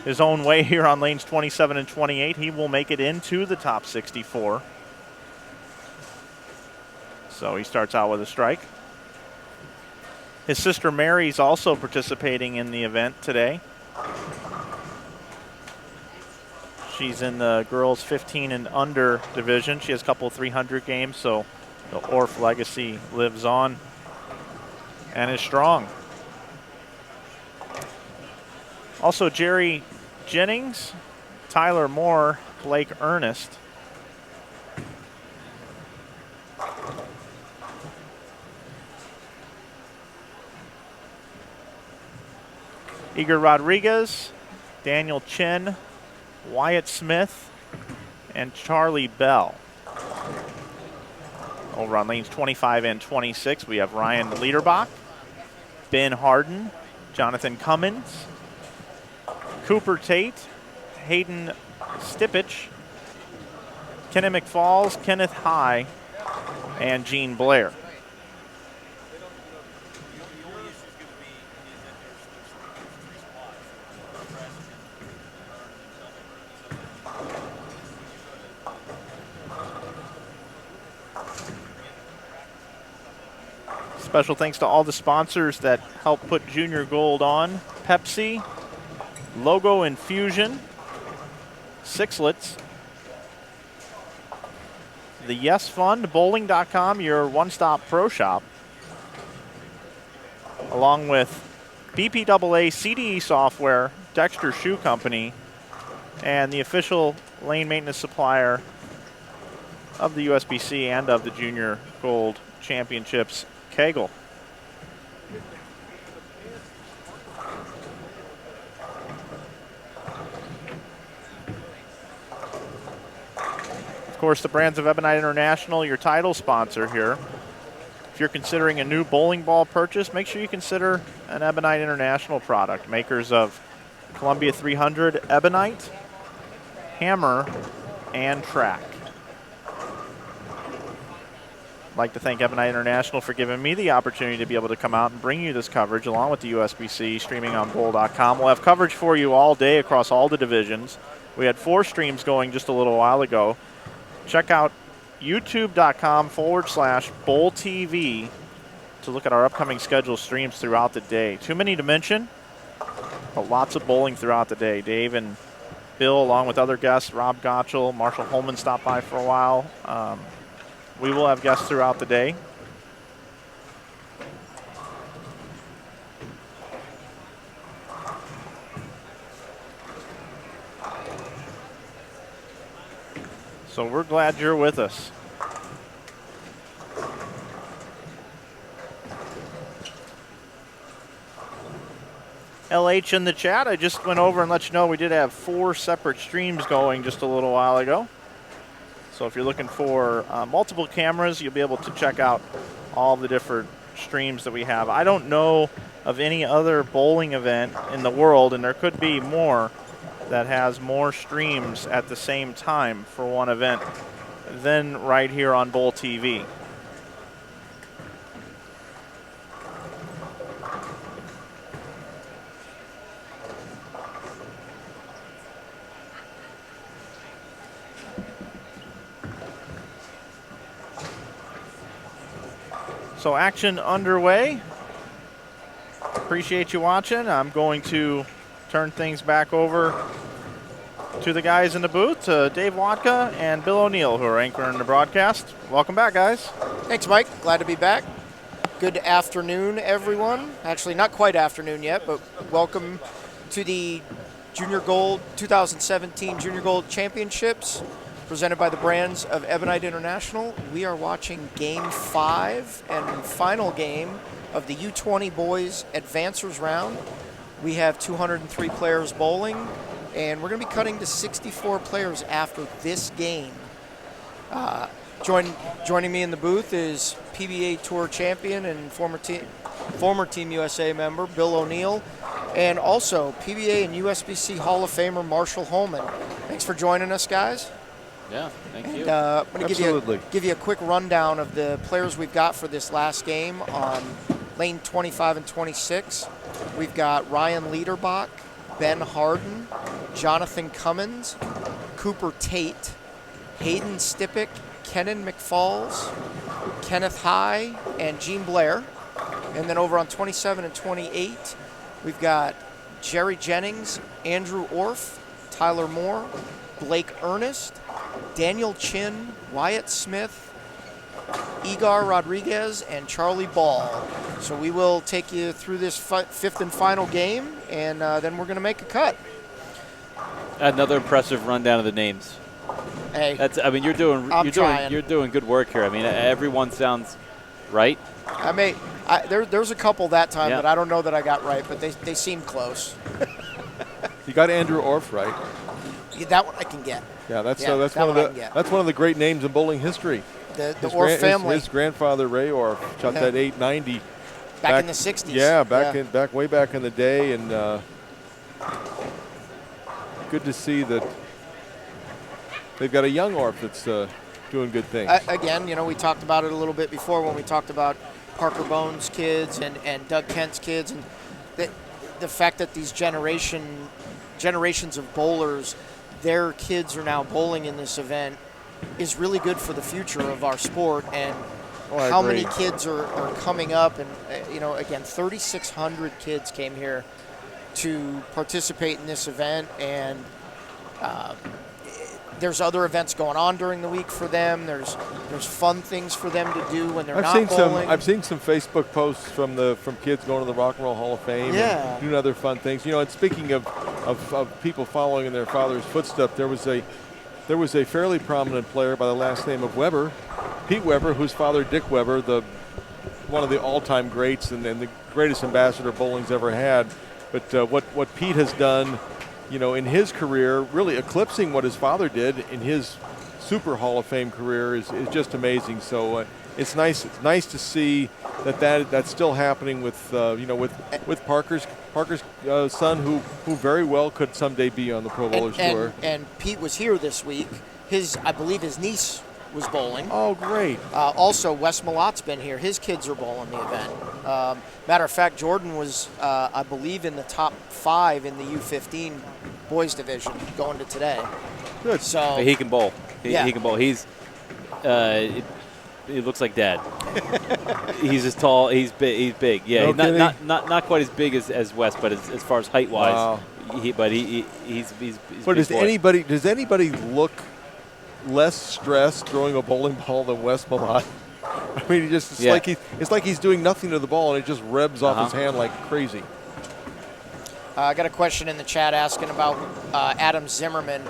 [SPEAKER 4] his own way here on lanes 27 and 28, he will make it into the top 64. So he starts out with a strike. His sister Mary's also participating in the event today. She's in the girls 15 and under division. She has a couple of 300 games, so the Orff legacy lives on and is strong. Also Jerry Jennings, Tyler Moore, Blake Ernest. Igor Rodriguez, Daniel Chen, Wyatt Smith, and Charlie Bell. Over on lanes 25 and 26, we have Ryan Liederbach, Ben Harden, Jonathan Cummins, Cooper Tate, Hayden Stipich, Kenny McFalls, Kenneth High, and Gene Blair. Special thanks to all the sponsors that help put Junior Gold on. Pepsi, Logo Infusion, Sixlets, the Yes Fund, Bowling.com, your one-stop pro shop, along with BPAA CDE Software, Dexter Shoe Company, and the official lane maintenance supplier of the USBC and of the Junior Gold Championships, Kegel. course, the Brands of Ebonite International, your title sponsor here. If you're considering a new bowling ball purchase, make sure you consider an Ebonite International product. Makers of Columbia 300, Ebonite, Hammer, and Track. I'd like to thank Ebonite International for giving me the opportunity to be able to come out and bring you this coverage along with the USBC streaming on bowl.com. We'll have coverage for you all day across all the divisions. We had 4 streams going just a little while ago. Check out youtube.com/Bowl TV to look at our upcoming schedule streams throughout the day. Too many to mention, but lots of bowling throughout the day. Dave and Bill, along with other guests, Rob Gottschall, Marshall Holman stopped by for a while. We will have guests throughout the day. So we're glad you're with us. LH in the chat, I just went over and let you know we did have 4 separate streams going just a little while ago. So if you're looking for multiple cameras, you'll be able to check out all the different streams that we have. I don't know of any other bowling event in the world, and there could be more, that has more streams at the same time for one event than right here on Bowl TV. So action underway. Appreciate you watching. I'm going to turn things back over to the guys in the booth, to Dave Watka and Bill O'Neill, who are anchoring the broadcast. Welcome back, guys.
[SPEAKER 2] Thanks, Mike. Glad to be back. Good afternoon, everyone. Actually, not quite afternoon yet, but welcome to the Junior Gold 2017 Junior Gold Championships presented by the Brands of Ebonite International. We are watching Game 5 and final game of the U20 Boys Advancers Round. We have 203 players bowling, and we're going to be cutting to 64 players after this game. Joining me in the booth is PBA Tour champion and former Team USA member Bill O'Neill, and also PBA and USBC Hall of Famer Marshall Holman. Thanks for joining us, guys.
[SPEAKER 3] Yeah, thank you.
[SPEAKER 2] I'm going to give you a quick rundown of the players we've got for this last game on lane 25 and 26. We've got Ryan Liederbach, Ben Harden, Jonathan Cummins, Cooper Tate, Hayden Stippick, Kenan McFalls, Kenneth High, and Gene Blair. And then over on 27 and 28, we've got Jerry Jennings, Andrew Orff, Tyler Moore, Blake Ernest, Daniel Chin, Wyatt Smith, Igar Rodriguez, and Charlie Ball. So we will take you through this 5th and final game, and then we're going to make a cut.
[SPEAKER 3] Another impressive rundown of the names.
[SPEAKER 2] Hey,
[SPEAKER 3] you're doing good work here. I mean, everyone sounds right.
[SPEAKER 2] There's a couple that time that I don't know that I got right, but they seem close.
[SPEAKER 7] You got Andrew Orff right.
[SPEAKER 2] Yeah, that one I can get.
[SPEAKER 7] Yeah, that's one of the great names in bowling history.
[SPEAKER 2] The Orff family.
[SPEAKER 7] His grandfather Ray Orff shot that 890
[SPEAKER 2] back in the 60s.
[SPEAKER 7] Yeah, way back in the day, and good to see that they've got a young Orff that's doing good things.
[SPEAKER 2] Again, we talked about it a little bit before when we talked about Parker Bones' kids and Doug Kent's kids, and the fact that these generations of bowlers, their kids are now bowling in this event is really good for the future of our sport, and how many kids are coming up. And, again, 3,600 kids came here to participate in this event, and there's other events going on during the week for them. There's fun things for them to do when they're not bowling.
[SPEAKER 7] I've seen some Facebook posts from kids going to the Rock and Roll Hall of Fame and doing other fun things. And speaking of people following in their father's footsteps, there was a fairly prominent player by the last name of Weber, Pete Weber, whose father Dick Weber, one of the all-time greats and the greatest ambassador bowling's ever had. But what Pete has done, in his career, really eclipsing what his father did in his super Hall of Fame career is just amazing. So it's nice to see that's still happening with with Parker's son, who very well could someday be on the Pro Bowlers Tour.
[SPEAKER 2] And Pete was here this week. I believe his niece was bowling.
[SPEAKER 7] Oh, great.
[SPEAKER 2] Also, Wes Malot's been here. His kids are bowling the event. Matter of fact, Jordan was, I believe, in the top 5 in the U15 boys division going to today.
[SPEAKER 7] Good.
[SPEAKER 2] So
[SPEAKER 3] He can bowl. He
[SPEAKER 2] Yeah.
[SPEAKER 3] can bowl. He looks like Dad. He's as tall. He's big. Yeah,
[SPEAKER 7] No kidding?
[SPEAKER 3] not quite as big as Wes, but as far as height wise,
[SPEAKER 7] Wow.
[SPEAKER 3] he's
[SPEAKER 7] But
[SPEAKER 3] big
[SPEAKER 7] does
[SPEAKER 3] boy.
[SPEAKER 7] anybody look less stressed throwing a bowling ball than Wes Malott? I mean, it's like he's doing nothing to the ball, and it just revs off his hand like crazy.
[SPEAKER 2] I got a question in the chat asking about Adam Zimmerman.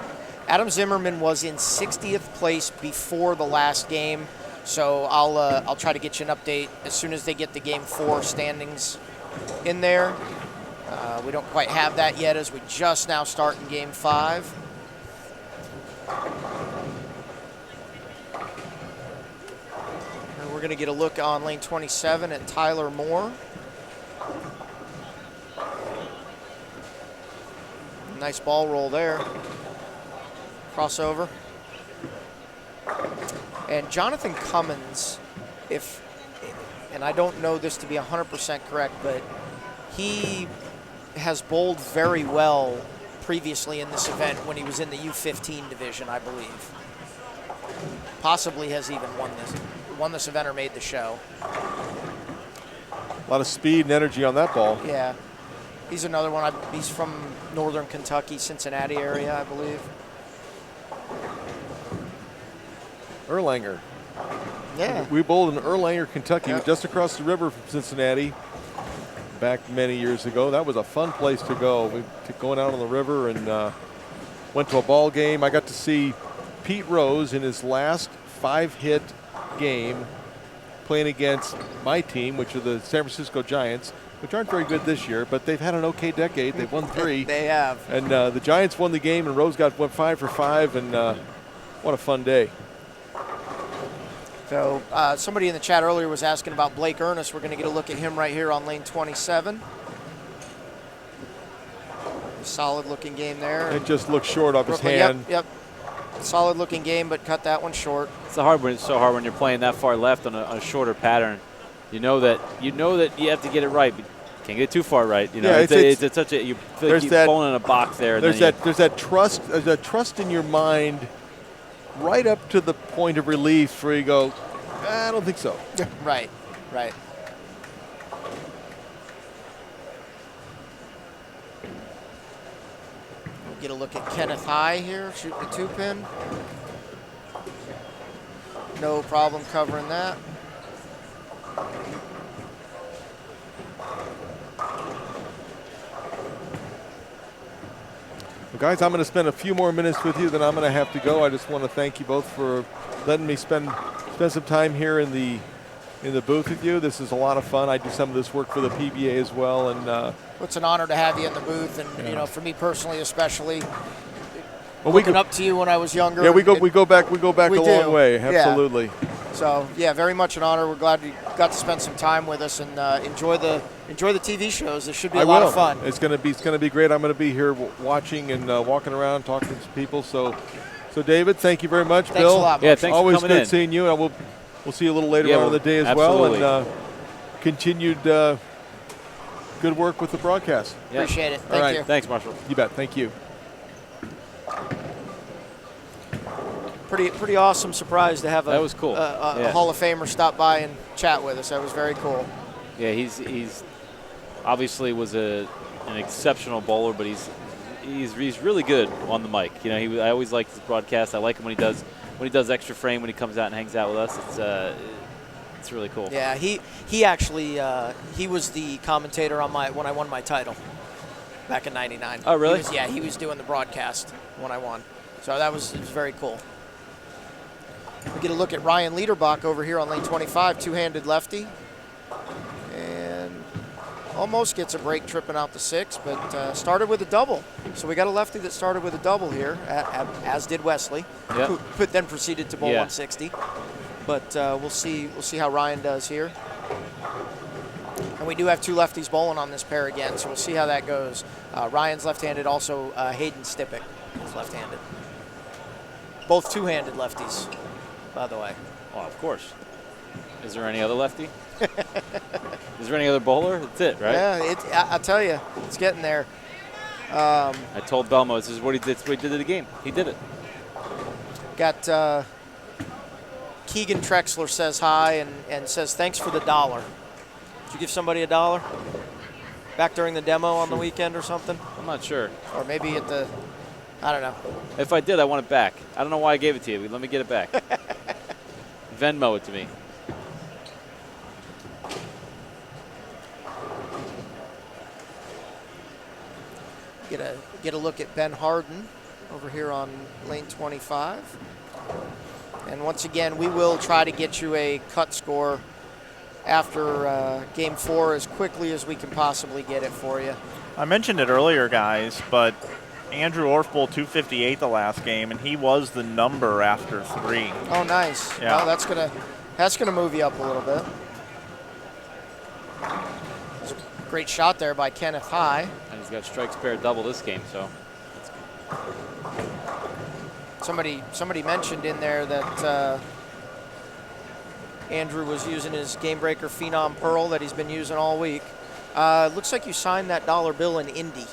[SPEAKER 2] Adam Zimmerman was in 60th place before the last game, so I'll try to get you an update as soon as they get the Game 4 standings in there. We don't quite have that yet, as we just now start in Game 5. And we're going to get a look on lane 27 at Tyler Moore. Nice ball roll there. Crossover. And Jonathan Cummins, and I don't know this to be 100% correct, but he has bowled very well previously in this event when he was in the U15 division, I believe. Possibly has even won this event or made the show.
[SPEAKER 7] A lot of speed and energy on that ball.
[SPEAKER 2] Yeah. He's another one. He's from northern Kentucky, Cincinnati area, I believe.
[SPEAKER 7] Erlanger.
[SPEAKER 2] Yeah.
[SPEAKER 7] We bowled in Erlanger, Kentucky, just across the river from Cincinnati back many years ago. That was a fun place to go. We took going out on the river and went to a ball game. I got to see Pete Rose in his last 5-hit game playing against my team, which are the San Francisco Giants, which aren't very good this year, but they've had an okay decade. They've won 3.
[SPEAKER 2] They have.
[SPEAKER 7] And the Giants won the game, and Rose went 5 for 5, and what a fun day.
[SPEAKER 2] So somebody in the chat earlier was asking about Blake Ernest. We're going to get a look at him right here on lane 27. Solid looking game there.
[SPEAKER 7] It just looked short off his
[SPEAKER 2] Brooklyn,
[SPEAKER 7] hand.
[SPEAKER 2] Yep. Solid looking game, but cut that one short.
[SPEAKER 3] It's so hard when you're playing that far left on a shorter pattern. You know that you have to get it right, but you can't get it too far right. You know,
[SPEAKER 7] Yeah,
[SPEAKER 3] it's such a you feel like you're bowling in a box there.
[SPEAKER 7] There's that trust in your mind right up to the point of relief where you go, I don't think so.
[SPEAKER 2] Right. We'll get a look at Kenneth High here, shooting a 2-pin. No problem covering that.
[SPEAKER 7] Well, guys, I'm going to spend a few more minutes with you, then I'm going to have to go. I just want to thank you both for letting me spend some time here in the booth with you. This is a lot of fun. I do some of this work for the PBA as well, and
[SPEAKER 2] it's an honor to have you in the booth, and you know, for me personally, especially.
[SPEAKER 7] Well,
[SPEAKER 2] looking up to you when I was younger.
[SPEAKER 7] Yeah, we go back a long way. Absolutely.
[SPEAKER 2] Yeah. So yeah, very much an honor. We're glad you got to spend some time with us and enjoy the TV shows. It should be a lot of fun.
[SPEAKER 7] It's going to be great. I'm going to be here watching and walking around, talking to people. So David, thank you very much.
[SPEAKER 2] Thanks
[SPEAKER 7] Bill,
[SPEAKER 2] a lot.
[SPEAKER 3] Yeah, thanks
[SPEAKER 7] always
[SPEAKER 3] for coming
[SPEAKER 7] good
[SPEAKER 3] in.
[SPEAKER 7] seeing you. And we'll see you a little later on in the day as
[SPEAKER 3] absolutely.
[SPEAKER 7] well. And continued good work with the broadcast.
[SPEAKER 3] Yeah.
[SPEAKER 2] Appreciate it.
[SPEAKER 7] All
[SPEAKER 2] Thank
[SPEAKER 7] right.
[SPEAKER 2] you.
[SPEAKER 3] Thanks, Marshall.
[SPEAKER 7] You bet. Thank you.
[SPEAKER 2] Pretty awesome surprise to have
[SPEAKER 3] That was cool.
[SPEAKER 2] a Hall of Famer stop by and chat with us. That was very cool.
[SPEAKER 3] Yeah, he's obviously was an exceptional bowler, but he's really good on the mic. You know, I always liked his broadcast. I like him when he does extra frame, when he comes out and hangs out with us. It's really cool.
[SPEAKER 2] Yeah, he actually he was the commentator on when I won my title back in '99.
[SPEAKER 3] Oh, really?
[SPEAKER 2] He was doing the broadcast when I won. So it was very cool. We get a look at Ryan Liederbach over here on lane 25, two-handed lefty. And almost gets a break tripping out the 6, but started with a double. So we got a lefty that started with a double here, as did Wesley,
[SPEAKER 3] Yep.
[SPEAKER 2] who then proceeded to bowl
[SPEAKER 3] Yeah.
[SPEAKER 2] 160. But we'll see how Ryan does here. And we do have two lefties bowling on this pair again, so we'll see how that goes. Ryan's left-handed, also Hayden Stippick is left-handed. Both two-handed lefties, by the way.
[SPEAKER 3] Oh, of course. Is there any other lefty? Is there any other bowler? That's it, right?
[SPEAKER 2] Yeah, I'll tell you, it's getting there.
[SPEAKER 3] I told Belmo this is what he did. This is what he did to the game. He did it.
[SPEAKER 2] Got Keegan Trexler says hi and says thanks for the $1. Did you give somebody $1 back during the demo on the weekend or something?
[SPEAKER 3] I'm not sure.
[SPEAKER 2] Or maybe at the, I don't know.
[SPEAKER 3] If I did, I want it back. I don't know why I gave it to you. Let me get it back. Venmo it to me.
[SPEAKER 2] Get a look at Ben Harden over here on lane 25. And once again, we will try to get you a cut score after game 4 as quickly as we can possibly get it for you.
[SPEAKER 4] I mentioned it earlier, guys, but Andrew Orff bowled 258 the last game, and he was the number after 3.
[SPEAKER 2] Oh, nice.
[SPEAKER 4] Yeah.
[SPEAKER 2] Well, that's gonna move you up a little bit. It's a great shot there by Kenneth High.
[SPEAKER 3] And he's got strikes paired double this game, so.
[SPEAKER 2] Somebody mentioned in there that Andrew was using his Game Breaker Phenom Pearl that he's been using all week. Looks like you signed that $1 bill in Indy.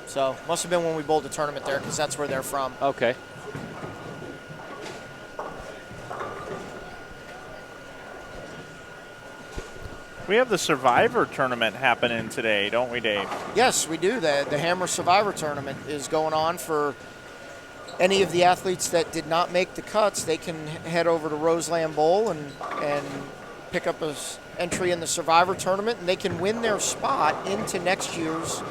[SPEAKER 2] So must have been when we bowled the tournament there, because that's where they're from.
[SPEAKER 3] Okay.
[SPEAKER 4] We have the Survivor tournament happening today, don't we, Dave?
[SPEAKER 2] Yes, we do. The Hammer Survivor Tournament is going on for any of the athletes that did not make the cuts. They can head over to Roseland Bowl and pick up an entry in the Survivor Tournament, and they can win their spot into next year's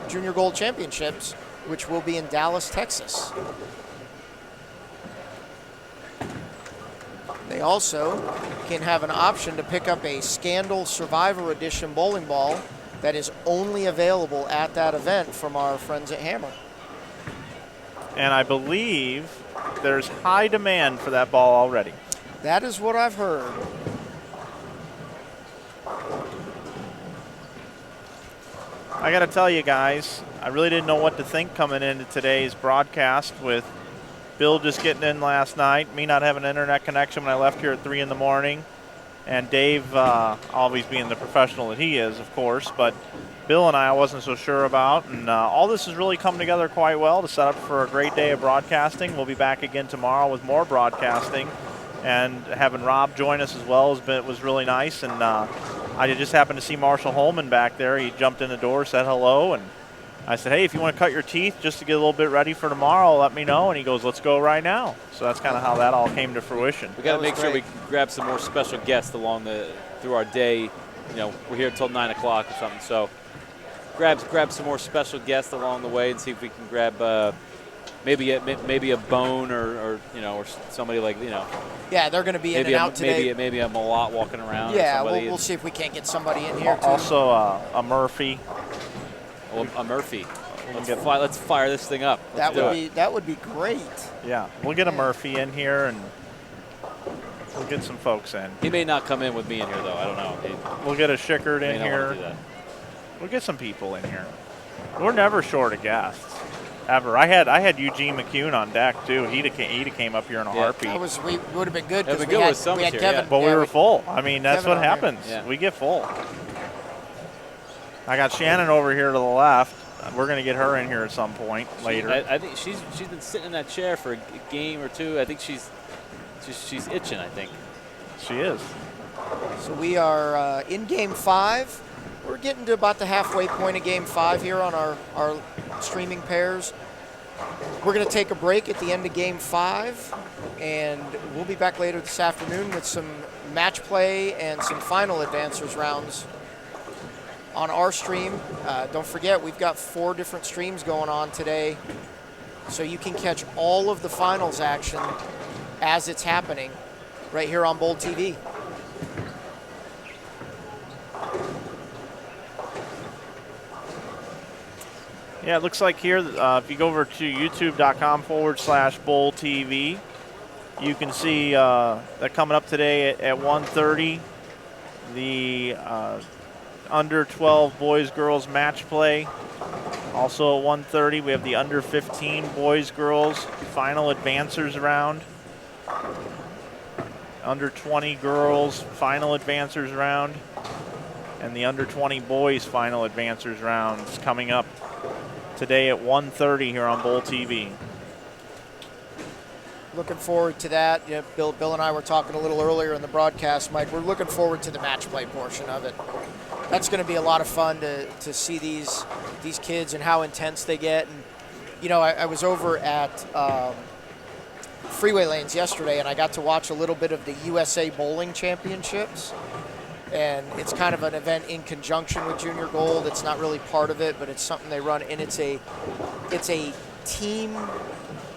[SPEAKER 2] Junior Gold Championships, which will be in Dallas, Texas. They also can have an option to pick up a Scandal Survivor Edition bowling ball that is only available at that event from our friends at Hammer.
[SPEAKER 4] And I believe there's high demand for that ball already.
[SPEAKER 2] That is what I've heard.
[SPEAKER 4] I got to tell you guys, I really didn't know what to think coming into today's broadcast with Bill just getting in last night, me not having an internet connection when I left here at 3 in the morning, and Dave always being the professional that he is, of course, but Bill and I wasn't so sure about, and all this has really come together quite well to set up for a great day of broadcasting. We'll be back again tomorrow with more broadcasting, and having Rob join us as well was really nice, and I just happened to see Marshall Holman back there. He jumped in the door, said hello, and I said, hey, if you want to cut your teeth just to get a little bit ready for tomorrow, let me know. And he goes, let's go right now. So that's kind of how that all came to fruition.
[SPEAKER 3] We got to make sure we grab some more special guests through our day. You know, we're here until 9 o'clock or something. So grab some more special guests along the way and see if we can grab maybe a Bone or somebody like, you know.
[SPEAKER 2] Yeah, they're going to be in and out today.
[SPEAKER 3] Maybe a Malott walking around.
[SPEAKER 2] Yeah, we'll see if we can't get somebody in here too.
[SPEAKER 4] Also a Murphy.
[SPEAKER 3] Well, a Murphy. Let's fire this thing up.
[SPEAKER 2] That would be great.
[SPEAKER 4] Yeah, we'll get a Murphy in here and we'll get some folks in.
[SPEAKER 3] He may not come in with me in here though. I don't know.
[SPEAKER 4] We'll get a Schickard in here. We'll get some people in here. We're never short of guests. Ever. I had Eugene McCune on deck too. He'd have came up here in a heartbeat.
[SPEAKER 2] We would have been good because we had Kevin.
[SPEAKER 3] Yeah.
[SPEAKER 4] But we were full. I mean, that's
[SPEAKER 2] Kevin
[SPEAKER 4] what happens.
[SPEAKER 3] Yeah.
[SPEAKER 4] We get full. I got Shannon over here to the left. We're going to get her in here at some point later.
[SPEAKER 3] I think she's been sitting in that chair for a game or two. I think she's itching, I think.
[SPEAKER 4] She is.
[SPEAKER 2] So we are in Game 5. We're getting to about the halfway point of Game 5 here on our streaming pairs. We're going to take a break at the end of Game 5, and we'll be back later this afternoon with some match play and some final advancers rounds on our stream. Don't forget, we've got 4 different streams going on today, so you can catch all of the finals action as it's happening right here on Bold TV.
[SPEAKER 4] Yeah, it looks like here, if you go over to youtube.com/Bowl TV, you can see that coming up today at 1:30, the under 12 boys girls match play. Also at 1:30, we have the under 15 boys girls final advancers round. Under 20 girls final advancers round. And the under 20 boys final advancers round is coming up today at 1:30 here on Bowl TV.
[SPEAKER 2] Looking forward to that. Yeah, Bill and I were talking a little earlier in the broadcast, Mike. We're looking forward to the match play portion of it. That's going to be a lot of fun to see these kids and how intense they get. And you know, I was over at Freeway Lanes yesterday, and I got to watch a little bit of the USA Bowling Championships. And it's kind of an event in conjunction with Junior Gold. It's not really part of it, but it's something they run, and it's a team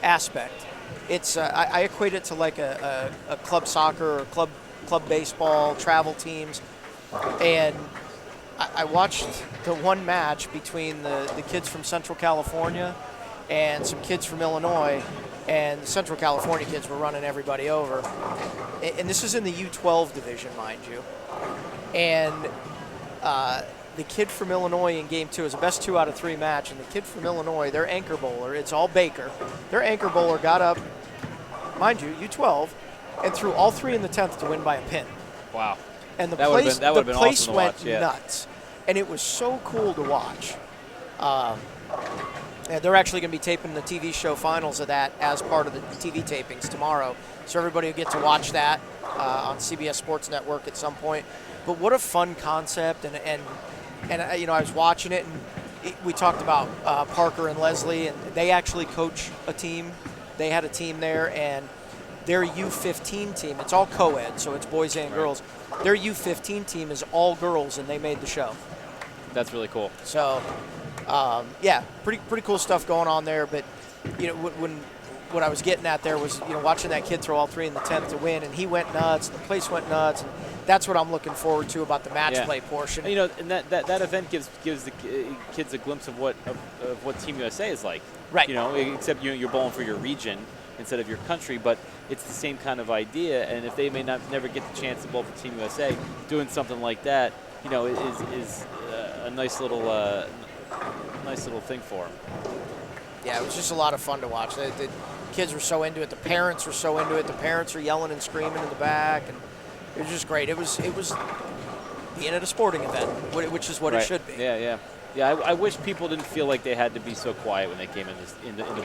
[SPEAKER 2] aspect. It's I equate it to like a club soccer or club baseball, travel teams. And I watched the one match between the kids from Central California and some kids from Illinois, and the Central California kids were running everybody over. And this is in the U12 division, mind you. And the kid from Illinois in game 2 is a best 2 out of 3 match, and the kid from Illinois, their anchor bowler, it's all Baker, their anchor bowler got up, mind you, U12, and threw all 3 in the 10th to win by a pin.
[SPEAKER 3] Wow.
[SPEAKER 2] And the
[SPEAKER 3] That
[SPEAKER 2] place,
[SPEAKER 3] would've been
[SPEAKER 2] place
[SPEAKER 3] awesome to
[SPEAKER 2] went
[SPEAKER 3] watch, yeah.
[SPEAKER 2] nuts. And it was so cool to watch. And they're actually going to be taping the TV show finals of that as part of the TV tapings tomorrow. So everybody will get to watch that on CBS Sports Network at some point. But what a fun concept. And you know, I was watching it, and we talked about Parker and Leslie, and they actually coach a team. They had a team there, and their U15 team, it's all co-ed, so it's boys and girls. Their U15 team is all girls, and they made the show.
[SPEAKER 3] That's really cool.
[SPEAKER 2] So, yeah, pretty cool stuff going on there. But you know, what I was getting at there was, you know, watching that kid throw all 3 in the 10th to win, and he went nuts. The place went nuts. And that's what I'm looking forward to about the match play portion.
[SPEAKER 3] You know, and that event gives the kids a glimpse of what Team USA is like.
[SPEAKER 2] Right.
[SPEAKER 3] You know, except you're bowling for your region instead of your country, but it's the same kind of idea. And if they may never get the chance to bowl for Team USA, doing something like that, you know, is a nice little thing for them.
[SPEAKER 2] Yeah, it was just a lot of fun to watch. The kids were so into it. The parents were so into it. The parents were yelling and screaming in the back, and it was just great. It was being at a sporting event, which is what it should be.
[SPEAKER 3] Yeah. I wish people didn't feel like they had to be so quiet when they came into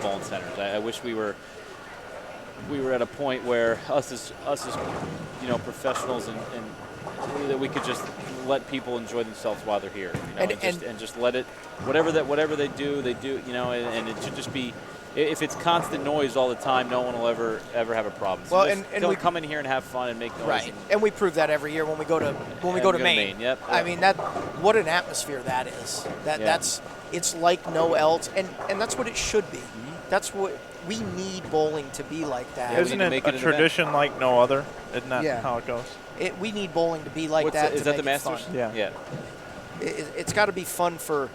[SPEAKER 3] bowling centers. I wish we were at a point where us as you know, professionals and that we could just let people enjoy themselves while they're here, you know, and just let it, whatever they do, you know, and it should just be, if it's constant noise all the time, no one will ever have a problem. So
[SPEAKER 2] well, and we
[SPEAKER 3] come in here and have fun and make noise.
[SPEAKER 2] Right, and we prove that every year when we go to Maine.
[SPEAKER 3] Yep.
[SPEAKER 2] I mean, what an atmosphere that is. It's like no else, and that's what it should be. Mm-hmm. That's what we need bowling to be like that.
[SPEAKER 3] Yeah,
[SPEAKER 4] Isn't it a tradition like no other? Isn't that how it goes?
[SPEAKER 2] We need bowling to be like that.
[SPEAKER 3] Is that the Masters?
[SPEAKER 2] Fun.
[SPEAKER 4] Yeah.
[SPEAKER 2] It's got to be fun for,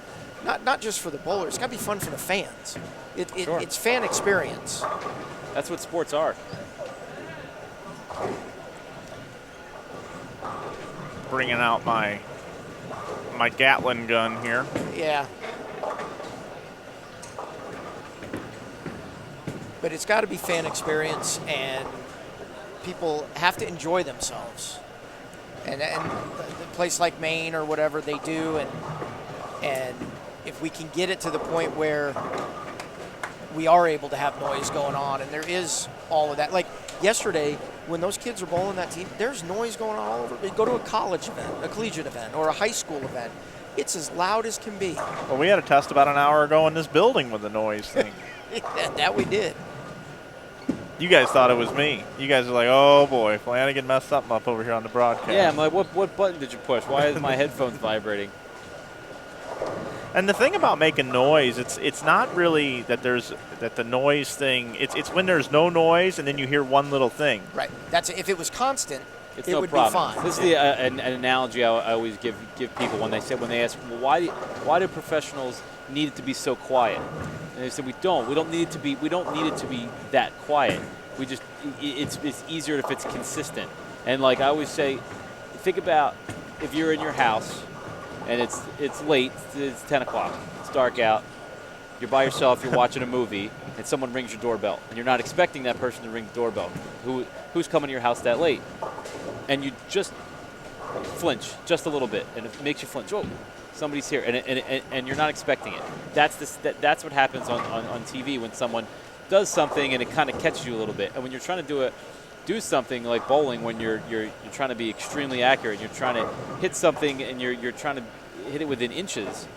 [SPEAKER 2] not just for the bowlers. It's got to be fun for the fans.
[SPEAKER 3] Sure.
[SPEAKER 2] It's fan experience.
[SPEAKER 3] That's what sports are.
[SPEAKER 4] Bringing out my Gatling gun here.
[SPEAKER 2] Yeah. But it's got to be fan experience, and people have to enjoy themselves. And the place like Maine or whatever, they do. And if we can get it to the point where we are able to have noise going on, and there is all of that. Like yesterday, when those kids are bowling that team, there's noise going on all over. You go to a college event, a collegiate event, or a high school event. It's as loud as can be.
[SPEAKER 4] Well, we had a test about an hour ago in this building with the noise thing.
[SPEAKER 2] That we did.
[SPEAKER 4] You guys thought it was me. You guys are like, oh boy, Flanagan messed something up over here on the broadcast.
[SPEAKER 3] Yeah, I'm like, what button did you push? Why is my headphones vibrating?
[SPEAKER 4] And the thing about making noise, it's not really that the noise thing. It's when there's no noise and then you hear one little thing.
[SPEAKER 2] Right. That's if it was constant,
[SPEAKER 3] It's
[SPEAKER 2] it
[SPEAKER 3] no
[SPEAKER 2] would
[SPEAKER 3] problem.
[SPEAKER 2] be fine.
[SPEAKER 3] This is an analogy I always give people when they ask, well, why do professionals need it to be so quiet? And they said we don't need it to be that quiet. We just it's easier if it's consistent. And like I always say, think about if you're in your house and it's late, it's 10 o'clock, it's dark out, you're by yourself, you're watching a movie, and someone rings your doorbell, and you're not expecting that person to ring the doorbell. Who's coming to your house that late? And you just flinch just a little bit, and it makes you flinch. Oh, somebody's here, and you're not expecting it. That's what happens on TV when someone does something and it kind of catches you a little bit. And when you're trying to do something like bowling, when you're trying to be extremely accurate, you're trying to hit something and you're trying to hit it within inches.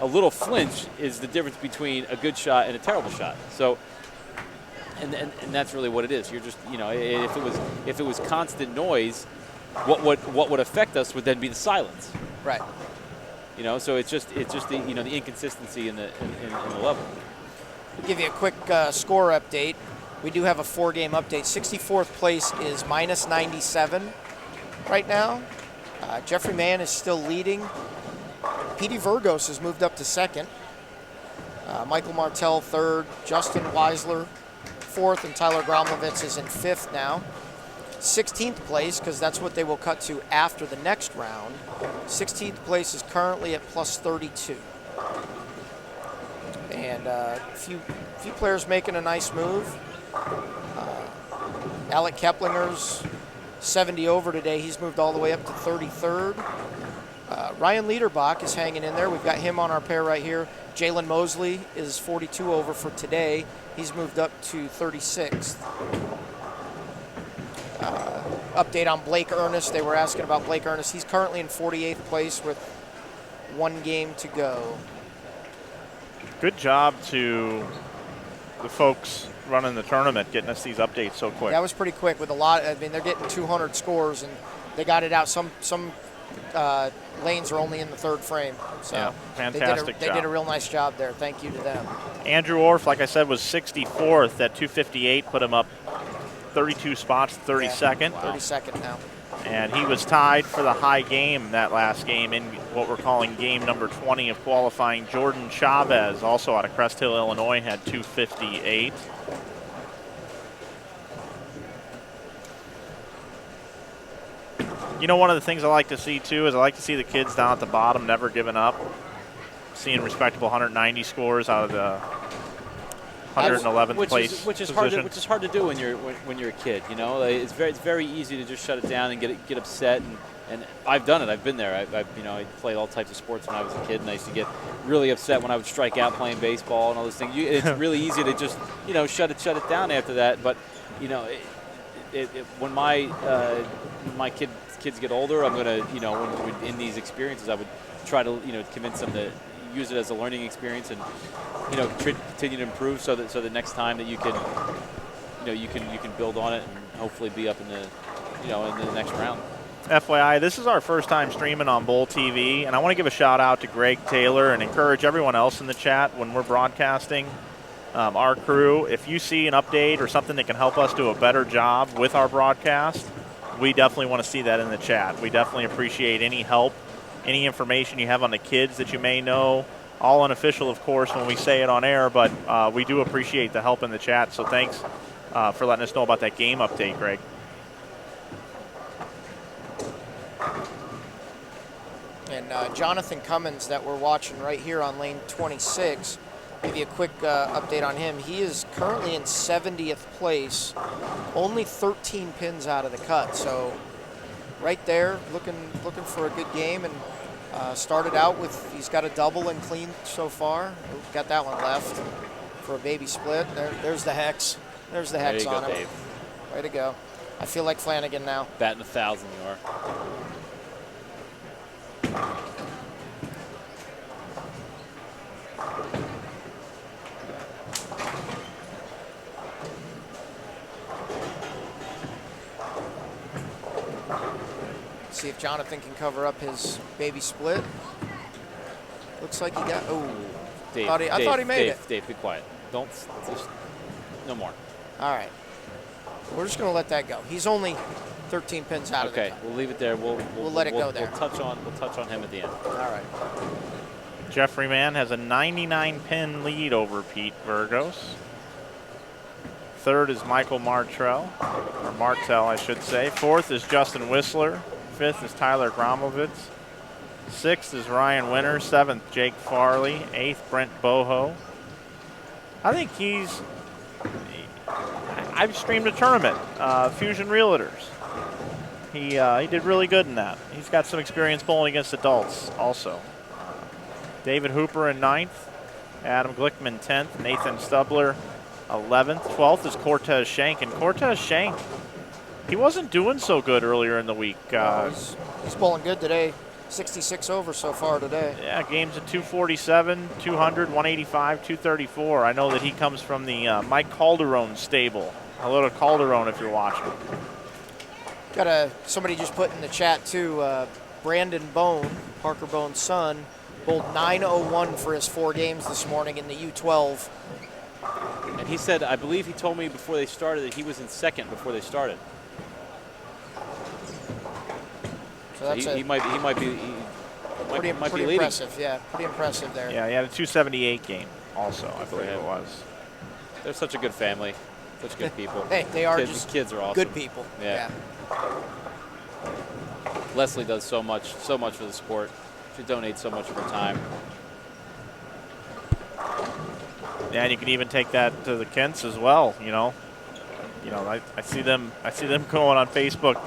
[SPEAKER 3] A little flinch is the difference between a good shot and a terrible shot. So, and that's really what it is. You're just, if it was constant noise, what would affect us would then be the silence.
[SPEAKER 2] Right.
[SPEAKER 3] So it's just the the inconsistency in the level.
[SPEAKER 2] We'll give you a quick score update. We do have a 4-game update. 64th place is minus 97 right now. Jeffrey Mann is still leading. Petey Virgos has moved up to second. Michael Martell third. Justin Weisler fourth, and Tyler Gromlovitz is in fifth now. 16th place, because that's what they will cut to after the next round. 16th place is currently at plus 32. And a few players making a nice move. Alec Keplinger's 70 over today. He's moved all the way up to 33rd. Ryan Liederbach is hanging in there. We've got him on our pair right here. Jalen Mosley is 42 over for today. He's moved up to 36th. Update on Blake Ernest. They were asking about Blake Ernest. He's currently in 48th place with 1 game to go.
[SPEAKER 4] Good job to the folks running the tournament, getting us these updates so quick.
[SPEAKER 2] That was pretty quick with a lot. I mean, they're getting 200 scores, and they got it out. Some lanes are only in the 3rd frame. So
[SPEAKER 4] yeah, fantastic
[SPEAKER 2] they did a real nice job there. Thank you to them.
[SPEAKER 4] Andrew Orff, like I said, was 64th at 258, put him up 32 spots, 32nd.
[SPEAKER 2] Yeah, 32nd now.
[SPEAKER 4] And he was tied for the high game that last game in what we're calling game number 20 of qualifying. Jordan Chavez, also out of Crest Hill, Illinois, had 258. One of the things I like to see, too, is I like to see the kids down at the bottom never giving up. Seeing respectable 190 scores out of the 111th place
[SPEAKER 3] which is hard to do when you're a kid. It's very easy to just shut it down and get upset. And I've done it. I've been there. I played all types of sports when I was a kid, and I used to get really upset when I would strike out playing baseball and all those things. It's really easy to just shut it down after that. But when my kids get older, I'm gonna when in these experiences, I would try to convince them to use it as a learning experience and continue to improve so that next time that you can build on it and hopefully be up in the in the next round.
[SPEAKER 4] FYI, this is our first time streaming on Bowl TV, and I want to give a shout out to Greg Taylor and encourage everyone else in the chat when we're broadcasting. Our crew, if you see an update or something that can help us do a better job with our broadcast, we definitely want to see that in the chat. We definitely appreciate any help, any information you have on the kids that you may know. All unofficial, of course, when we say it on air, but we do appreciate the help in the chat. So thanks for letting us know about that game update, Greg.
[SPEAKER 2] And Jonathan Cummins that we're watching right here on lane 26, give you a quick update on him. He is currently in 70th place, only 13 pins out of the cut. So right there, looking for a good game, and started out with, he's got a double and clean so far. Got that one left for a baby split. There's the hex. There's the hex on him.
[SPEAKER 3] Dave.
[SPEAKER 2] Way to go. I feel like Flanagan now.
[SPEAKER 3] Batting 1,000 you are.
[SPEAKER 2] See if Jonathan can cover up his baby split. Looks like he got,
[SPEAKER 3] Dave,
[SPEAKER 2] I thought he made it.
[SPEAKER 3] Dave, be quiet. Don't, just, no more.
[SPEAKER 2] All right. We're just going to let that go. He's only 13 pins out of the
[SPEAKER 3] Okay,
[SPEAKER 2] cut.
[SPEAKER 3] we'll leave it there. We'll
[SPEAKER 2] let it go there.
[SPEAKER 3] We'll touch on him at the end.
[SPEAKER 2] All right.
[SPEAKER 4] Jeffrey Mann has a 99-pin lead over Pete Burgos. Third is Michael Martell, I should say. Fourth is Justin Whistler. Fifth is Tyler Gromovitz. Sixth is Ryan Winter. Seventh, Jake Farley. Eighth, Brent Boho. I think I've streamed a tournament, Fusion Realtors. He did really good in that. He's got some experience bowling against adults also. David Hooper in 9th. Adam Glickman 10th. Nathan Stubler 11th. 12th is Cortez Shank. And Cortez Shank, he wasn't doing so good earlier in the week.
[SPEAKER 2] He's bowling good today. 66 over so far today.
[SPEAKER 4] Yeah, games at 247, 200, 185, 234. I know that he comes from the Mike Calderon stable. Hello to Calderon if you're watching.
[SPEAKER 2] Got somebody just put in the chat too, Brandon Bone, Parker Bone's son, bowled 901 for his 4 games this morning in the U12.
[SPEAKER 3] And he said, I believe he told me before they started that he was in 2nd before they started.
[SPEAKER 2] So that's
[SPEAKER 3] he might be
[SPEAKER 2] pretty
[SPEAKER 3] leading.
[SPEAKER 2] impressive. Yeah, pretty impressive there.
[SPEAKER 4] Yeah, he had a 278 game also, I believe it was.
[SPEAKER 3] They're such a good family, such good people.
[SPEAKER 2] Hey, they are
[SPEAKER 3] kids,
[SPEAKER 2] just
[SPEAKER 3] kids are awesome.
[SPEAKER 2] good people.
[SPEAKER 3] Yeah. Leslie does so much for the sport. She donates so much of her time.
[SPEAKER 4] Yeah, and you can even take that to the Kents as well. I see them going on Facebook,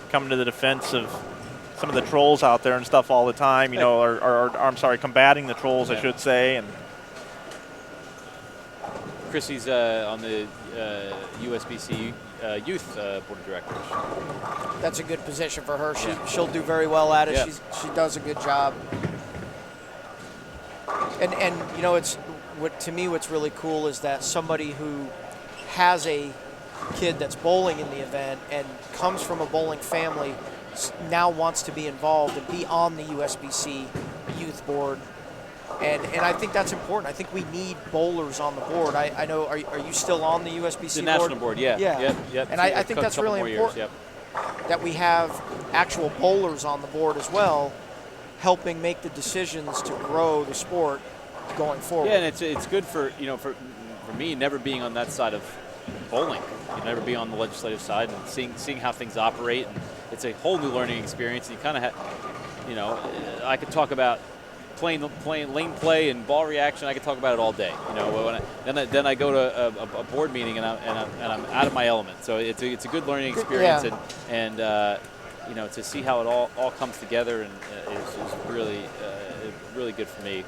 [SPEAKER 4] coming to the defense of some of the trolls out there and stuff all the time. Or I'm sorry, combating the trolls, I should say. And
[SPEAKER 3] Chrissy's on the USBC youth board of directors.
[SPEAKER 2] That's a good position for her. She'll do very well at it.
[SPEAKER 3] Yeah.
[SPEAKER 2] She does a good job. And it's to me what's really cool is that somebody who has a kid that's bowling in the event and comes from a bowling family now wants to be involved and be on the USBC youth board. And I think that's important. I think we need bowlers on the board. I know, are you still on the USBC
[SPEAKER 3] the
[SPEAKER 2] board?
[SPEAKER 3] national board, yeah. Yep.
[SPEAKER 2] And I think that's really important that we have actual bowlers on the board as well, helping make the decisions to grow the sport going forward.
[SPEAKER 3] Yeah, and it's good for me never being on that side of bowling. Never be on the legislative side and seeing how things operate. And it's a whole new learning experience. And you kind of have, I could talk about playing lane play and ball reaction. I could talk about it all day. Then I go to a board meeting and I'm out of my element. So it's a good learning experience.
[SPEAKER 2] Yeah.
[SPEAKER 3] And to see how it all comes together and is really good for me.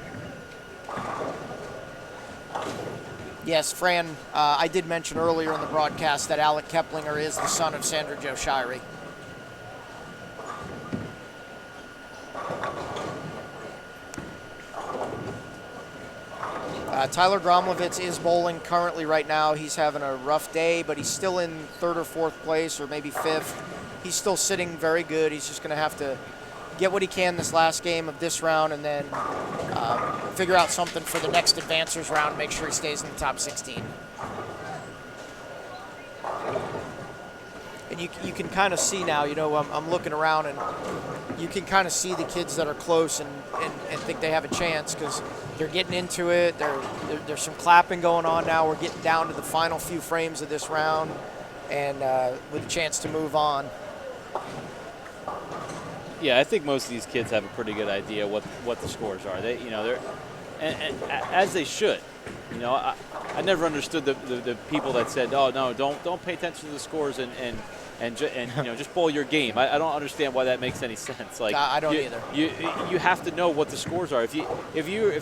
[SPEAKER 2] Yes, Fran, I did mention earlier in the broadcast that Alec Keplinger is the son of Sandra Jo Shirey. Tyler Gromlovitz is bowling currently right now. He's having a rough day, but he's still in 3rd or 4th place, or maybe 5th. He's still sitting very good. He's just going to have to get what he can this last game of this round and then figure out something for the next advancers round, make sure he stays in the top 16. And you can kind of see now, I'm looking around and you can kind of see the kids that are close and think they have a chance because they're getting into it. There's some clapping going on now. We're getting down to the final few frames of this round and with a chance to move on.
[SPEAKER 3] Yeah, I think most of these kids have a pretty good idea what the scores are. They're as they should. I never understood the people that said, "Oh no, don't pay attention to the scores and just bowl your game." I don't understand why that makes any sense. Like
[SPEAKER 2] I don't either.
[SPEAKER 3] You have to know what the scores are. If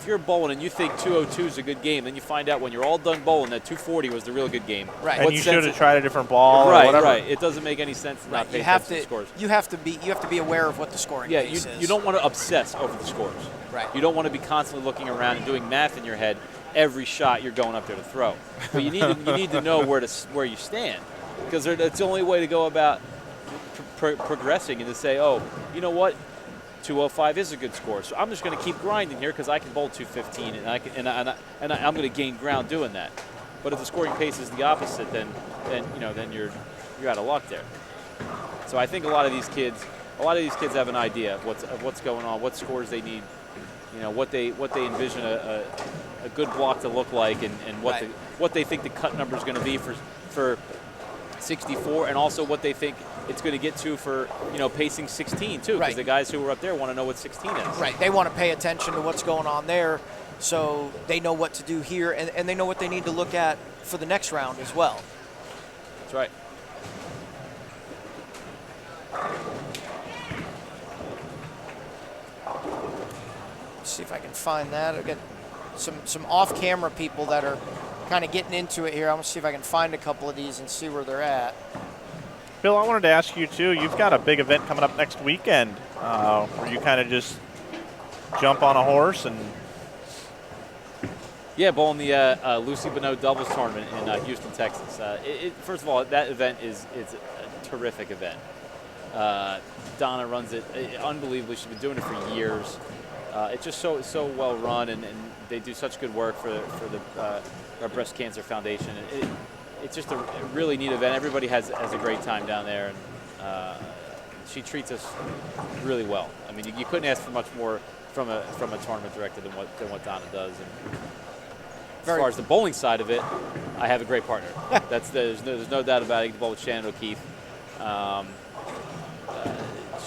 [SPEAKER 3] you're bowling and you think 202 is a good game, then you find out when you're all done bowling that 240 was the real good game.
[SPEAKER 2] Right.
[SPEAKER 4] And you should have tried a different ball or whatever.
[SPEAKER 3] Right. It doesn't make any sense to not pay attention to the scores.
[SPEAKER 2] You have to be aware of what the scoring base is.
[SPEAKER 3] You don't want to obsess over the scores.
[SPEAKER 2] Right.
[SPEAKER 3] You don't want to be constantly looking around and doing math in your head every shot you're going up there to throw. But you need to know where you stand, because it's the only way to go about progressing and to say, oh, you know what, 205 is a good score, so I'm just going to keep grinding here because I can bowl 215 and I'm going to gain ground doing that. But if the scoring pace is the opposite, then you're out of luck there. So I think a lot of these kids have an idea of what's going on, what scores they need, what they envision a good block to look like, and what they think the cut number is going to be for 64, and also what they think it's going to get to for pacing 16 too, because the guys who are up there want to know what 16 is.
[SPEAKER 2] Right, they want to pay attention to what's going on there, so they know what to do here, and they know what they need to look at for the next round as well.
[SPEAKER 3] That's right.
[SPEAKER 2] Let's see if I can find that. I've got some off-camera people that are kind of getting into it here. I'm going to see if I can find a couple of these and see where they're at.
[SPEAKER 4] Bill, I wanted to ask you, too, you've got a big event coming up next weekend where you kind of just jump on a horse and...
[SPEAKER 3] Yeah, bowling the Lucy Bonneau doubles tournament in Houston, Texas. First of all, that event is a terrific event. Donna runs it unbelievably. She's been doing it for years. It's just so well run, and they do such good work for our Breast Cancer Foundation. It's just a really neat event. Everybody has a great time down there, and she treats us really well. I mean, you couldn't ask for much more from a tournament director than what Donna does. And as far as the bowling side of it, I have a great partner. There's no doubt about it. I can bowl with Shannon O'Keefe.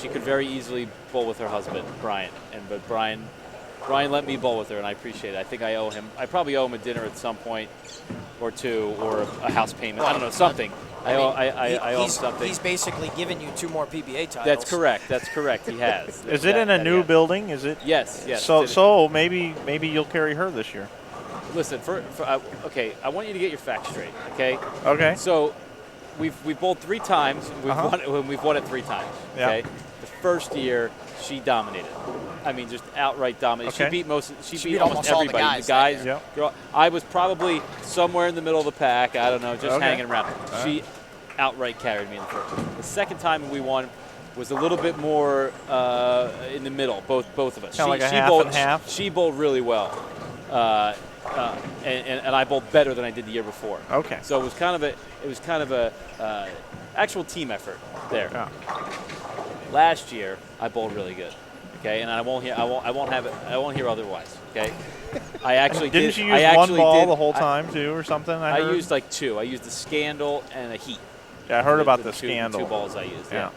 [SPEAKER 3] She could very easily bowl with her husband, Brian. But Brian let me bowl with her, and I appreciate it. I think I probably owe him a dinner at some point, or two, or a house payment. I don't know, something. I owe him something.
[SPEAKER 2] He's basically given you 2 more PBA titles.
[SPEAKER 3] That's correct. He has.
[SPEAKER 4] Is it in a new building? Is it?
[SPEAKER 3] Yes.
[SPEAKER 4] So maybe you'll carry her this year.
[SPEAKER 3] Listen, okay, I want you to get your facts straight, okay?
[SPEAKER 4] Okay.
[SPEAKER 3] So we've bowled 3 times, and we've won it 3 times, okay?
[SPEAKER 4] Yeah.
[SPEAKER 3] The first year, she dominated. I mean, just outright dominated.
[SPEAKER 4] Okay.
[SPEAKER 3] She beat almost everybody.
[SPEAKER 2] All the guys.
[SPEAKER 3] I was probably somewhere in the middle of the pack. I don't know, just hanging around. She outright carried me in the first. The second time we won was a little bit more in the middle, both of us.
[SPEAKER 4] Kind of like a half
[SPEAKER 3] bowled,
[SPEAKER 4] and half?
[SPEAKER 3] She bowled really well. And I bowled better than I did the year before.
[SPEAKER 4] Okay.
[SPEAKER 3] So it was kind of a actual team effort there.
[SPEAKER 4] Yeah.
[SPEAKER 3] Last year I bowled really good. Okay, and I won't hear otherwise. Okay. I actually
[SPEAKER 4] didn't
[SPEAKER 3] did.
[SPEAKER 4] you use one ball the whole time too, or something? I
[SPEAKER 3] used like 2. I used the Scandal and a Heat.
[SPEAKER 4] Yeah, I heard about the
[SPEAKER 3] two,
[SPEAKER 4] Scandal.
[SPEAKER 3] 2 balls I used. Yeah.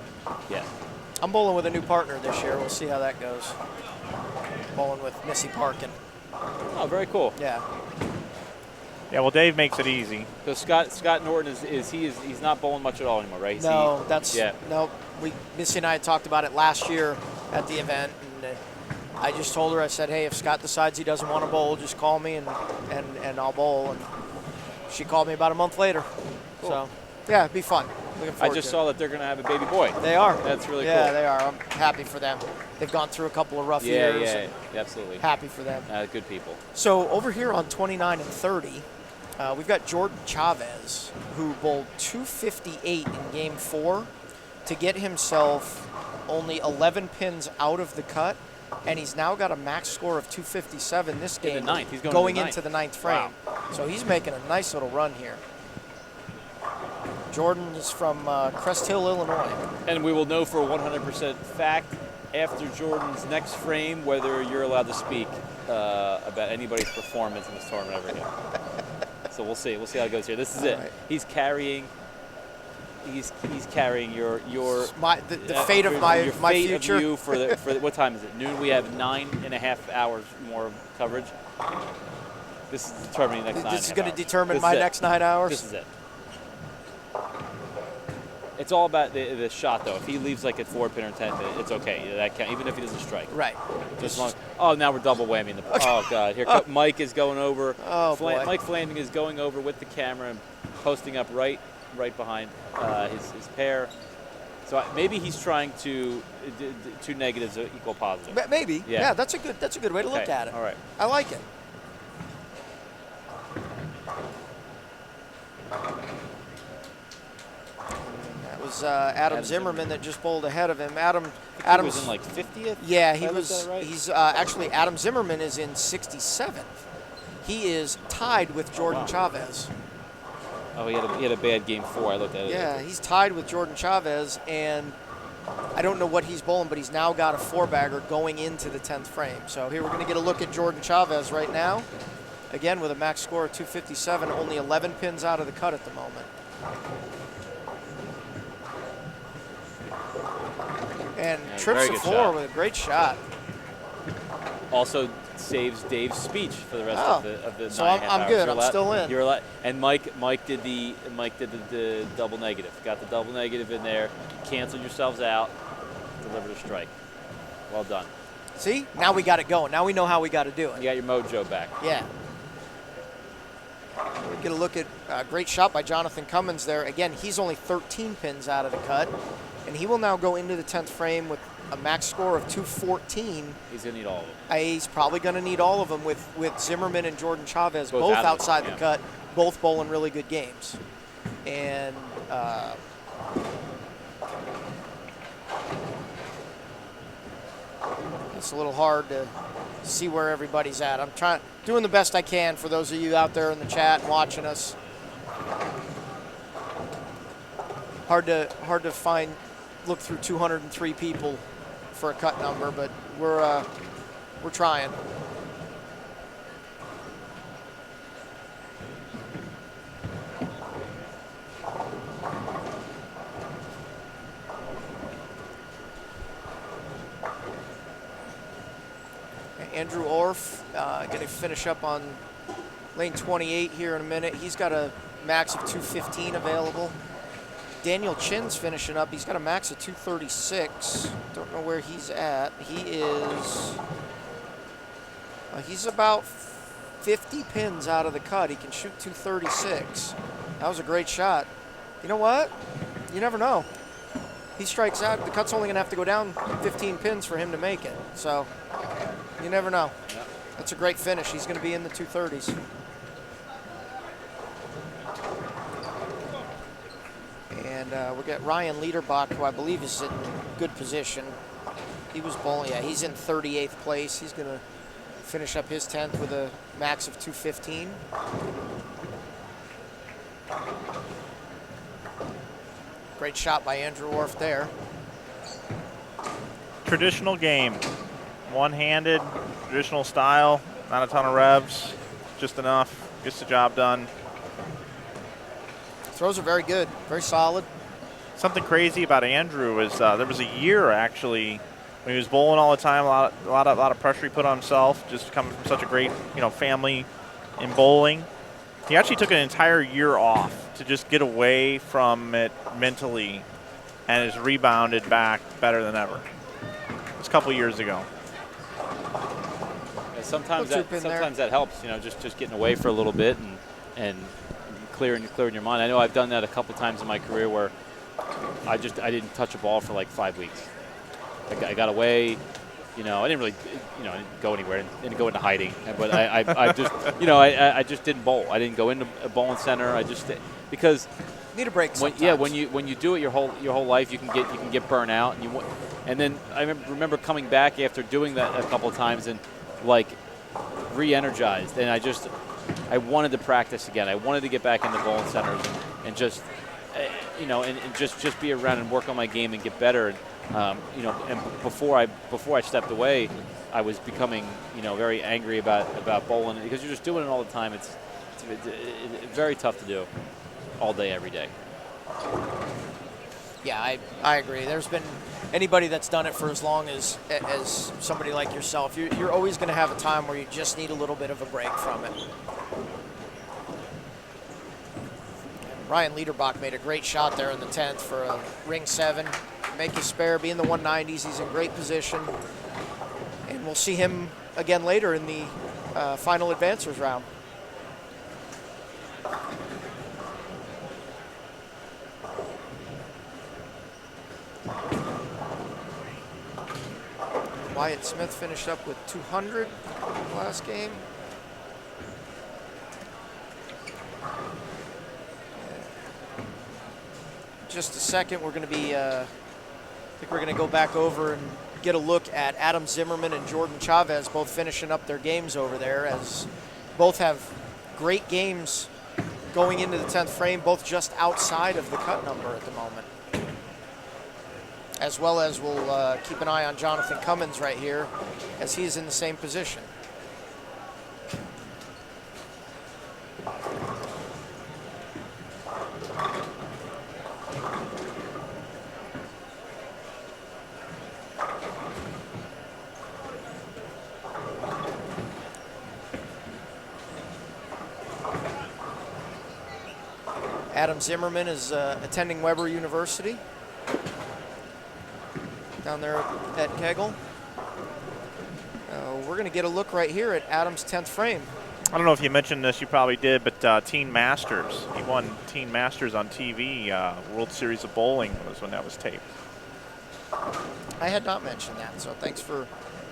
[SPEAKER 2] I'm bowling with a new partner this year. We'll see how that goes. Bowling with Missy Parkin.
[SPEAKER 3] Oh, very cool.
[SPEAKER 2] Yeah.
[SPEAKER 4] Yeah, well, Dave makes it easy.
[SPEAKER 3] So Scott Norton he's not bowling much at all anymore, right?
[SPEAKER 2] No. Missy and I had talked about it last year at the event, and I just told her, I said, hey, if Scott decides he doesn't want to bowl, just call me and I'll bowl. And she called me about a month later.
[SPEAKER 3] Cool.
[SPEAKER 2] So yeah, it'd be fun.
[SPEAKER 3] I just saw that they're going to have a baby boy.
[SPEAKER 2] They are.
[SPEAKER 3] That's really cool.
[SPEAKER 2] Yeah, they are. I'm happy for them. They've gone through a couple of rough years.
[SPEAKER 3] Yeah, absolutely.
[SPEAKER 2] Happy for them.
[SPEAKER 3] Good people.
[SPEAKER 2] So over here on 29 and 30, we've got Jordan Chavez, who bowled 258 in Game 4 to get himself only 11 pins out of the cut, and he's now got a max score of 257 this game.
[SPEAKER 3] In the 9th. He's
[SPEAKER 2] going
[SPEAKER 3] into
[SPEAKER 2] into the 9th frame. Wow. So he's making a nice little run here. Jordan is from Crest Hill, Illinois.
[SPEAKER 3] And we will know for 100% fact after Jordan's next frame whether you're allowed to speak about anybody's performance in this tournament ever again. So we'll see. We'll see how it goes here. This is it.
[SPEAKER 2] Right.
[SPEAKER 3] He's carrying your
[SPEAKER 2] the fate of my future.
[SPEAKER 3] Of you for what time is it? Noon. We have 9.5 hours more of coverage. This is determining the next 9.5 hours.
[SPEAKER 2] This is going to determine my next 9 hours.
[SPEAKER 3] This is it. It's all about the shot, though. If he leaves like at 4-pin or 10-pin, it's okay. That count, even if he doesn't strike.
[SPEAKER 2] Right.
[SPEAKER 3] Just long. Oh, now we're double whammy. Oh God! Here, Mike is going over.
[SPEAKER 2] Oh boy.
[SPEAKER 3] Mike Flanding is going over with the camera and posting up right behind his pair. So maybe he's trying to 2 negatives equal positive.
[SPEAKER 2] Maybe. Yeah. That's a good way to look at it.
[SPEAKER 3] All right.
[SPEAKER 2] I like it. That was Adam Zimmerman that just bowled ahead of him. Adam
[SPEAKER 3] was in like 50th.
[SPEAKER 2] Yeah, he was.
[SPEAKER 3] Right?
[SPEAKER 2] He's actually Adam Zimmerman is in 67th. He is tied with Jordan Chavez.
[SPEAKER 3] Oh, he had a bad game 4. I looked at it.
[SPEAKER 2] Yeah, he's tied with Jordan Chavez, and I don't know what he's bowling, but he's now got a 4-bagger going into the 10th frame. So here we're going to get a look at Jordan Chavez right now. Again, with a max score of 257, only 11 pins out of the cut at the moment. And
[SPEAKER 3] Yeah,
[SPEAKER 2] trips
[SPEAKER 3] very
[SPEAKER 2] the
[SPEAKER 3] good
[SPEAKER 2] floor
[SPEAKER 3] shot.
[SPEAKER 2] with a great shot.
[SPEAKER 3] Also saves Dave's speech for the rest
[SPEAKER 2] Oh.
[SPEAKER 3] of the
[SPEAKER 2] So
[SPEAKER 3] 9.5
[SPEAKER 2] I'm
[SPEAKER 3] hours.
[SPEAKER 2] good.
[SPEAKER 3] You're
[SPEAKER 2] I'm
[SPEAKER 3] allowed-
[SPEAKER 2] still in.
[SPEAKER 3] You're allowed, and Mike did the double negative. Got the double negative in there. Canceled yourselves out. Delivered a strike. Well done.
[SPEAKER 2] See? Now we got it going. Now we know how we got to do
[SPEAKER 3] You
[SPEAKER 2] it.
[SPEAKER 3] got your mojo back.
[SPEAKER 2] Yeah. We get a look at a great shot by Jonathan Cummins there. Again, he's only 13 pins out of the cut, and he will now go into the 10th frame with a max score of 214.
[SPEAKER 3] He's gonna need all of them.
[SPEAKER 2] He's probably going to need all of them with Zimmerman and Jordan Chavez
[SPEAKER 3] Both
[SPEAKER 2] both
[SPEAKER 3] out of
[SPEAKER 2] outside
[SPEAKER 3] them,
[SPEAKER 2] the
[SPEAKER 3] yeah.
[SPEAKER 2] cut, both bowling really good games. And it's a little hard to see where everybody's at. I'm doing the best I can for those of you out there in the chat and watching us. Hard to look through 203 people for a cut number, but we're trying. Andrew Orff going to finish up on lane 28 here in a minute. He's got a max of 215 available. Daniel Chin's finishing up. He's got a max of 236. Don't know where he's at. He's about 50 pins out of the cut. He can shoot 236. That was a great shot. You know what? You never know. He strikes out. The cut's only going to have to go down 15 pins for him to make it. So you never know.
[SPEAKER 3] Yeah.
[SPEAKER 2] That's a great finish. He's going to be in the 230s. And we got Ryan Liederbach, who I believe is in good position. He was bowling. Yeah, he's in 38th place. He's going to finish up his 10th with a max of 215. Great shot by Andrew Orff there.
[SPEAKER 4] Traditional game. One-handed, traditional style, not a ton of revs, just enough, gets the job done.
[SPEAKER 2] Throws are very good, very solid.
[SPEAKER 4] Something crazy about Andrew is there was a year actually when he was bowling all the time, a lot of pressure he put on himself, just coming from such a great family in bowling. He actually took an entire year off to just get away from it mentally, and has rebounded back better than ever. It was a couple years ago.
[SPEAKER 3] Yeah, sometimes that helps. Just getting away for a little bit and clearing your mind. I know I've done that a couple times in my career where I didn't touch a ball for like 5 weeks. I got away, I didn't really, I didn't go anywhere, didn't go into hiding. But I just, I just didn't bowl. I didn't go into a bowling center. I just because
[SPEAKER 2] need a break sometimes.
[SPEAKER 3] when you do it your whole life, you can get burnt out, and then I remember coming back after doing that a couple of times and like re-energized, and I wanted to practice again. I wanted to get back into bowling centers and just, and just be around and work on my game and get better. And before I stepped away, I was becoming, very angry about bowling because you're just doing it all the time. It's very tough to do all day, every day.
[SPEAKER 2] Yeah, I agree. There's been anybody that's done it for as long as somebody like yourself, you're always going to have a time where you just need a little bit of a break from it. Ryan Liederbach made a great shot there in the 10th for a ring 7. Make his spare, be in the 190s. He's in great position. And we'll see him again later in the final advancers round. Wyatt Smith finished up with 200 last game. Just a second, we're going to be, I think we're going to go back over and get a look at Adam Zimmerman and Jordan Chavez both finishing up their games over there, as both have great games going into the 10th frame, both just outside of the cut number at the moment. As well as we'll keep an eye on Jonathan Cummins right here, as he's in the same position. Adam Zimmerman is attending Weber University down there at Kegel. We're going to get a look right here at Adam's 10th frame.
[SPEAKER 4] I don't know if you mentioned this, you probably did, but Teen Masters. He won Teen Masters on TV. World Series of Bowling was when that was taped.
[SPEAKER 2] I had not mentioned that, so thanks for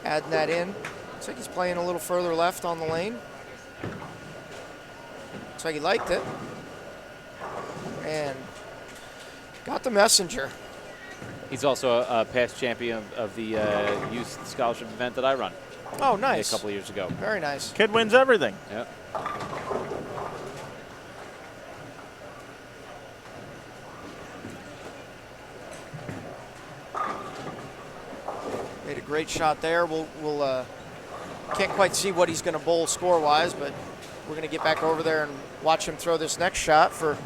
[SPEAKER 2] adding that in. Looks like he's playing a little further left on the lane. Looks like he liked it. And got the messenger.
[SPEAKER 3] He's also a past champion of the youth scholarship event that I run.
[SPEAKER 2] Oh, nice.
[SPEAKER 3] A couple of years ago.
[SPEAKER 2] Very nice.
[SPEAKER 4] Kid wins everything.
[SPEAKER 3] Yep.
[SPEAKER 2] Made a great shot there. We'll can't quite see what he's going to bowl score-wise, but we're going to get back over there and watch him throw this next shot for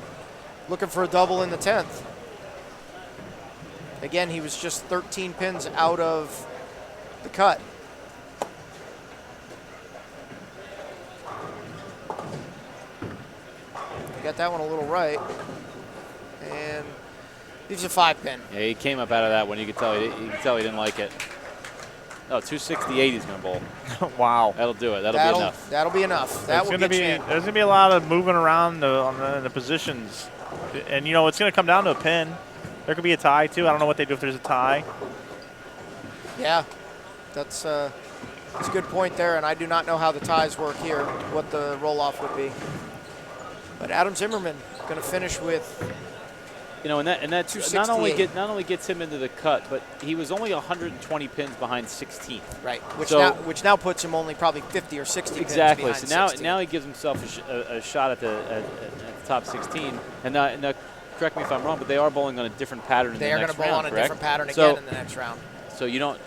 [SPEAKER 2] looking for a double in the 10th. Again, he was just 13 pins out of the cut. He got that one a little right. And leaves a 5-pin.
[SPEAKER 3] Yeah, he came up out of that one. You could tell he didn't like it. Oh, 268 he's going to bowl.
[SPEAKER 4] Wow.
[SPEAKER 3] That'll do it. That'll be enough.
[SPEAKER 2] That'll be enough. That will get you in.
[SPEAKER 4] There's going to be a lot of moving around on the positions. And, you know, it's going to come down to a pin. There could be a tie, too. I don't know what they do if there's a tie.
[SPEAKER 2] Yeah, that's a good point there, and I do not know how the ties work here, what the roll-off would be. But Adam Zimmerman going to finish with,
[SPEAKER 3] you know, and that not only gets him into the cut, but he was only 120 pins behind 16th.
[SPEAKER 2] Right, which
[SPEAKER 3] So
[SPEAKER 2] now puts him only probably 50 or 60
[SPEAKER 3] exactly.
[SPEAKER 2] pins
[SPEAKER 3] So
[SPEAKER 2] behind 16.
[SPEAKER 3] now he gives himself a shot at the top 16. And now, correct me if I'm wrong, but they are bowling on a different pattern in the next round.
[SPEAKER 2] They are going to bowl on a different pattern
[SPEAKER 3] So-
[SPEAKER 2] again in the next round.
[SPEAKER 3] So you don't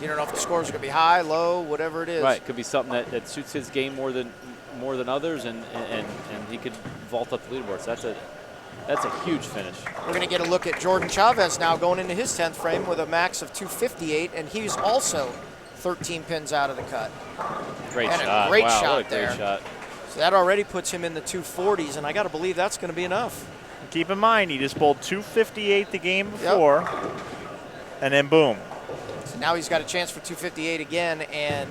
[SPEAKER 2] know if the scores are going to be high, low, whatever it is.
[SPEAKER 3] right. Could be something that suits his game more than others, and he could vault up the leaderboard. So that's a huge finish.
[SPEAKER 2] We're going to get a look at Jordan Chavez now going into his 10th frame with a max of 258, and he's also 13 pins out of the cut.
[SPEAKER 3] Great
[SPEAKER 2] and
[SPEAKER 3] shot.
[SPEAKER 2] A great
[SPEAKER 3] wow,
[SPEAKER 2] shot
[SPEAKER 3] what a
[SPEAKER 2] there.
[SPEAKER 3] great shot.
[SPEAKER 2] So that already puts him in the 240s, and I got to believe that's going to be enough.
[SPEAKER 4] Keep in mind, he just bowled 258 the game before, and then boom.
[SPEAKER 2] So now he's got a chance for 258 again, and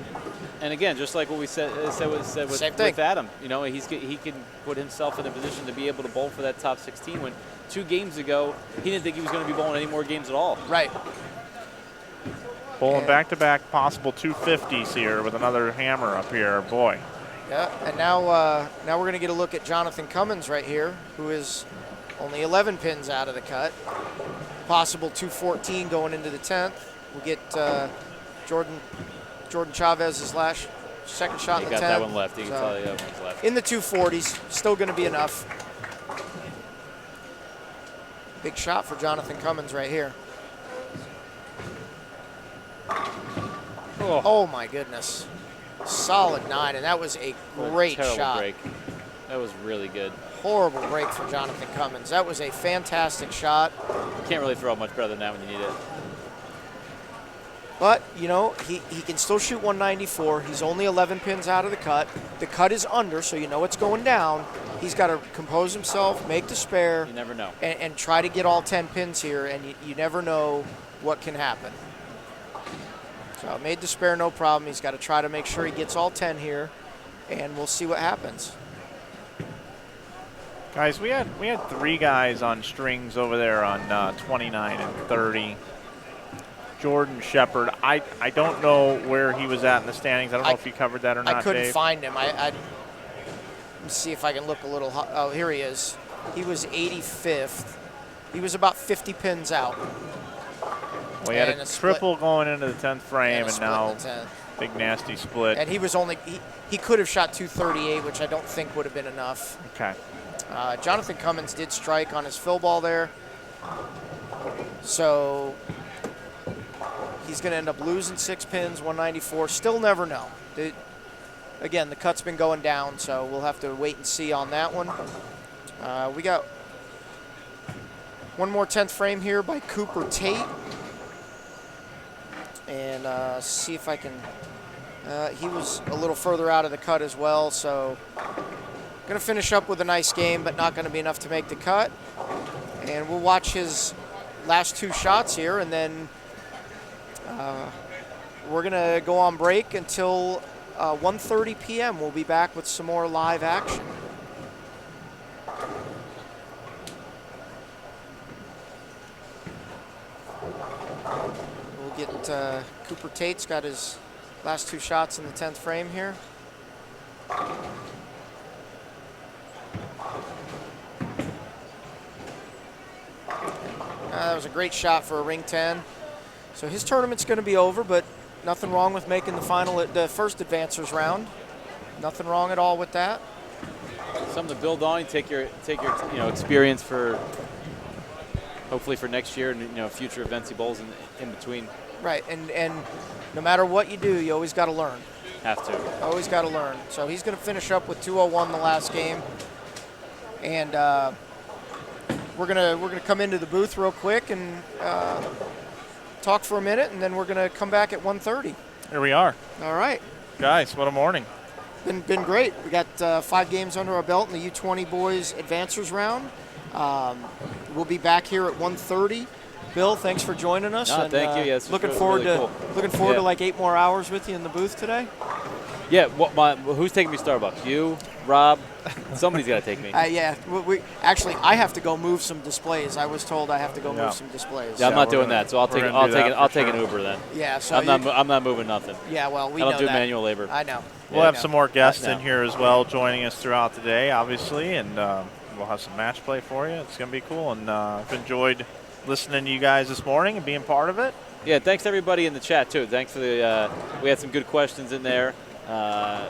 [SPEAKER 3] again, just like what we said with Adam, you know, he can put himself in a position to be able to bowl for that top 16 when 2 games ago he didn't think he was going to be bowling any more games at all.
[SPEAKER 2] Right.
[SPEAKER 4] Bowling back-to-back possible 250s here with another hammer up here, boy.
[SPEAKER 2] Yeah, and now we're going to get a look at Jonathan Cummins right here, who is only 11 pins out of the cut. Possible 214 going into the 10th. We'll get Jordan Chavez's second shot in the 10th.
[SPEAKER 3] He got that one left. You can tell the other one's left.
[SPEAKER 2] In the 240s, still going to be enough. Big shot for Jonathan Cummins right here. Oh my goodness. Solid 9, and that was a great shot.
[SPEAKER 3] Break. That was really good.
[SPEAKER 2] Horrible break for Jonathan Cummins. That was a fantastic shot.
[SPEAKER 3] You can't really throw it much better than that when you need it.
[SPEAKER 2] But, you know, he can still shoot 194. He's only 11 pins out of the cut. The cut is under, so you know it's going down. He's got to compose himself, make the spare.
[SPEAKER 3] You never know.
[SPEAKER 2] And try to get all 10 pins here, and you never know what can happen. So made the spare, no problem. He's got to try to make sure he gets all 10 here, and we'll see what happens.
[SPEAKER 4] Guys, we had 3 guys on strings over there on 29 and 30. Jordan Shepard. I don't know where he was at in the standings. I don't know if you covered that or not,
[SPEAKER 2] I couldn't
[SPEAKER 4] Dave.
[SPEAKER 2] find him. Let me see if I can look a little. Oh, here he is. He was 85th. He was about 50 pins out.
[SPEAKER 4] Well, he had a triple going into the 10th frame, and now big nasty split.
[SPEAKER 2] And he was only he could have shot 238, which I don't think would have been enough.
[SPEAKER 4] Okay.
[SPEAKER 2] Jonathan Cummins did strike on his fill ball there. So he's going to end up losing 6 pins, 194. Still never know. Again, the cut's been going down, so we'll have to wait and see on that one. We got one more 10th frame here by Cooper Tate. And see if I can, he was a little further out of the cut as well, so going to finish up with a nice game, but not going to be enough to make the cut. And we'll watch his last 2 shots here, and then we're going to go on break until 1:30 p.m. We'll be back with some more live action. We'll get Cooper Tate's got his last 2 shots in the 10th frame here. That was a great shot for a ring 10. So his tournament's going to be over, but nothing wrong with making the first advancers round. Nothing wrong at all with that.
[SPEAKER 3] Something to build on. Take your experience for hopefully for next year and future events bowls in between.
[SPEAKER 2] Right, and no matter what you do, you always got to learn.
[SPEAKER 3] Have to.
[SPEAKER 2] Always got to learn. So he's going to finish up with 201 the last game, and we're gonna come into the booth real quick and talk for a minute, and then we're gonna come back at 1:30.
[SPEAKER 4] Here we are.
[SPEAKER 2] All right.
[SPEAKER 4] Guys, what a morning.
[SPEAKER 2] Been great. We got 5 games under our belt in the U20 boys advancers round. We'll be back here at 1:30. Bill, thanks for joining us.
[SPEAKER 3] No,
[SPEAKER 2] and,
[SPEAKER 3] thank you. Yes,
[SPEAKER 2] looking
[SPEAKER 3] really,
[SPEAKER 2] forward
[SPEAKER 3] really
[SPEAKER 2] to
[SPEAKER 3] cool.
[SPEAKER 2] to like 8 more hours with you in the booth today.
[SPEAKER 3] Yeah. Who's taking me to Starbucks? You, Rob? Somebody's got to take me.
[SPEAKER 2] Yeah. Actually, I have to go move some displays. I was told I have to go move some displays.
[SPEAKER 3] Yeah, I'm not doing
[SPEAKER 4] gonna-
[SPEAKER 3] that. So I'll take an Uber then.
[SPEAKER 2] Yeah. So
[SPEAKER 3] I'm not moving nothing.
[SPEAKER 2] Yeah. Well, we
[SPEAKER 3] I
[SPEAKER 2] know
[SPEAKER 3] don't do
[SPEAKER 2] that.
[SPEAKER 3] manual labor.
[SPEAKER 2] I know.
[SPEAKER 4] We'll have some more guests
[SPEAKER 3] No.
[SPEAKER 4] in here as well joining us throughout the day, obviously, and we'll have some match play for you. It's going to be cool, and I've enjoyed listening to you guys this morning and being part of it.
[SPEAKER 3] Yeah, thanks to everybody in the chat too. Thanks for the we had some good questions in there.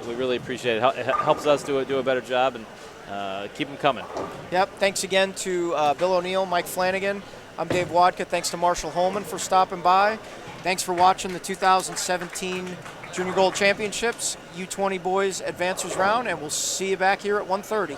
[SPEAKER 3] We really appreciate it. It helps us do a better job, and keep them coming.
[SPEAKER 2] Yep. Thanks again to Bill O'Neill, Mike Flanagan. I'm Dave Wadka. Thanks to Marshall Holman for stopping by. Thanks for watching the 2017 Junior Gold Championships U20 Boys Advancers Round, and we'll see you back here at 1:30.